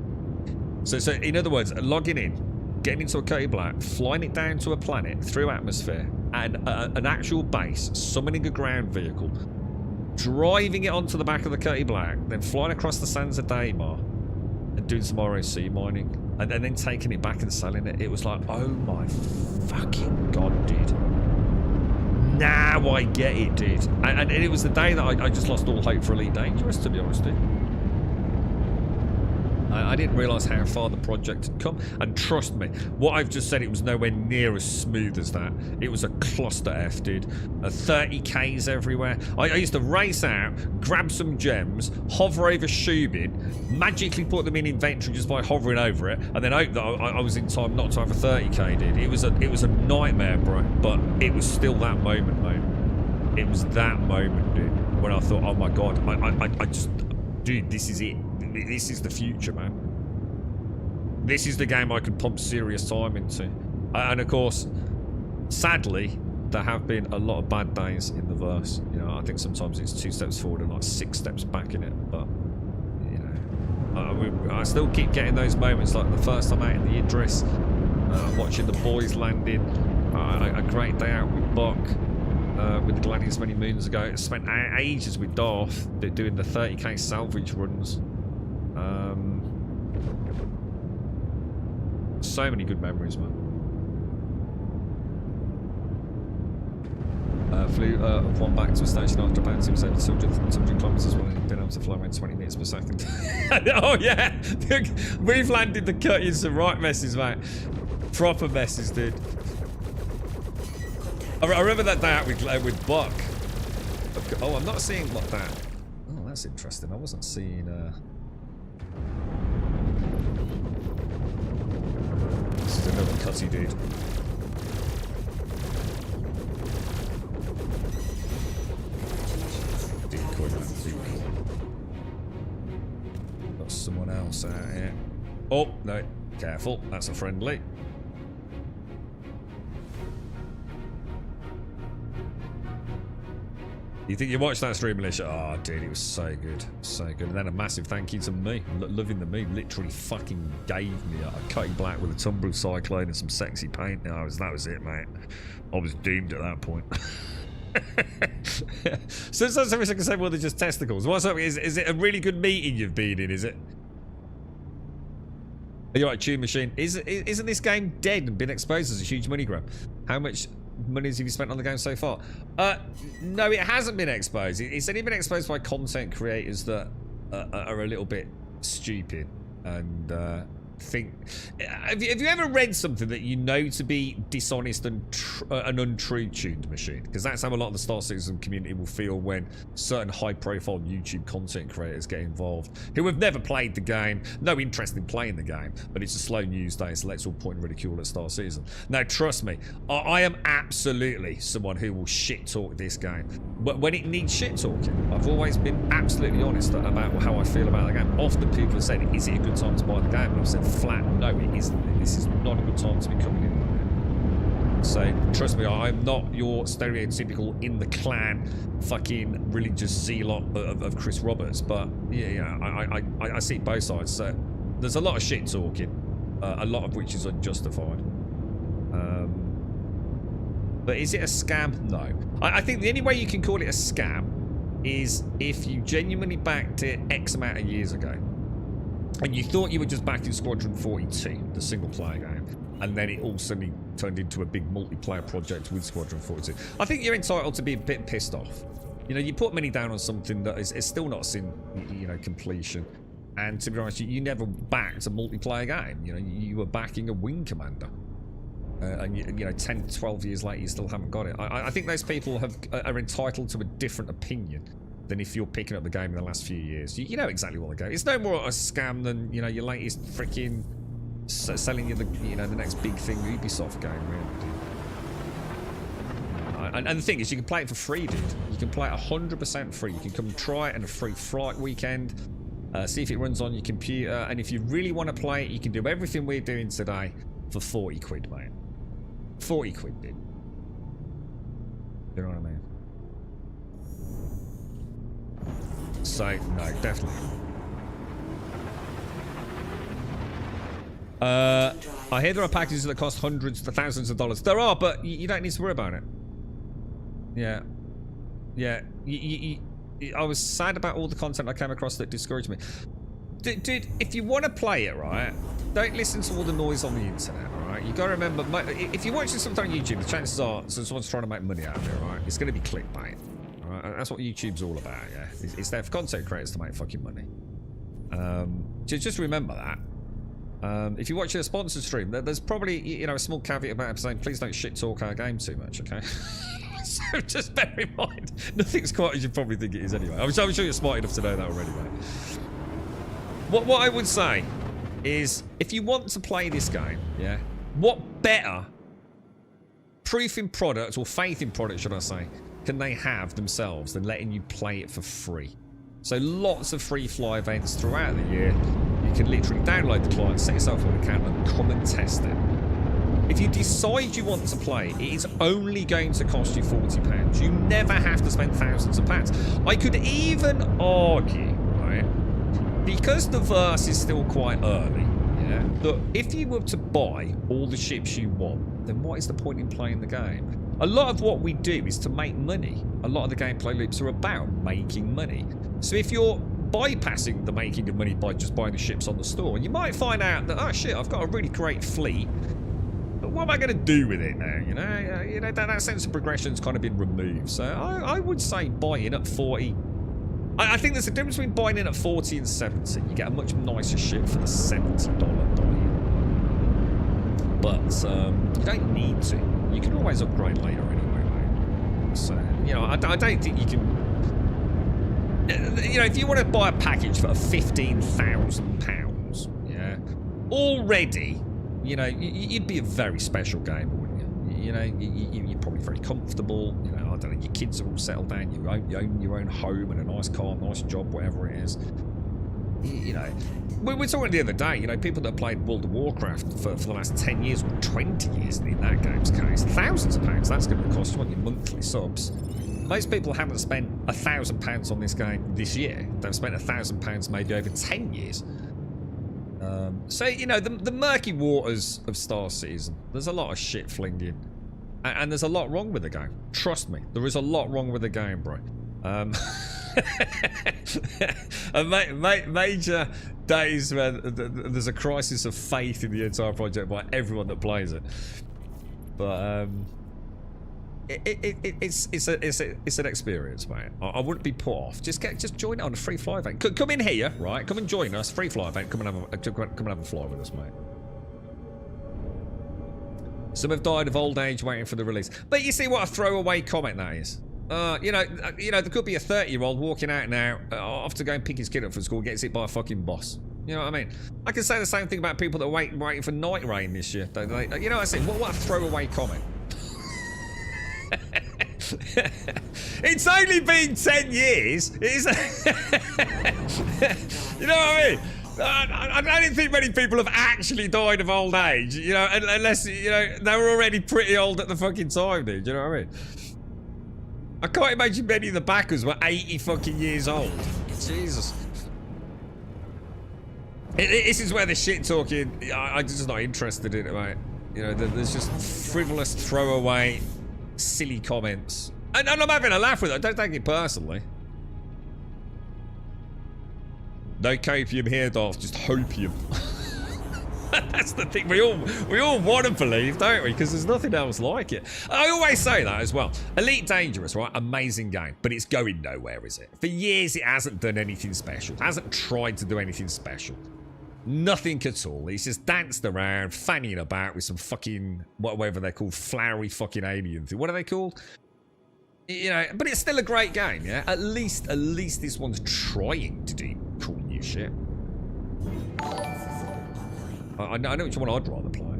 So in other words, logging in, getting into a Cutty Black, flying it down to a planet through atmosphere, and an actual base, summoning a ground vehicle, driving it onto the back of the Cutty Black, then flying across the sands of Daymar and doing some ROC mining, and then taking it back and selling it. It was like, oh my fucking god, dude. Now I get it, dude. And it was the day that I just lost all hope for Elite Dangerous, to be honest, dude. I didn't realise how far the project had come. And trust me, what I've just said, it was nowhere near as smooth as that. It was a cluster F, dude. 30Ks everywhere. I used to race out, grab some gems, hover over Shubin, magically put them in inventory just by hovering over it, and then hope that I was in time not to have a 30K, dude. It was a nightmare, bro. But it was still that moment, mate. It was that moment, dude, when I thought, oh my god, I just... Dude, this is it. This is the future, man. This is the game I could pump serious time into. And of course, sadly, there have been a lot of bad days in the verse. You know, I think sometimes it's 2 steps forward and like 6 steps back in it. But, you know, I still keep getting those moments, like the first time out in the Idris, watching the boys landing, a great day out with Buck. With the Gladius many moons ago. Spent ages with Darth doing the 30k salvage runs. So many good memories, man. Flew one back to a station after bouncing was over 200 kilometers while been able to fly around 20 meters per second. Oh yeah, we've landed the Cutty in some right messes, mate. Proper messes, dude. I remember that day out with Buck. Oh, I'm not seeing like that. Oh, that's interesting. I wasn't seeing. This is another Cutty dude. Decoy, man. Decoy. else out here. Oh, no. Careful. That's a friendly. You think you watched that stream, Militia? Oh, dude, it was so good. So good. And then a massive thank you to me. Loving the me. Literally fucking gave me a cutting black with a tumble cyclone and some sexy paint. That was it, mate. I was doomed at that point. So it's not something I can say more than just testicles. What's up? Is it a really good meeting you've been in, is it? Are you right, Tune Machine? Isn't this game dead and been exposed as a huge money grab? How much money have you spent on the game so far? No, it hasn't been exposed. It's only been exposed by content creators that are a little bit stupid and think. Have you ever read something that you know to be dishonest and untrue, Tuned Machine? Because that's how a lot of the Star Citizen community will feel when certain high-profile YouTube content creators get involved, who have never played the game, no interest in playing the game, but it's a slow news day, so let's all point ridicule at Star Citizen. Now, trust me, I am absolutely someone who will shit-talk this game, but when it needs shit-talking, I've always been absolutely honest about how I feel about the game. Often people have said, is it a good time to buy the game? And I've said flat, no, it isn't. This is not a good time to be coming in. So, trust me, I'm not your stereotypical in the clan fucking religious zealot of Chris Roberts, but yeah, I see both sides. So, there's a lot of shit talking, a lot of which is unjustified. But is it a scam? No. I think the only way you can call it a scam is if you genuinely backed it X amount of years ago. And you thought you were just back in Squadron 42, the single-player game, and then it all suddenly turned into a big multiplayer project with Squadron 42. I think you're entitled to be a bit pissed off. You know, you put money down on something that is still not seen, you know, completion. And to be honest, you never backed a multiplayer game. You know, you were backing a wing commander. And, you know, 10, 12 years later, you still haven't got it. I think those people are entitled to a different opinion than if you're picking up the game in the last few years. You know exactly what the game. It's no more a scam than, you know, your latest freaking selling you the, you know, the next big thing Ubisoft game, really. And the thing is, you can play it for free, dude. You can play it 100% free. You can come and try it in a free flight weekend, see if it runs on your computer, and if you really want to play it, you can do everything we're doing today for 40 quid, mate. 40 quid, dude. You know what I mean? So, no, definitely. I hear there are packages that cost hundreds to thousands of dollars. There are, but you don't need to worry about it. Yeah. Yeah. I was sad about all the content I came across that discouraged me. Dude, if you want to play it, right, don't listen to all the noise on the internet, alright? You got to remember, if you're watching something on YouTube, the chances are someone's trying to make money out of it, right? It's going to be clickbait. That's what YouTube's all about, yeah. It's there for content creators to make fucking money. Just remember that. If you're watching a sponsored stream, there's probably, you know, a small caveat about saying, please don't shit talk our game too much, okay? So just bear in mind, nothing's quite as you probably think it is anyway. I'm sure you're smart enough to know that already, mate. What I would say is, if you want to play this game, yeah, what better proof in product, or faith in product, should I say, can they have themselves than letting you play it for free? So lots of free fly events throughout the year. You can literally download the client, set yourself an account, and come and test it. If you decide you want to play, it is only going to cost you £40. You never have to spend thousands of pounds. I could even argue, right, because the verse is still quite early, yeah, that if you were to buy all the ships you want, then what is the point in playing the game? A lot of what we do is to make money. A lot of the gameplay loops are about making money. So if you're bypassing the making of money by just buying the ships on the store, you might find out that, oh shit, I've got a really great fleet, but what am I going to do with it now? You know, that sense of progression's kind of been removed. So I would say buying at 40. I think there's a difference between buying in at 40 and 70. You get a much nicer ship for the $70 value. But you don't need to. You can always upgrade later anyway, mate. So, you know, I don't think you can... You know, if you want to buy a package for £15,000, yeah, already, you know, you'd be a very special gamer, wouldn't you? You know, you're probably very comfortable. You know, I don't know, your kids are all settled down. You own your own home and a nice car, nice job, whatever it is. You know, we were talking the other day, you know, people that have played World of Warcraft for the last 10 years or 20 years in that game's case, thousands of pounds that's going to cost you on your monthly subs. Most people haven't spent £1,000 on this game this year. They've spent £1,000 maybe over 10 years. So, you know, the murky waters of Star Citizen, there's a lot of shit flinging. And there's a lot wrong with the game. Trust me, there is a lot wrong with the game, bro. Major days where there's a crisis of faith in the entire project by everyone that plays it. But it's an experience, mate. I wouldn't be put off. Just join it on a free fly event. Come in here, right? Come and join us. Free fly event. Come and have a fly with us, mate. Some have died of old age waiting for the release. But you see what a throwaway comment that is. You know, there could be a 30-year-old walking out now, off to go and pick his kid up from school, gets hit by a fucking boss. You know what I mean? I can say the same thing about people that are waiting for Night Rain this year. You know what I say? What a throwaway comment. It's only been 10 years. You know what I mean? I don't think many people have actually died of old age, you know, unless, you know, they were already pretty old at the fucking time, dude. You know what I mean? I can't imagine many of the backers were 80 fucking years old. Jesus. This is where the shit talking, I'm just not interested in it, mate. You know, there's just frivolous, throwaway, silly comments. And I'm having a laugh with it. Don't take it personally. No copium here, Darth. Just hopium. That's the thing we all want to believe, don't we? Because there's nothing else like it. I always say that as well. Elite Dangerous, right? Amazing game, but it's going nowhere, is it? For years, it hasn't done anything special. It hasn't tried to do anything special. Nothing at all. He's just danced around, fannying about with some fucking whatever they're called, flowery fucking alien thing. What are they called? You know, but it's still a great game, yeah. At least this one's trying to do cool new shit. I know which one I'd rather play.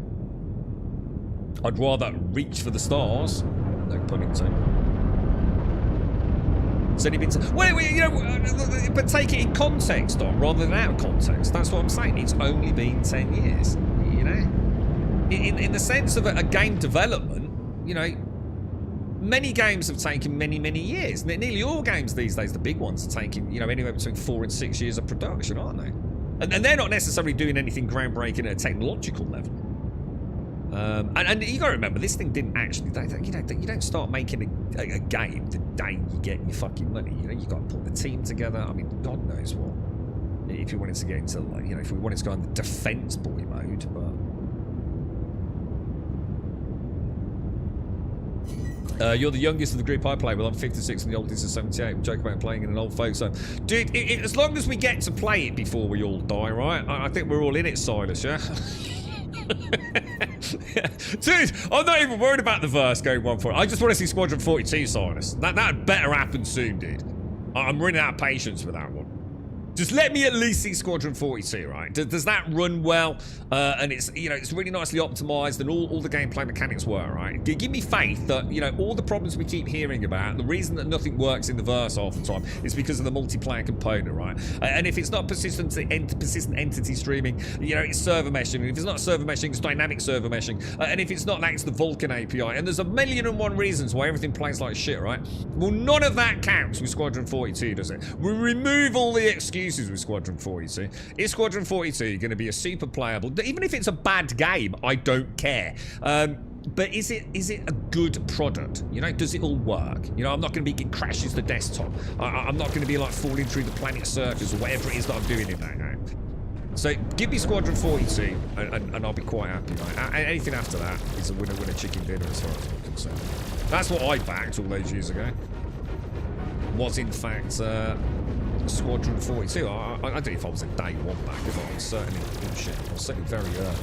I'd rather reach for the stars. No pun intended. It's only been well, you know, but take it in context, Dom, rather than out of context. That's what I'm saying. It's only been 10 years. You know, in the sense of a game development, you know, many games have taken many years. Nearly all games these days, the big ones, are taking, you know, anywhere between 4 and 6 years of production, aren't they? And they're not necessarily doing anything groundbreaking at a technological level. And you got to remember, this thing didn't actually. You know, you don't start making a game the day you get your fucking money. You know, you got to put the team together. I mean, God knows what. If you wanted to get into, like, you know, if we wanted to go on the defense boy mode, but. You're the youngest of the group I play with. I'm 56 and the oldest is 78. We joke about playing in an old folks home. Dude, as long as we get to play it before we all die, right? I think we're all in it, Silas, yeah? Dude, I'm not even worried about the verse going 1-4. I just want to see Squadron 42, Silas. That better happen soon, dude. I'm running out of patience for that one. Just let me at least see Squadron 42, right? Does that run well? And it's, you know, it's really nicely optimized and all the gameplay mechanics work, right? Give me faith that, you know, all the problems we keep hearing about, the reason that nothing works in the verse half the time is because of the multiplayer component, right? And if it's not persistent entity streaming, you know, it's server meshing. And if it's not server meshing, it's dynamic server meshing. And if it's not, that's the Vulkan API. And there's a million and one reasons why everything plays like shit, right? Well, none of that counts with Squadron 42, does it? We remove all the excuses with Squadron 42. Is Squadron 42 going to be a super playable? Even if it's a bad game, I don't care. But is it a good product? You know, does it all work? You know, I'm not going to be getting crashes the desktop. I'm not going to be like falling through the planet circus or whatever it is that I'm doing in that game. So give me Squadron 42 and I'll be quite happy. Right? Anything after that is a winner chicken dinner as far as I'm concerned. That's what I backed all those years ago. Was in fact Squadron 42. I don't know if I was a day one back, if I was certainly bullshit. I was certainly very early.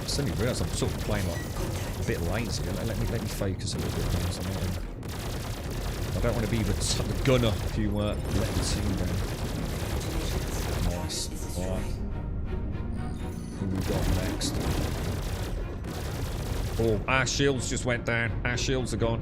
I suddenly realised I'm sort of playing like a bit lazy. Let me focus a little bit on something. I don't want to be the gunner if you let the team down. Nice. Alright. Who we got next? Oh, our shields just went down. Our shields are gone.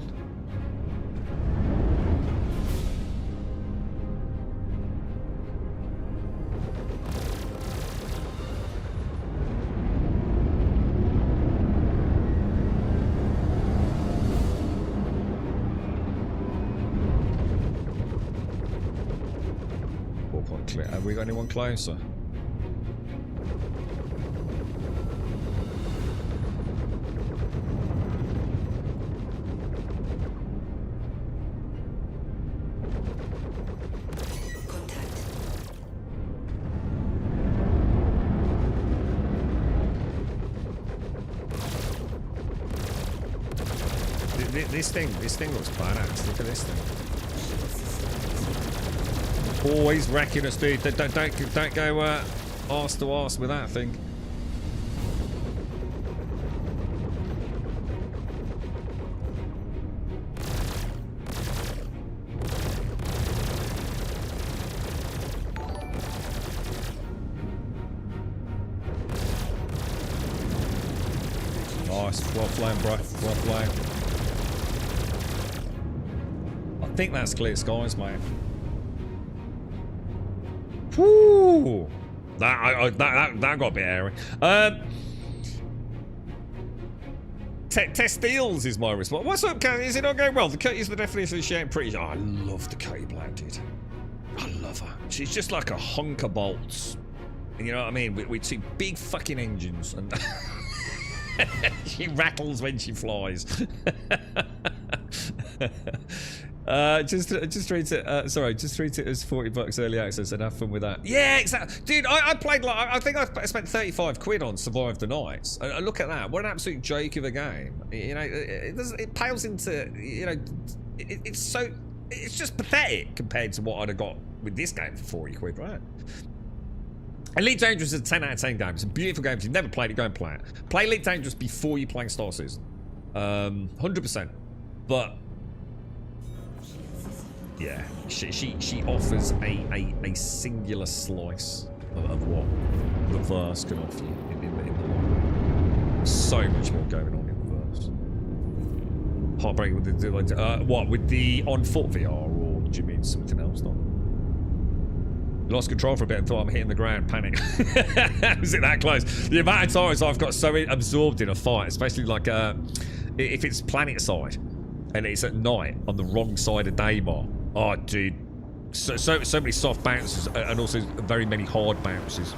Have we got anyone closer? Contact. This thing looks badass. Look at this thing. Always wrecking us, dude. Don't go arse to arse with that thing. Nice. Well playing, bro. Well playing. I think that's clear skies, mate. Whoo! That got a bit airy. Textiles is my response. What's up, Cody? Is it not going well? The cut is the definition of shame. Pretty. Oh, I love the Cody Black, dude. I love her. She's just like a hunk of bolts. You know what I mean? With two big fucking engines, and she rattles when she flies. Just treat it. Sorry, just treat it as $40 early access and have fun with that. Yeah, exactly, dude. I played like I think I spent 35 quid on Survive the Nights. And look at that! What an absolute joke of a game. You know, it pales into, you know, it's just pathetic compared to what I'd have got with this game for 40 quid, right? Elite Dangerous is a 10 out of 10 game. It's a beautiful game. If you've never played it, go and play it. Play Elite Dangerous before you play Star Citizen. 100%. But yeah, she offers a singular slice of what the verse can offer you in the long. So much more going on in the verse. Heartbreaking with the what, with the on foot VR, or do you mean something else? Not. Lost control for a bit and thought I'm hitting the ground. Panic. Was it that close? The amount of times I've got so absorbed in a fight, especially like if it's planet side and it's at night on the wrong side of Daymar. Oh, dude, so many soft bounces and also very many hard bounces.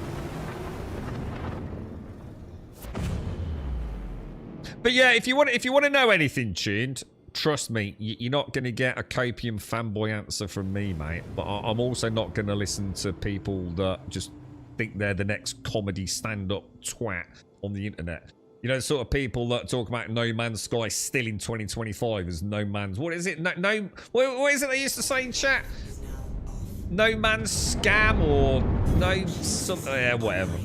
But yeah, if you want to know anything, tuned, trust me, you're not going to get a copium fanboy answer from me, mate. But I'm also not going to listen to people that just think they're the next comedy stand-up twat on the internet. You know, the sort of people that talk about No Man's Sky still in 2025 as No Man's... What is it? No what is it they used to say in chat? No Man's Scam or no... something... Yeah, whatever.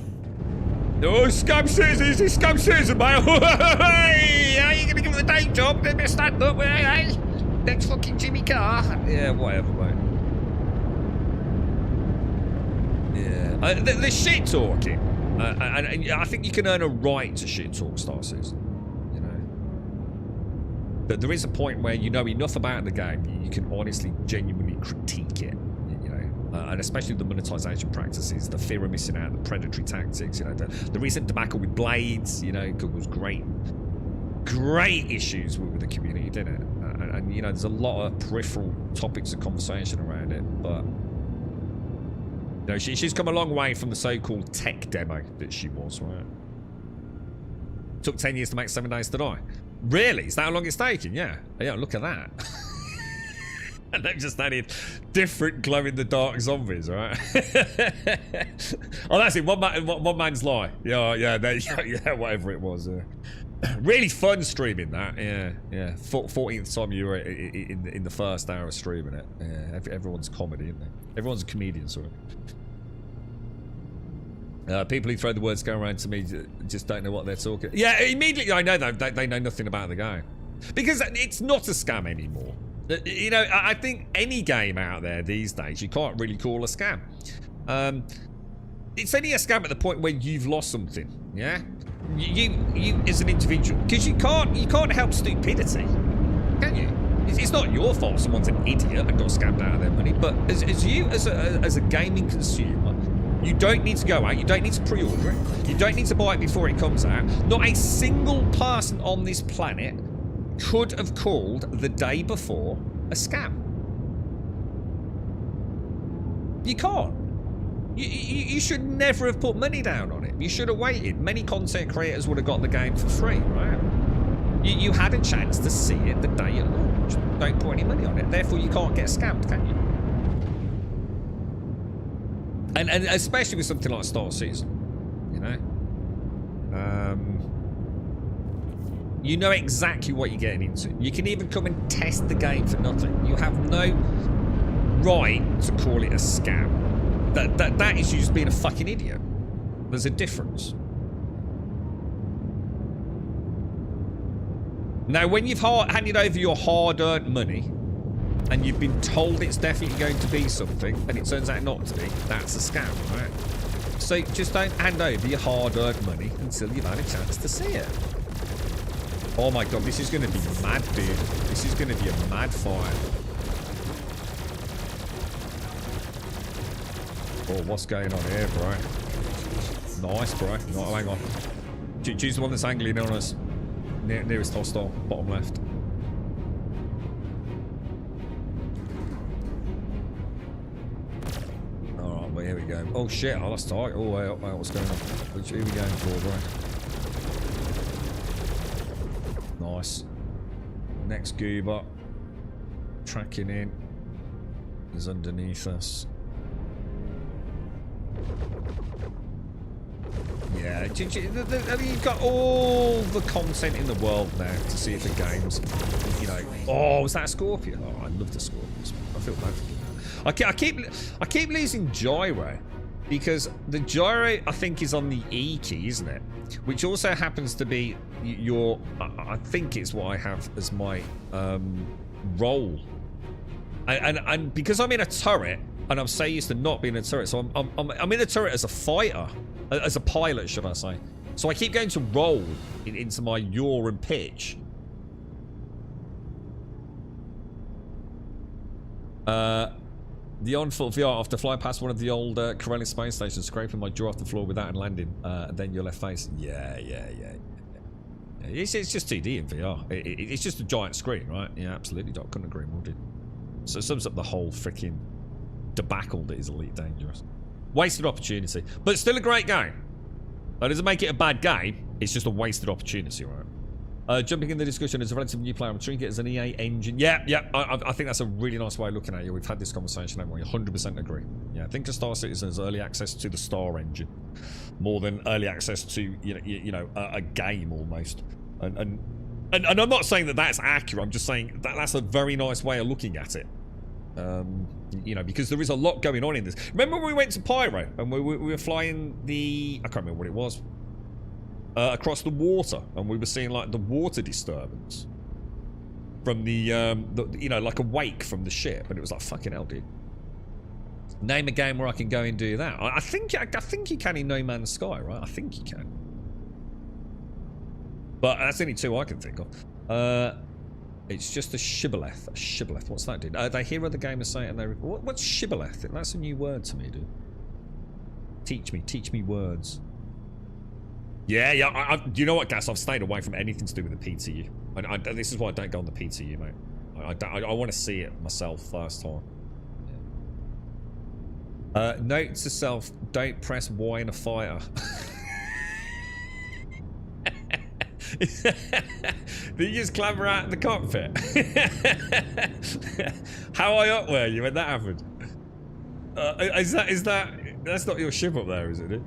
Oh, scum citizens! It's scum citizen, mate! Hey, how are you going to give them the day job? They're going to stand up, hey? Next fucking Jimmy Carr. Yeah, whatever, mate. Yeah. The shit talking. And I think you can earn a right to shit talk Star Citizen. You know, but there is a point where you know enough about the game you can honestly, genuinely critique it. You know, and especially the monetization practices, the fear of missing out, the predatory tactics. You know, the recent debacle with Blades. You know, was great issues with the community, didn't it? And you know, there's a lot of peripheral topics of conversation around it, but. No, she's come a long way from the so-called tech demo that she was, right? Took 10 years to make 7 days to die. Really? Is that how long it's taken? Yeah. Yeah, look at that. And they've just added different glow-in-the-dark zombies, right? Oh, that's it. One man's lie. Yeah, whatever it was. Really fun streaming that. Yeah. 14th time you were in the first hour of streaming it. Yeah, everyone's comedy, isn't it? Everyone's a comedian, sorry. People who throw the words go around to me just don't know what they're talking. Yeah, immediately I know they know nothing about the game. Because it's not a scam anymore. You know, I think any game out there these days you can't really call a scam. It's only a scam at the point where you've lost something, yeah? You as an individual, because you can't help stupidity, can you? It's not your fault someone's an idiot and got scammed out of their money, but as a gaming consumer, you don't need to go out, you don't need to pre-order it, you don't need to buy it before it comes out. Not a single person on this planet could have called the day before a scam. You can't. You should never have put money down on it. You should have waited. Many content creators would have got the game for free, right? You had a chance to see it the day it launched. Don't put any money on it. Therefore, you can't get scammed, can you? And especially with something like Star Citizen, you know? You know exactly what you're getting into. You can even come and test the game for nothing. You have no right to call it a scam. That is you just being a fucking idiot. There's a difference. Now, when you've handed over your hard-earned money and you've been told it's definitely going to be something and it turns out not to be, that's a scam, right? So just don't hand over your hard-earned money until you've had a chance to see it. Oh my god, this is going to be mad, dude. This is going to be a mad fire. Oh, what's going on here, bro? Nice, bro. No, hang on. Choose the one that's angling on us. Nearest hostile, bottom left. Alright, well, here we go. Oh shit, I lost target. Oh, wait, what's going on? Which are we going for, bro? Nice. Next goober. Tracking in. Is underneath us. Yeah, I mean, you've got all the content in the world now to see if the game's, you know. Oh, was that a Scorpion? Oh, I love the Scorpions. I feel bad for you. I keep losing gyro because the gyro I think is on the E key, isn't it? Which also happens to be your. I think it's what I have as my roll, and because I'm in a turret. And I'm so used to not being in a turret, so I'm in a turret as a fighter, as a pilot, should I say? So I keep going to roll into my yaw and pitch. The on-foot VR after flying past one of the old Corellian space stations, scraping my jaw off the floor with that and landing, and then your left face. Yeah. It's just 2D in VR. It's just a giant screen, right? Yeah, absolutely. Couldn't agree more, dude. So it sums up the whole freaking debacle that is Elite Dangerous. Wasted opportunity, but still a great game. That doesn't make it a bad game. It's just a wasted opportunity, right? Jumping in the discussion as a relatively new player, I'm treating it as an EA engine. Yeah. I think that's a really nice way of looking at it. We've had this conversation, haven't we? 100% agree. Yeah, I think of Star Citizen as early access to the Star engine, more than early access to you know a game almost. And I'm not saying that that's accurate. I'm just saying that that's a very nice way of looking at it. You know, because there is a lot going on in this. Remember when we went to Pyro and we were flying the, I can't remember what it was, across the water, and we were seeing like the water disturbance from the you know, like a wake from the ship, and it was like, fucking hell, dude. Name a game where I can go and do that. I think you can in No Man's Sky, right? I think you can, but that's only two I can think of. It's just a shibboleth. A shibboleth. What's that, dude? They hear other gamers say it and they... What's shibboleth? That's a new word to me, dude. Teach me words. Yeah. You know what, Gas? I've stayed away from anything to do with the PTU. This is why I don't go on the PTU, mate. I want to see it myself first time. Yeah. Note to self, don't press Y in a fighter. Did you just clamber out in the cockpit? How high up were you when that happened? That's not your ship up there, is it?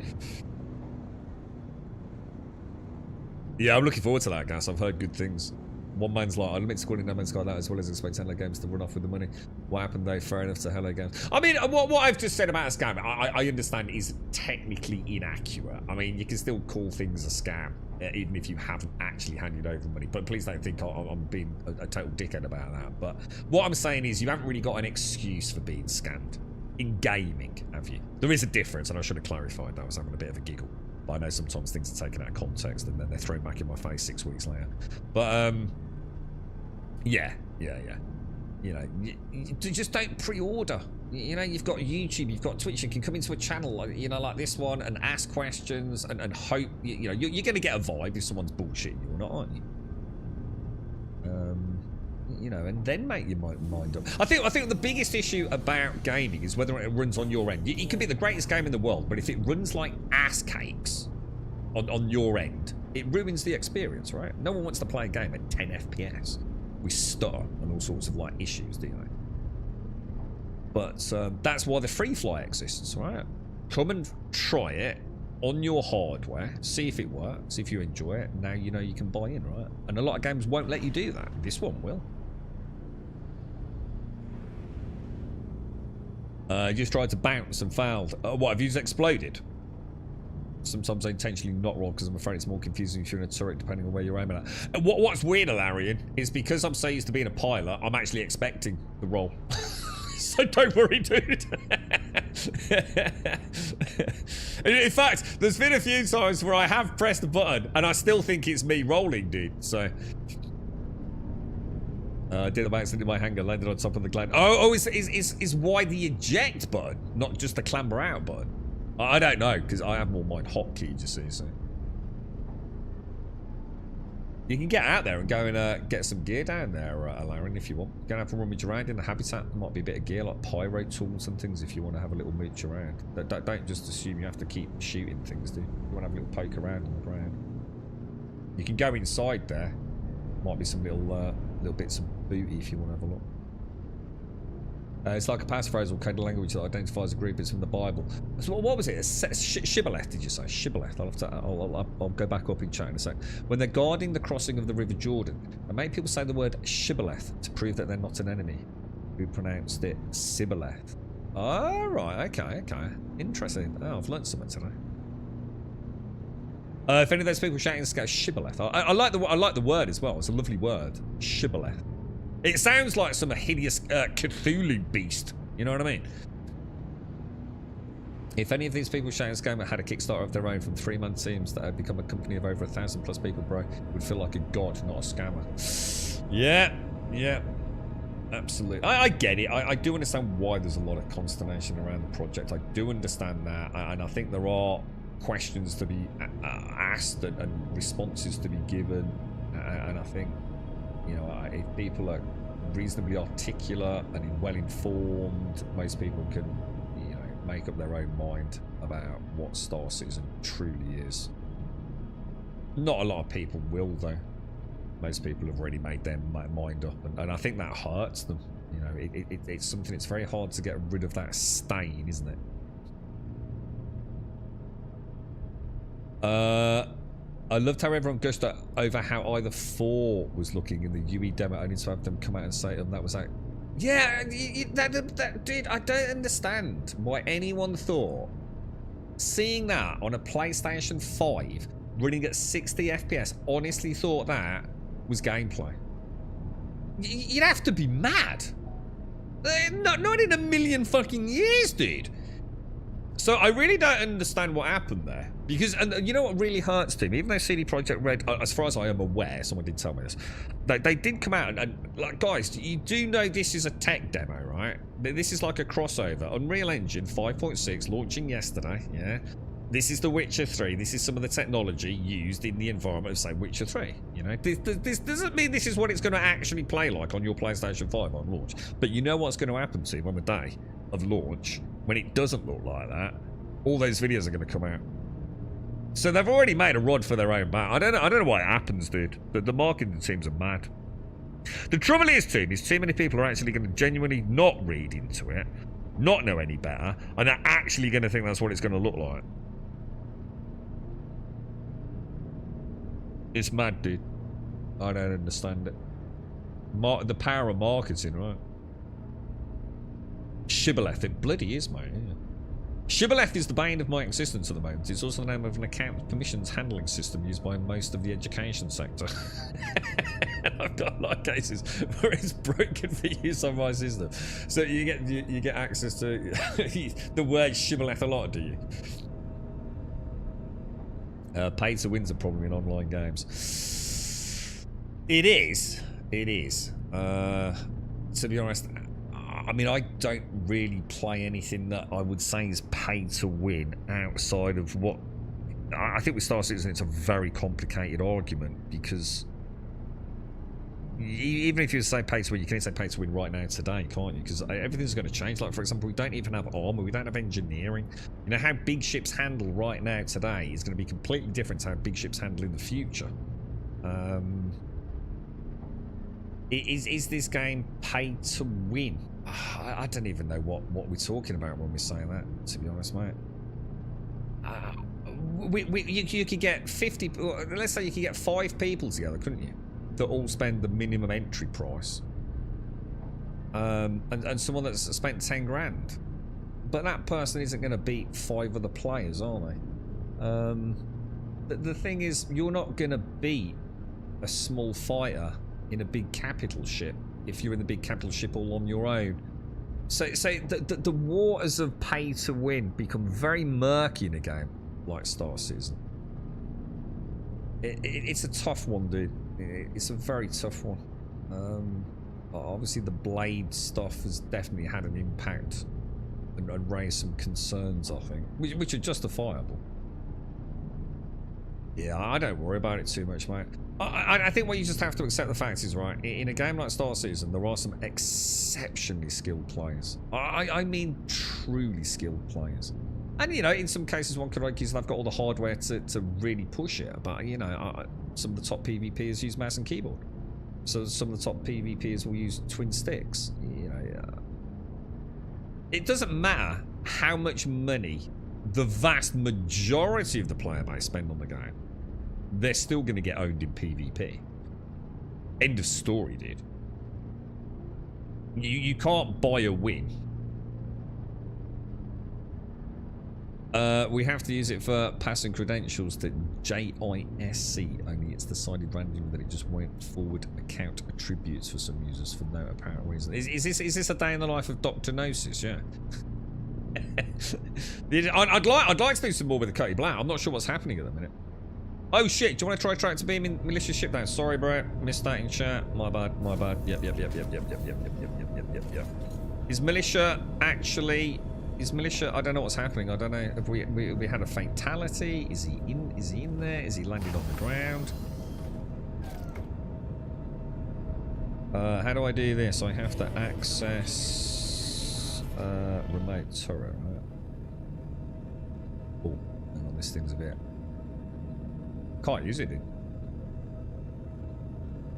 Yeah, I'm looking forward to that, Gas. I've heard good things. One man's like, I admit to calling No Man's Sky that as well as expect Hello Games to run off with the money. What happened though? Fair enough to Hello Games. I mean, what I've just said about a scam, I understand is technically inaccurate. I mean, you can still call things a scam, even if you haven't actually handed over money. But please don't think I'm being a total dickhead about that. But what I'm saying is you haven't really got an excuse for being scammed. In gaming, have you? There is a difference, and I should have clarified that. I was having a bit of a giggle. But I know sometimes things are taken out of context and then they're thrown back in my face 6 weeks later. But, yeah. You know, you just don't pre-order. You know, you've got YouTube, you've got Twitch, you can come into a channel, you know, like this one and ask questions and hope, you know, you're going to get a vibe if someone's bullshitting you or not, aren't you? you know, and then make your mind up. I think the biggest issue about gaming is whether it runs on your end. It could be the greatest game in the world, but if it runs like ass cakes on your end, it ruins the experience, right? No one wants to play a game at 10 FPS. We stutter and all sorts of like issues, do you? But that's why the free fly exists, right? Come and try it on your hardware, see if it works, if you enjoy it. Now you know you can buy in, right? And a lot of games won't let you do that. This one will. Just tried to bounce and failed. What, have you just exploded? Sometimes I intentionally not roll because I'm afraid it's more confusing if you're in a turret depending on where you're aiming at. And what's weird, Alarian, is because I'm so used to being a pilot, I'm actually expecting the roll. So don't worry, dude. In fact, there's been a few times where I have pressed the button and I still think it's me rolling, dude. So did the accident in my hanger, landed on top of the gland. Oh, is why the eject button, not just the clamber out button? I don't know, because I have more mine hotkeys, you see, so. You can get out there and go and get some gear down there, Alarian, if you want. You can have a rummage around in the habitat. There might be a bit of gear, like pyro tools and things, if you want to have a little mooch around. Don't just assume you have to keep shooting things, do you? You want to have a little poke around on the ground. You can go inside there. Might be some little bits of booty if you want to have a look. It's like a passphrase or code of language that identifies a group. It's from the Bible. So what was it? Shibboleth, did you say? Shibboleth. I'll go back up in chat in a sec. When they're guarding the crossing of the River Jordan, and many people say the word Shibboleth to prove that they're not an enemy. Who pronounced it Sibboleth? Oh, right. Okay. Interesting. Oh, I've learned something today. If any of those people shouting this guy's Shibboleth, I like the word as well. It's a lovely word. Shibboleth. It sounds like some hideous Cthulhu beast. You know what I mean? If any of these people shouting this game had a Kickstarter of their own from 3-man teams that had become a company of over 1,000+ people, bro, would feel like a god, not a scammer. Yeah. Absolutely. I get it. I do understand why there's a lot of consternation around the project. I do understand that. And I think there are questions to be asked and responses to be given. And I think, you know, if people are reasonably articulate and well informed, most people can, you know, make up their own mind about what Star Citizen truly is. Not a lot of people will, though. Most people have already made their mind up, and I think that hurts them. You know, it's something. It's very hard to get rid of that stain, isn't it? I loved how everyone gushed over how either 4 was looking in the UE demo, only to have them come out and say that was out. Yeah, dude, I don't understand why anyone thought seeing that on a PlayStation 5 running at 60 FPS honestly thought that was gameplay. You'd have to be mad. Not in a million fucking years, dude. So I really don't understand what happened there. Because, and you know what really hurts to me? Even though CD Projekt Red, as far as I am aware, someone did tell me this, they did come out and like, guys, you do know this is a tech demo, right? This is like a crossover. Unreal Engine 5.6 launching yesterday, yeah? This is The Witcher 3. This is some of the technology used in the environment of, say, Witcher 3. You know, this doesn't mean this is what it's going to actually play like on your PlayStation 5 on launch. But you know what's going to happen to you on the day of launch when it doesn't look like that. All those videos are going to come out. So they've already made a rod for their own back. I don't know why it happens, dude. The marketing teams are mad. The trouble is, team, is too many people are actually going to genuinely not read into it, not know any better, and they're actually going to think that's what it's going to look like. It's mad, dude. I don't understand it. The power of marketing, right? Shibboleth, it bloody is, mate. Yeah. Shibboleth is the bane of my existence at the moment. It's also the name of an account permissions handling system used by most of the education sector. And I've got a lot of cases where it's broken for use on my system. So you get access to the word Shibboleth a lot, do you? Pay to win's a problem in online games. It is. To be honest, I mean, I don't really play anything that I would say is pay to win outside of what... I think with Star Citizen it's a very complicated argument because even if you say pay to win, you can say pay to win right now today, can't you? Because everything's going to change. Like, for example, we don't even have armor, we don't have engineering. You know, how big ships handle right now today is going to be completely different to how big ships handle in the future. Is this game pay to win? I don't even know what we're talking about when we say that, to be honest, mate. You could get 50, let's say you could get 5 people together, couldn't you? That all spend the minimum entry price. And someone that's spent 10 grand. But that person isn't going to beat 5 other players, are they? The thing is, you're not going to beat a small fighter in a big capital ship if you're in the big capital ship all on your own. So the waters of pay to win become very murky in a game like Star Citizen. It's a tough one, dude. It's a very tough one. Obviously the Blade stuff has definitely had an impact and raised some concerns, I think, which are justifiable. Yeah, I don't worry about it too much, mate. I think what you just have to accept the facts is, right, in a game like Star Citizen, there are some exceptionally skilled players. I mean truly skilled players. And, you know, in some cases, one could argue they've got all the hardware to really push it. But, you know, some of the top PvPers use mouse and keyboard. So some of the top PvPers will use twin sticks. You know, it doesn't matter how much money the vast majority of the player base spend on the game. They're still going to get owned in PvP. End of story, dude. You can't buy a win. We have to use it for passing credentials to JISC, only it's decided randomly that it just won't forward account attributes for some users for no apparent reason. Is this a day in the life of Dr. Gnosis? Yeah. I'd like to do some more with the Cody Black. I'm not sure what's happening at the minute. Oh shit, do you want to try to beam in militia ship down? Sorry, bro. Missed that in chat. My bad. Yep. Is militia actually... Is militia... I don't know what's happening. I don't know if we had a fatality. Is he in there? Is he landed on the ground? How do I do this? I have to access remote turret, right? Oh, hang on, this thing's a bit... Can't use it, dude.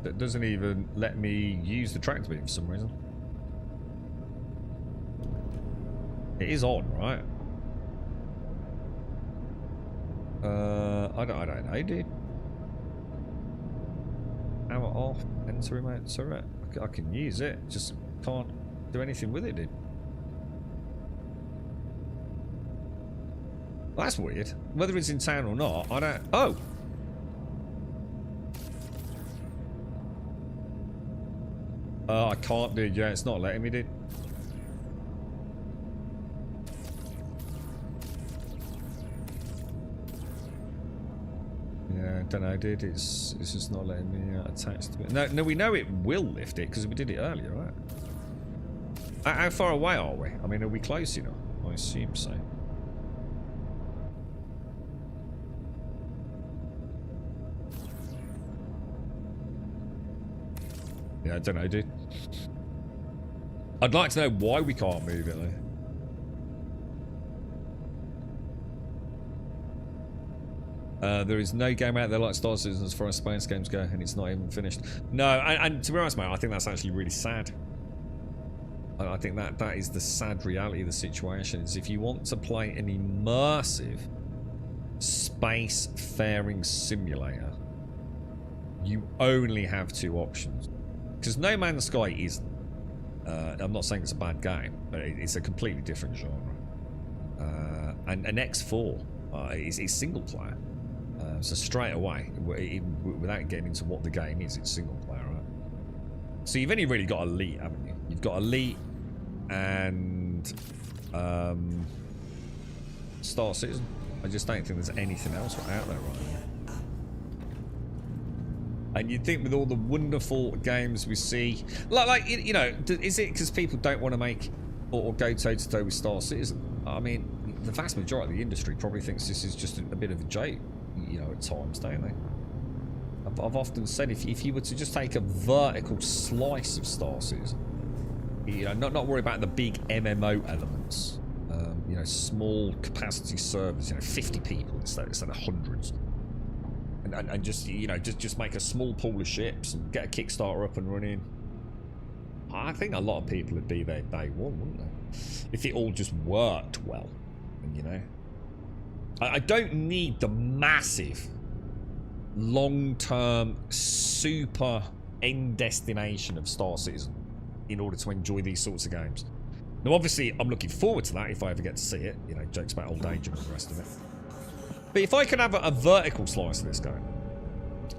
That doesn't even let me use the tractor beam for some reason. It is on, right? I don't know, dude. Power off, enter remote turret. I can use it, just can't do anything with it, dude. Well, that's weird. Whether it's in town or not, I don't... Oh! I can't, dude. Yeah, it's not letting me, dude. Yeah, I don't know, dude. It's just not letting me attach to it. No, we know it will lift it because we did it earlier, right? How far away are we? I mean, are we close enough? I assume so. Yeah, I don't know, dude. I'd like to know why we can't move it, though. There is no game out there like Star Citizen as far as space games go, and it's not even finished. No, and to be honest, mate, I think that's actually really sad. I think that is the sad reality of the situation, is if you want to play an immersive space-faring simulator, you only have 2 options. Because No Man's Sky isn't. I'm not saying it's a bad game, but it's a completely different genre. And X4 is single player. So straight away, without getting into what the game is, it's single player, right? So you've only really got Elite, haven't you? You've got Elite and Star Citizen. I just don't think there's anything else out there right now. And you'd think with all the wonderful games we see, like you know, is it because people don't want to make or go toe-to-toe with Star Citizen? I mean, the vast majority of the industry probably thinks this is just a bit of a joke, you know, at times, don't they? I've often said if you were to just take a vertical slice of Star Citizen, you know, not worry about the big MMO elements, you know, small capacity servers, you know, 50 people instead of hundreds, and just, you know, just make a small pool of ships and get a Kickstarter up and running. I think a lot of people would be there day one, wouldn't they? If it all just worked well, and, you know, I don't need the massive, long-term, super end destination of Star Citizen in order to enjoy these sorts of games. Now, obviously, I'm looking forward to that if I ever get to see it. You know, jokes about Old Age and all the rest of it. But if I could have a vertical slice of this game,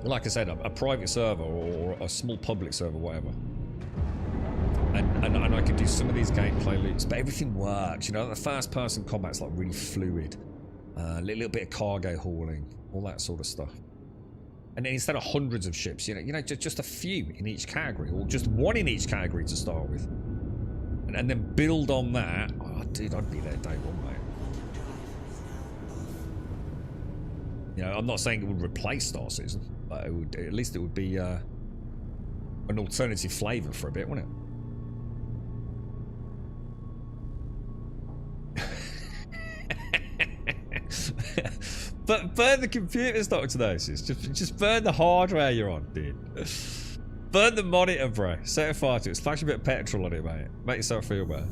like I said, a private server or a small public server, whatever, and I could do some of these gameplay loops, but everything works. You know, the first-person combat's like really fluid, a little bit of cargo hauling, all that sort of stuff. And then instead of hundreds of ships, you know, just a few in each category, or just one in each category to start with, and then build on that. Oh, dude, I'd be there day one, mate. You know, I'm not saying it would replace Star Citizen, but it would, at least it would be an alternative flavour for a bit, wouldn't it? But burn the computers, Dr. Gnosis. Just burn the hardware you're on, dude. Burn the monitor, bro. Set a fire to it. Splash a bit of petrol on it, mate. Make yourself feel better.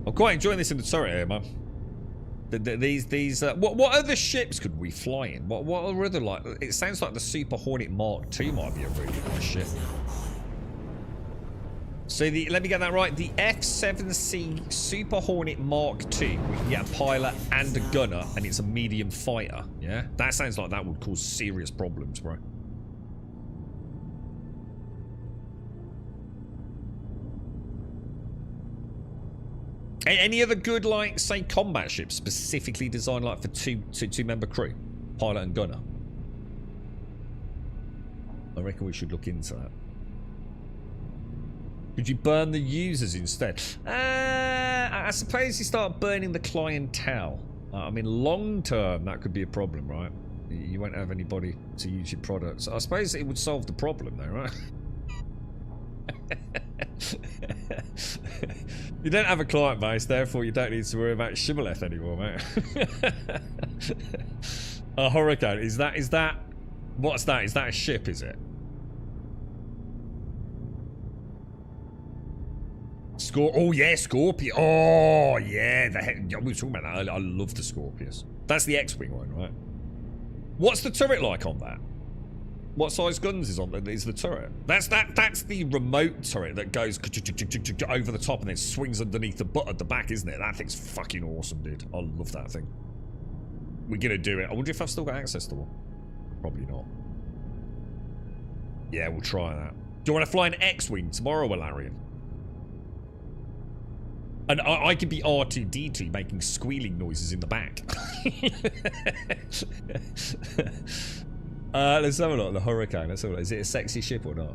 I'm quite enjoying this in the turret here, man. What other ships could we fly in? What are other, like? It sounds like the Super Hornet Mark II might be a really nice ship. So let me get that right. The F-7C Super Hornet Mark II. We can get a pilot and a gunner, and it's a medium fighter. Yeah, that sounds like that would cause serious problems, bro. Any other good, like, say, combat ships specifically designed like for two-member crew, pilot and gunner? I reckon we should look into that. Could you burn the users instead? I suppose you start burning the clientele. I mean, long term, that could be a problem, right? You won't have anybody to use your products. I suppose it would solve the problem, though, right? You don't have a client base, therefore you don't need to worry about Shibboleth anymore, mate. A Hurricane, is that... What's that? Is that a ship, is it? Oh yeah, Scorpius. Oh yeah, we were talking about that. I love the Scorpius. That's the X-wing one, right? What's the turret like on that? What size guns is on there? Is the turret? That's the remote turret that goes over the top and then swings underneath the butt at the back, isn't it? That thing's fucking awesome, dude. I love that thing. We're gonna do it. I wonder if I've still got access to one. Probably not. Yeah, we'll try that. Do you want to fly an X-wing tomorrow, Valarian? And I could be R2-D2 making squealing noises in the back. Let's have a look at the Hurricane. Let's have a look. Is it a sexy ship or not?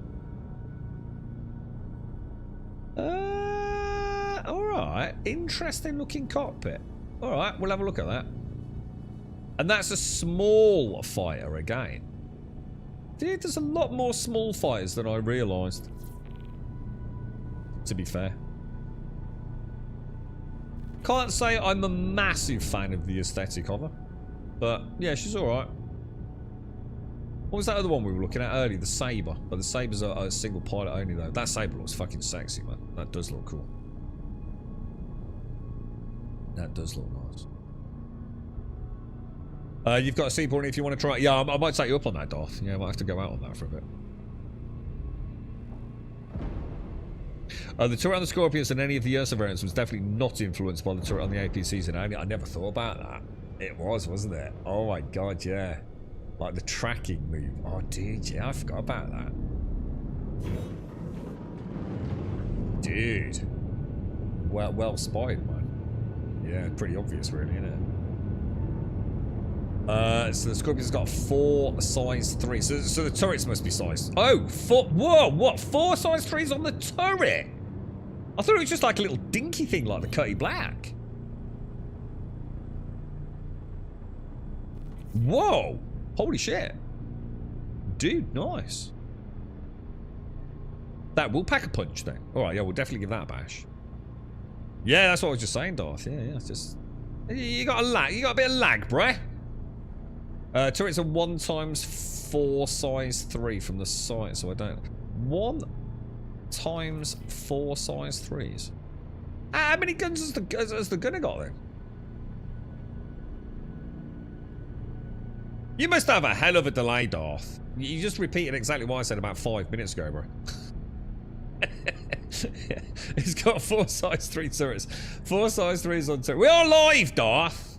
Alright. Interesting looking cockpit. Alright, we'll have a look at that. And that's a small fighter again. Dude, there's a lot more small fighters than I realised. To be fair. Can't say I'm a massive fan of the aesthetic of her. But, yeah, she's alright. What was that other one we were looking at earlier? The Sabre. But the Sabre's a single pilot only, though. That Sabre looks fucking sexy, man. That does look cool. That does look nice. You've got a seaport if you want to try it. Yeah, I might take you up on that, Darth. Yeah, I might have to go out on that for a bit. The turret on the Scorpius and any of the Ursa variants was definitely not influenced by the turret on the APCs, and I never thought about that. It was, wasn't it? Oh my god, yeah. Like the tracking move. Oh, dude, yeah, I forgot about that. Dude. Well spotted, man. Yeah, pretty obvious, really, isn't it? So the Scorpion's got 4 size 3. So the turrets must be size. Oh, 4. Whoa, what? 4 size 3s on the turret? I thought it was just like a little dinky thing like the Cutty Black. Whoa! Holy shit. Dude, nice. That will pack a punch then. Alright, yeah, we'll definitely give that a bash. Yeah, that's what I was just saying, Darth. Yeah, it's just... You got a lag. You got a bit of lag, bruh. Turrets are 1 × 4 size 3 from the site, so I don't... 1 × 4 size 3s. How many guns has the gunner got then? You must have a hell of a delay, Darth. You just repeated exactly what I said about 5 minutes ago, bro. He's got 4 size 3 turrets. 4 size 3s on turret. We are live, Darth!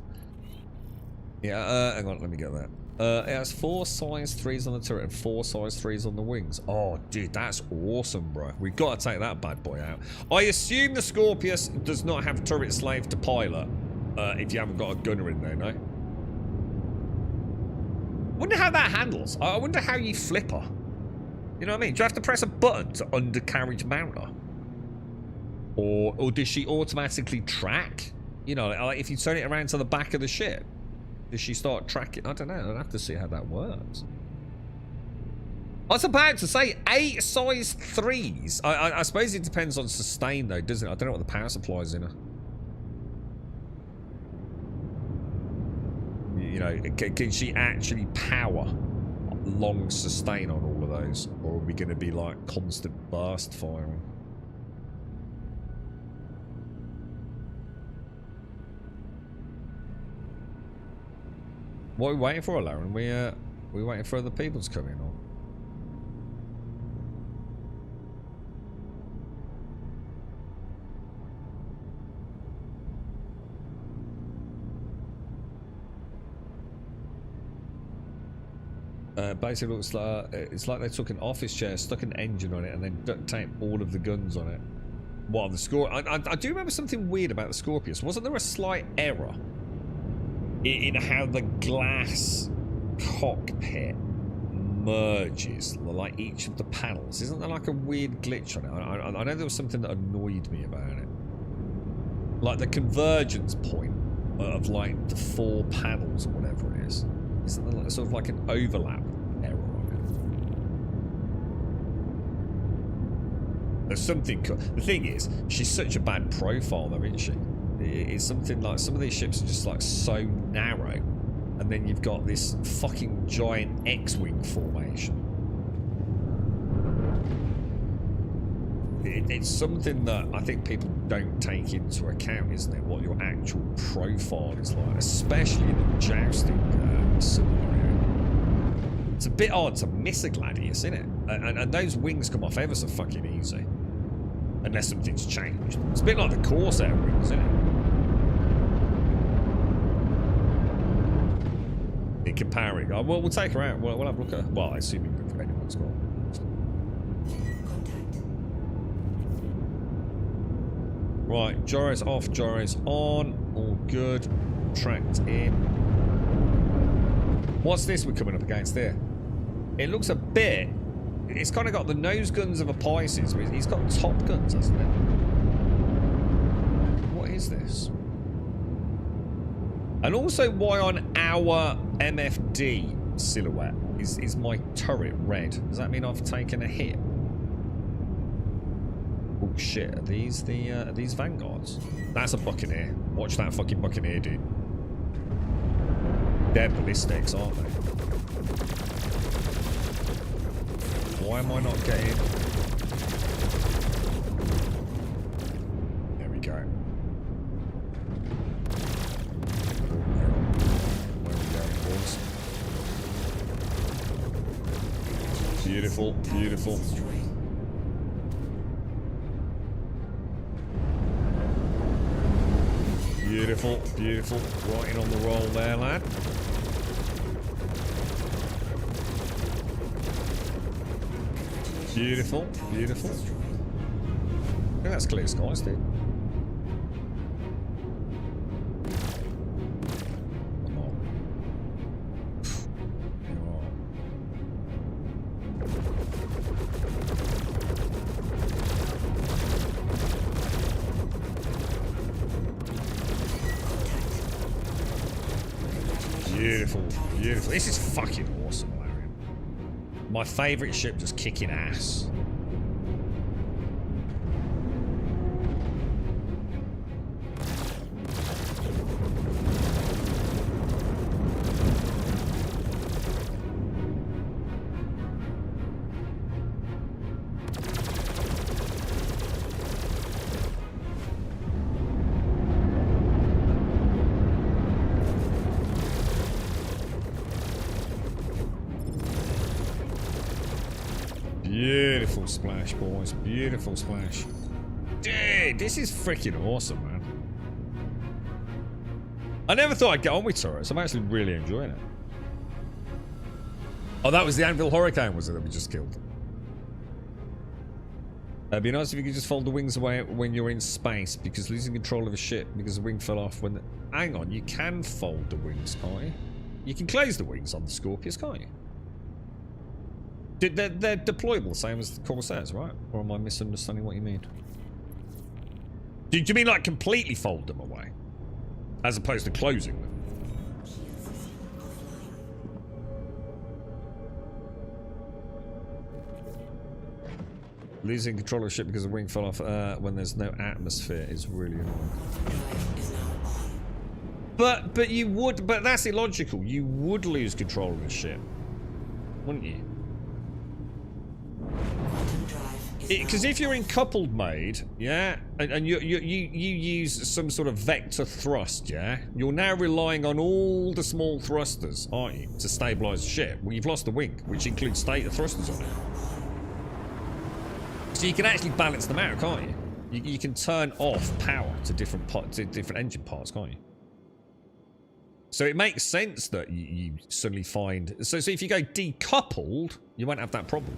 Yeah, hang on, let me get that. It has 4 size 3s on the turret and 4 size 3s on the wings. Oh, dude, that's awesome, bro. We've got to take that bad boy out. I assume the Scorpius does not have turret slave to pilot. If you haven't got a gunner in there, no? Wonder how that handles. I wonder how you flip her. You know what I mean? Do you have to press a button to undercarriage mount her? Or does she automatically track? You know, like if you turn it around to the back of the ship, does she start tracking? I don't know. I'll have to see how that works. I was about to say 8 size 3s. I suppose it depends on sustain though, doesn't it? I don't know what the power supply is in her. You know, can she actually power long sustain on all of those? Or are we going to be like constant burst firing? What are we waiting for, Lauren? We waiting for other people to come in, or? Basically looks like it's like they took an office chair, stuck an engine on it, and then duct taped all of the guns on it. What, the I do remember something weird about the Scorpius. Wasn't there a slight error in how the glass cockpit merges, like each of the panels? Isn't there like a weird glitch on it? I know there was something that annoyed me about it, like the convergence point of like the 4 panels or whatever it is. Isn't there sort of like an overlap error on it? There's something. The thing is, she's such a bad profile, though, isn't she? It's something like some of these ships are just like so narrow, and then you've got this fucking giant X-wing formation. It's something that I think people don't take into account, isn't it? What your actual profile is like, especially in a jousting scenario. It's a bit hard to miss a Gladius, isn't it? And those wings come off ever so fucking easy, unless something's changed. It's a bit like the Corsair wings, isn't it? In comparing, well, we'll take her out. We'll have a look at her. Well, assuming that anyone's got. Right, gyros off, gyros on. All good. Tracked in. What's this we're coming up against there? It looks a bit... It's kind of got the nose guns of a Pisces, but he's got top guns, hasn't it? What is this? And also, why on our MFD silhouette is my turret red? Does that mean I've taken a hit? Oh shit, are these Vanguards? That's a Buccaneer. Watch that fucking Buccaneer, dude. They're ballistics, aren't they? Why am I not getting... There we go. Where are we going, boys? Beautiful, beautiful. Beautiful, beautiful. Right in on the roll there, lad. Beautiful, beautiful. I think that's clear skies, dude. Come on. Beautiful, beautiful. This is fucking awesome, Larian. My favourite ship just kicking ass. Beautiful splash, boys. Beautiful splash. Dude, this is freaking awesome, man. I never thought I'd get on with turrets. I'm actually really enjoying it. Oh, that was the Anvil Hurricane, was it, that we just killed? It'd be nice if you could just fold the wings away when you're in space, because losing control of a ship because the wing fell off when the... Hang on, you can fold the wings, can't you? You can close the wings on the Scorpius, can't you? They're deployable, same as the Corsairs, right? Or am I misunderstanding what you mean? Do you mean like completely fold them away? As opposed to closing them? Losing control of a ship because the wing fell off when there's no atmosphere is really annoying. But you would, but that's illogical. You would lose control of the ship, wouldn't you? Because if you're in coupled mode, yeah, and you use some sort of vector thrust, yeah, you're now relying on all the small thrusters, aren't you, to stabilize the ship? Well, you've lost the wing, which includes stator thrusters on it. So you can actually balance them out, can't you? You can turn off power to different engine parts, can't you? So it makes sense that you suddenly find... So if you go decoupled, you won't have that problem.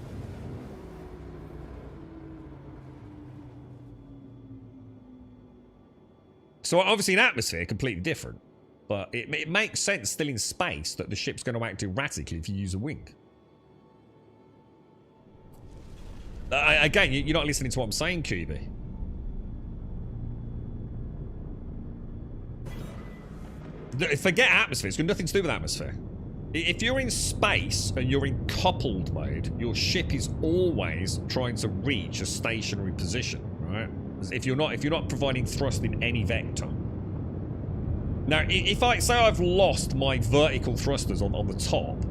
So obviously in atmosphere, completely different. But it makes sense still in space that the ship's going to act erratically if you use a wing. Again, you're not listening to what I'm saying, QB. Forget atmosphere. It's got nothing to do with atmosphere. If you're in space and you're in coupled mode, your ship is always trying to reach a stationary position, right? If you're not providing thrust in any vector. Now, if I say I've lost my vertical thrusters on the top,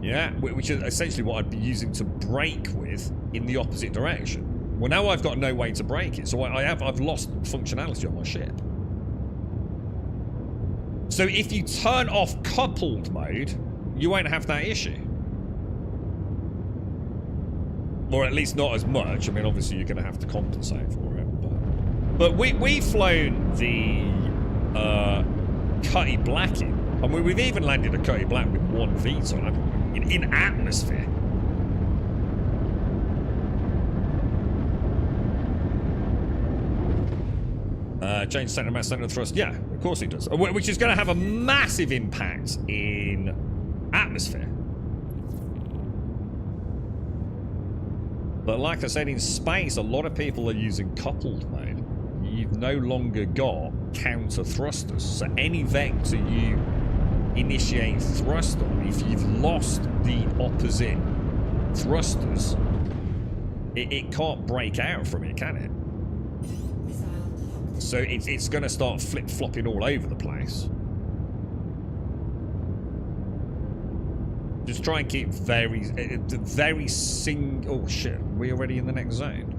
yeah, which is essentially what I'd be using to brake with in the opposite direction. Well, now I've got no way to brake it, so I've lost functionality on my ship. So if you turn off coupled mode, you won't have that issue. Or at least not as much. I mean, obviously you're going to have to compensate for it. But we've flown the Cutty Black in. I mean, we've even landed a Cutty Black with one VTOL, haven't we? In atmosphere. Change center mass, center of thrust. Yeah, of course it does. Which is going to have a massive impact in atmosphere. But like I said, in space, a lot of people are using coupled mode. You've no longer got counter thrusters. So any vector you initiate thrust on, if you've lost the opposite thrusters, it can't break out from it, can it? So it's going to start flip-flopping all over the place. Just try and keep very single... Oh shit, we already in the next zone?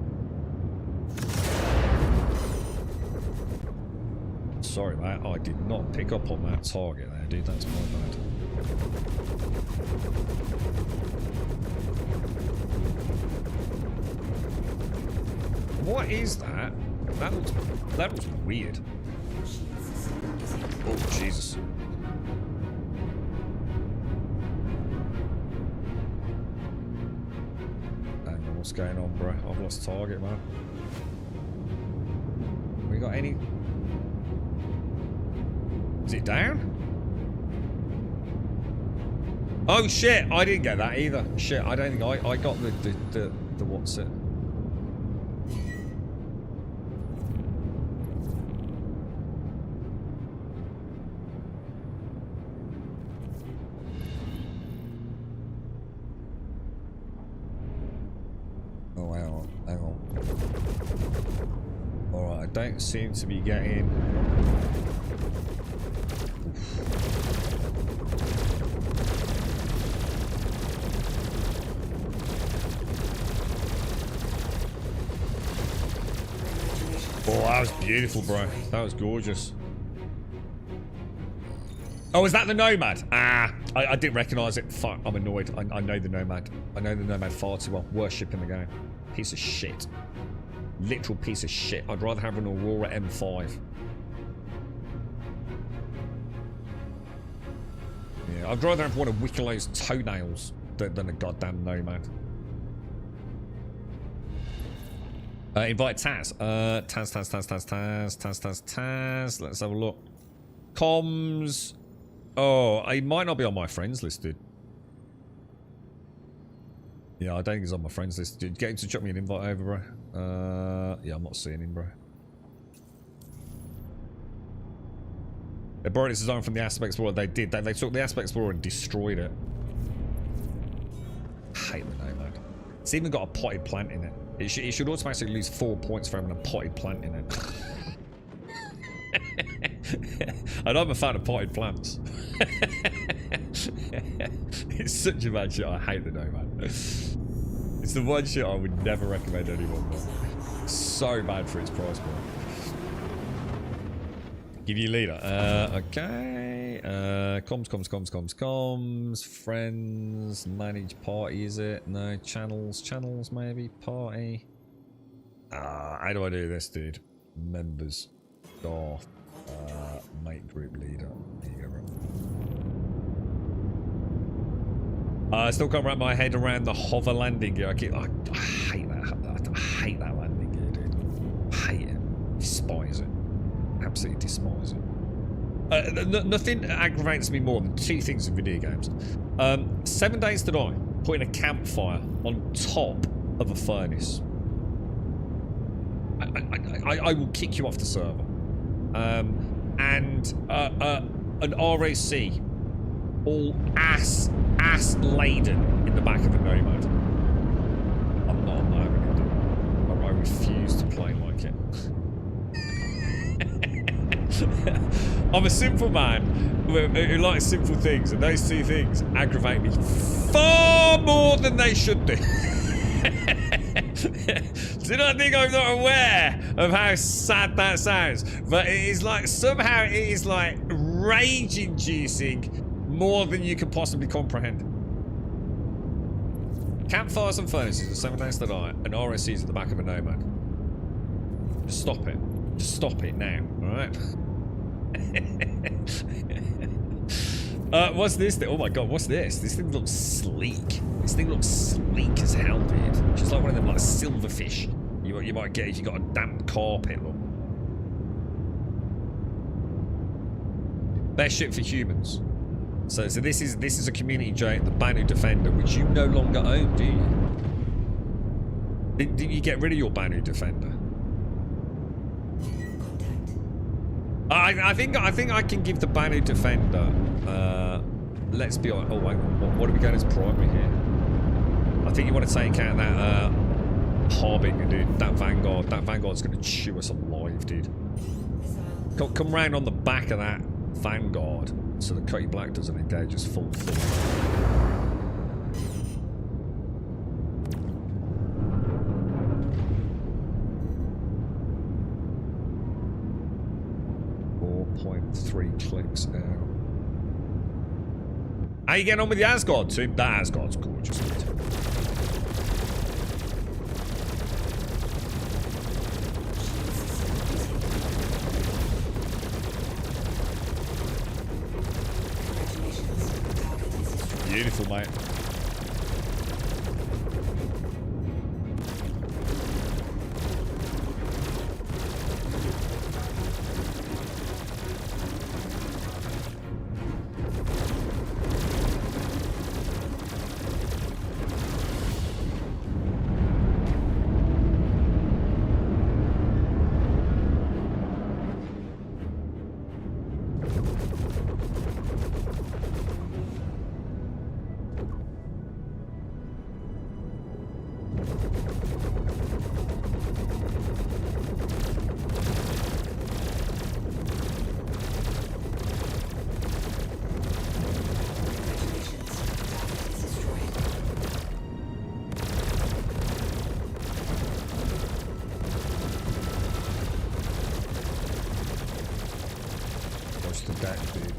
Sorry, mate, I did not pick up on that target there, dude. That's my bad. What is that? That looks weird. Oh, Jesus. Hang on, what's going on, bro? I've lost target, man. We got any... Is it down? Oh shit, I didn't get that either. Shit, I don't think I got the what's it. Oh, hang on, hang on. Alright, I don't seem to be getting... Oh, that was beautiful, bro. That was gorgeous. Oh, is that the Nomad? Ah, I didn't recognise it. Fuck, I'm annoyed. I know the Nomad. I know the Nomad far too well. Worst ship in the game. Piece of shit. Literal piece of shit. I'd rather have an Aurora M5. Yeah, I'd rather have one of Wickelow's toenails than a goddamn Nomad. Invite Taz. Taz. Let's have a look. Comms. Oh, he might not be on my friends list, dude. Yeah, I don't think he's on my friends list, dude. Get him to chuck me an invite over, bro. Yeah, I'm not seeing him, bro. They borrowed its design from the Aspect Explorer. They did. They took the Aspect Explorer and destroyed it. I hate the Nomad. It's even got a potted plant in it. It should automatically lose 4 points for having a potted plant in it. I know I'm a fan of potted plants. It's such a bad shit. I hate the Nomad. It's the one shit I would never recommend anyone buy. So bad for its price point. Give you a leader. Okay. Comms. Friends. Manage party, is it? No. Channels maybe. Party. How do I do this, dude? Members. Staff. Make group leader. There you go, bro. I still can't wrap my head around the hover landing gear. I hate that. I hate that landing gear, dude. I hate it. Despise it. Absolutely despise it. Nothing aggravates me more than two things in video games. 7 Days to Die, putting a campfire on top of a furnace. I will kick you off the server. And an ROC all ass laden in the back of a Nomad. I'm not having it. I refuse to play like it. I'm a simple man who likes simple things, and those two things aggravate me far more than they should do. Do not think I'm not aware of how sad that sounds, but it is like, somehow it is like rage-inducing more than you can possibly comprehend. Campfires and furnaces at 7 Days to Die, and RSCs at the back of a Nomad. Just stop it. Just stop it now, alright? What's this thing? Oh my god, what's this? This thing looks sleek. This thing looks sleek as hell, dude. Just like one of them like silverfish you might get if you got a damp carpet, look. Best ship for humans. So this is a community jet, the Banu Defender, which you no longer own, do you? Did you get rid of your Banu Defender? I think I can give the Banu Defender. Let's be honest. Oh wait, what are we going as primary here? I think you want to take out that Harbinger, dude. That Vanguard. That Vanguard's going to chew us alive, dude. Come round on the back of that Vanguard so the Cutty Black doesn't engage us full. 4.3 clicks now. How you getting on with the Asgard team? That Asgard's gorgeous. Beautiful, mate. deck, dude.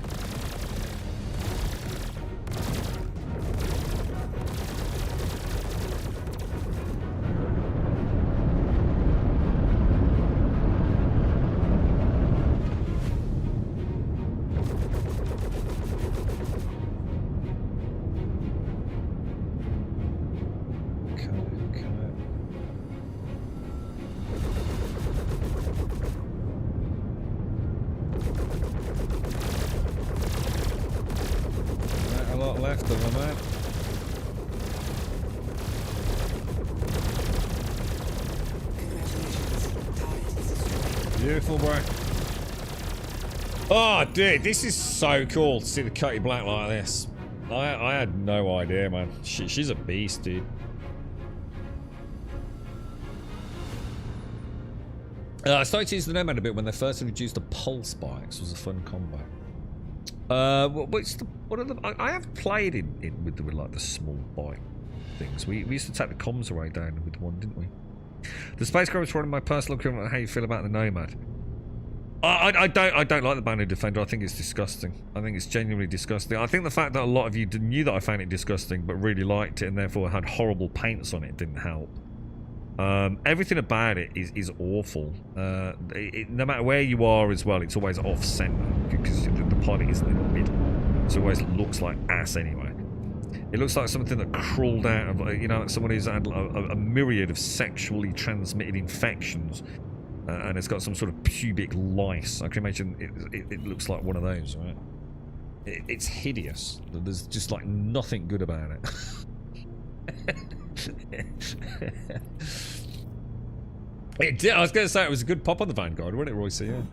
Left of them, man. Beautiful, bro. Oh, dude, this is so cool to see the Cutty Black like this. I had no idea, man. She's a beast, dude. I started to use the Nomad a bit when they first introduced the pulse spikes. It was a fun combo. What are the? I have played in with like the small bike things. We used to take the comms array down with one, didn't we? The spacecraft is one of my personal equivalent. How you feel about the Nomad? I don't like the Banu Defender. I think it's disgusting. I think it's genuinely disgusting. I think the fact that a lot of you knew that I found it disgusting, but really liked it, and therefore had horrible paints on it, didn't help. Everything about it is awful. No matter where you are as well, it's always off center because the pilot isn't in the middle. So it always looks like ass anyway. It looks like something that crawled out of, like someone who's had a myriad of sexually transmitted infections, and it's got some sort of pubic lice. I can imagine it looks like one of those, right? It's hideous. There's just like nothing good about it. It did. I was going to say it was a good pop on the Vanguard, wasn't it, Royce? Yeah.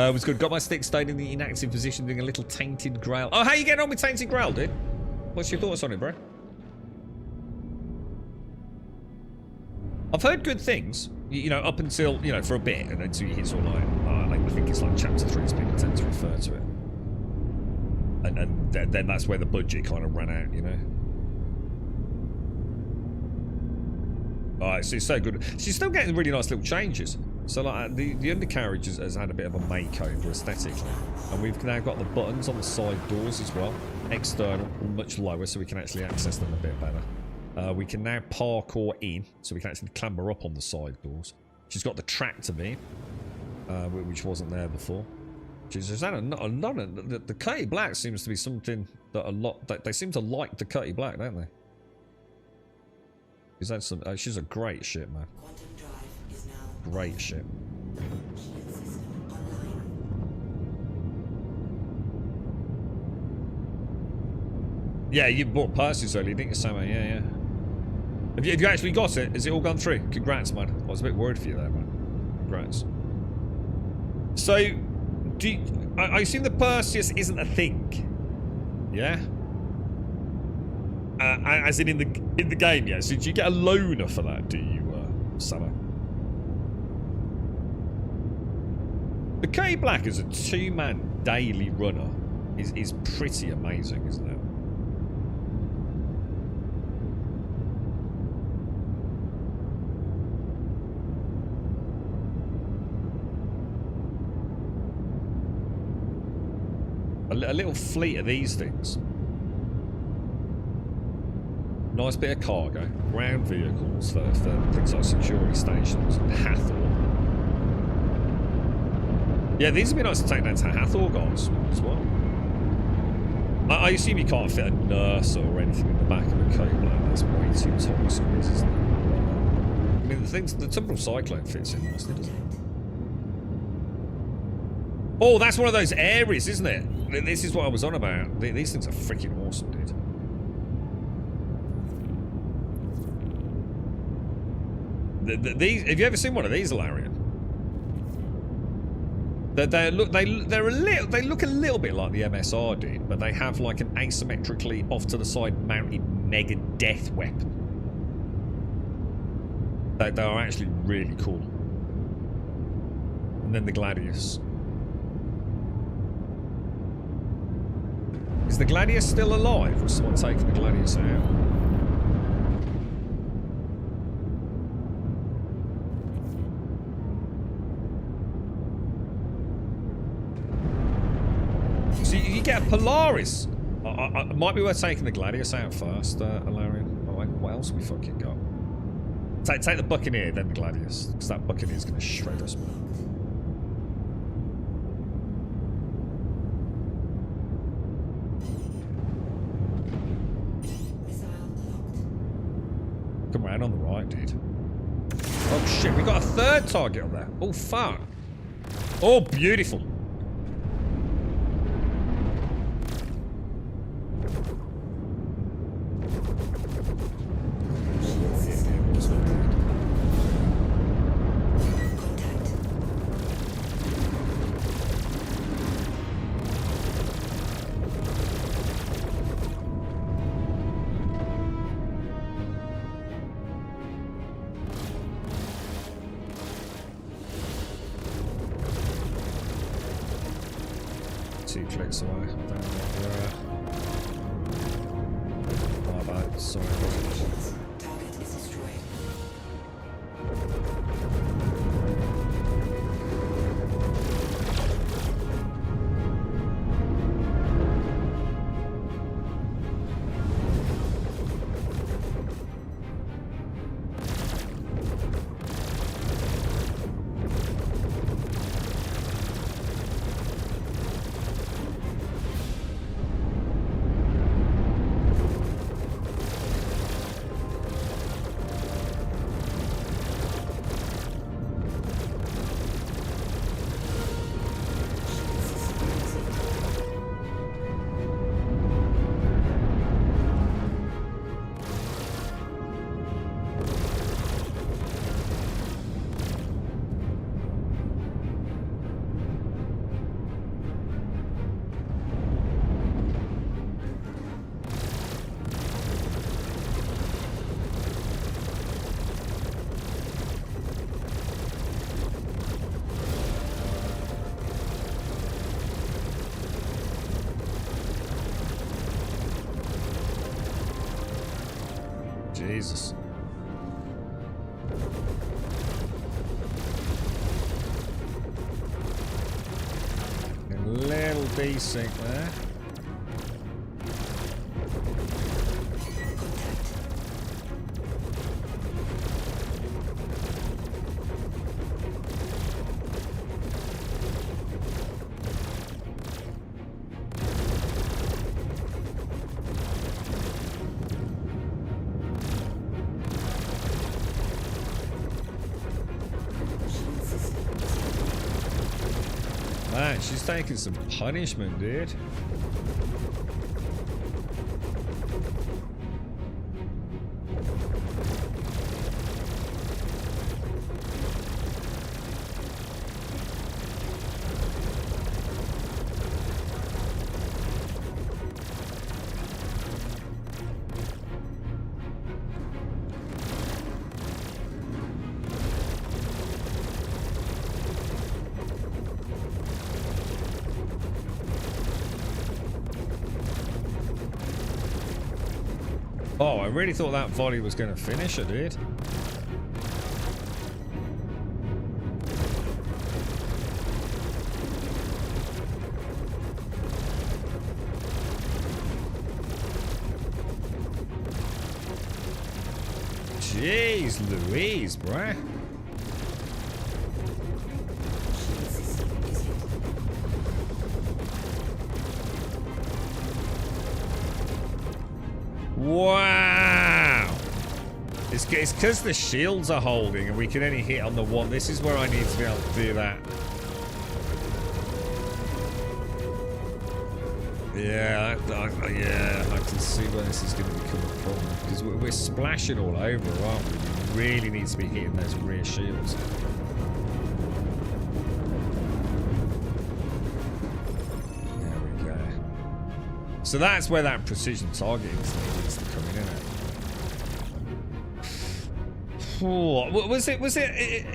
It was good. Got my stick stayed in the inactive position, doing a little Tainted Grail. Oh, how you getting on with Tainted Grail, dude? What's your thoughts on it, bro? I've heard good things, you know, up until, you know, for a bit, and until you hit sort of like I think it's like chapter 3 is people tend to refer to it. And then that's where the budget kind of ran out, you know. Alright, so it's so good. She's still getting really nice little changes. So like the undercarriage has had a bit of a makeover aesthetically, and we've now got the buttons on the side doors as well, external, much lower, so we can actually access them a bit better. We can now parkour in, so we can actually clamber up on the side doors. She's got the tractor beam, which wasn't there before. She's had the Cutty Black seems to be something that they seem to like the Cutty Black, don't they? She's a great ship, man. Quantum drive is now Great ship. shield system online. Yeah, you bought Perseus earlier, didn't you, Sam? Yeah. Have you actually got it? Has it all gone through? Congrats, man. I was a bit worried for you there, man. Congrats. So, I assume the Perseus isn't a thing. Yeah? As in the game, yeah. So do you get a loaner for that? Do you, Sama? The Cutty Black as a 2-man daily runner is pretty amazing, isn't it? A little fleet of these things. Nice bit of cargo, ground vehicles for things like security stations and Hathor. Yeah, these would be nice to take down to Hathor, guys, as well. I assume you can't fit a nurse or anything in the back of a Cutty Black. That's way too top squeeze, isn't it? I mean, the Temporal Cyclone fits in nicely, doesn't it? Oh, that's one of those Ares, isn't it? This is what I was on about. These things are freaking awesome, dude. These, have you ever seen one of these, Larian? They look a little bit like the MSR, dude, but they have like an asymmetrically off to the side mounted mega death weapon. They are actually really cool. And then the Gladius. Is the Gladius still alive, or has someone taken the Gladius out? you get a Polaris. It might be worth taking the Gladius out first, Alarian. What else have we fucking got? Take the Buccaneer, then the Gladius. Because that Buccaneer's going to shred us, man. Come around on the right, dude. Oh shit, we got a third target on there. Oh fuck. Oh, beautiful. Two clicks away. I don't know where we're at. My bad. Sorry. Target is destroyed. Jesus. A little desync there. Man, she's taking some punishment, dude. Oh, I really thought that volley was going to finish her, dude. Jeez Louise, bruh. Wow! It's because the shields are holding and we can only hit on the one. This is where I need to be able to do that. Yeah, yeah, I can see where this is going to become a problem because we're splashing all over, aren't we? We really need to be hitting those rear shields. There we go. So that's where that precision targeting needs to come in, isn't it?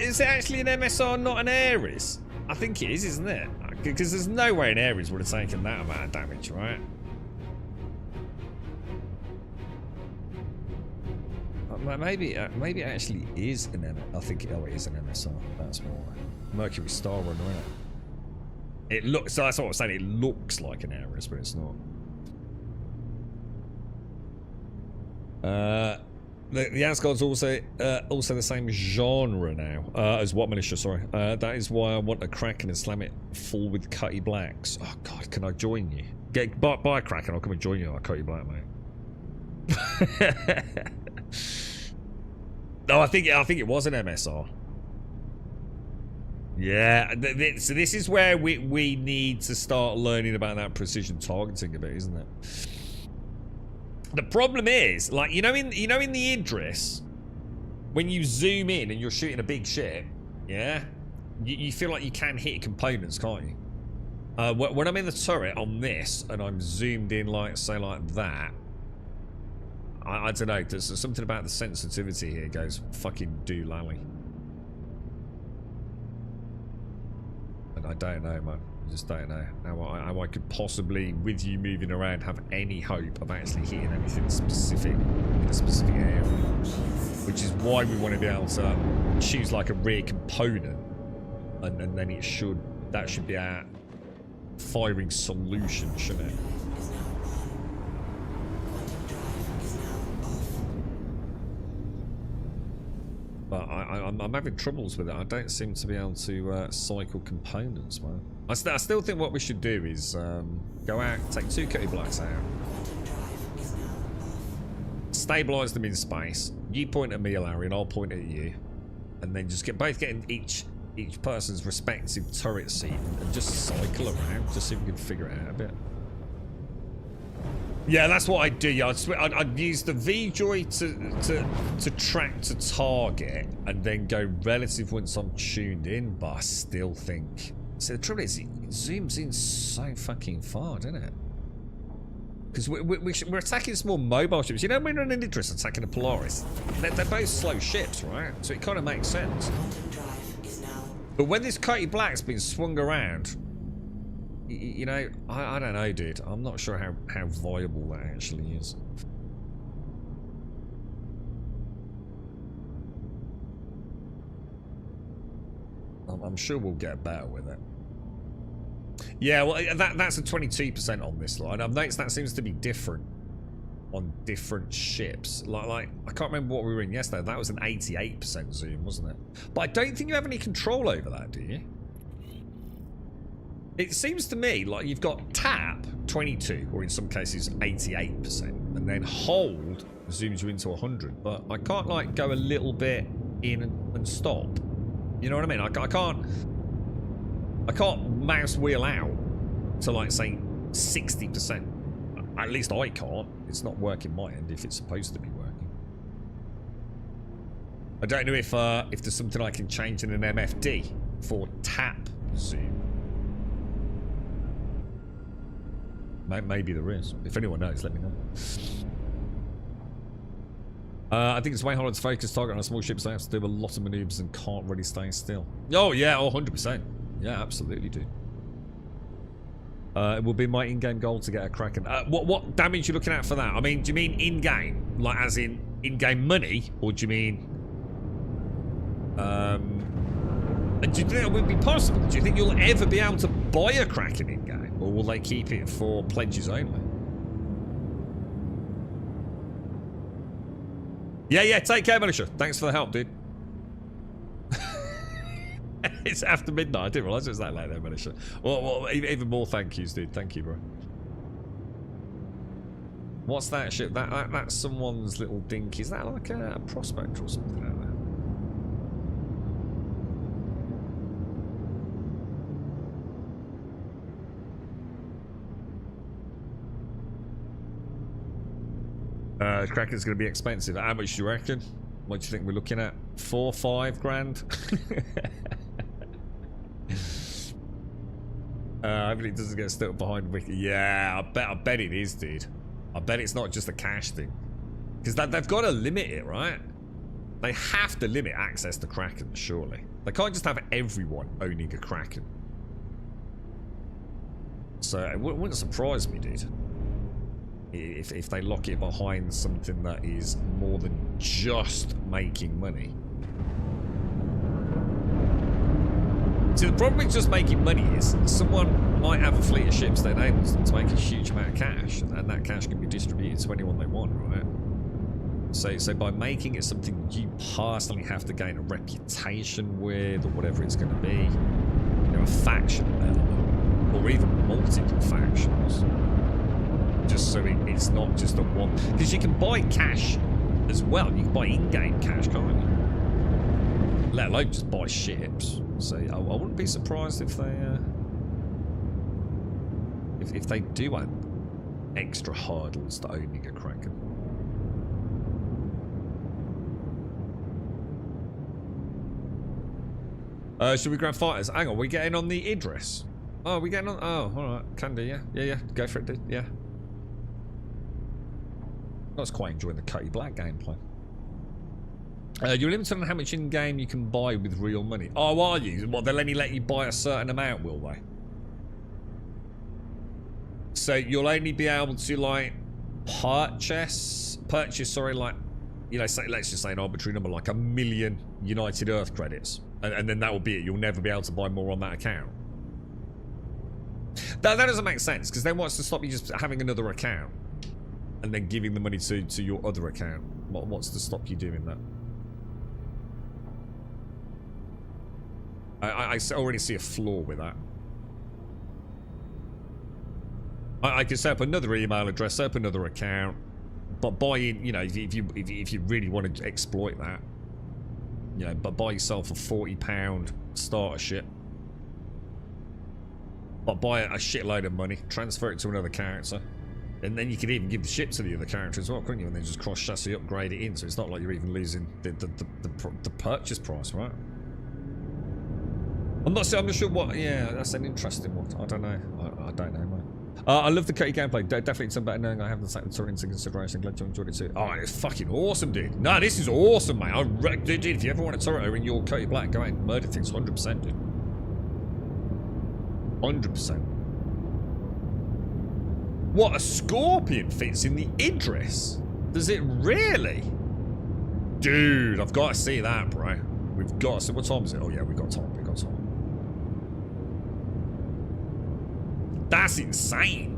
Is it actually an MSR, not an Ares? I think it is, isn't it? Because there's no way an Ares would have taken that amount of damage, right? Maybe it actually is an MSR. I think it is an MSR. That's more Mercury Star Runner, isn't it? It looks. So that's what I'm saying. It looks like an Ares, but it's not. The Asgard's also the same genre now as what Militia. Sorry, that is why I want a Kraken and slam it full with Cutty Blacks. Oh God, can I join you? Buy a Kraken. I'll come and join you. I'll Cutty Black, mate. No, I think it was an MSR. Yeah, so this is where we need to start learning about that precision targeting a bit, isn't it? The problem is, like, you know in the Idris, when you zoom in and you're shooting a big ship, yeah, you feel like you can hit components, can't you? When I'm in the turret on this and I'm zoomed in, like, say, like that, I don't know, there's something about the sensitivity here goes fucking doolally. And I don't know, man. I just don't know how I could possibly, with you moving around, have any hope of actually hitting anything specific in a specific area. Which is why we want to be able to choose like a rear component, and then that should be our firing solution, shouldn't it? But I'm having troubles with it. I don't seem to be able to cycle components, man. I still think what we should do is go out, take 2 Cutty Blacks out, stabilise them in space. You point at me, Larry, and I'll point at you, and then just getting each person's respective turret seat and just cycle around, just see if we can figure it out a bit. Yeah, that's what I'd do. Yeah, I'd use the V-Joy to track to target and then go relative once I'm tuned in, but I still think... See, the trouble is, it zooms in so fucking far, doesn't it? Because we're attacking small mobile ships. You know, when we're in an Idris attacking a Polaris, they're both slow ships, right? So it kind of makes sense. But when this Cutty Black's been swung around... You know, I don't know, dude. I'm not sure how viable that actually is. I'm sure we'll get better with it. Yeah, well, that's a 22% on this line. I've noticed that seems to be different on different ships. Like I can't remember what we were in yesterday. That was an 88% zoom, wasn't it? But I don't think you have any control over that, do you? It seems to me like you've got tap 22, or in some cases 88%, and then hold zooms you into 100. But I can't like go a little bit in and stop. You know what I mean? I can't mouse wheel out to like say 60%. At least I can't. It's not working my end if it's supposed to be working. I don't know if there's something I can change in an MFD for tap zoom. Maybe there is. If anyone knows, let me know. I think it's way harder to focus target on a small ship, so I have to do a lot of maneuvers and can't really stay still. Oh, yeah, 100%. Yeah, absolutely, dude. It will be my in-game goal to get a Kraken. What damage are you looking at for that? I mean, do you mean in-game? Like, as in in-game money? Or do you mean... do you think that would be possible? Do you think you'll ever be able to buy a Kraken in-game? Or will they keep it for pledges only? Yeah, take care, Militia. Thanks for the help, dude. It's after midnight. I didn't realise it was that late there, Militia. Well, even more thank yous, dude. Thank you, bro. What's that ship? That's someone's little dinky. Is that like a prospector or something out there? Kraken's going to be expensive. How much do you reckon? What do you think we're looking at? 4, 5 grand? Hopefully it doesn't get stuck behind Wiki. Yeah, I bet it is, dude. I bet it's not just a cash thing. Because they've got to limit it, right? They have to limit access to Kraken, surely. They can't just have everyone owning a Kraken. So it wouldn't surprise me, dude. If they lock it behind something that is more than just making money. So the problem with just making money is someone might have a fleet of ships that enables them to make a huge amount of cash, and that cash can be distributed to anyone they want, right? So by making it something you personally have to gain a reputation with, or whatever it's going to be, you know, a faction element, or even multiple factions, just so it's not just a one. Because you can buy cash as well. You can buy in-game cash, can't you? Let alone just buy ships. So I wouldn't be surprised if they if they do add extra hurdles to owning a Kraken. Should we grab fighters? Hang on, we're getting on the Idris. Oh, we're getting on. Oh, alright. Can do, yeah. Yeah. Go for it, dude. Yeah. I was quite enjoying the Cutty Black gameplay. You're limited on how much in-game you can buy with real money. Oh, are you? What, they'll only let you buy a certain amount, will they? So you'll only be able to, like, purchase, sorry, like, you know, say, let's just say an arbitrary number, like 1 million United Earth credits. And then that will be it. You'll never be able to buy more on that account. That doesn't make sense, because then what's to stop you just having another account and then giving the money to your other account? What's to stop you doing that? I already see a flaw with that. I can set up another email address, set up another account, but buy in, you know, if you really want to exploit that, you know, but buy yourself a £40 starter ship. But buy a shitload of money, transfer it to another character, and then you could even give the ship to the other character as well, couldn't you? And then just cross chassis upgrade it in, so it's not like you're even losing the purchase price, right? I'm not sure what. Yeah, that's an interesting one. I don't know. I don't know, mate. I love the Cutty gameplay. Definitely some better knowing I haven't taken the turret into consideration. Glad you enjoyed it too. Oh, it's fucking awesome, dude. No, this is awesome, mate. Dude, if you ever want a turret in your Cutty Black, go out and murder things 100%, dude. 100%. What, a Scorpion fits in the Idris? Does it really? Dude, I've got to see that, bro. We've got to see. What time is it? Oh, yeah, we've got time. We've got time. That's insane.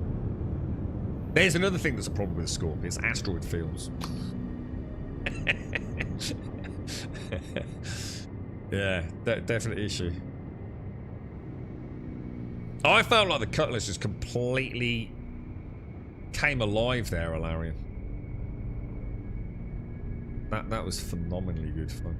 There's another thing that's a problem with the Scorpion. It's asteroid fields. Yeah, definite issue. I felt like the Cutlass just completely came alive there, Alarian. That was phenomenally good fun.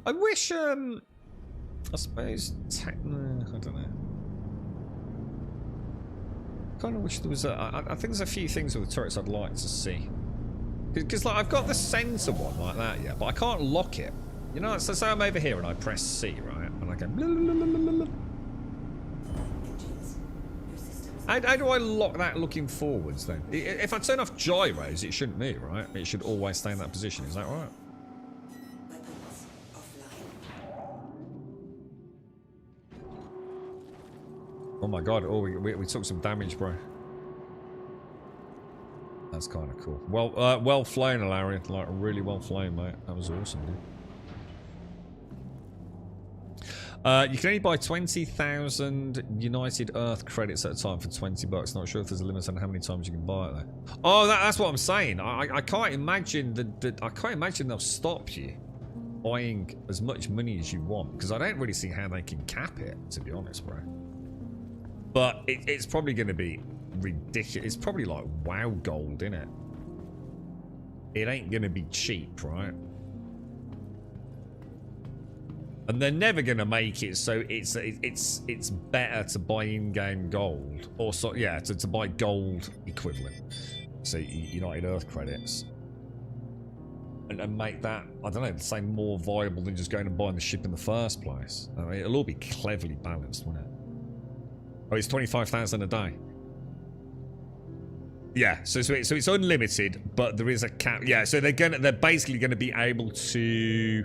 I wish, I suppose, I don't know. Kind of wish there was I think there's a few things with the turrets I'd like to see. Because, like, I've got the sensor one like that, yeah, but I can't lock it. You know, so say I'm over here and I press C, right? And I go... Blah, blah, blah, blah, blah. How do I lock that looking forwards, then? If I turn off gyros, it shouldn't move, right? It should always stay in that position. Is that right? Oh my god, oh, we took some damage, bro. That's kind of cool. Well flown, Alarian. Like, really well flown, mate. That was awesome, dude. You can only buy 20,000 United Earth credits at a time for $20. Not sure if there's a limit on how many times you can buy it, though. Oh, that's what I'm saying. I can't imagine I can't imagine they'll stop you buying as much money as you want, because I don't really see how they can cap it, to be honest, bro. But it's probably going to be ridiculous. It's probably like WoW gold, innit? It ain't going to be cheap, right? And they're never going to make it so it's better to buy in-game gold, or so, yeah, to buy gold equivalent, so United Earth credits, and make that, I don't know, say more viable than just going and buying the ship in the first place. I mean, it'll all be cleverly balanced, won't it? Oh, it's 25,000 a day. Yeah, so it's unlimited, but there is a cap. Yeah, so they're basically gonna be able to.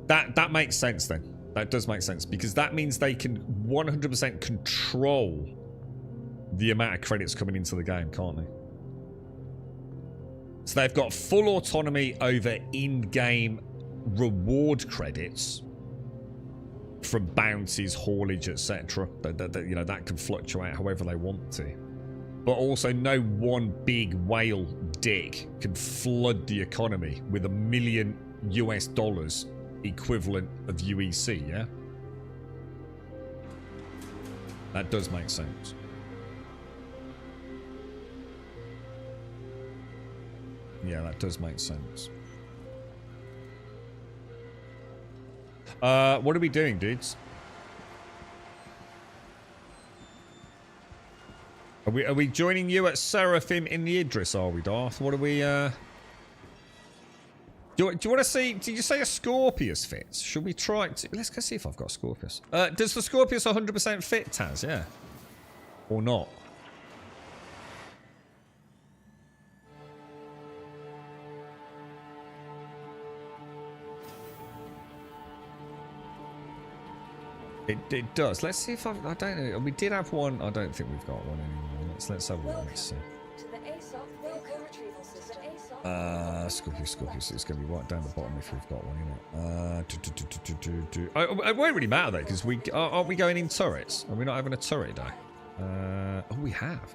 That makes sense then. That does make sense, because that means they can 100% control the amount of credits coming into the game, can't they? So they've got full autonomy over in-game reward credits from bounties, haulage, etc. You know, that can fluctuate however they want to. But also no one big whale dick can flood the economy with $1 million US equivalent of UEC, yeah? That does make sense. Yeah, that does make sense. What are we doing, dudes? Are we joining you at Seraphim in the Idris, are we, Darth? What are we, Do you want to see... Did you say a Scorpius fits? Should we try... Let's go see if I've got a Scorpius. Does the Scorpius 100% fit, Taz? Yeah. Or not? It does. Let's see if I don't know. We did have one. I don't think we've got one anymore. Let's have a look. Let's see. Scorpius. It's going to be right down the bottom if we've got one, isn't it? It won't really matter though, because aren't we going in turrets? Are we not having a turret day? Oh, we have.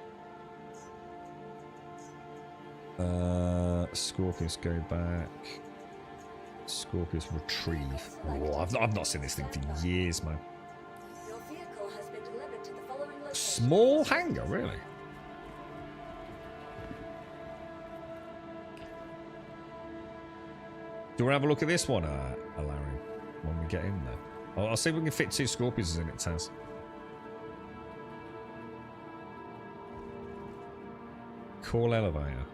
Scorpius go back. Scorpius retrieve. Oh, I've not seen this thing for years, man. Your vehicle has been delivered to the following location. Small hangar, really? Do you want to have a look at this one, Larry, when we get in there? I'll see if we can fit 2 Scorpions in it, Taz. Call elevator.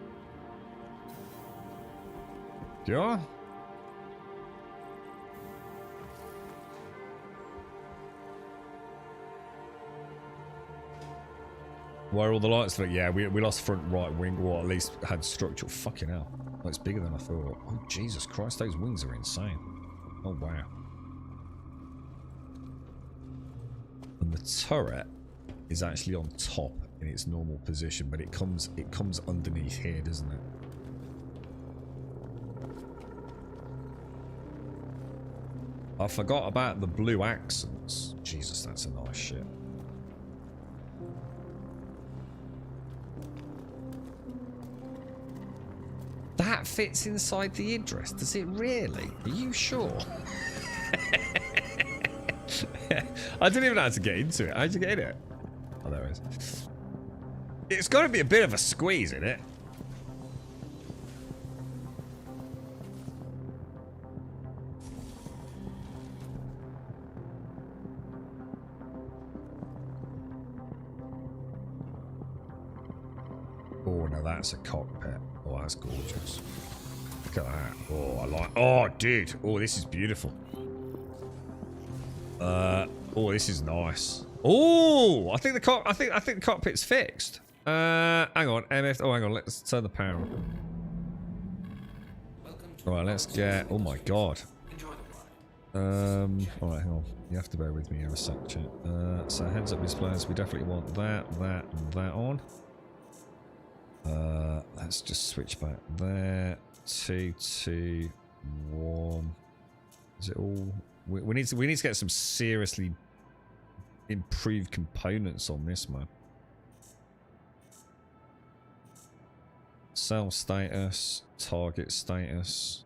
Yeah? Where are all the lights? Yeah, we lost front right wing, or at least had structural. Fucking hell. Oh, it's bigger than I thought. Oh, Jesus Christ, those wings are insane. Oh, wow. And the turret is actually on top in its normal position, but it comes underneath here, doesn't it? I forgot about the blue accents. Jesus, that's a nice ship. That fits inside the Idris. Does it really? Are you sure? I didn't even know how to get into it. How'd you get in it? Oh, there it is. It's got to be a bit of a squeeze in it. Oh, now that's a cockpit. Oh, that's gorgeous. Look at that. Oh, I like... Oh, dude. Oh, this is beautiful. Oh, this is nice. Oh, I think the cockpit's fixed. Hang on. MF... Oh, hang on. Let's turn the power on. Right, let's get... Oh, my God. Alright, hang on. You have to bear with me here a sec, chat. So, heads-up displays. We definitely want that, and that on. Let's just switch back there. 2, 2, 1. Is it all? We need to get some seriously improved components on this, man. Cell status, target status.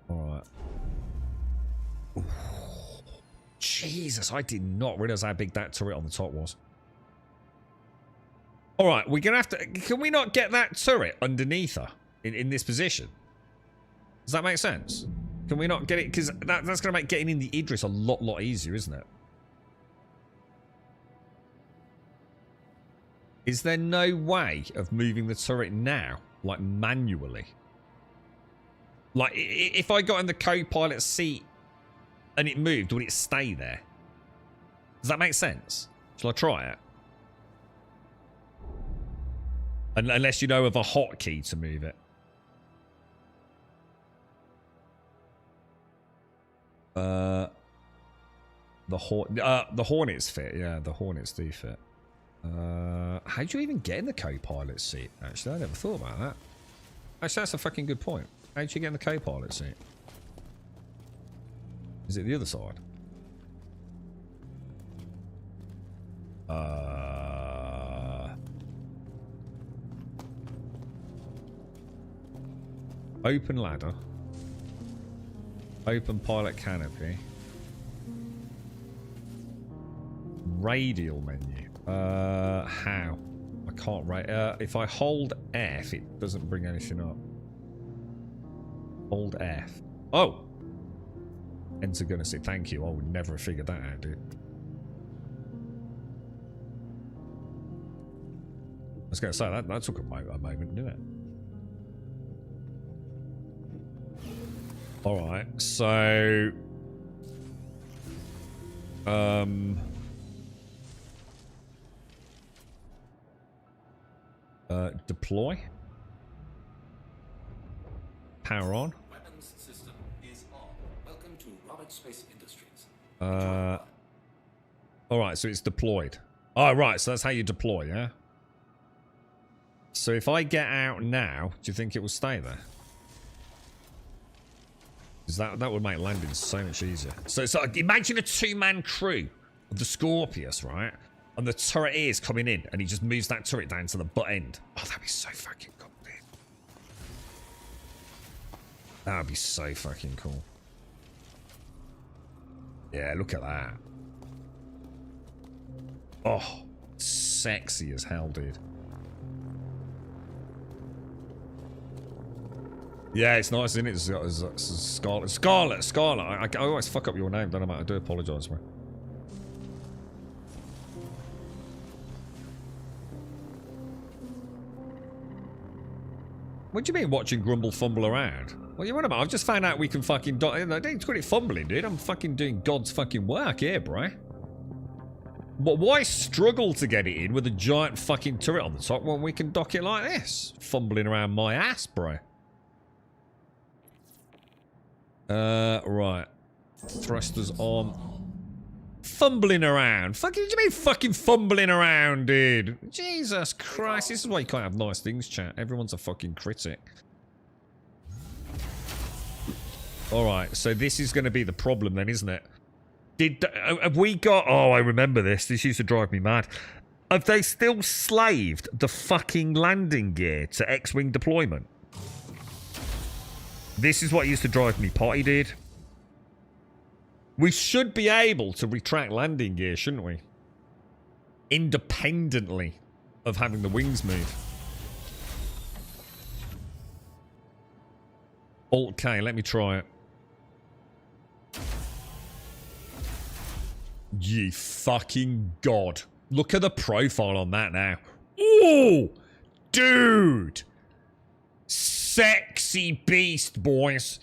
All right. Jesus, I did not realize how big that turret on the top was. All right, we're going to have to... Can we not get that turret underneath her in this position? Does that make sense? Can we not get it? Because that's going to make getting in the Idris a lot easier, isn't it? Is there no way of moving the turret now? Like, manually? Like, if I got in the co-pilot seat and it moved, would it stay there? Does that make sense? Shall I try it? Unless you know of a hotkey to move it. The Hornets fit, yeah, the Hornets do fit. How do you even get in the co-pilot seat? Actually, I never thought about that. Actually, that's a fucking good point. How do you get in the co-pilot seat? Is it the other side? Open ladder. Open pilot canopy. Radial menu. How? I can't if I hold F, it doesn't bring anything up. Hold F. Oh! Enter gonna say thank you. I would never have figured that out, dude. I was gonna say that took a moment, didn't it? Alright, so deploy. Power on. Weapons system is on. Welcome to Roberts Space Industries. Alright, so it's deployed. Oh, right, so that's how you deploy, yeah? So if I get out now, do you think it will stay there? Because that would make landing so much easier. So imagine a two-man crew of the Scorpius, right? And the turret is coming in, and he just moves that turret down to the butt end. Oh, that'd be so fucking cool, dude. That would be so fucking cool. Yeah, look at that. Oh, sexy as hell, dude. Yeah, it's nice, isn't it? It's Scarlet. Scarlet! I always fuck up your name, don't I? I do apologise, man. What do you mean watching Grumble fumble around? What you want about? I've just found out we can fucking... Don't quit it fumbling, dude. I'm fucking doing God's fucking work here, bro. But why struggle to get it in with a giant fucking turret on the top when we can dock it like this? Fumbling around my ass, bro. Right. Thrusters on. Fumbling around. Fucking, what do you mean fucking fumbling around, dude? Jesus Christ, this is why you can't have nice things, chat. Everyone's a fucking critic. Alright, so this is going to be the problem then, isn't it? Have we got... Oh, I remember this. This used to drive me mad. Have they still slaved the fucking landing gear to X-Wing deployment? This is what used to drive me potty, dude. We should be able to retract landing gear, shouldn't we? Independently of having the wings move. Alt-K, let me try it. Ye fucking God. Look at the profile on that now. Ooh! Dude! Sexy beast, boys.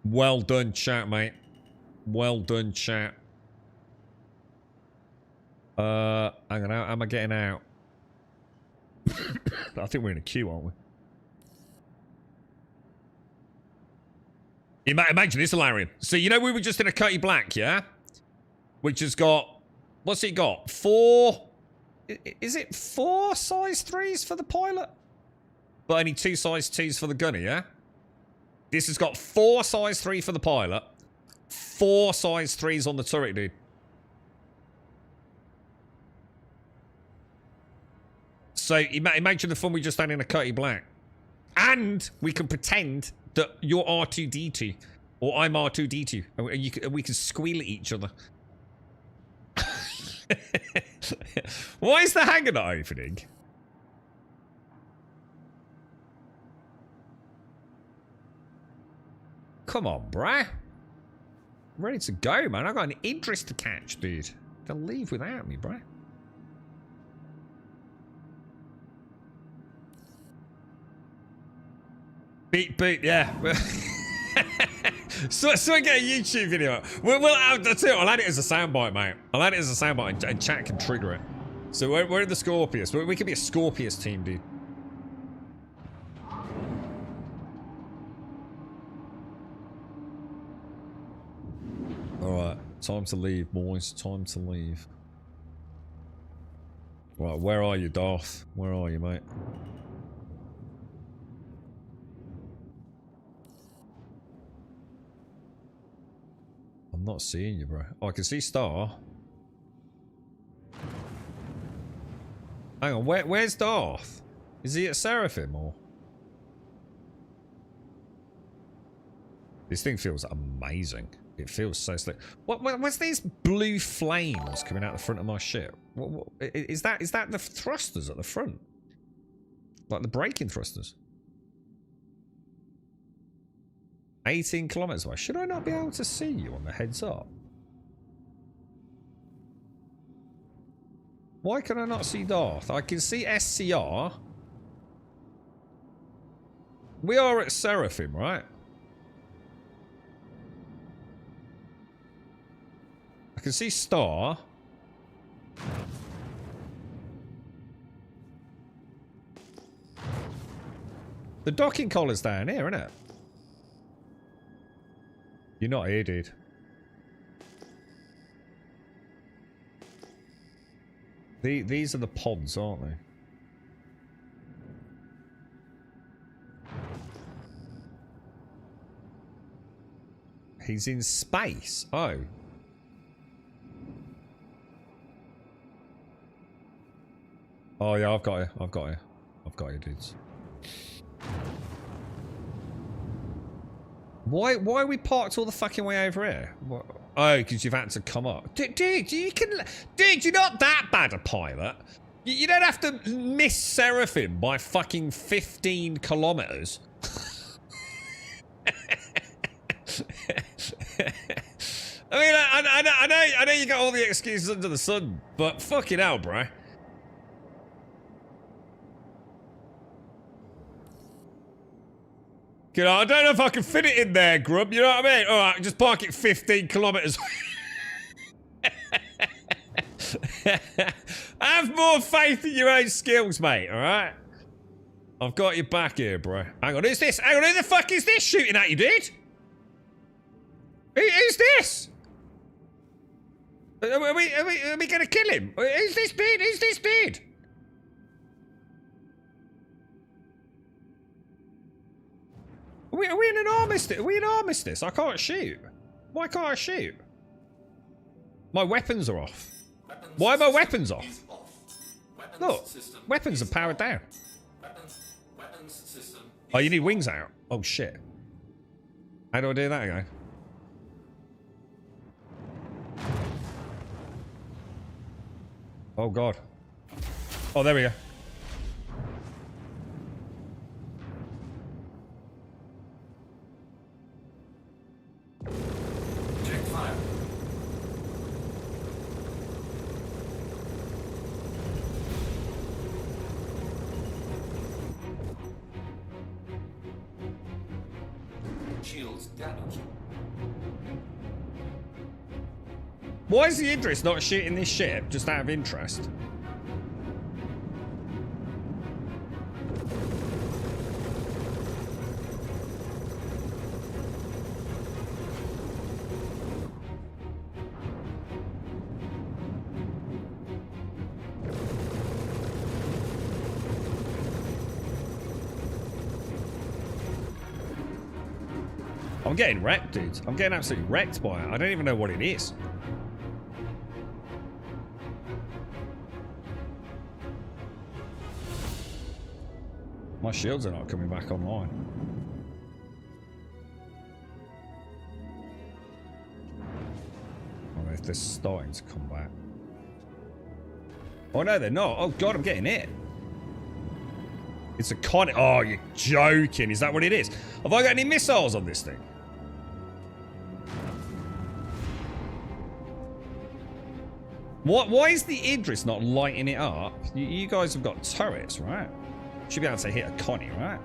Well done, chat, mate. Well done, chat. Hang on, how am I getting out? I think we're in a queue, aren't we? Imagine this, Larian. So, you know we were just in a Cutty Black, yeah? Which has got... What's it got? 4... Is it 4 size 3s for the pilot? But only 2 size 2s for the gunner, yeah? This has got 4 size 3 for the pilot. 4 size 3s on the turret, dude. So, imagine the fun we just had in a Cutty Black. And we can pretend that you're R2-D2. Or I'm R2-D2. And we can squeal at each other. Why is the hangar not opening? Come on, bruh. I'm ready to go, man. I've got an interest to catch, dude. Don't leave without me, bruh. Beat, yeah. So I get a YouTube video. That's it. I'll add it as a soundbite, mate. I'll add it as a soundbite and chat can trigger it. So we're in the Scorpius. We could be a Scorpius team, dude. Alright. Time to leave, boys. Time to leave. Right, where are you, Darth? Where are you, mate? I'm not seeing you, bro. Oh, I can see Star. Hang on, where's Darth? Is he at Seraphim or? This thing feels amazing. It feels so slick. What's these blue flames coming out the front of my ship? What is that the thrusters at the front? Like the braking thrusters? 18 kilometers away. Should I not be able to see you on the heads up? Why can I not see Darth? I can see SCR. We are at Seraphim, right? I can see Star. The docking collar's down here, isn't it? You're not here, dude. These are the pods, aren't they? He's in space. Oh. Oh yeah, I've got you. I've got you. I've got you, dudes. Why are we parked all the fucking way over here? What? Oh, because you've had to come up. Dude, you're not that bad a pilot. You don't have to miss Seraphim by fucking 15 kilometers. I mean, I know you got all the excuses under the sun, but fucking hell, bro. You know, I don't know if I can fit it in there, Grub. You know what I mean? All right, just park it 15 kilometers. Have more faith in your own skills, mate. All right. I've got your back here, bro. Hang on, who's this? Hang on, who the fuck is this shooting at you, dude? Who's this? Are we gonna kill him? Who's this dude? Who's this dude? Are we in an armistice? Are we in armistice? I can't shoot. Why can't I shoot? My weapons are off. Why are my weapons off? Look, weapons are powered down. Oh, you need wings out. Oh shit. How do I do that again? Oh god. Oh, there we go. Check fire. Shields damaged. Why is the Idris not shooting this ship just out of interest? I'm getting wrecked, dude. I'm getting absolutely wrecked by it. I don't even know what it is. My shields are not coming back online. I don't know if they're starting to come back. Oh no, they're not. Oh god, I'm getting hit. It's a con. Oh, you're joking. Is that what it is? Have I got any missiles on this thing? Why is the Idris not lighting it up? You guys have got turrets, right? Should be able to hit a Connie, right?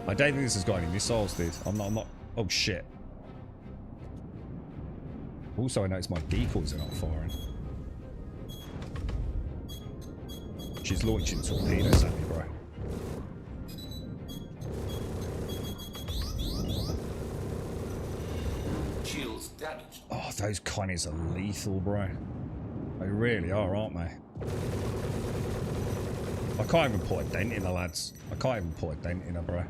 I don't think this has got any missiles, dude. I'm not. Oh shit. Also, I noticed my decoys are not firing. She's launching torpedoes at me, bro. Shields damaged. Oh, those Connies are lethal, bro. They really are, aren't they? I can't even put a dent in her, lads. I can't even put a dent in her, bro.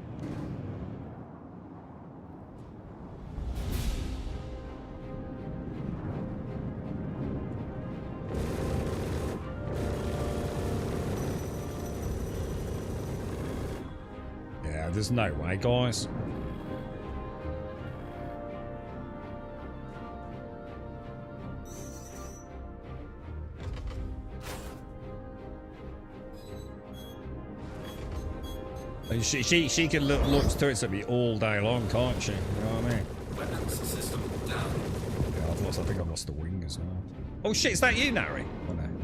Yeah, there's no way, guys. She can look to it to me all day long, can't she? You know what I mean? Weapons system down. Yeah, I think I've lost the wing as well. Oh shit, is that you, Nari? Oh no, no, no.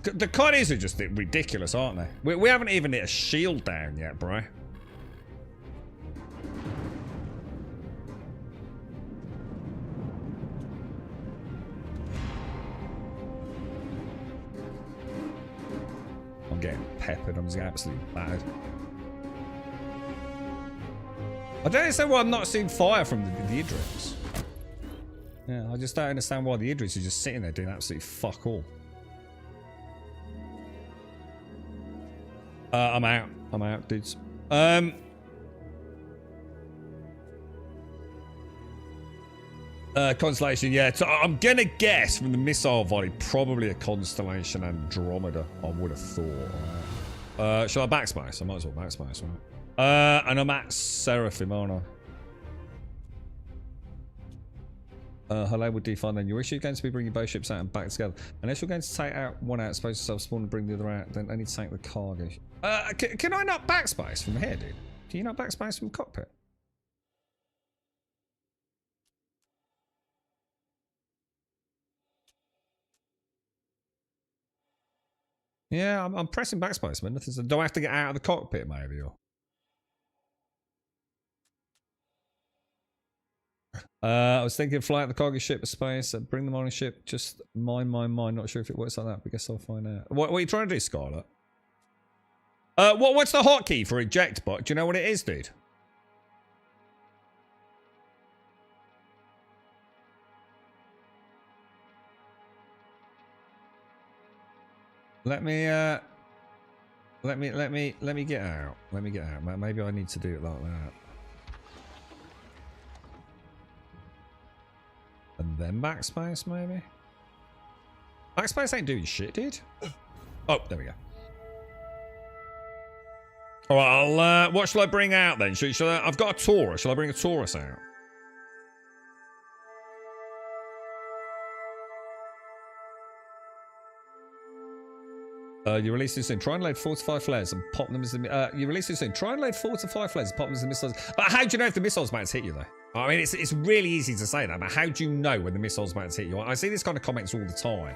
The Connies are just ridiculous, aren't they? We haven't even hit a shield down yet, bro. I'm getting peppered. I'm just absolutely battered. I don't understand why I'm not seeing fire from the Idris. Yeah, I just don't understand why the Idris is just sitting there doing absolutely fuck all. I'm out. I'm out, dudes. Constellation, yeah. So I'm gonna guess from the missile volley, probably a Constellation Andromeda, I would have thought. Shall I backspace? I might as well backspace, right? And I'm at Seraphim, aren't I? Hello, would define then. Your issue going to be bringing both ships out and back together. Unless you're going to take out one out, suppose yourself spawn and bring the other out, then only take the cargo. Can I not backspace from here, dude? Can you not backspace from cockpit? Yeah, I'm pressing backspace, man. Nothing. Do I have to get out of the cockpit, maybe? Or I was thinking fly out the cargo ship to space, bring them on a ship, just mind my mind. Not sure if it works like that, but I guess I'll find out. What are you trying to do, Scarlet? What's the hotkey for eject bot? Do you know what it is, dude? Let me get out. Let me get out. Maybe I need to do it like that. And then backspace, maybe? Backspace ain't doing shit, dude. Oh, there we go. Alright, what shall I bring out then? Shall I, I've got a Taurus. Shall I bring a Taurus out? You release this soon. Try and load 4 to 5 flares and pop them as the... you release this soon. Try and load 4 to 5 flares and pop them as the missiles... But how do you know if the missile's about to hit you, though? I mean, it's really easy to say that, but how do you know when the missile's about to hit you? I see this kind of comments all the time.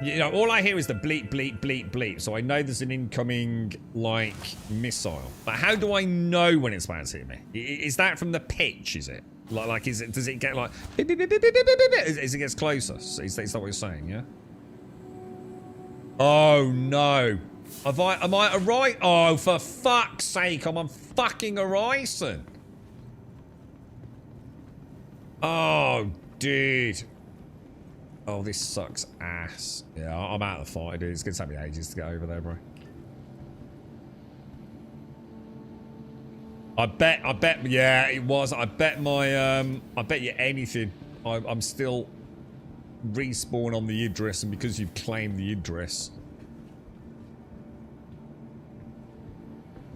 You know, all I hear is the bleep, bleep, bleep, bleep. So I know there's an incoming, like, missile. But how do I know when it's about to hit me? Is that from the pitch, is it? Like is it? Does it get like... Beep, beep, beep, beep, beep, beep, beep, as it gets closer? Is that what you're saying, yeah? Oh, no. Am I right? Oh, for fuck's sake, I'm on fucking Horizon. Oh, dude. Oh, this sucks ass. Yeah, I'm out of the fight, dude. It's gonna take me ages to get over there, bro. I bet, yeah, it was. I bet you anything. I'm still respawn on the Idris, and because you've claimed the Idris,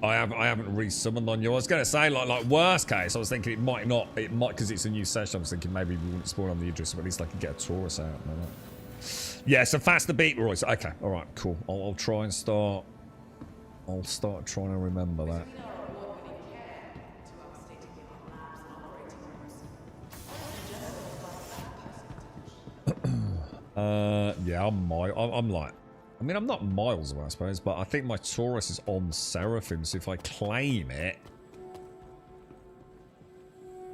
I haven't resummoned on you. I was gonna say like worst case, I was thinking it might because it's a new session. I was thinking maybe we wouldn't spawn on the Idris, but at least I could get a Taurus out. Yeah, so faster beat, Royce. Okay, all right, cool. I'll try and start. I'll start trying to remember that. Yeah, I'm like I mean, I'm not miles away, I suppose, but I think my Taurus is on Seraphim, so if I claim it,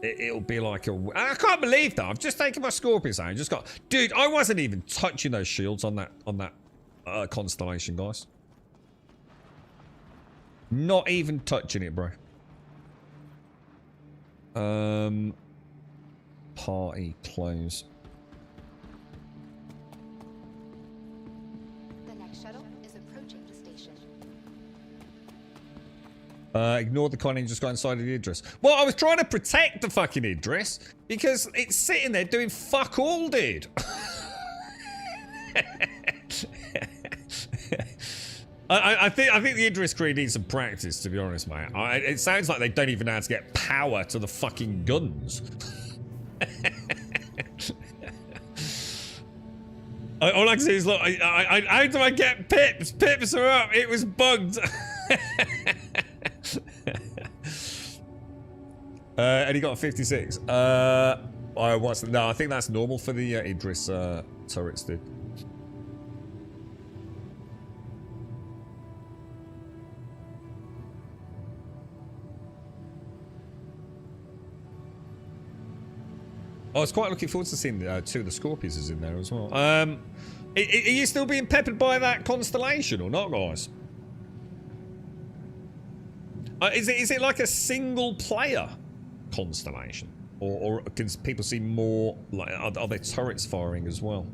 it'll be like a... I can't believe that. I've just taken my Scorpius out and just got... Dude, I wasn't even touching those shields on that constellation, guys. Not even touching it, bro. Party close. The next shuttle is approaching the station. Ignore the con and just got inside of the Idris. Well, I was trying to protect the fucking Idris because it's sitting there doing fuck all, dude. I think the Idris crew needs some practice, to be honest, mate. It sounds like they don't even know how to get power to the fucking guns. All I can say is, look, how do I get pips? Pips are up. It was bugged. And he got 56. No, I think that's normal for the Idris turrets, dude. I was quite looking forward to seeing two of the Scorpions in there as well. Are you still being peppered by that constellation or not, guys? Is it like a single player constellation, or can people see more? Like, are there turrets firing as well?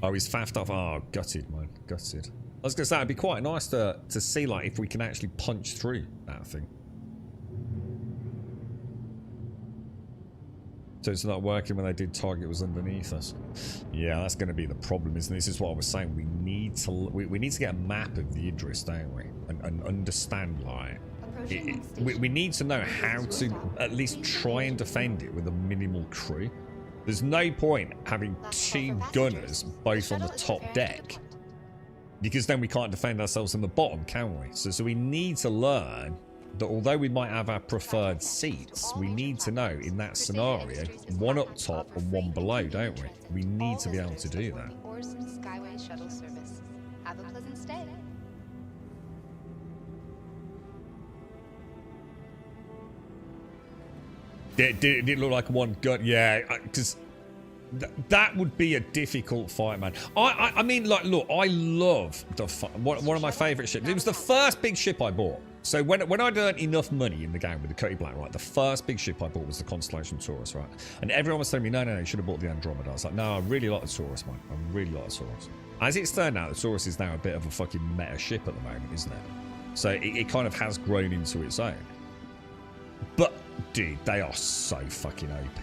Oh, he's faffed up. Oh, gutted, man, gutted. I was gonna say it'd be quite nice to see like if we can actually punch through that thing. So it's not working when they did target was underneath us. Yeah, that's going to be the problem, isn't it? This is what I was saying. We need to get a map of the Idris, don't we? And understand, like, we need to know how to at least try and defend it with a minimal crew. There's no point having two gunners both on the top deck, because then we can't defend ourselves in the bottom, can we? So we need to learn that although we might have our preferred seats, we need to know in that scenario, one up top and one below, don't we? We need to be able to do that. Skyway shuttle service. Have a pleasant stay. Did it look like one gun? Yeah, because that would be a difficult fight, man. I mean, like, look, I love the one of my favourite ships. It was the first big ship I bought. So when I'd earned enough money in the game with the Cutty Black, right, the first big ship I bought was the Constellation Taurus, right? And everyone was telling me, no, you should have bought the Andromeda. I was like, no, I really like the Taurus, man. I really like the Taurus. As it's turned out, the Taurus is now a bit of a fucking meta ship at the moment, isn't it? So it kind of has grown into its own. But, dude, they are so fucking OP.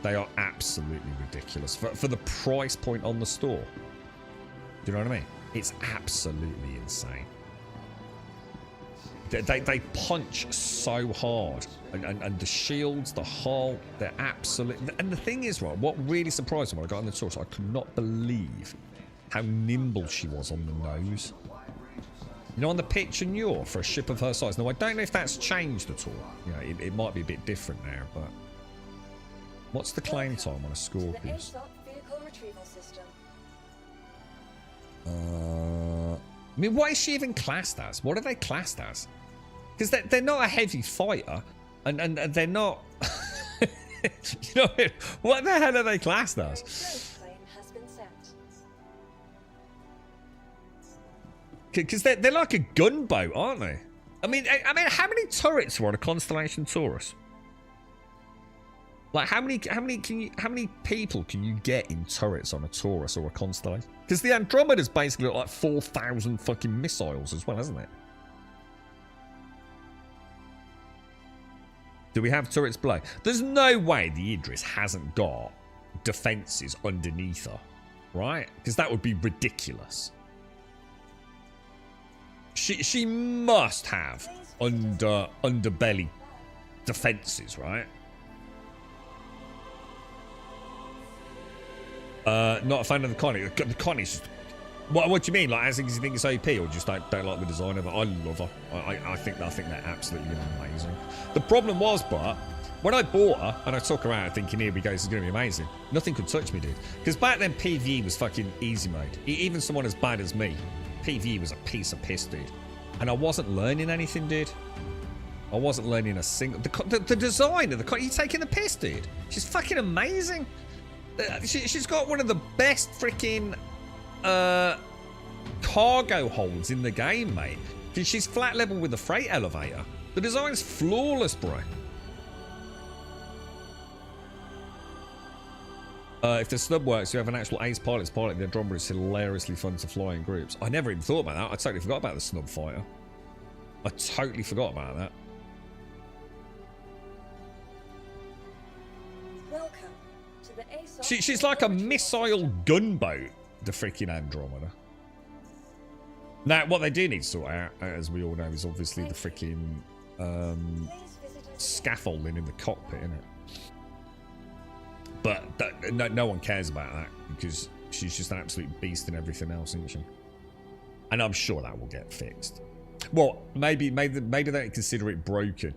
They are absolutely ridiculous. For the price point on the store. Do you know what I mean? It's absolutely insane. They punch so hard, and the shields, the hull, they're absolute. And the thing is, right, what really surprised me when I got on the Taurus, I could not believe how nimble she was on the nose. You know, on the pitch and yaw for a ship of her size. Now, I don't know if that's changed at all. You know, it might be a bit different now, but what's the claim time on a Scorpius? Vehicle retrieval system. I mean, what is she even classed as? What are they classed as? Because they're not a heavy fighter, and they're not. You know, what the hell are they classed as? Claim has been sent. Because they're like a gunboat, aren't they? I mean, how many turrets are on a Constellation Taurus? Like, how many people can you get in turrets on a Taurus or a Constellation? Because the Andromeda's basically got like 4,000 fucking missiles as well, hasn't it? Do we have turrets below? There's no way the Idris hasn't got defenses underneath her, right? Because that would be ridiculous. She must have underbelly defenses, right? Not a fan of the Connie. The Connie's just... What do you mean? Like, as in you think it's OP, or just don't like the design of it? I love her. I think they're absolutely amazing. The problem was, but When I bought her, and I took her out thinking, here we go, this is going to be amazing. Nothing could touch me, dude. Because back then, PvE was fucking easy mode. Even someone as bad as me, PvE was a piece of piss, dude. And I wasn't learning anything, dude. I wasn't learning a single... The design of the... You're taking the piss, dude. She's fucking amazing. She's got one of the best freaking cargo holds in the game, mate. She's flat level with the freight elevator. The design's flawless, bro. If the snub works, you have an actual ace pilot's pilot. The Andromeda is hilariously fun to fly in groups. I never even thought about that. I totally forgot about the snub fighter. I totally forgot about that. Welcome to the ASOP. She's like a missile gunboat, the freaking Andromeda. Now, what they do need to sort out, as we all know, is obviously the freaking scaffolding in the cockpit, innit? But no one cares about that because she's just an absolute beast in everything else, isn't she? And I'm sure that will get fixed. Well, maybe they don't consider it broken,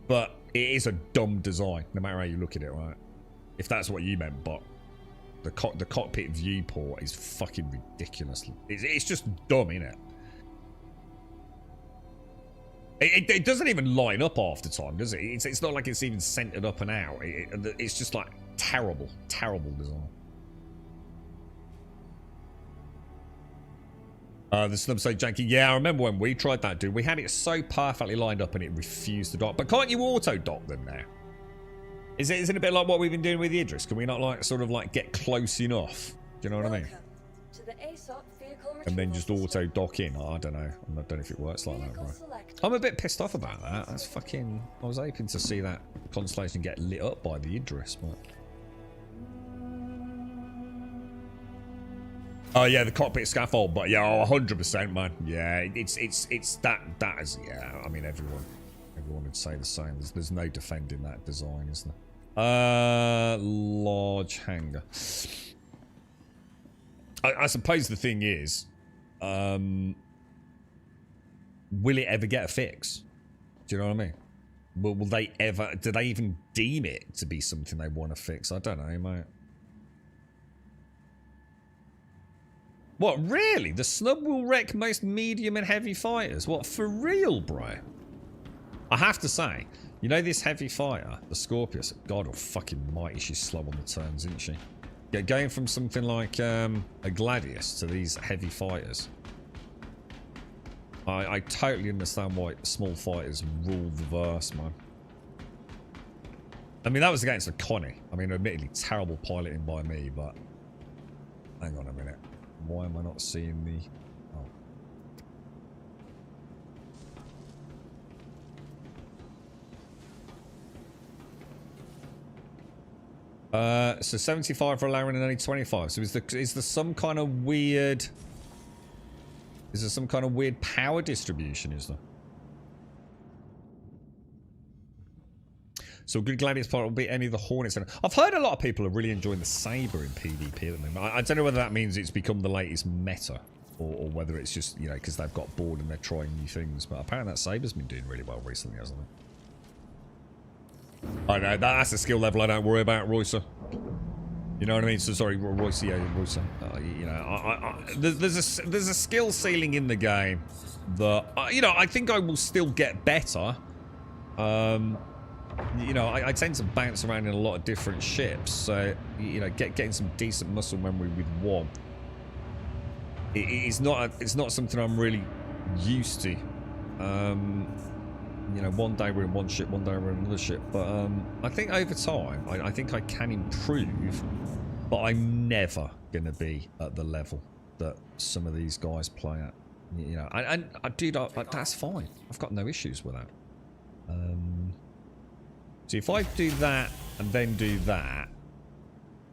but it is a dumb design, no matter how you look at it, right? If that's what you meant, but the cockpit viewport is fucking ridiculous. It's just dumb, innit? It doesn't even line up half the time, does it? It's not like it's even centered up and out. It's just like terrible design. The snub say janky. Yeah, I remember when we tried that, dude. We had it so perfectly lined up and it refused to dock. But can't you auto dock them now? Isn't it a bit like what we've been doing with the Idris? Can we not like sort of like get close enough? Do you know what I mean? To the ASOP vehicle And then retrieval just system. auto dock in. I don't know. I don't know if it works like that, Vehicle bro. select. I'm a bit pissed off about that. That's fucking... I was hoping to see that Constellation get lit up by the Idris, but... Oh yeah, the cockpit scaffold, but yeah, 100%, man. Yeah, it's that is, yeah. I mean, everyone would say the same. There's no defending that design, is there? Large hangar. I suppose the thing is, will it ever get a fix? Do you know what I mean? Will they ever? Do they even deem it to be something they want to fix? I don't know, mate. What, really? The snub will wreck most medium and heavy fighters? What, for real, bro? I have to say, you know this heavy fighter, the Scorpius? God almighty, she's slow on the turns, isn't she? Yeah, going from something like a Gladius to these heavy fighters. I totally understand why small fighters rule the verse, man. I mean, that was against a Connie. I mean, admittedly, terrible piloting by me, but... Hang on a minute. Why am I not seeing the... Oh. So 75 for Laren and only 25. So is there some kind of weird... Is there some kind of weird power distribution, is there? So a good Gladius pilot will beat any of the Hornets. I've heard a lot of people are really enjoying the Sabre in PvP at the moment. I don't know whether that means it's become the latest meta or whether it's just, you know, because they've got bored and they're trying new things. But apparently that Sabre's been doing really well recently, hasn't it? I know, that's a skill level I don't worry about, Royce. You know what I mean? So sorry, Royce, yeah, Royce. You know, there's a skill ceiling in the game that, you know, I think I will still get better. You know, I tend to bounce around in a lot of different ships, so, you know, getting some decent muscle memory with one. It's not something I'm really used to. You know, one day we're in one ship, one day we're in another ship, but I think over time, I think I can improve, but I'm never going to be at the level that some of these guys play at. You know, and dude, that's fine. I've got no issues with that. So if I do that and then do that,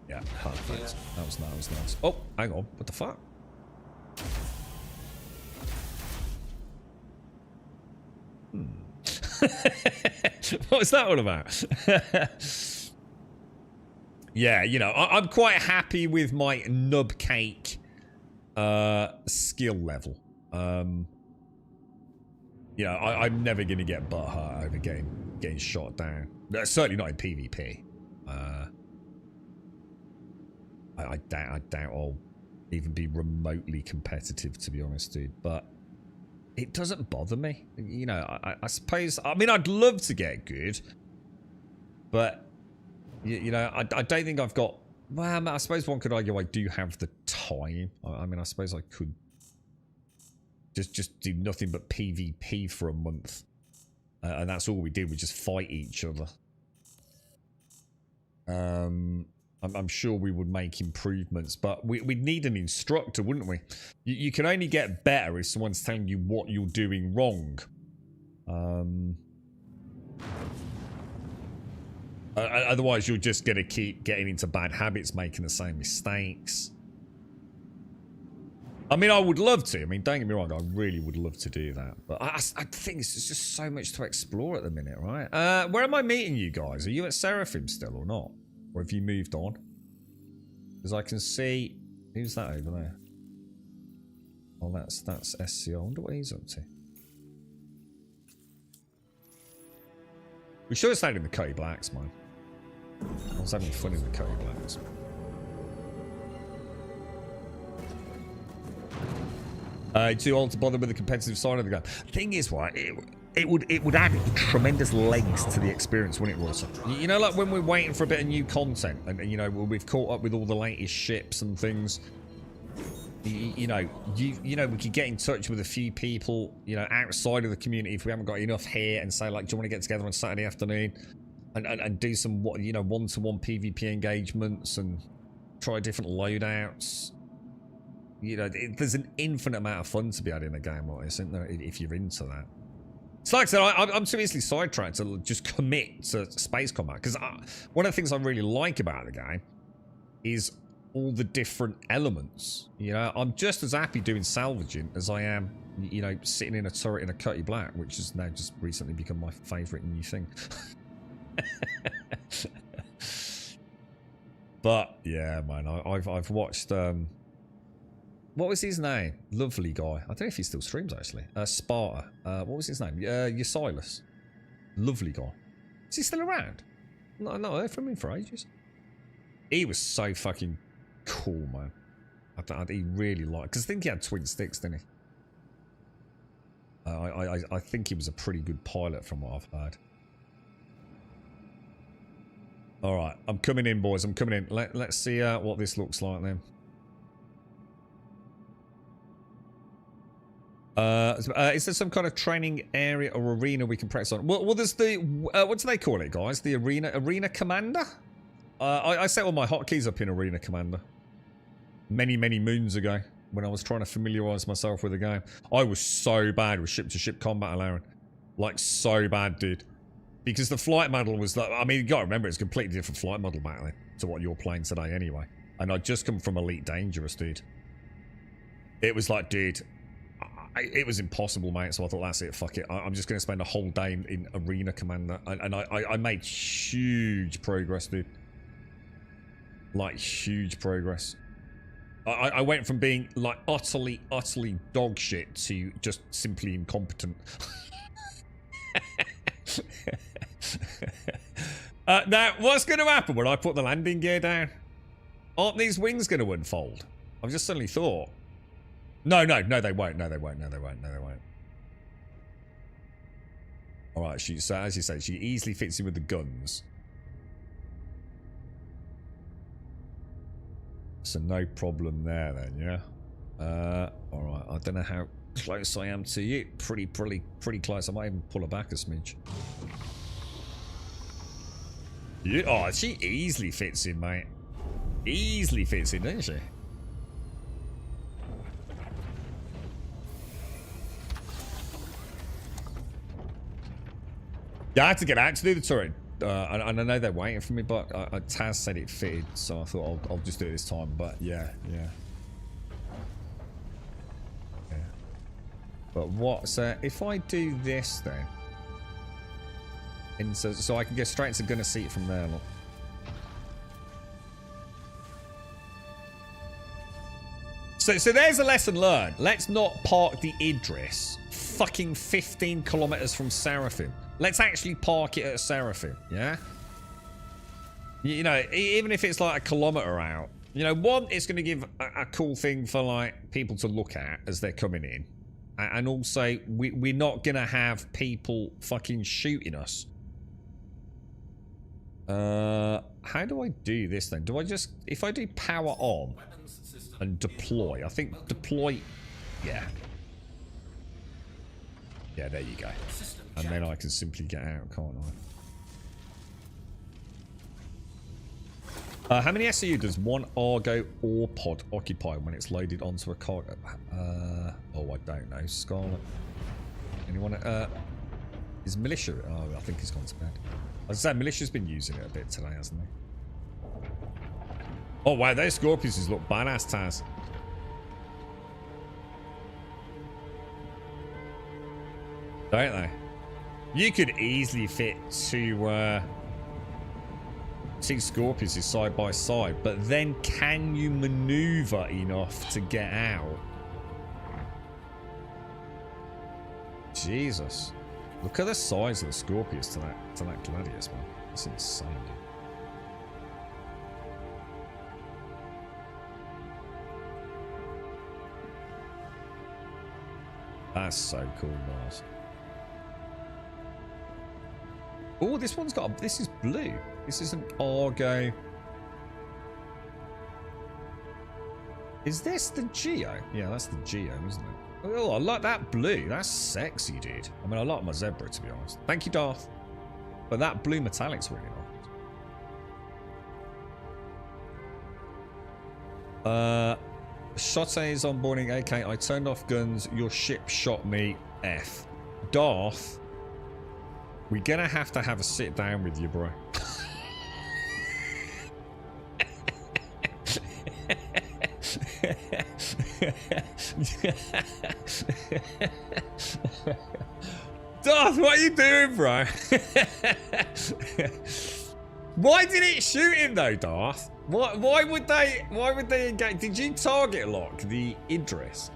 yeah, perfect. That was nice. Oh, hang on, what the fuck? What was that all about? Yeah, you know, I'm quite happy with my nub cake skill level. You know, I'm never going to get butthurt over getting getting shot down. Certainly not in PvP. I doubt I'll even be remotely competitive, to be honest, dude. But it doesn't bother me. You know, I suppose... I mean, I'd love to get good. But, you know, I don't think I've got... Well, I suppose one could argue I do have the time. I mean, I suppose I could just do nothing but PvP for a month. And that's all we did, we just fight each other. I'm sure we would make improvements, but we'd need an instructor, wouldn't we? You can only get better if someone's telling you what you're doing wrong. Otherwise, you're just going to keep getting into bad habits, making the same mistakes. I mean, I would love to. I mean, don't get me wrong, I really would love to do that. But I think it's just so much to explore at the minute, right? Where am I meeting you guys? Are you at Seraphim still or not? Or have you moved on? Because I can see... Who's that over there? Oh, that's SCO. I wonder what he's up to. We should have stayed in the Cody Blacks, man. I was having fun in the Cody Blacks. Too old to bother with the competitive side of the game. Thing is, right, it would add tremendous legs to the experience, wouldn't it, Russell? You know, like when we're waiting for a bit of new content, and you know we've caught up with all the latest ships and things. You know, we could get in touch with a few people, you know, outside of the community if we haven't got enough here, and say like, do you want to get together on Saturday afternoon and do some, you know, one-to-one PvP engagements and try different loadouts. You know, there's an infinite amount of fun to be had in a game like this, isn't there, if you're into that. It's like I said, I'm too easily sidetracked to just commit to space combat, because one of the things I really like about the game is all the different elements. You know, I'm just as happy doing salvaging as I am, you know, sitting in a turret in a Cutty Black, which has now just recently become my favourite new thing. But yeah, man, I've watched what was his name? Lovely guy. I don't know if he still streams actually. Sparta. What was his name? Silas. Lovely guy. Is he still around? No, not heard from him for ages. He was so fucking cool, man. He really liked, because I think he had twin sticks, didn't he? I think he was a pretty good pilot from what I've heard. All right, I'm coming in, boys. I'm coming in. Let's see what this looks like then. Is there some kind of training area or arena we can practice on? Well, there's the what do they call it, guys? The arena commander. I set all my hotkeys up in Arena Commander many moons ago when I was trying to familiarise myself with the game. I was so bad with ship-to-ship combat, Alarin. Like, so bad, dude. Because the flight model was like, I mean, you gotta remember, it's a completely different flight model back then to what you're playing today anyway. And I'd just come from Elite Dangerous, dude. It was like, dude, it was impossible, mate. So I thought, that's it, fuck it. I'm just gonna spend a whole day in Arena Commander. And I made huge progress, dude. Like, huge progress. I went from being, like, utterly dog shit to just simply incompetent. Now, what's going to happen when I put the landing gear down? Aren't these wings going to unfold? I've just suddenly thought. No, they won't. No, they won't. Alright, so as you say, she easily fits in with the guns. So no problem there then, yeah? Alright, I don't know how close I am to you. Pretty close. I might even pull her back a smidge. Yeah, oh, she easily fits in, mate. Easily fits in, doesn't she? Yeah, I had to get out to do the turret. And I know they're waiting for me, but Taz said it fitted, so I thought I'll just do it this time. But yeah. But what? So if I do this then, and so I can go straight to gunner seat from there. Look. So there's a lesson learned. Let's not park the Idris fucking 15 kilometers from Seraphim. Let's actually park it at Seraphim, yeah? You know, even if it's like a kilometre out. You know, one, it's going to give a cool thing for, like, people to look at as they're coming in. And also, we're not going to have people fucking shooting us. How do I do this then? Do I just... If I do power on and deploy, I think deploy... Yeah. Yeah, there you go. And then I can simply get out, can't I? How many SCU does one Argo ore pod occupy when it's loaded onto a cargo? Oh, I don't know. Scarlet. Anyone? Is Militia... Oh, I think he's gone to bed. As I said, Militia's been using it a bit today, hasn't he? Oh, wow. Those Scorpions look badass, Taz. Don't they? You could easily fit two Scorpions side by side, but then can you maneuver enough to get out? Jesus. Look at the size of the Scorpions to that Gladius, man. That's insane, dude. That's so cool, Mars. Oh, this one's got a... This is blue. This is an Argo. Is this the Geo? Yeah, that's the Geo, isn't it? Oh, I like that blue. That's sexy, dude. I mean, I like my Zebra, to be honest. Thank you, Darth. But that blue metallic's really nice. Shotte is onboarding. Okay, I turned off guns. Your ship shot me. F. Darth, we're gonna have to have a sit down with you, bro. Darth, what are you doing, bro? Why did it shoot him though, Darth? Why would they engage? Did you target lock the Idris?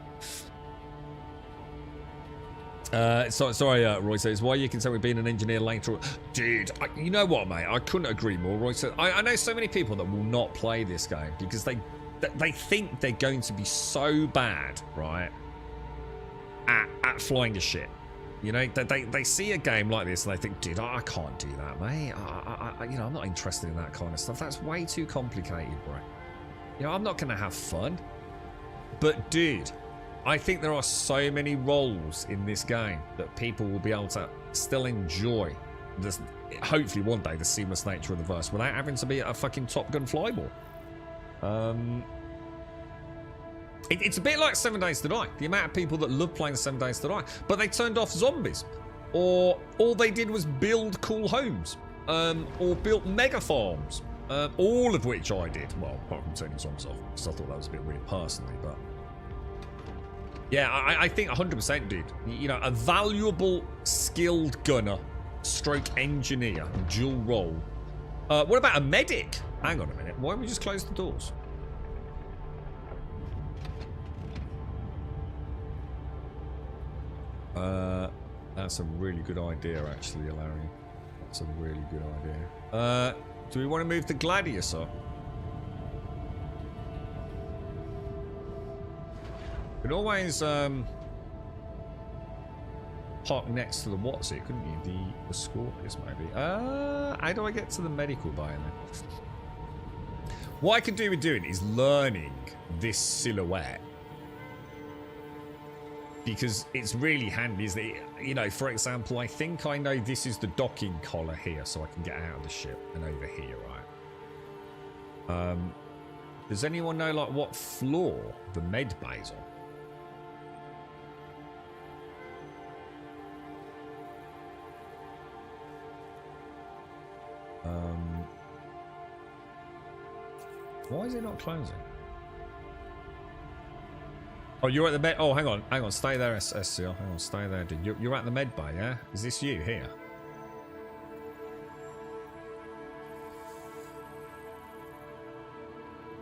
Sorry, Roy says, why are you concerned with being an engineer later? Dude, you know what, mate? I couldn't agree more. Roy said, I know so many people that will not play this game because they think they're going to be so bad, right, at flying a ship. You know, they see a game like this and they think, dude, I can't do that, mate. You know, I'm not interested in that kind of stuff. That's way too complicated, bro. You know, I'm not going to have fun. But, dude, I think there are so many roles in this game that people will be able to still enjoy this, hopefully one day, the seamless nature of the verse without having to be a fucking Top Gun flyball. It's a bit like 7 Days to Die. The amount of people that love playing 7 Days to Die, but they turned off zombies, or all they did was build cool homes, or built mega farms, all of which I did. Well, apart from turning zombies off, because I thought that was a bit weird personally, but yeah, I think 100%, dude. You know, a valuable, skilled gunner, stroke engineer, dual role. What about a medic? Hang on a minute. Why don't we just close the doors? That's a really good idea, actually, Larry. That's a really good idea. Do we want to move the Gladius up? You could always park next to the what's it, couldn't you? The Scorpius, maybe. How do I get to the medical bay then? What I could do with doing is learning this silhouette, because it's really handy, isn't it? You know, for example, I think I know this is the docking collar here, so I can get out of the ship and over here, right? Does anyone know, like, what floor the med bay's on? Why is it not closing? Oh, you're at the med. Oh, hang on. Stay there, SCL. Hang on, stay there, dude. You're at the med bay, yeah? Is this you here?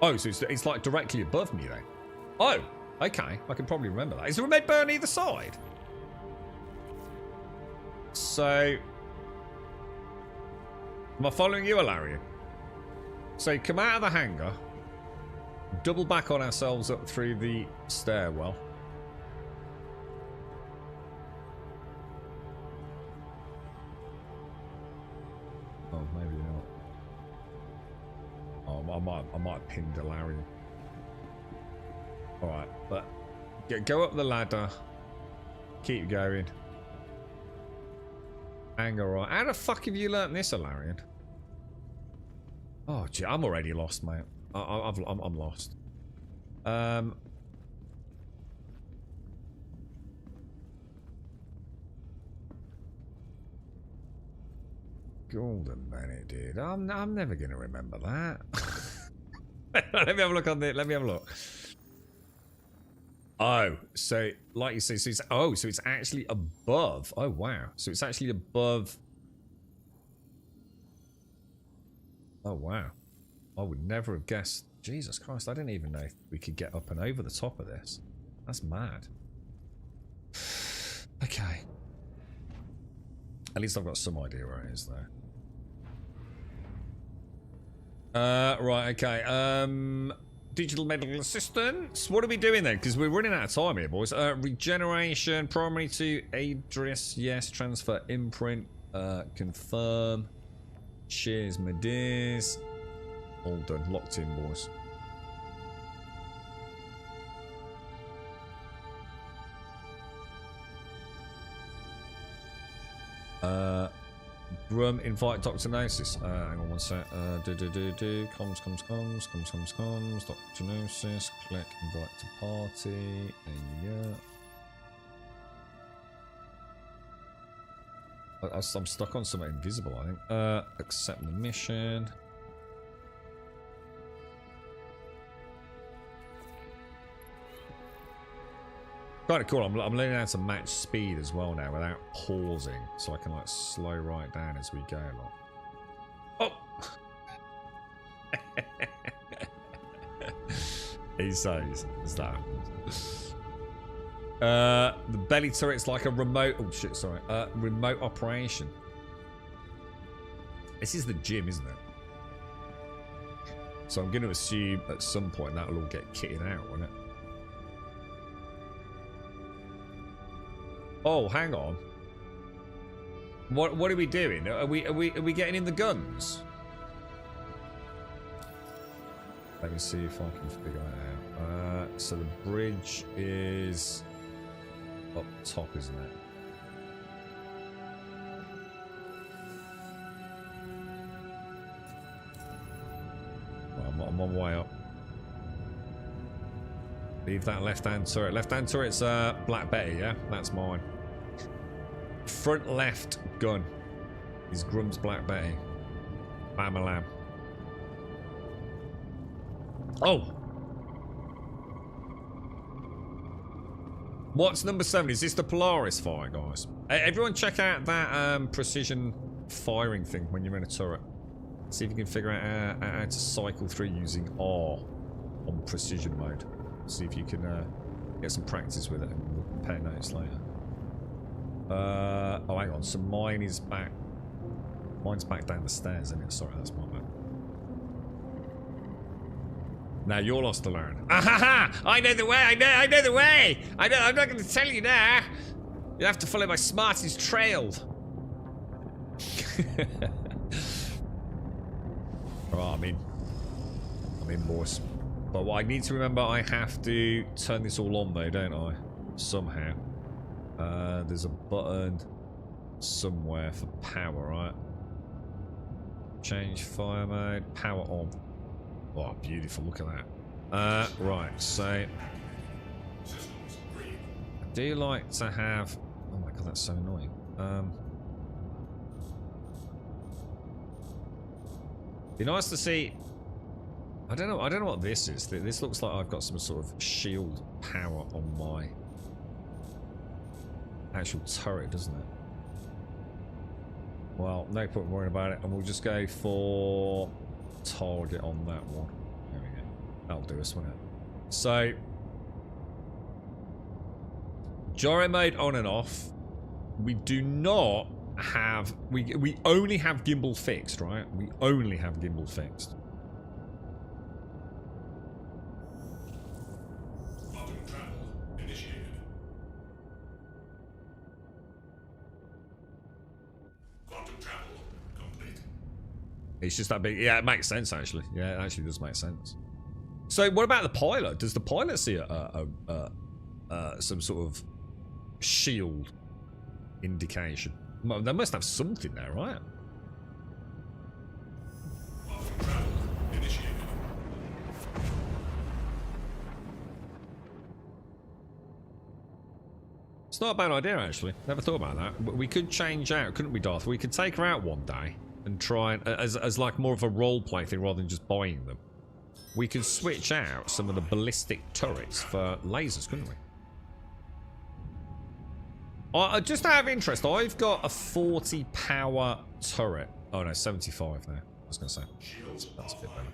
Oh, so it's like directly above me then. Oh, okay. I can probably remember that. Is there a med bay on either side? So, Am I following you, Alarian? So come out of the hangar, double back on ourselves up through the stairwell. Oh, maybe not. Oh, I might have pinned Alarian. All right, but go up the ladder. Keep going. Hangar right. How the fuck have you learnt this, Alarian? Oh, gee, I'm already lost, mate. I'm lost. Golden Benny, dude. I'm never gonna remember that. Let me have a look on the. Let me have a look. Oh, so like you say, so it's actually above. Oh wow, so it's actually above. Oh wow, I would never have guessed. Jesus Christ, I didn't even know if we could get up and over the top of this. That's mad. Okay. At least I've got some idea where it is though. Right, okay. Digital medical assistance. What are we doing then? Because we're running out of time here, boys. Regeneration, primary to address, yes. Transfer imprint, confirm. Cheers, my dears. All done. Locked in, boys. Brum, invite Dr. Gnosis. Hang on one sec. Comms. Dr. Gnosis. Click invite to party. There you go. I'm stuck on something invisible, I think. Accept the mission. Kind of cool. I'm learning how to match speed as well now without pausing, so I can like slow right down as we go along. Oh, he says that. The belly turret's like a remote. Oh shit! Sorry. Remote operation. This is the gym, isn't it? So I'm going to assume at some point that'll all get kitted out, won't it? Oh, hang on. What are we doing? Are we getting in the guns? Let me see if I can figure that out. So the bridge is up top, isn't it? Well, I'm on my way up. Leave that left-hand turret. Left-hand turret's Black Betty, yeah? That's mine. Front left gun is Grum's Black Betty. Bam-a-lam. Oh! What's number 7? Is this the Polaris fire, guys? Everyone check out that precision firing thing when you're in a turret. See if you can figure out how to cycle through using R on precision mode. See if you can get some practice with it and we'll compare notes later. Oh, hang on. So mine is back. Mine's back down the stairs, isn't it? Sorry, that's my bad. Now you're lost to learn. Ahaha! I know the way. I know the way. I'm not going to tell you now. You have to follow my smarties trail. Alright, I'm in, boys. But what I need to remember, I have to turn this all on though, don't I? Somehow. There's a button somewhere for power, right? Change fire mode, power on. Oh, beautiful, look at that. Right, so... I do like to have... Oh my god, that's so annoying. Be nice to see... I don't know what this is. This looks like I've got some sort of shield power on my actual turret, doesn't it? Well, no point worrying about it, and we'll just go for target on that one. There we go. That'll do us, won't it? So, gyro mode on and off. We do not have... We only have gimbal fixed, right? We only have gimbal fixed. Quantum travel initiated. Quantum travel complete. It's just that big. Yeah, it makes sense, actually. Yeah, it actually does make sense. So what about the pilot? Does the pilot see some sort of shield indication? Well, they must have something there, right? Quantum travel initiated. It's not a bad idea, actually. Never thought about that. But we could change out, couldn't we, Darth? We could take her out one day and try and, as like more of a role-play thing rather than just buying them. We could switch out some of the ballistic turrets for lasers, couldn't we? Just out of interest, I've got a 40 power turret. Oh no, 75 now. I was going to say. That's a bit better.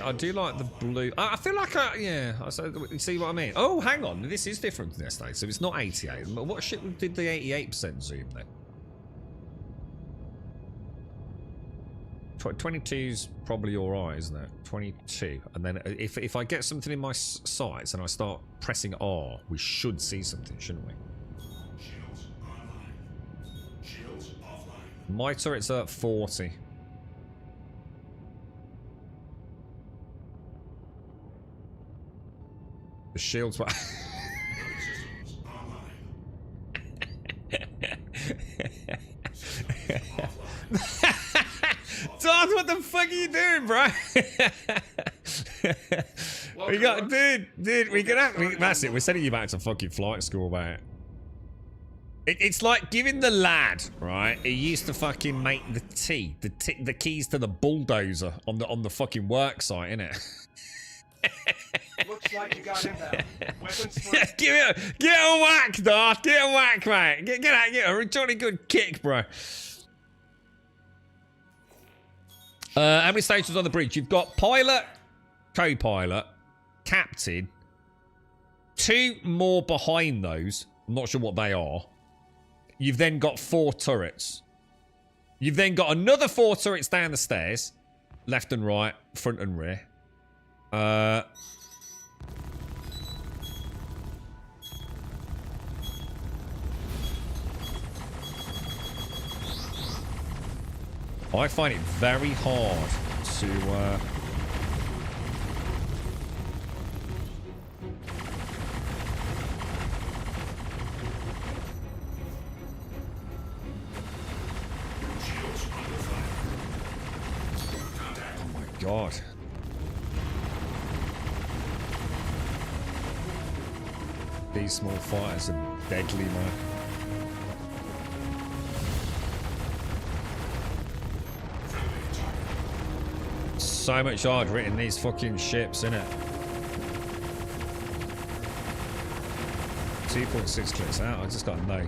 I do like the blue. I feel like yeah. You see what I mean? Oh, hang on. This is different than yesterday. So it's not 88. What shit did the 88% zoom then? 22's probably alright, isn't it? 22. And then if I get something in my sights and I start pressing R, we should see something, shouldn't we? Shields online. Shields offline. My turret's at 40. The shields were... Systems online. Darth, what the fuck are you doing, bro? We got, dude, we can have, that's it, we're sending you back to fucking flight school, mate. It's like giving the lad, right, he used to fucking make the keys to the bulldozer on the fucking work site, innit? Looks like you got him now. Weapons for Give it a whack, Darth, get a whack, mate. Get a jolly good kick, bro. How many stations on the bridge? You've got pilot, co-pilot, captain, 2 more behind those. I'm not sure what they are. You've then got 4 turrets. You've then got another 4 turrets down the stairs, left and right, front and rear. I find it very hard to... 'Oh my god. These small fighters are deadly, man. So much harder in these fucking ships, innit? 2.6 clicks out. I just got no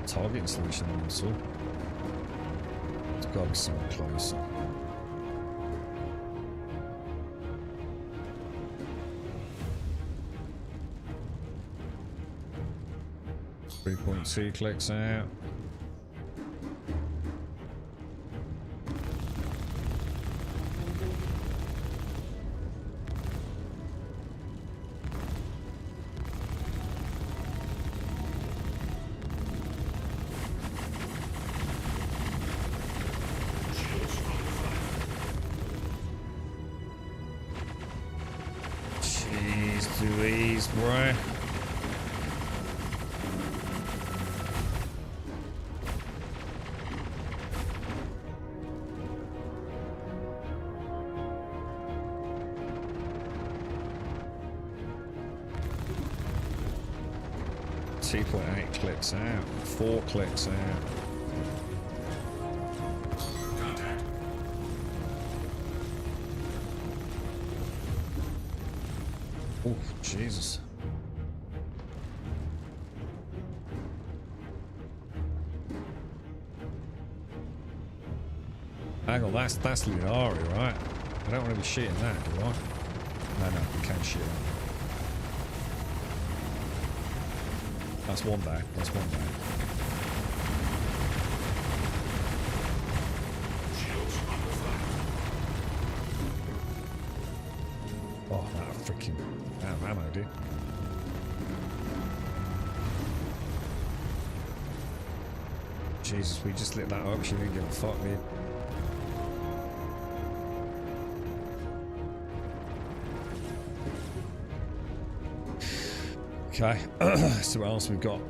targeting solution on this all. It's got to be somewhere closer. .2 clicks out. Jeez Louise, bro. .8 clicks out, 4 clicks out. Contact. Oh, Jesus. Hang on, that's Lunari, right? I don't want to be shooting that, do I? No, we can shoot that. That's one down. That's one down. Oh, that freaking out of ammo, dude. Jesus, we just lit that up. She didn't give a fuck, dude. Okay, so what else we've got?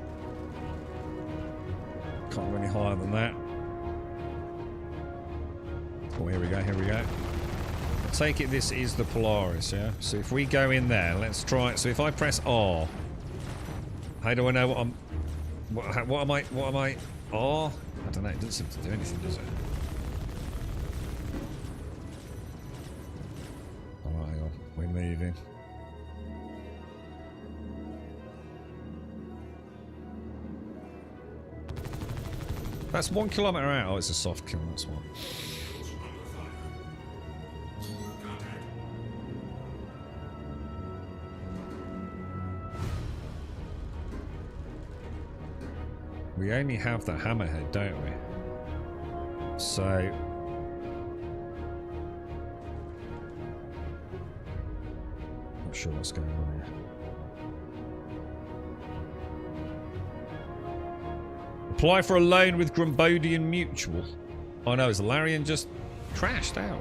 Can't go any higher than that. Oh, here we go, here we go. I take it this is the Polaris, yeah? So if we go in there, let's try it. So if I press R, how do I know what I'm... What am I... R? I don't know, it doesn't seem to do anything, does it? Alright, hang on. We're moving. That's 1 kilometer out. Oh, it's a soft kill, that's one. We only have the hammerhead, don't we? So... Not sure what's going on here. Apply for a loan with Grumbodian Mutual. Oh no, is Larian just crashed out?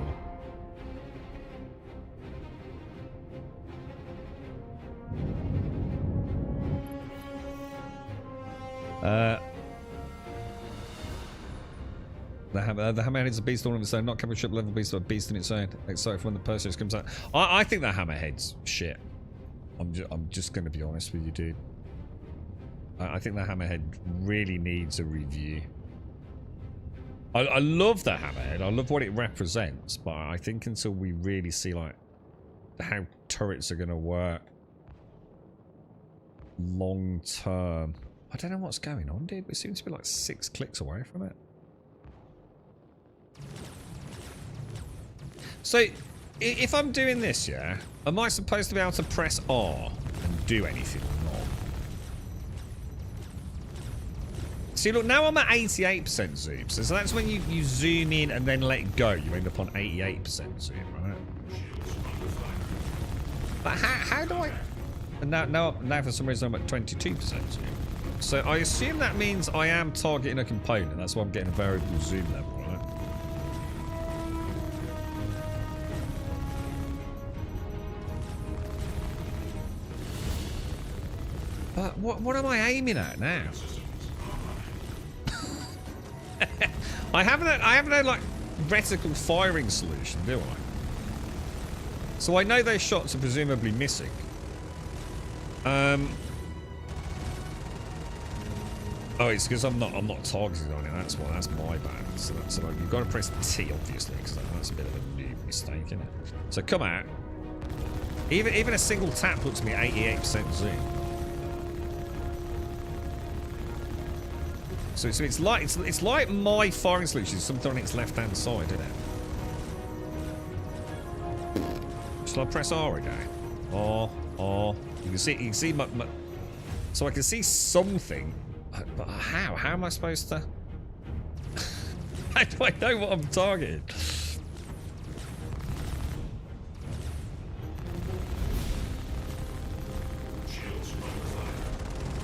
The hammerhead is a beast all of its own, not capital ship level beast, but a beast in its own. Except when the purchase comes out. I think that hammerhead's shit. I'm just going to be honest with you, dude. I think the hammerhead really needs a review. I love the hammerhead. I love what it represents, but I think until we really see like how turrets are going to work long term, I don't know what's going on, dude. We seem to be like 6 clicks away from it. So, if I'm doing this, yeah, am I supposed to be able to press R and do anything or not? See, look, now I'm at 88% zoom. So that's when you zoom in and then let go. You end up on 88% zoom, right? But how do I... Now for some reason I'm at 22% zoom. So I assume that means I am targeting a component. That's why I'm getting a variable zoom level, right? But what am I aiming at now? I haven't had like reticle firing solution, do I? So I know those shots are presumably missing. Oh, it's because I'm not targeted on it. That's why. That's my bad. So like, you've got to press T obviously, because that's a bit of a new mistake, isn't it? So come out. Even a single tap puts me at 88% zoom. So it's like my firing solution is something on its left hand side, isn't it? Shall I press R again? R. You can see my so I can see something. But how? How am I supposed to? How do I know what I'm targeting?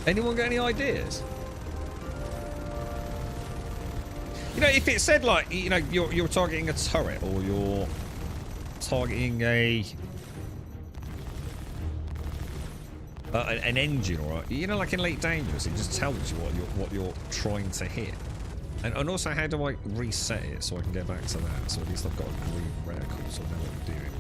Anyone got any ideas? You know, if it said like, you know, you're targeting a turret or you're targeting an engine, or you know, like in Elite Dangerous, it just tells you what you're trying to hit. And also, how do I reset it so I can get back to that? So at least I've got a green reticle, so I know what I'm doing.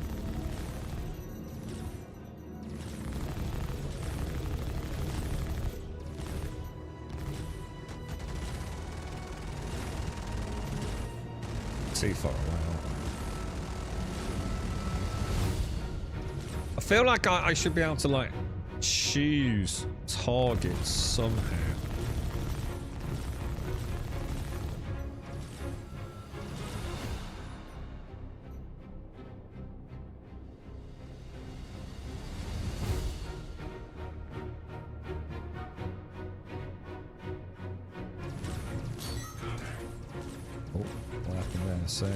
Too far away, aren't I? I feel like I should be able to like choose targets somehow. That's it.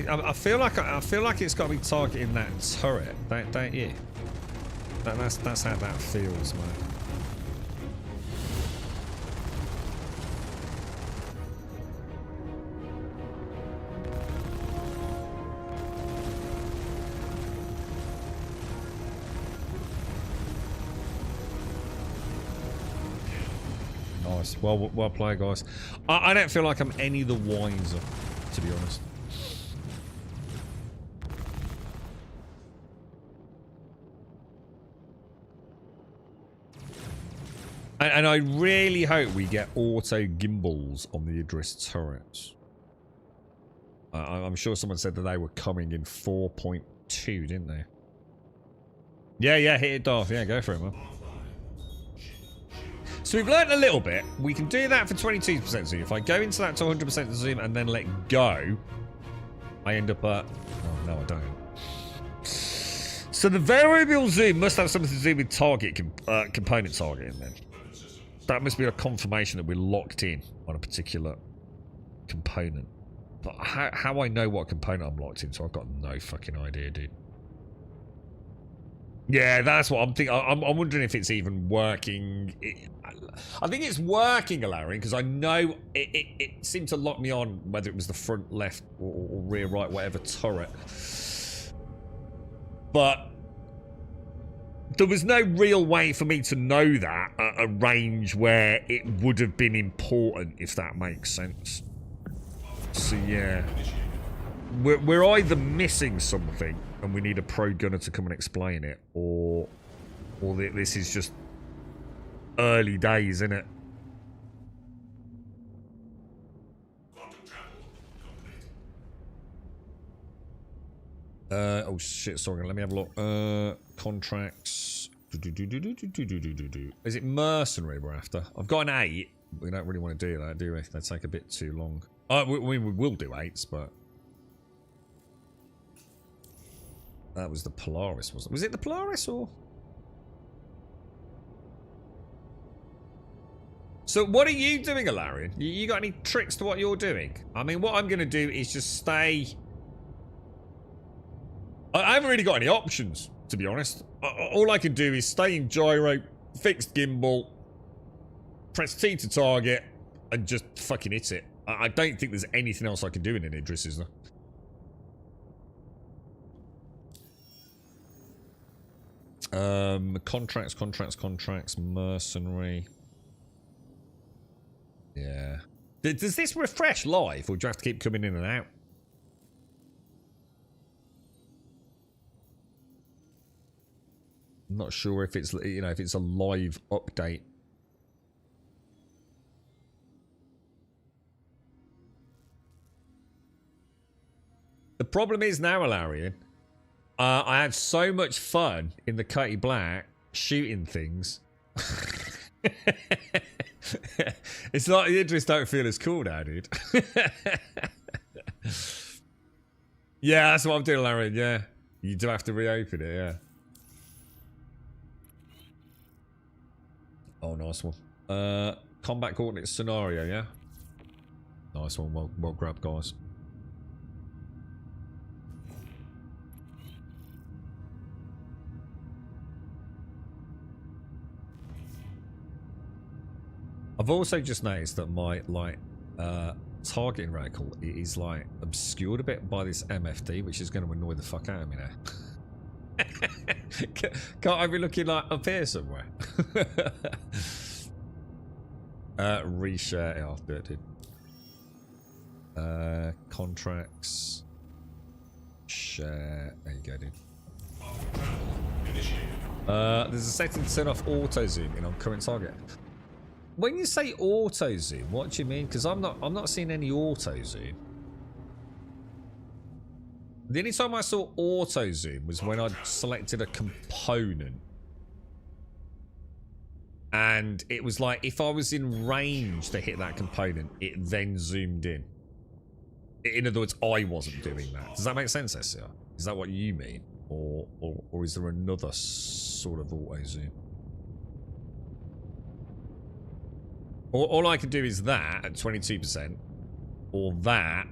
I feel like it's got to be targeting that turret, don't you? That's how that feels, man. Nice. Well played, guys. I don't feel like I'm any the wiser, to be honest. And I really hope we get auto gimbals on the Idris turrets. I'm sure someone said that they were coming in 4.2, didn't they? Yeah, hit it, Darth. Yeah, go for it, man. So we've learned a little bit. We can do that for 22% zoom. If I go into that to 100% zoom and then let go, I end up at... Oh, no, I don't. So the variable zoom must have something to do with target component targeting then. That must be a confirmation that we're locked in on a particular component. But how I know what component I'm locked in, so I've got no fucking idea, dude. Yeah, that's what I'm thinking. I'm wondering if it's even working. I think it's working, Alarian, because I know it seemed to lock me on whether it was the front left or rear right, whatever turret. But there was no real way for me to know that at a range where it would have been important, if that makes sense. So yeah, we're either missing something and we need a pro gunner to come and explain it, or this is just early days, isn't it? Oh shit, sorry, let me have a look. Contracts. Is it mercenary we're after? I've got an 8. We don't really want to do that, do we? They take a bit too long. We will do 8s, but... That was the Polaris, wasn't it? Was it the Polaris, or...? So what are you doing, Alarian? You got any tricks to what you're doing? I mean, what I'm going to do is just stay... I haven't really got any options, to be honest. All I can do is stay in gyro, fixed gimbal, press T to target, and just fucking hit it. I don't think there's anything else I can do in an Idris, is there? Contracts, mercenary. Yeah. Does this refresh live, or do you have to keep coming in and out? I'm not sure if it's, you know, if it's a live update. The problem is now, Alarian, I had so much fun in the Cutty Black shooting things. It's like the Idris don't feel as cool now, dude. Yeah, that's what I'm doing, Alarian. Yeah, you do have to reopen it. Yeah. Oh, nice one. Combat coordinates scenario, yeah? Nice one. Well grabbed, guys. I've also just noticed that my, like, targeting reticle is, like, obscured a bit by this MFD, which is going to annoy the fuck out of me now. Can't I be looking like up here somewhere? Reshare. Oh, I'll do it, dude. Contracts. Share. There you go, dude. There's a setting to turn off auto zooming on current target. When you say auto zoom, what do you mean? Because I'm not seeing any auto zoom. The only time I saw auto zoom was when I'd selected a component. And it was like, if I was in range to hit that component, it then zoomed in. In other words, I wasn't doing that. Does that make sense, SCR? Is that what you mean? Or is there another sort of auto zoom? All I can do is that at 22%, or that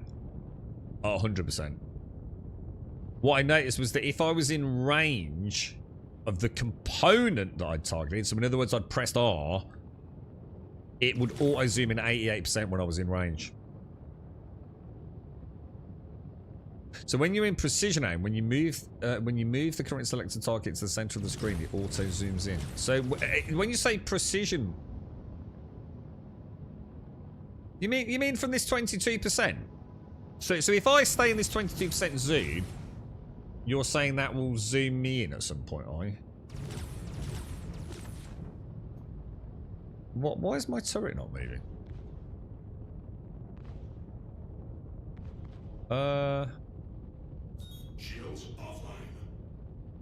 at 100%. What I noticed was that if I was in range of the component that I'd targeted, so in other words, I'd pressed R, it would auto zoom in 88% when I was in range. So when you're in precision aim, when you move the current selected target to the center of the screen, it auto zooms in. So when you say precision, you mean from this 22%? So if I stay in this 22% zoom, you're saying that will zoom me in at some point, are you? Why is my turret not moving? Shields offline.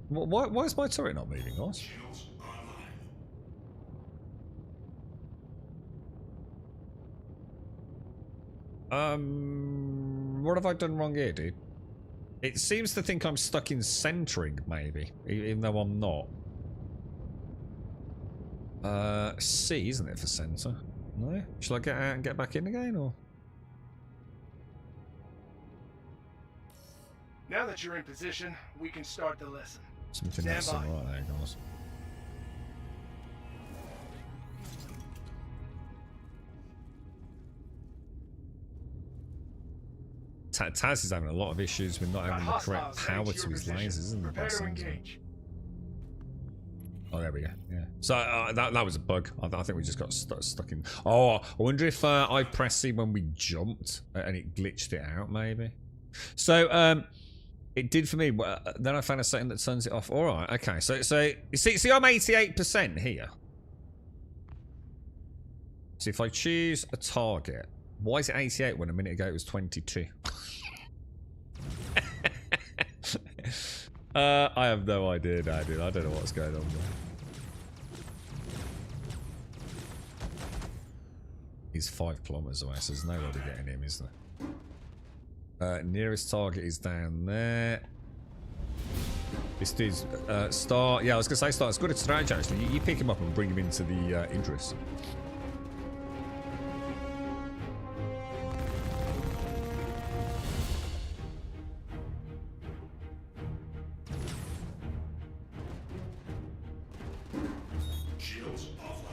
Why is my turret not moving, guys? Shields online. What have I done wrong here, dude? It seems to think I'm stuck in centering, maybe, even though I'm not. C, isn't it, for center? No? Shall I get out and get back in again, or? Now that you're in position, we can start the lesson. Something Stand that's by. right there, guys. Taz is having a lot of issues with not Got having the correct hostiles power heading to your his position. lasers, isn't it? Prepare That to sounds right. engage. Oh, there we go. Yeah. So that was a bug. I think we just got stuck in. Oh, I wonder if I pressed C when we jumped and it glitched it out, maybe. So it did for me. Then I found a setting that turns it off. All right. Okay. So see, I'm 88% here. So if I choose a target, why is it 88 when a minute ago it was 22? I have no idea now, dude. I don't know what's going on there. He's 5 kilometers away, so there's no way to getting him, is there? Nearest target is down there. This dude's Star. Yeah, I was gonna say Star. It's good at strategy actually. You pick him up and bring him into the Idris. Shields offline.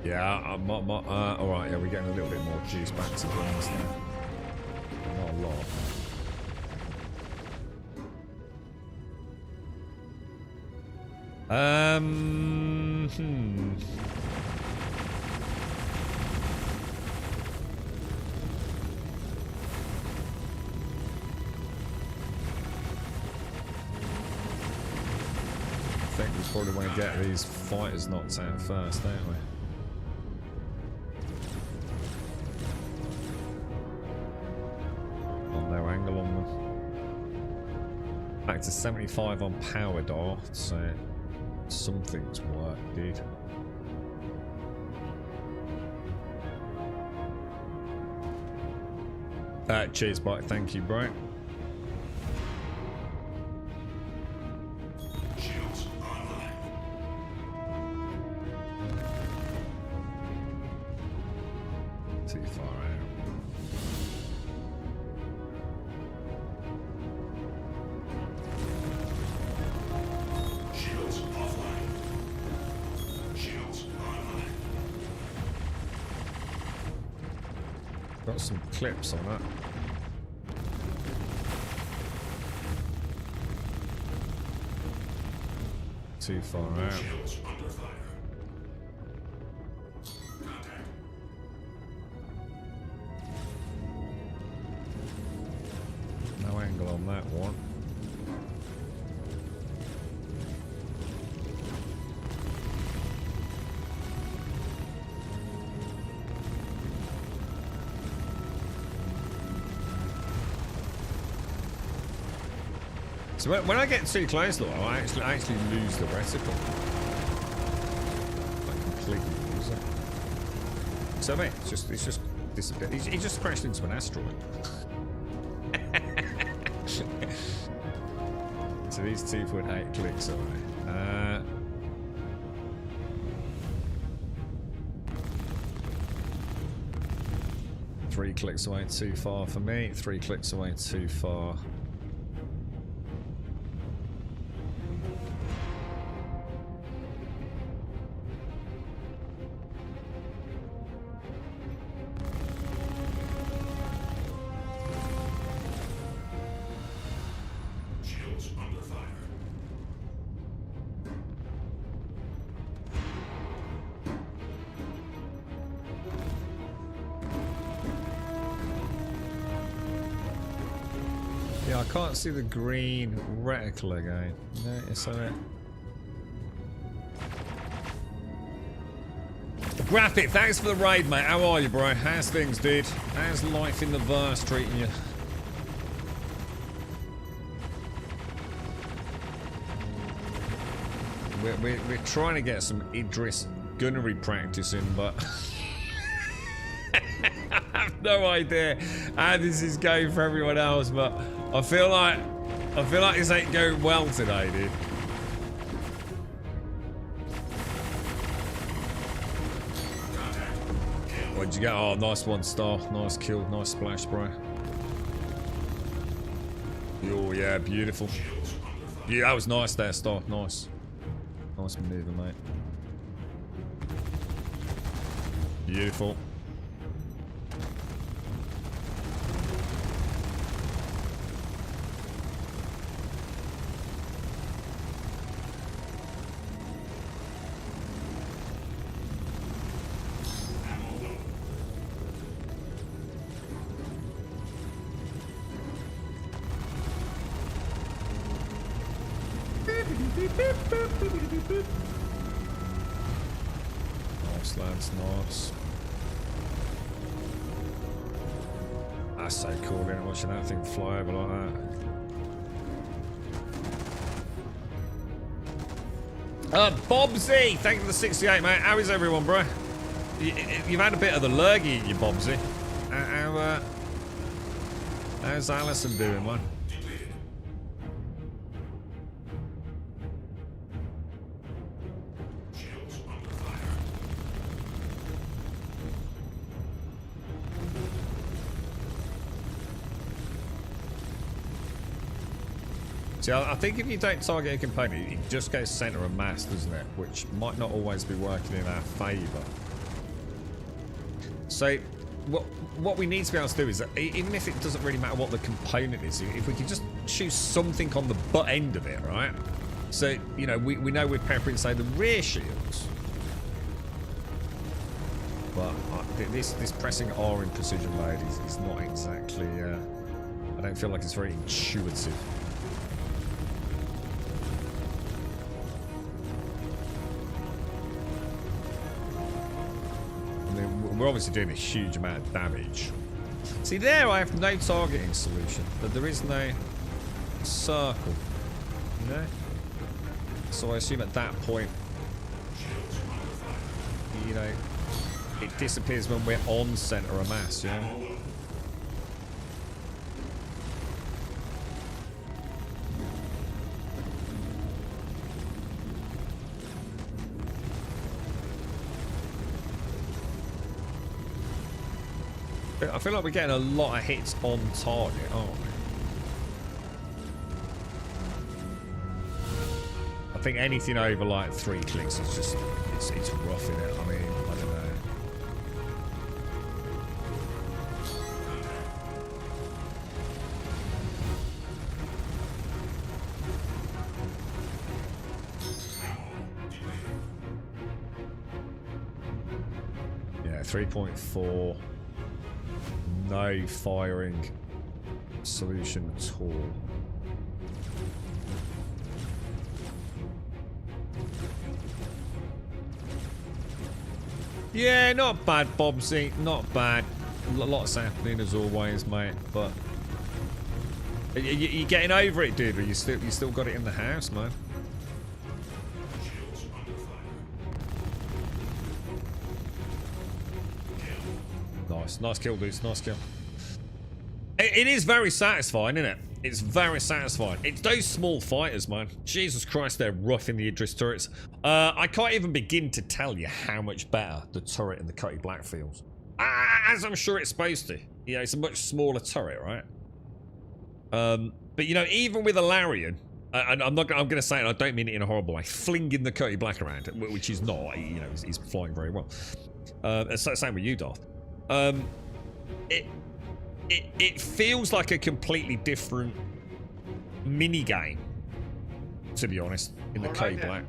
Yeah, all right. Yeah, we're getting a little bit more juice back to things now. Not a lot. I think we probably want to get these fighters knocked out first, don't we? No angle on them. Back to 75 on power dart, so something's worked, dude. Cheers, bite. Thank you, bro. Shields online. Too far out. Shields offline. Shields online. Got some clips on that. Too far out. Shields under fire. Contact. No angle on that one. So when I get too close, though, I actually lose the reticle. So mate, it's just disappeared. He just crashed into an asteroid. So these 2.8 clicks away. 3 clicks away too far for me. 3 clicks away too far. Yeah, I can't see the green reticle again. No, it's on it. Graphic, thanks for the raid, mate. How are you, bro? How's things, dude? How's life in the verse treating you? We're trying to get some Idris gunnery practice in, but I have no idea how this is going for everyone else. But I feel like this ain't going well today, dude. What'd you get? Oh, nice 1 star, nice kill, nice splash, bro. Oh yeah, beautiful. Yeah, that was nice there, Star. Nice. Nice maneuver, mate. Beautiful. Nice, lads, nice. That's so cool, isn't it? Watching that thing fly over like that. Bobsy! Thank you for the 68, mate. How is everyone, bro? You've had a bit of the lurgy in you, Bobsy. How's Alison doing, man? See, I think if you don't target a component, it just goes center of mass, doesn't it? Which might not always be working in our favour. So, what we need to be able to do is, that even if it doesn't really matter what the component is, if we can just choose something on the butt end of it, right? So, you know, we know we're peppering, say, the rear shields. But this pressing R in precision mode is not exactly, I don't feel like it's very intuitive. We're obviously doing a huge amount of damage. See there, I have no targeting solution, but there is no circle, you know? So I assume at that point, you know, it disappears when we're on center of mass, yeah? I feel like we're getting a lot of hits on target, aren't we? I think anything over like 3 clicks is just, it's rough in it. I mean, I don't know. Yeah, 3.4. No firing solution at all. Yeah, not bad, Bobsy. Not bad. Lots happening as always, mate. But you getting over it, dude? Or you still got it in the house, man? Nice. Nice kill, dudes. Nice kill. It is very satisfying, isn't it? It's very satisfying. It's those small fighters, man. Jesus Christ, they're rough in the Idris turrets. I can't even begin to tell you how much better the turret in the Cutty Black feels. As I'm sure it's supposed to. You know, it's a much smaller turret, right? But, you know, even with a Larian, and I'm going to say it, I don't mean it in a horrible way, flinging the Cutty Black around, which is not, you know, he's flying very well. Same with you, Darth. It feels like a completely different mini game, to be honest, in the Cutty Black.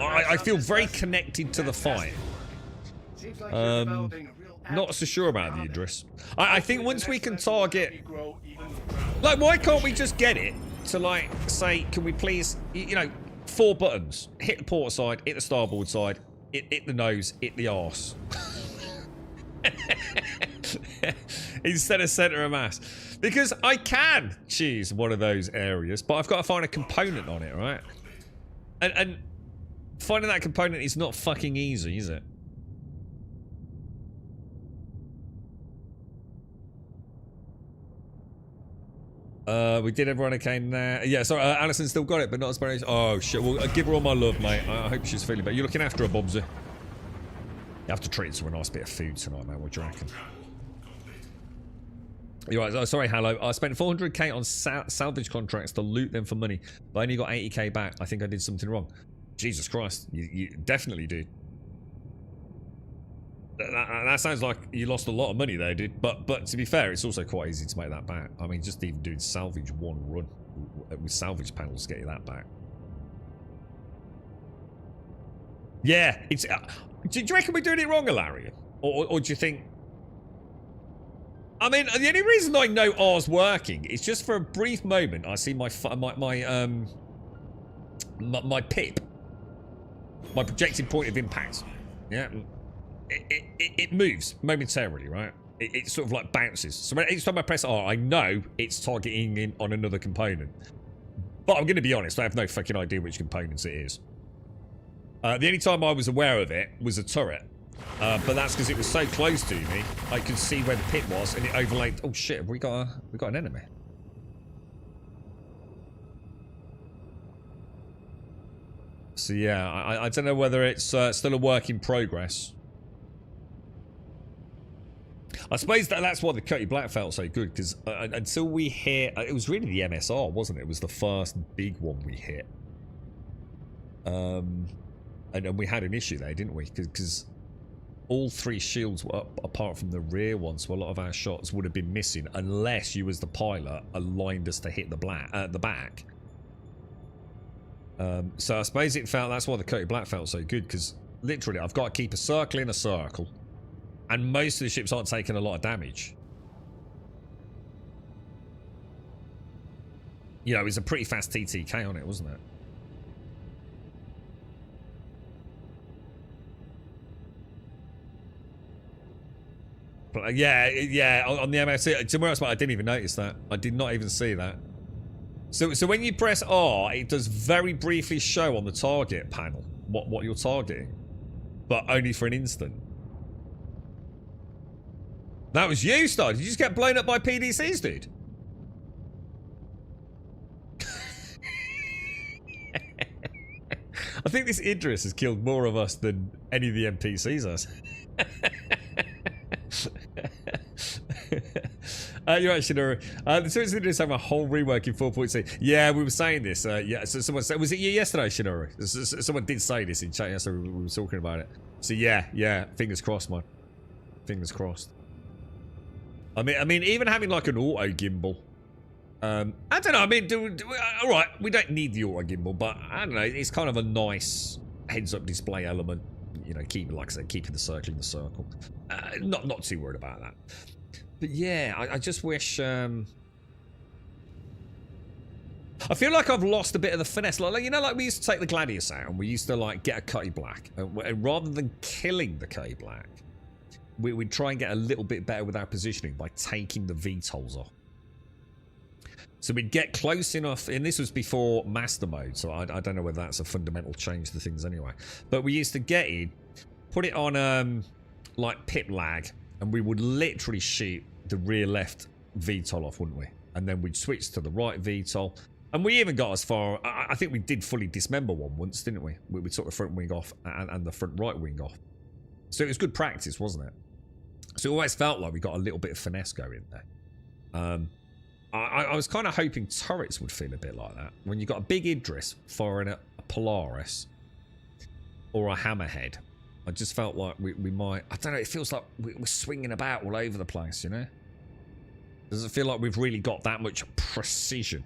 I feel very connected to the fight. Not so sure about the Idris. I think once we can target, like, why can't we just get it to, like, say, can we please, you know, 4 buttons, hit the port side, hit the starboard side, hit the nose, hit the arse. Instead of center of mass, because I can choose one of those areas, but I've got to find a component on it, right? And finding that component is not fucking easy, is it? We did everyone okay now. Yeah, sorry, Alison still got it, but not as bad as. Oh shit! Well, give her all my love, mate. I hope she's feeling better. You're looking after her, Bobsy. You have to treat her to a nice bit of food tonight, man. What do you reckon? You're right. Oh, sorry, hello. I spent 400k on salvage contracts to loot them for money, but I only got 80k back. I think I did something wrong. Jesus Christ, you definitely did. That sounds like you lost a lot of money there, dude. But to be fair, it's also quite easy to make that back. I mean, just even doing salvage one run with salvage panels to get you that back. Yeah, it's. Do you reckon we're doing it wrong, Ilarion? Or do you think? I mean, the only reason I know R's working is just for a brief moment. I see my pip, my projected point of impact. Yeah. It moves momentarily, right? It sort of like bounces. So each time I press R, I know it's targeting in on another component. But I'm going to be honest, I have no fucking idea which components it is. The only time I was aware of it was a turret. But that's because it was so close to me, I could see where the pit was, and it overlaid. Oh shit, have we got an enemy? So yeah, I don't know whether it's still a work in progress. I suppose that's why the Cutty Black felt so good, because until we hit, it was really the MSR, wasn't it? It was the first big one we hit. And we had an issue there, didn't we? Because all 3 shields were up, apart from the rear one, so a lot of our shots would have been missing unless you, as the pilot, aligned us to hit the back. So I suppose that's why the Cutty Black felt so good, because literally I've got to keep a circle in a circle. And most of the ships aren't taking a lot of damage. You know, it was a pretty fast TTK on it, wasn't it? But yeah, on the MFC, to be honest, I didn't even notice that. I did not even see that. So when you press R, it does very briefly show on the target panel what you're targeting, but only for an instant. That was you, Star. Did you just get blown up by PDCs, dude? I think this Idris has killed more of us than any of the NPCs has. You're right, Shinura. The Twitch Idris have a whole rework in 4.6. Yeah, we were saying this. Yeah, so someone said, was it you yesterday, Shinura? Someone did say this in chat yesterday. We were talking about it. So yeah. Fingers crossed, man. Fingers crossed. I mean, even having like an auto gimbal. I don't know. I mean, all right, we don't need the auto gimbal, but I don't know. It's kind of a nice heads-up display element. You know, like I said, keeping the circle in the circle. Not too worried about that. But yeah, I just wish. I feel like I've lost a bit of the finesse. Like, you know, like we used to take the Gladius out, and we used to like get a Cutty Black, and rather than killing the Cutty Black, we'd try and get a little bit better with our positioning by taking the VTOLs off. So we'd get close enough, and this was before master mode, so I don't know whether that's a fundamental change to things anyway. But we used to get in, put it on like pip lag, And we would literally shoot the rear left VTOL off, wouldn't we? And then we'd switch to the right VTOL. And we even got as far... I think we did fully dismember one once, didn't we? We took the front wing off and the front right wing off. So it was good practice, wasn't it? So it always felt like we got a little bit of finesse going there. I was kind of hoping turrets would feel a bit like that. When you've got a big Idris firing a Polaris or a Hammerhead, I just felt like we might... I don't know, it feels like we're swinging about all over the place, you know? Does it feel like we've really got that much precision?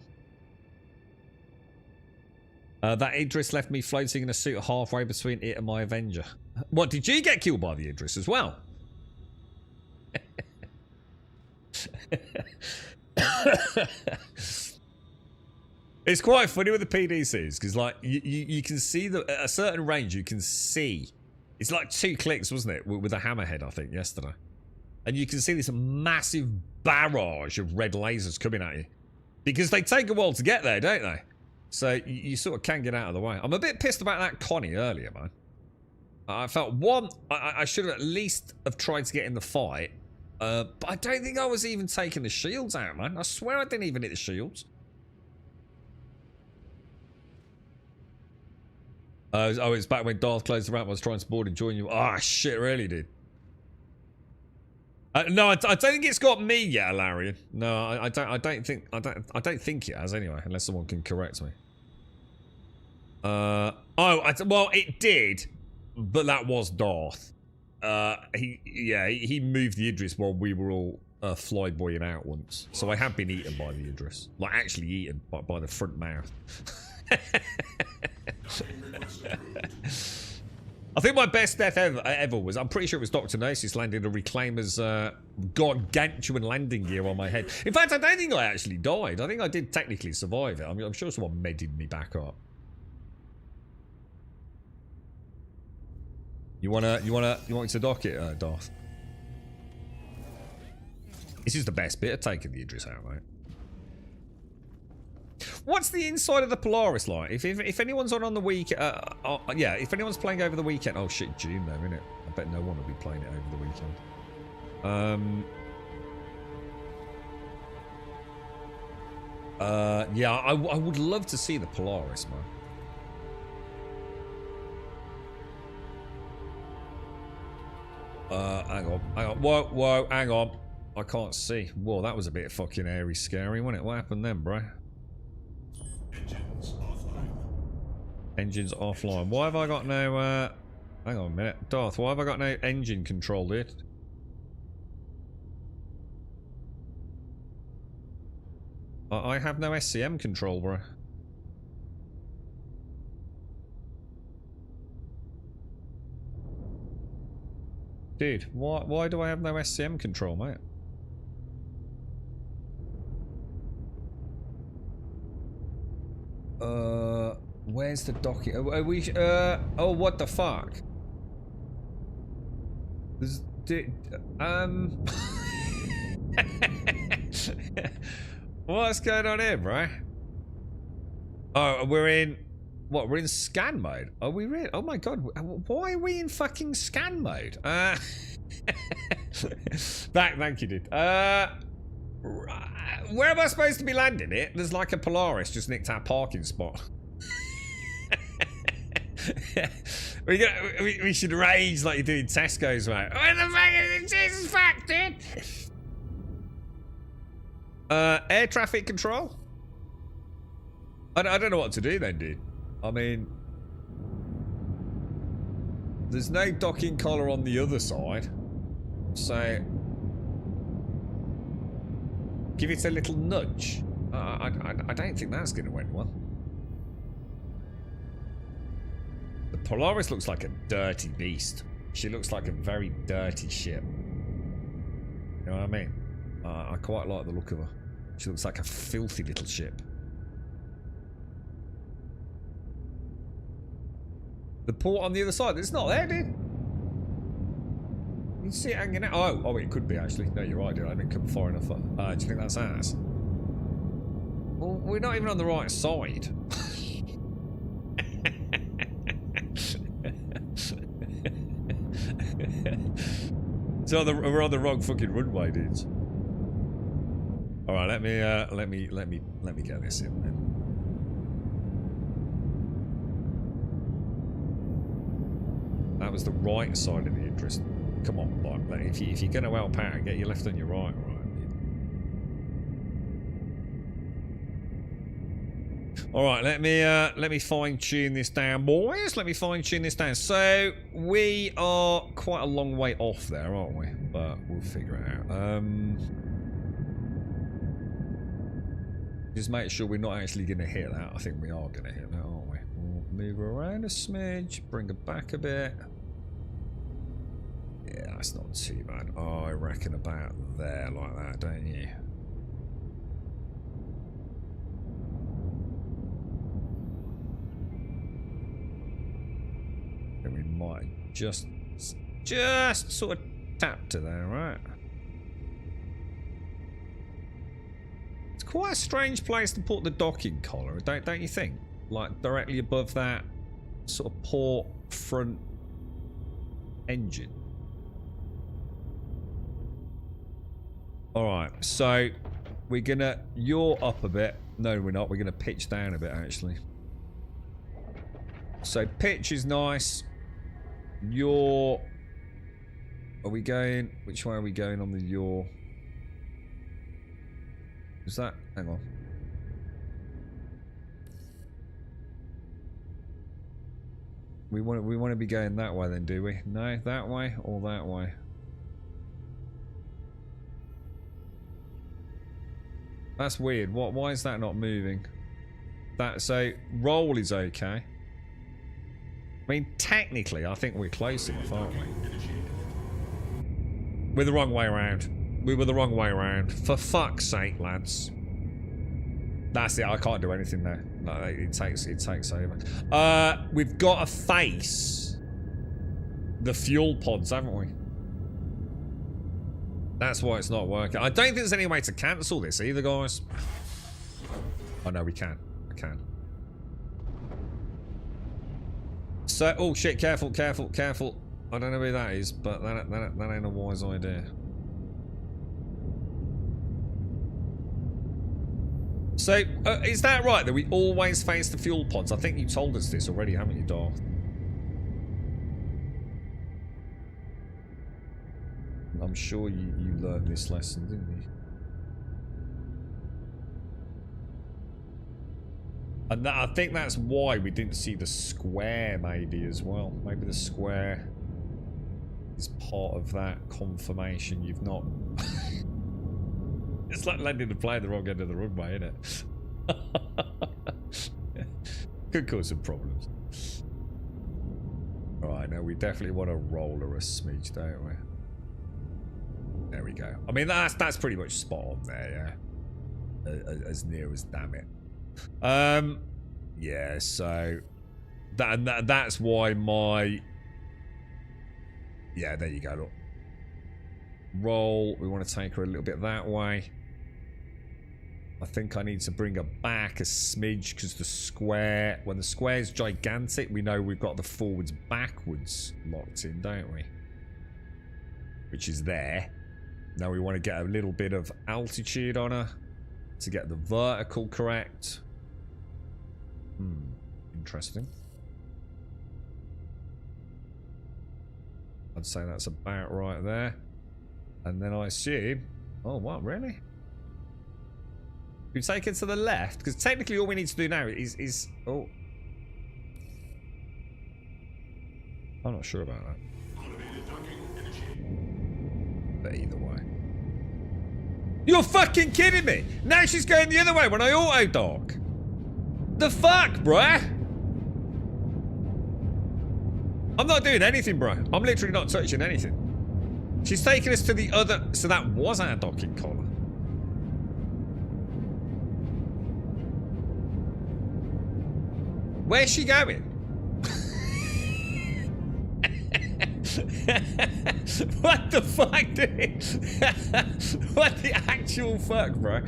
That Idris left me floating in a suit halfway between it and my Avenger. What, did you get killed by the Idris as well? It's quite funny with the PDCs because, like, you can see at a certain range, you can see it's like 2 clicks, wasn't it, with a Hammerhead, I think, yesterday, and you can see this massive barrage of red lasers coming at you because they take a while to get there, don't they? So you sort of can get out of the way. I'm a bit pissed about that Connie earlier, man. I felt I should have at least have tried to get in the fight. But I don't think I was even taking the shields out, man. I swear I didn't even hit the shields. Oh, it's back when Darth closed the ramp. I was trying to board and join you. Ah, shit, really did. No, I don't think it's got me yet, Alarian. No, I don't think it has anyway, unless someone can correct me. Well, it did, but that was Darth. He moved the Idris while we were all flyboying out once. So I have been eaten by the Idris. Like, actually eaten by the front mouth. I think my best death ever was, I'm pretty sure it was Dr. Gnosis landing a Reclaimer's gargantuan landing gear on my head. In fact, I don't think I actually died. I think I did technically survive it. I mean, I'm sure someone medded me back up. You want me to dock it, Darth? This is the best bit of taking the Idris out, mate. What's the inside of the Polaris like? If anyone's on the weekend, yeah, if anyone's playing over the weekend, oh shit, June though, innit? I bet no one will be playing it over the weekend. Yeah, I would love to see the Polaris, man. Hang on. Whoa, hang on. I can't see. Whoa, that was a bit fucking airy scary, wasn't it? What happened then, bro? Engines offline. Engines offline. Why have I got no, hang on a minute. Darth, why have I got no engine control, dude? I have no SCM control, bro. Dude, why do I have no SCM control, mate? Where's the docket? Oh, what the fuck? What's going on here, bro? Oh, we're in... What, we're in scan mode? Are we really? Oh my god, why are we in fucking scan mode? Thank you, dude. Where am I supposed to be landing it? There's like a Polaris just nicked our parking spot. we should rage like you do in Tesco's, mate. Where the fuck is it? Jesus fuck, dude? Air traffic control? I don't know what to do then, dude. I mean, there's no docking collar on the other side, so give it a little nudge. I don't think that's going to end well. The Polaris looks like a dirty beast. She looks like a very dirty ship. You know what I mean? I quite like the look of her. She looks like a filthy little ship. The port on the other side, it's not there, dude. You can see it hanging out. Oh, it could be actually. No, you're right, dude. I didn't come far enough up. Do you think that's ours? Well, we're not even on the right side. So we're on the wrong fucking runway, dudes. All right, let me get this in then. That was the right side of the interest. Come on, like if you're gonna help out, get your left and your right, right? All right, let me fine tune this down, boys. Let me fine tune this down. So we are quite a long way off there, aren't we? But we'll figure it out. Just make sure we're not actually going to hit that. I think we are going to hit that, aren't we? We'll move around a smidge, bring it back a bit. Yeah, that's not too bad. Oh, I reckon about there like that, don't you? And we might just sort of tap to there, right? It's quite a strange place to put the docking collar, don't you think? Like directly above that sort of port front engine. Alright, so we're gonna yaw up a bit. No, we're not. We're gonna pitch down a bit, actually. So pitch is nice. Yaw. Are we going? Which way are we going on the yaw? Is that? Hang on. We want to be going that way then, do we? No, that way or that way? That's weird. Why is that not moving? That so roll is okay. I mean, technically, I think we're close enough, aren't we? We're the wrong way around. We were the wrong way around. For fuck's sake, lads. That's it. I can't do anything there. No, it takes over. We've got to face the fuel pods, haven't we? That's why it's not working. I don't think there's any way to cancel this either, guys. Oh no, we can. I can. So, oh shit! Careful, careful, careful! I don't know who that is, but that ain't a wise idea. So, is that right that we always face the fuel pods? I think you told us this already, haven't you, Darth? I'm sure you learned this lesson, didn't you? And I think that's why we didn't see the square, maybe, as well. Maybe the square is part of that confirmation you've not... It's like landing the plane at the wrong end of the runway, isn't it? Could cause some problems. Alright, now we definitely want to roller a smidge, don't we? There we go. I mean, that's pretty much spot on there, yeah? As near as damn it. Yeah, so... That's why my... Yeah, there you go, look. Roll. We want to take her a little bit that way. I think I need to bring her back a smidge because the square... When the square is gigantic, we know we've got the forwards backwards locked in, don't we? Which is there. Now we want to get a little bit of altitude on her to get the vertical correct. Interesting. I'd say that's about right there. And then I assume... Oh, what? Really? We take it to the left? Because technically all we need to do now is... Oh. I'm not sure about that. But either way. You're fucking kidding me! Now she's going the other way when I auto-dock! The fuck, bruh? I'm not doing anything, bruh. I'm literally not touching anything. She's taking us to the other... So that was our docking collar. Where's she going? What the fuck, dude? What the actual fuck, bro?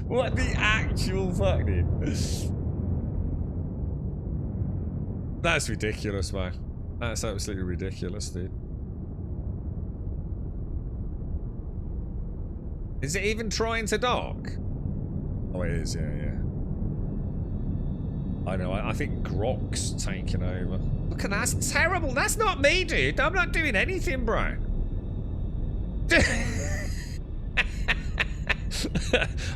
What the actual fuck, dude? That's ridiculous, man. That's absolutely ridiculous, dude. Is it even trying to dock? Oh, it is, yeah. I know, I think Grok's taking over. Look at that, that's terrible. That's not me, dude. I'm not doing anything, bro.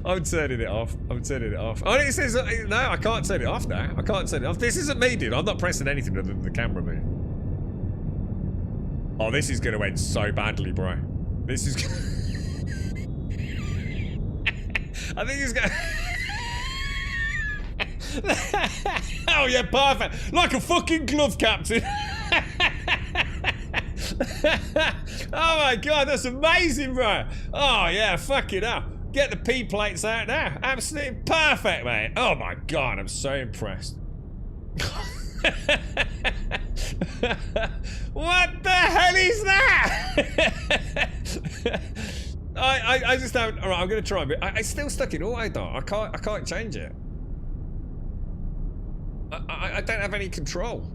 I'm turning it off. Oh, it says, no, I can't turn it off now. I can't turn it off. This isn't me, dude. I'm not pressing anything other than the camera move. Oh, this is going to end so badly, bro. This is... I think it's going to... Oh, yeah, perfect. Like a fucking glove, Captain. Oh, my God, that's amazing, bro. Oh, yeah, fuck it up. Get the P plates out now. Absolutely perfect, mate. Oh, my God, I'm so impressed. What the hell is that? I just don't. All right, I'm gonna try, but it's still stuck in auto dock. I can't change it. I don't have any control.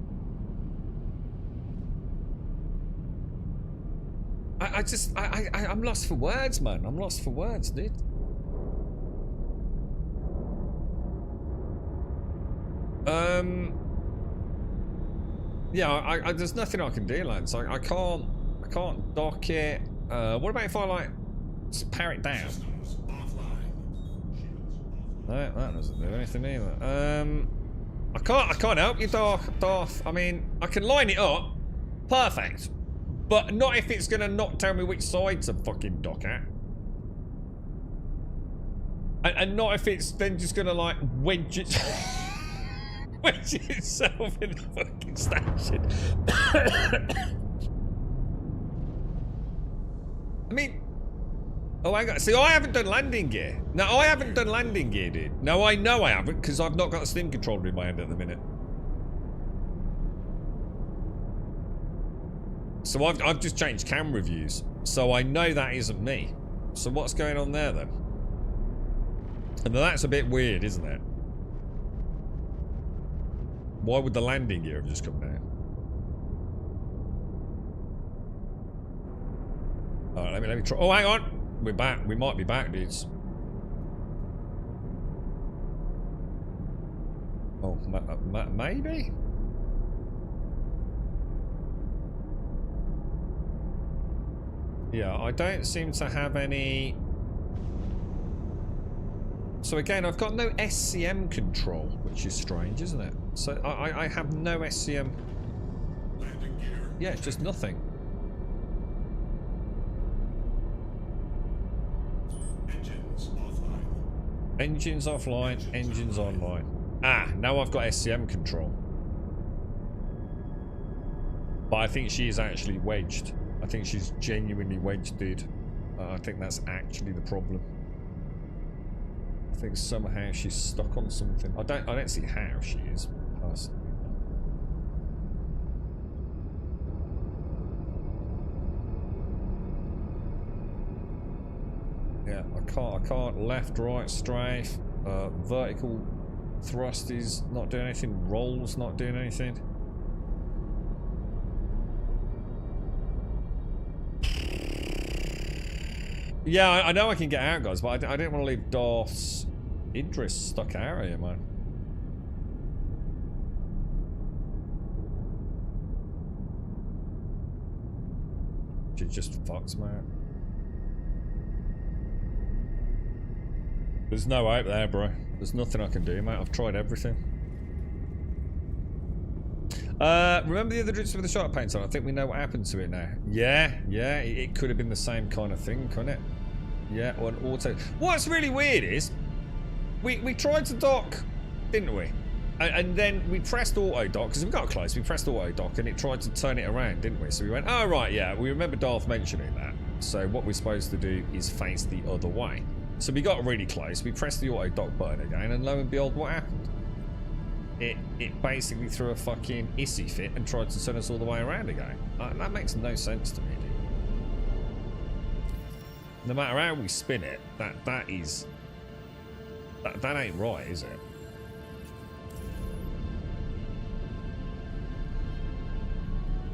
I'm lost for words, man. I'm lost for words, dude. Yeah, there's nothing I can do, lads. I can't dock it. What about if I like just power it down? No, that doesn't do anything either. I can't help you, Darth. I mean, I can line it up, perfect, but not if it's gonna not tell me which side to fucking dock at. And not if it's then just gonna like wedge it. Wedge itself in the fucking station. I mean, oh, hang on. See, I haven't done landing gear. No, I haven't done landing gear, dude. No, I know I haven't because I've not got the Steam controller in my hand at the minute. So I've just changed camera views. So I know that isn't me. So what's going on there then? And that's a bit weird, isn't it? Why would the landing gear have just come down? Alright, let me try. Oh, hang on. We're back. We might be back, dudes. Oh, maybe? Yeah, I don't seem to have any... So again, I've got no SCM control, which is strange, isn't it? So I have no SCM. Landing gear. Yeah, it's just nothing. Engines offline. Engines offline, engines online. Ah, now I've got SCM control. But I think she is actually wedged. I think she's genuinely wedged, dude. I think that's actually the problem. I think somehow she's stuck on something. I don't see how she is, personally. Yeah, I can't left, right, strafe, vertical thrust is not doing anything, rolls not doing anything. Yeah, I know I can get out, guys, but I didn't want to leave Darth's Idris stuck out here, man. She just fucks, man. There's no hope there, bro. There's nothing I can do, mate. I've tried everything. Remember the other Idris with the shark paint on? I think we know what happened to it now. Yeah, it could have been the same kind of thing, couldn't it? Yeah, or an auto. What's really weird is, we tried to dock, didn't we? And then we pressed auto dock, because we got close, we pressed auto dock and it tried to turn it around, didn't we? So we went, oh right, yeah, we remember Darth mentioning that. So what we're supposed to do is face the other way. So we got really close, we pressed the auto dock button again, and lo and behold, what happened? It basically threw a fucking issy fit and tried to turn us all the way around again. That makes no sense to me, dude. No matter how we spin it, that ain't right, is it?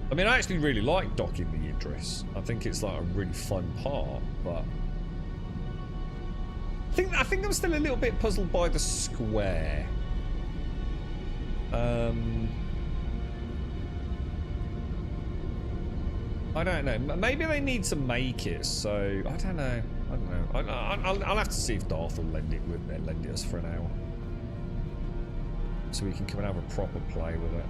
I mean, I actually really like docking the Idris. I think it's like a really fun part, but I think I'm still a little bit puzzled by the square. I don't know. Maybe they need to make it so. I don't know. I'll have to see if Darth will lend it us for an hour, so we can come and have a proper play with it.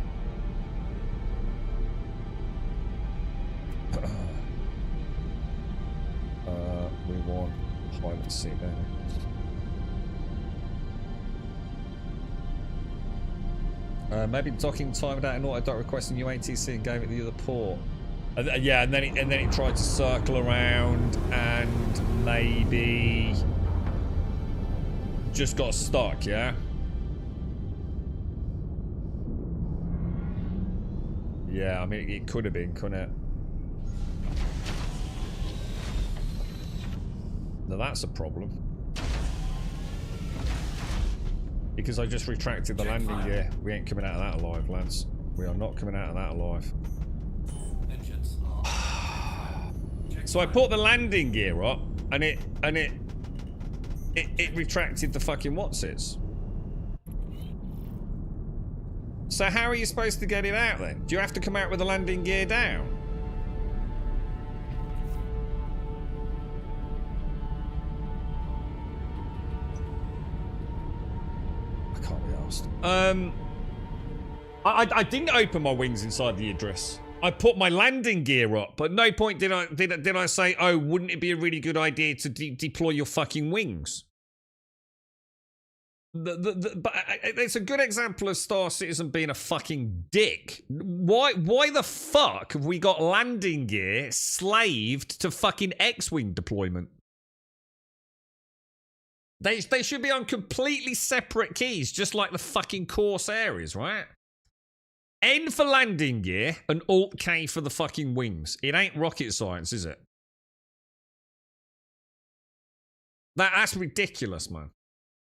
We want pilot seat there. Maybe docking timed out an auto-dock requesting UATC and gave it the other port. Yeah, and then it tried to circle around and maybe just got stuck. Yeah. Yeah, I mean it could have been, couldn't it? Now that's a problem. Because I just retracted the landing gear. We ain't coming out of that alive, lads. We are not coming out of that alive. So I put the landing gear up, and it retracted the fucking whatsits. So how are you supposed to get it out then? Do you have to come out with the landing gear down? I can't be asked. I didn't open my wings inside the Idris. I put my landing gear up, but no point did I say, oh, wouldn't it be a really good idea to deploy your fucking wings? But it's a good example of Star Citizen being a fucking dick. Why the fuck have we got landing gear slaved to fucking X-Wing deployment? They should be on completely separate keys, just like the fucking Corsair is, right? N for landing gear and Alt K for the fucking wings. It ain't rocket science, is it? That's ridiculous, man.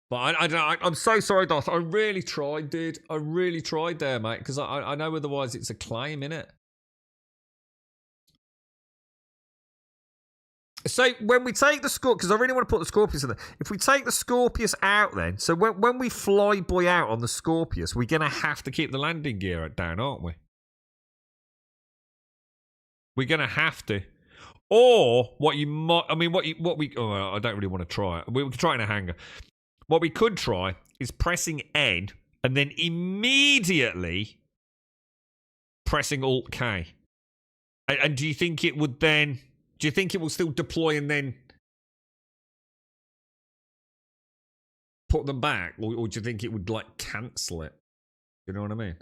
But I'm so sorry, Darth. I really tried, dude. I really tried there, mate, because I know otherwise it's a claim, innit? So when we take the Scorpius, because I really want to put the Scorpius in there. If we take the Scorpius out then, so when we fly boy out on the Scorpius, we're going to have to keep the landing gear down, aren't we? We're going to have to. Or what you might, I mean, I don't really want to try it. We could try it in a hangar. What we could try is pressing N and then immediately pressing Alt K. And do you think it would then... Do you think it will still deploy and then put them back? Or do you think it would, like, cancel it? You know what I mean?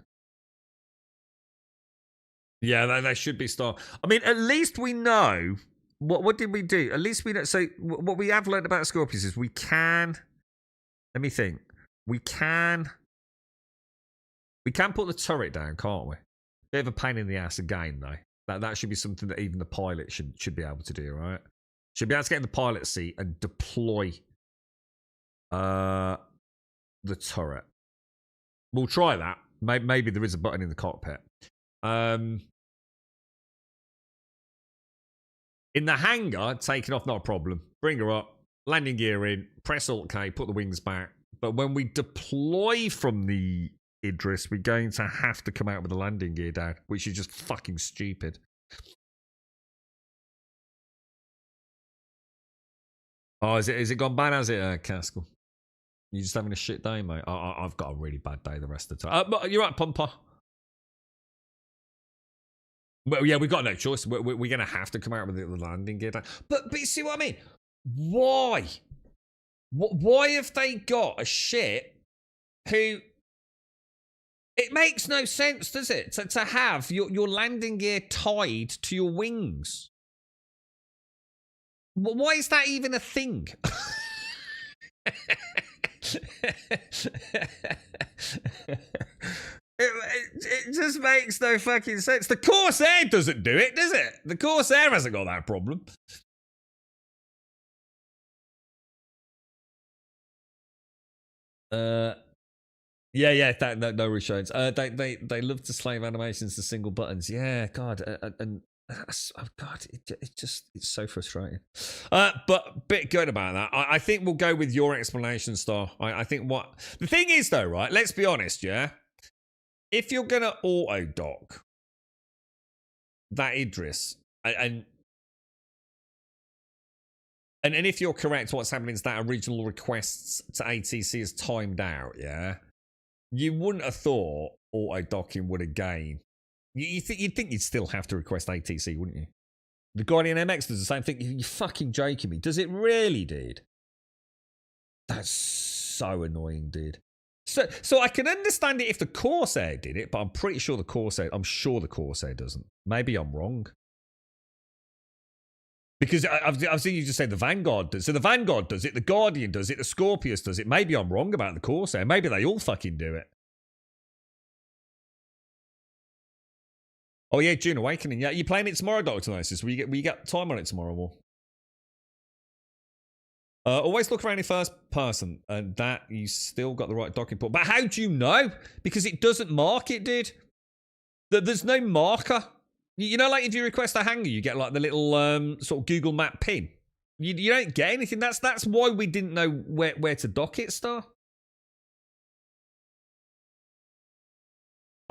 Yeah, that should be Star. I mean, at least we know... What did we do? At least we know... So, what we have learned about Scorpius is we can... Let me think. We can put the turret down, can't we? Bit of a pain in the ass again, though. That should be something that even the pilot should be able to do, right? Should be able to get in the pilot seat and deploy the turret. We'll try that. Maybe there is a button in the cockpit. In the hangar, taking off, not a problem. Bring her up, landing gear in, press Alt K, put the wings back. But when we deploy from the Idris, we're going to have to come out with the landing gear down, which is just fucking stupid. Oh, is it gone bad, has it, Caskell? You just having a shit day, mate? I've got a really bad day the rest of the time. But you're right, Pumper. Well, yeah, we've got no choice. We're going to have to come out with the landing gear down. But you see what I mean? Why? Why have they got a shit who... It makes no sense, does it? To have your landing gear tied to your wings. Why is that even a thing? It just makes no fucking sense. The Corsair doesn't do it, does it? The Corsair hasn't got that problem. Yeah, no reassurance. They love to slave animations to single buttons. Yeah, God, and Oh God, it's so frustrating. But bit good about that. I think we'll go with your explanation, Star. I think what the thing is though, right? Let's be honest, yeah. If you're gonna auto dock that Idris, and if you're correct, what's happening is that original requests to ATC is timed out, yeah. You wouldn't have thought auto docking would again. You'd think you'd still have to request ATC, wouldn't you? The Guardian MX does the same thing. You're fucking joking me. Does it really, dude? That's so annoying, dude. So I can understand it if the Corsair did it, but I'm pretty sure the Corsair doesn't. Maybe I'm wrong. Because I've seen you just say the Vanguard does. So the Vanguard does it, the Guardian does it, the Scorpius does it. Maybe I'm wrong about the Corsair. Maybe they all fucking do it. Oh yeah, June Awakening. Yeah, you playing it tomorrow, Dr. Gnosis? We get time on it tomorrow, more. Always look around in first person, and that you still got the right docking port. But how do you know? Because it doesn't mark it, dude. There's no marker. You know, like if you request a hanger, you get like the little sort of Google Map pin. You don't get anything. That's why we didn't know where to dock it, Star.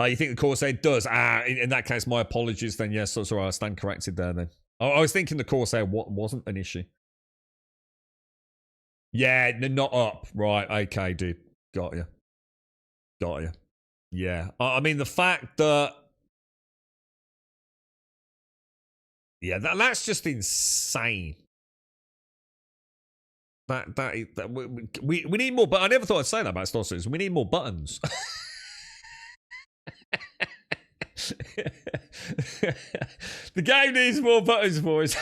You think the Corsair does? In that case, my apologies then. Yes, so sorry, I stand corrected there then. I was thinking the Corsair wasn't an issue. Yeah, not up. Right, okay, dude. Got you. Yeah. I mean, the fact that... Yeah, that's just insane. We need more, but I never thought I'd say that about Star Citizen. We need more buttons. The game needs more buttons, boys.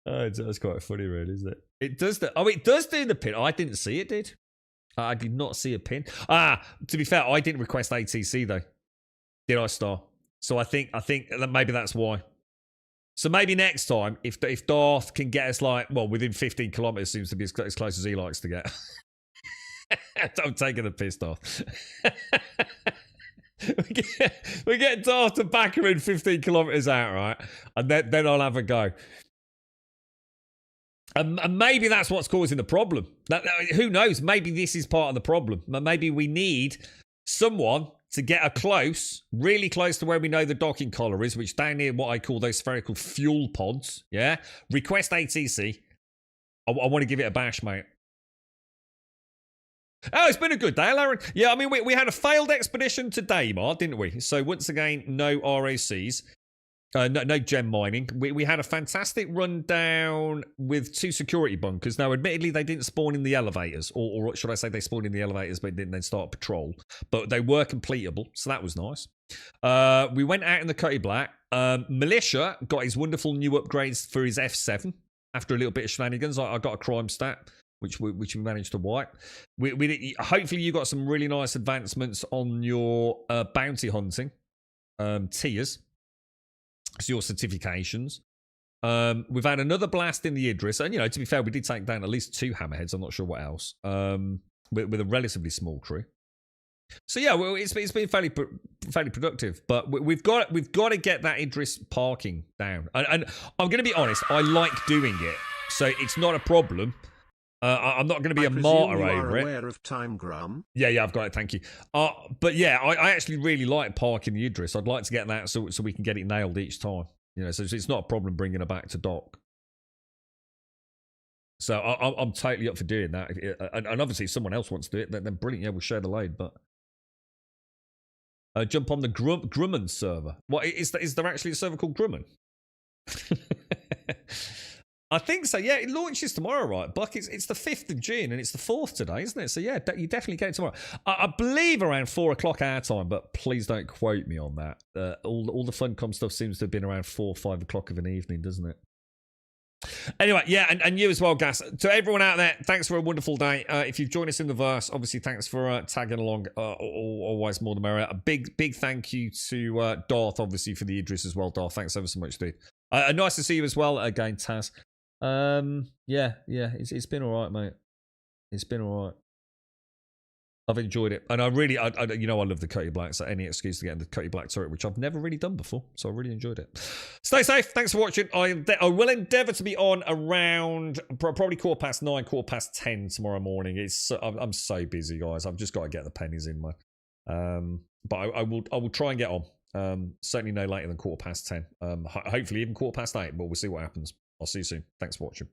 That's quite funny, really, isn't it? It does it does do the pin. I didn't see it, did. I did not see a pin. To be fair, I didn't request ATC though. Did I, Star? So I think that maybe that's why. So maybe next time, if Darth can get us like, well, within 15 kilometers seems to be as close as he likes to get. I'm taking the piss off. we get Darth to back her in 15 kilometers out, right? And then I'll have a go. And maybe that's what's causing the problem. Who knows? Maybe this is part of the problem. Maybe we need someone to get really close to where we know the docking collar is, which down near what I call those spherical fuel pods. Yeah. Request ATC. I want to give it a bash, mate. Oh, it's been a good day, Lauren. Yeah, I mean, we had a failed expedition today, Mar, didn't we? So once again, no RACs. No gem mining. We had a fantastic rundown with 2 security bunkers. Now, admittedly, they didn't spawn in the elevators. Or should I say they spawned in the elevators, but didn't then start patrol. But they were completable, so that was nice. We went out in the Cutty Black. Militia got his wonderful new upgrades for his F7. After a little bit of shenanigans, I got a crime stat, which we managed to wipe. Hopefully, you got some really nice advancements on your bounty hunting tiers. So your certifications. We've had another blast in the Idris, and to be fair, we did take down at least 2 hammerheads. I'm not sure what else. With a relatively small crew. So yeah, well, it's been fairly productive, but we've got to get that Idris parking down. And I'm going to be honest, I like doing it, so it's not a problem. I'm not going to be a martyr over it. Aware of time, Graham? Yeah, I've got it. Thank you. But yeah, I actually really like parking the Idris. I'd like to get that so we can get it nailed each time. So it's not a problem bringing it back to dock. So I'm totally up for doing that. And obviously, if someone else wants to do it, then brilliant. Yeah, we'll share the load. But jump on the Grumman server. What is there actually a server called Grumman? I think so, yeah. It launches tomorrow, right, Buck? It's the 5th of June, and it's the 4th today, isn't it? So, yeah, you definitely get it tomorrow. I believe around 4 o'clock our time, but please don't quote me on that. All the Funcom stuff seems to have been around 4 or 5 o'clock of an evening, doesn't it? Anyway, yeah, and you as well, Gas. To everyone out there, thanks for a wonderful day. If you've joined us in the verse, obviously, thanks for tagging along. Always more the merrier. A big thank you to Darth, obviously, for the Idris as well, Darth. Thanks ever so much, dude. Nice to see you as well again, Taz. Yeah, it's been all right, mate. It's been all right. I've enjoyed it, and I really, I you know, I love the Cody Black. So any excuse to get in the Cody Black turret, which I've never really done before, so I really enjoyed it. Stay safe. Thanks for watching. I will endeavour to be on around probably 9:15, 10:15 tomorrow morning. I'm so busy, guys. I've just got to get the pennies in, man. But I will try and get on. Certainly no later than 10:15. Hopefully even 8:15. But we'll see what happens. I'll see you soon. Thanks for watching.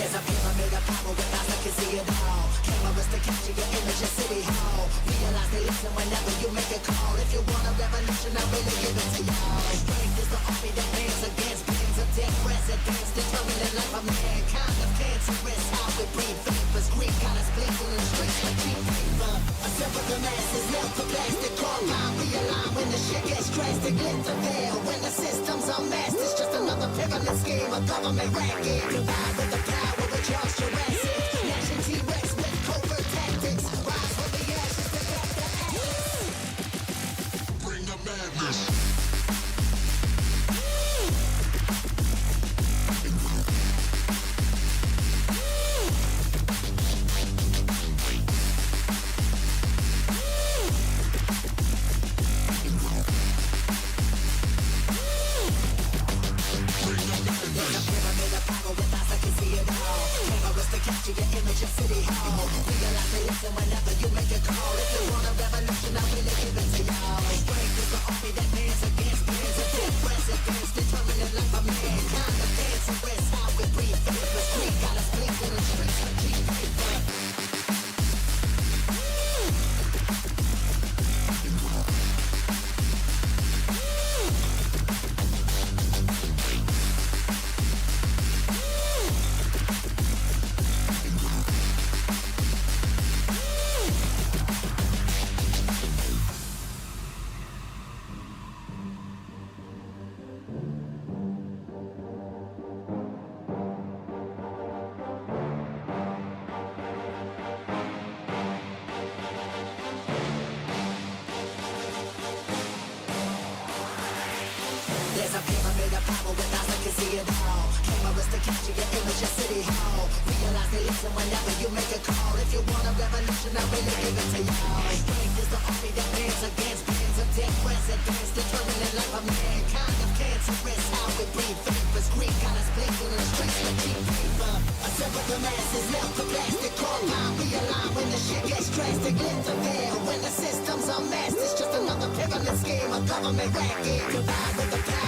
There's a pyramid of power with eyes that can see it all. Cameras to capture your image at City Hall. Realize they listen whenever you make a call. If you want a revolution, I really give it to y'all. Strength is the army that bands against bands of dead presidents, determining the life of mankind. Of cancerous, how we breathe vapors. Greek colors gleaming in the streets like cheap paper. Assemble the masses, melt the plastic core line. Realign when the shit gets drastic. Lift the veil when the system's unmasked. It's just another pyramid scheme, a government racket. Divide with the power. Charles Jurassic, Nation T-Rex with covert tactics. Rise from the ashes to back the axis. Bring the madness. Capture your image at City Hall. Realize they listen whenever you make a call. If you want a revolution, I really give it to y'all. Strength is the army that bands against bands of dead presidents, determining the life of mankind. The cancerous, how we breathe vapors. Greek colors gleaming in the streets like cheap paper. There's a pyramid of power with eyes that can see it all. Cameras to capture your image at City Hall. Realize they listen whenever you make a call. If you want a revolution, I really give it to y'all. Strength is the army that bands against bands of dead presidents, determining the life of mankind. Of cancerous, how we breathe vapors. Greek colors gleaming in the streets like cheap paper. Assemble the masses, melt the plastic core line. Realign when the shit gets drastic. Lift the veil when the system's unmasked. It's just another pyramid scheme, a government racket. Divide with the power.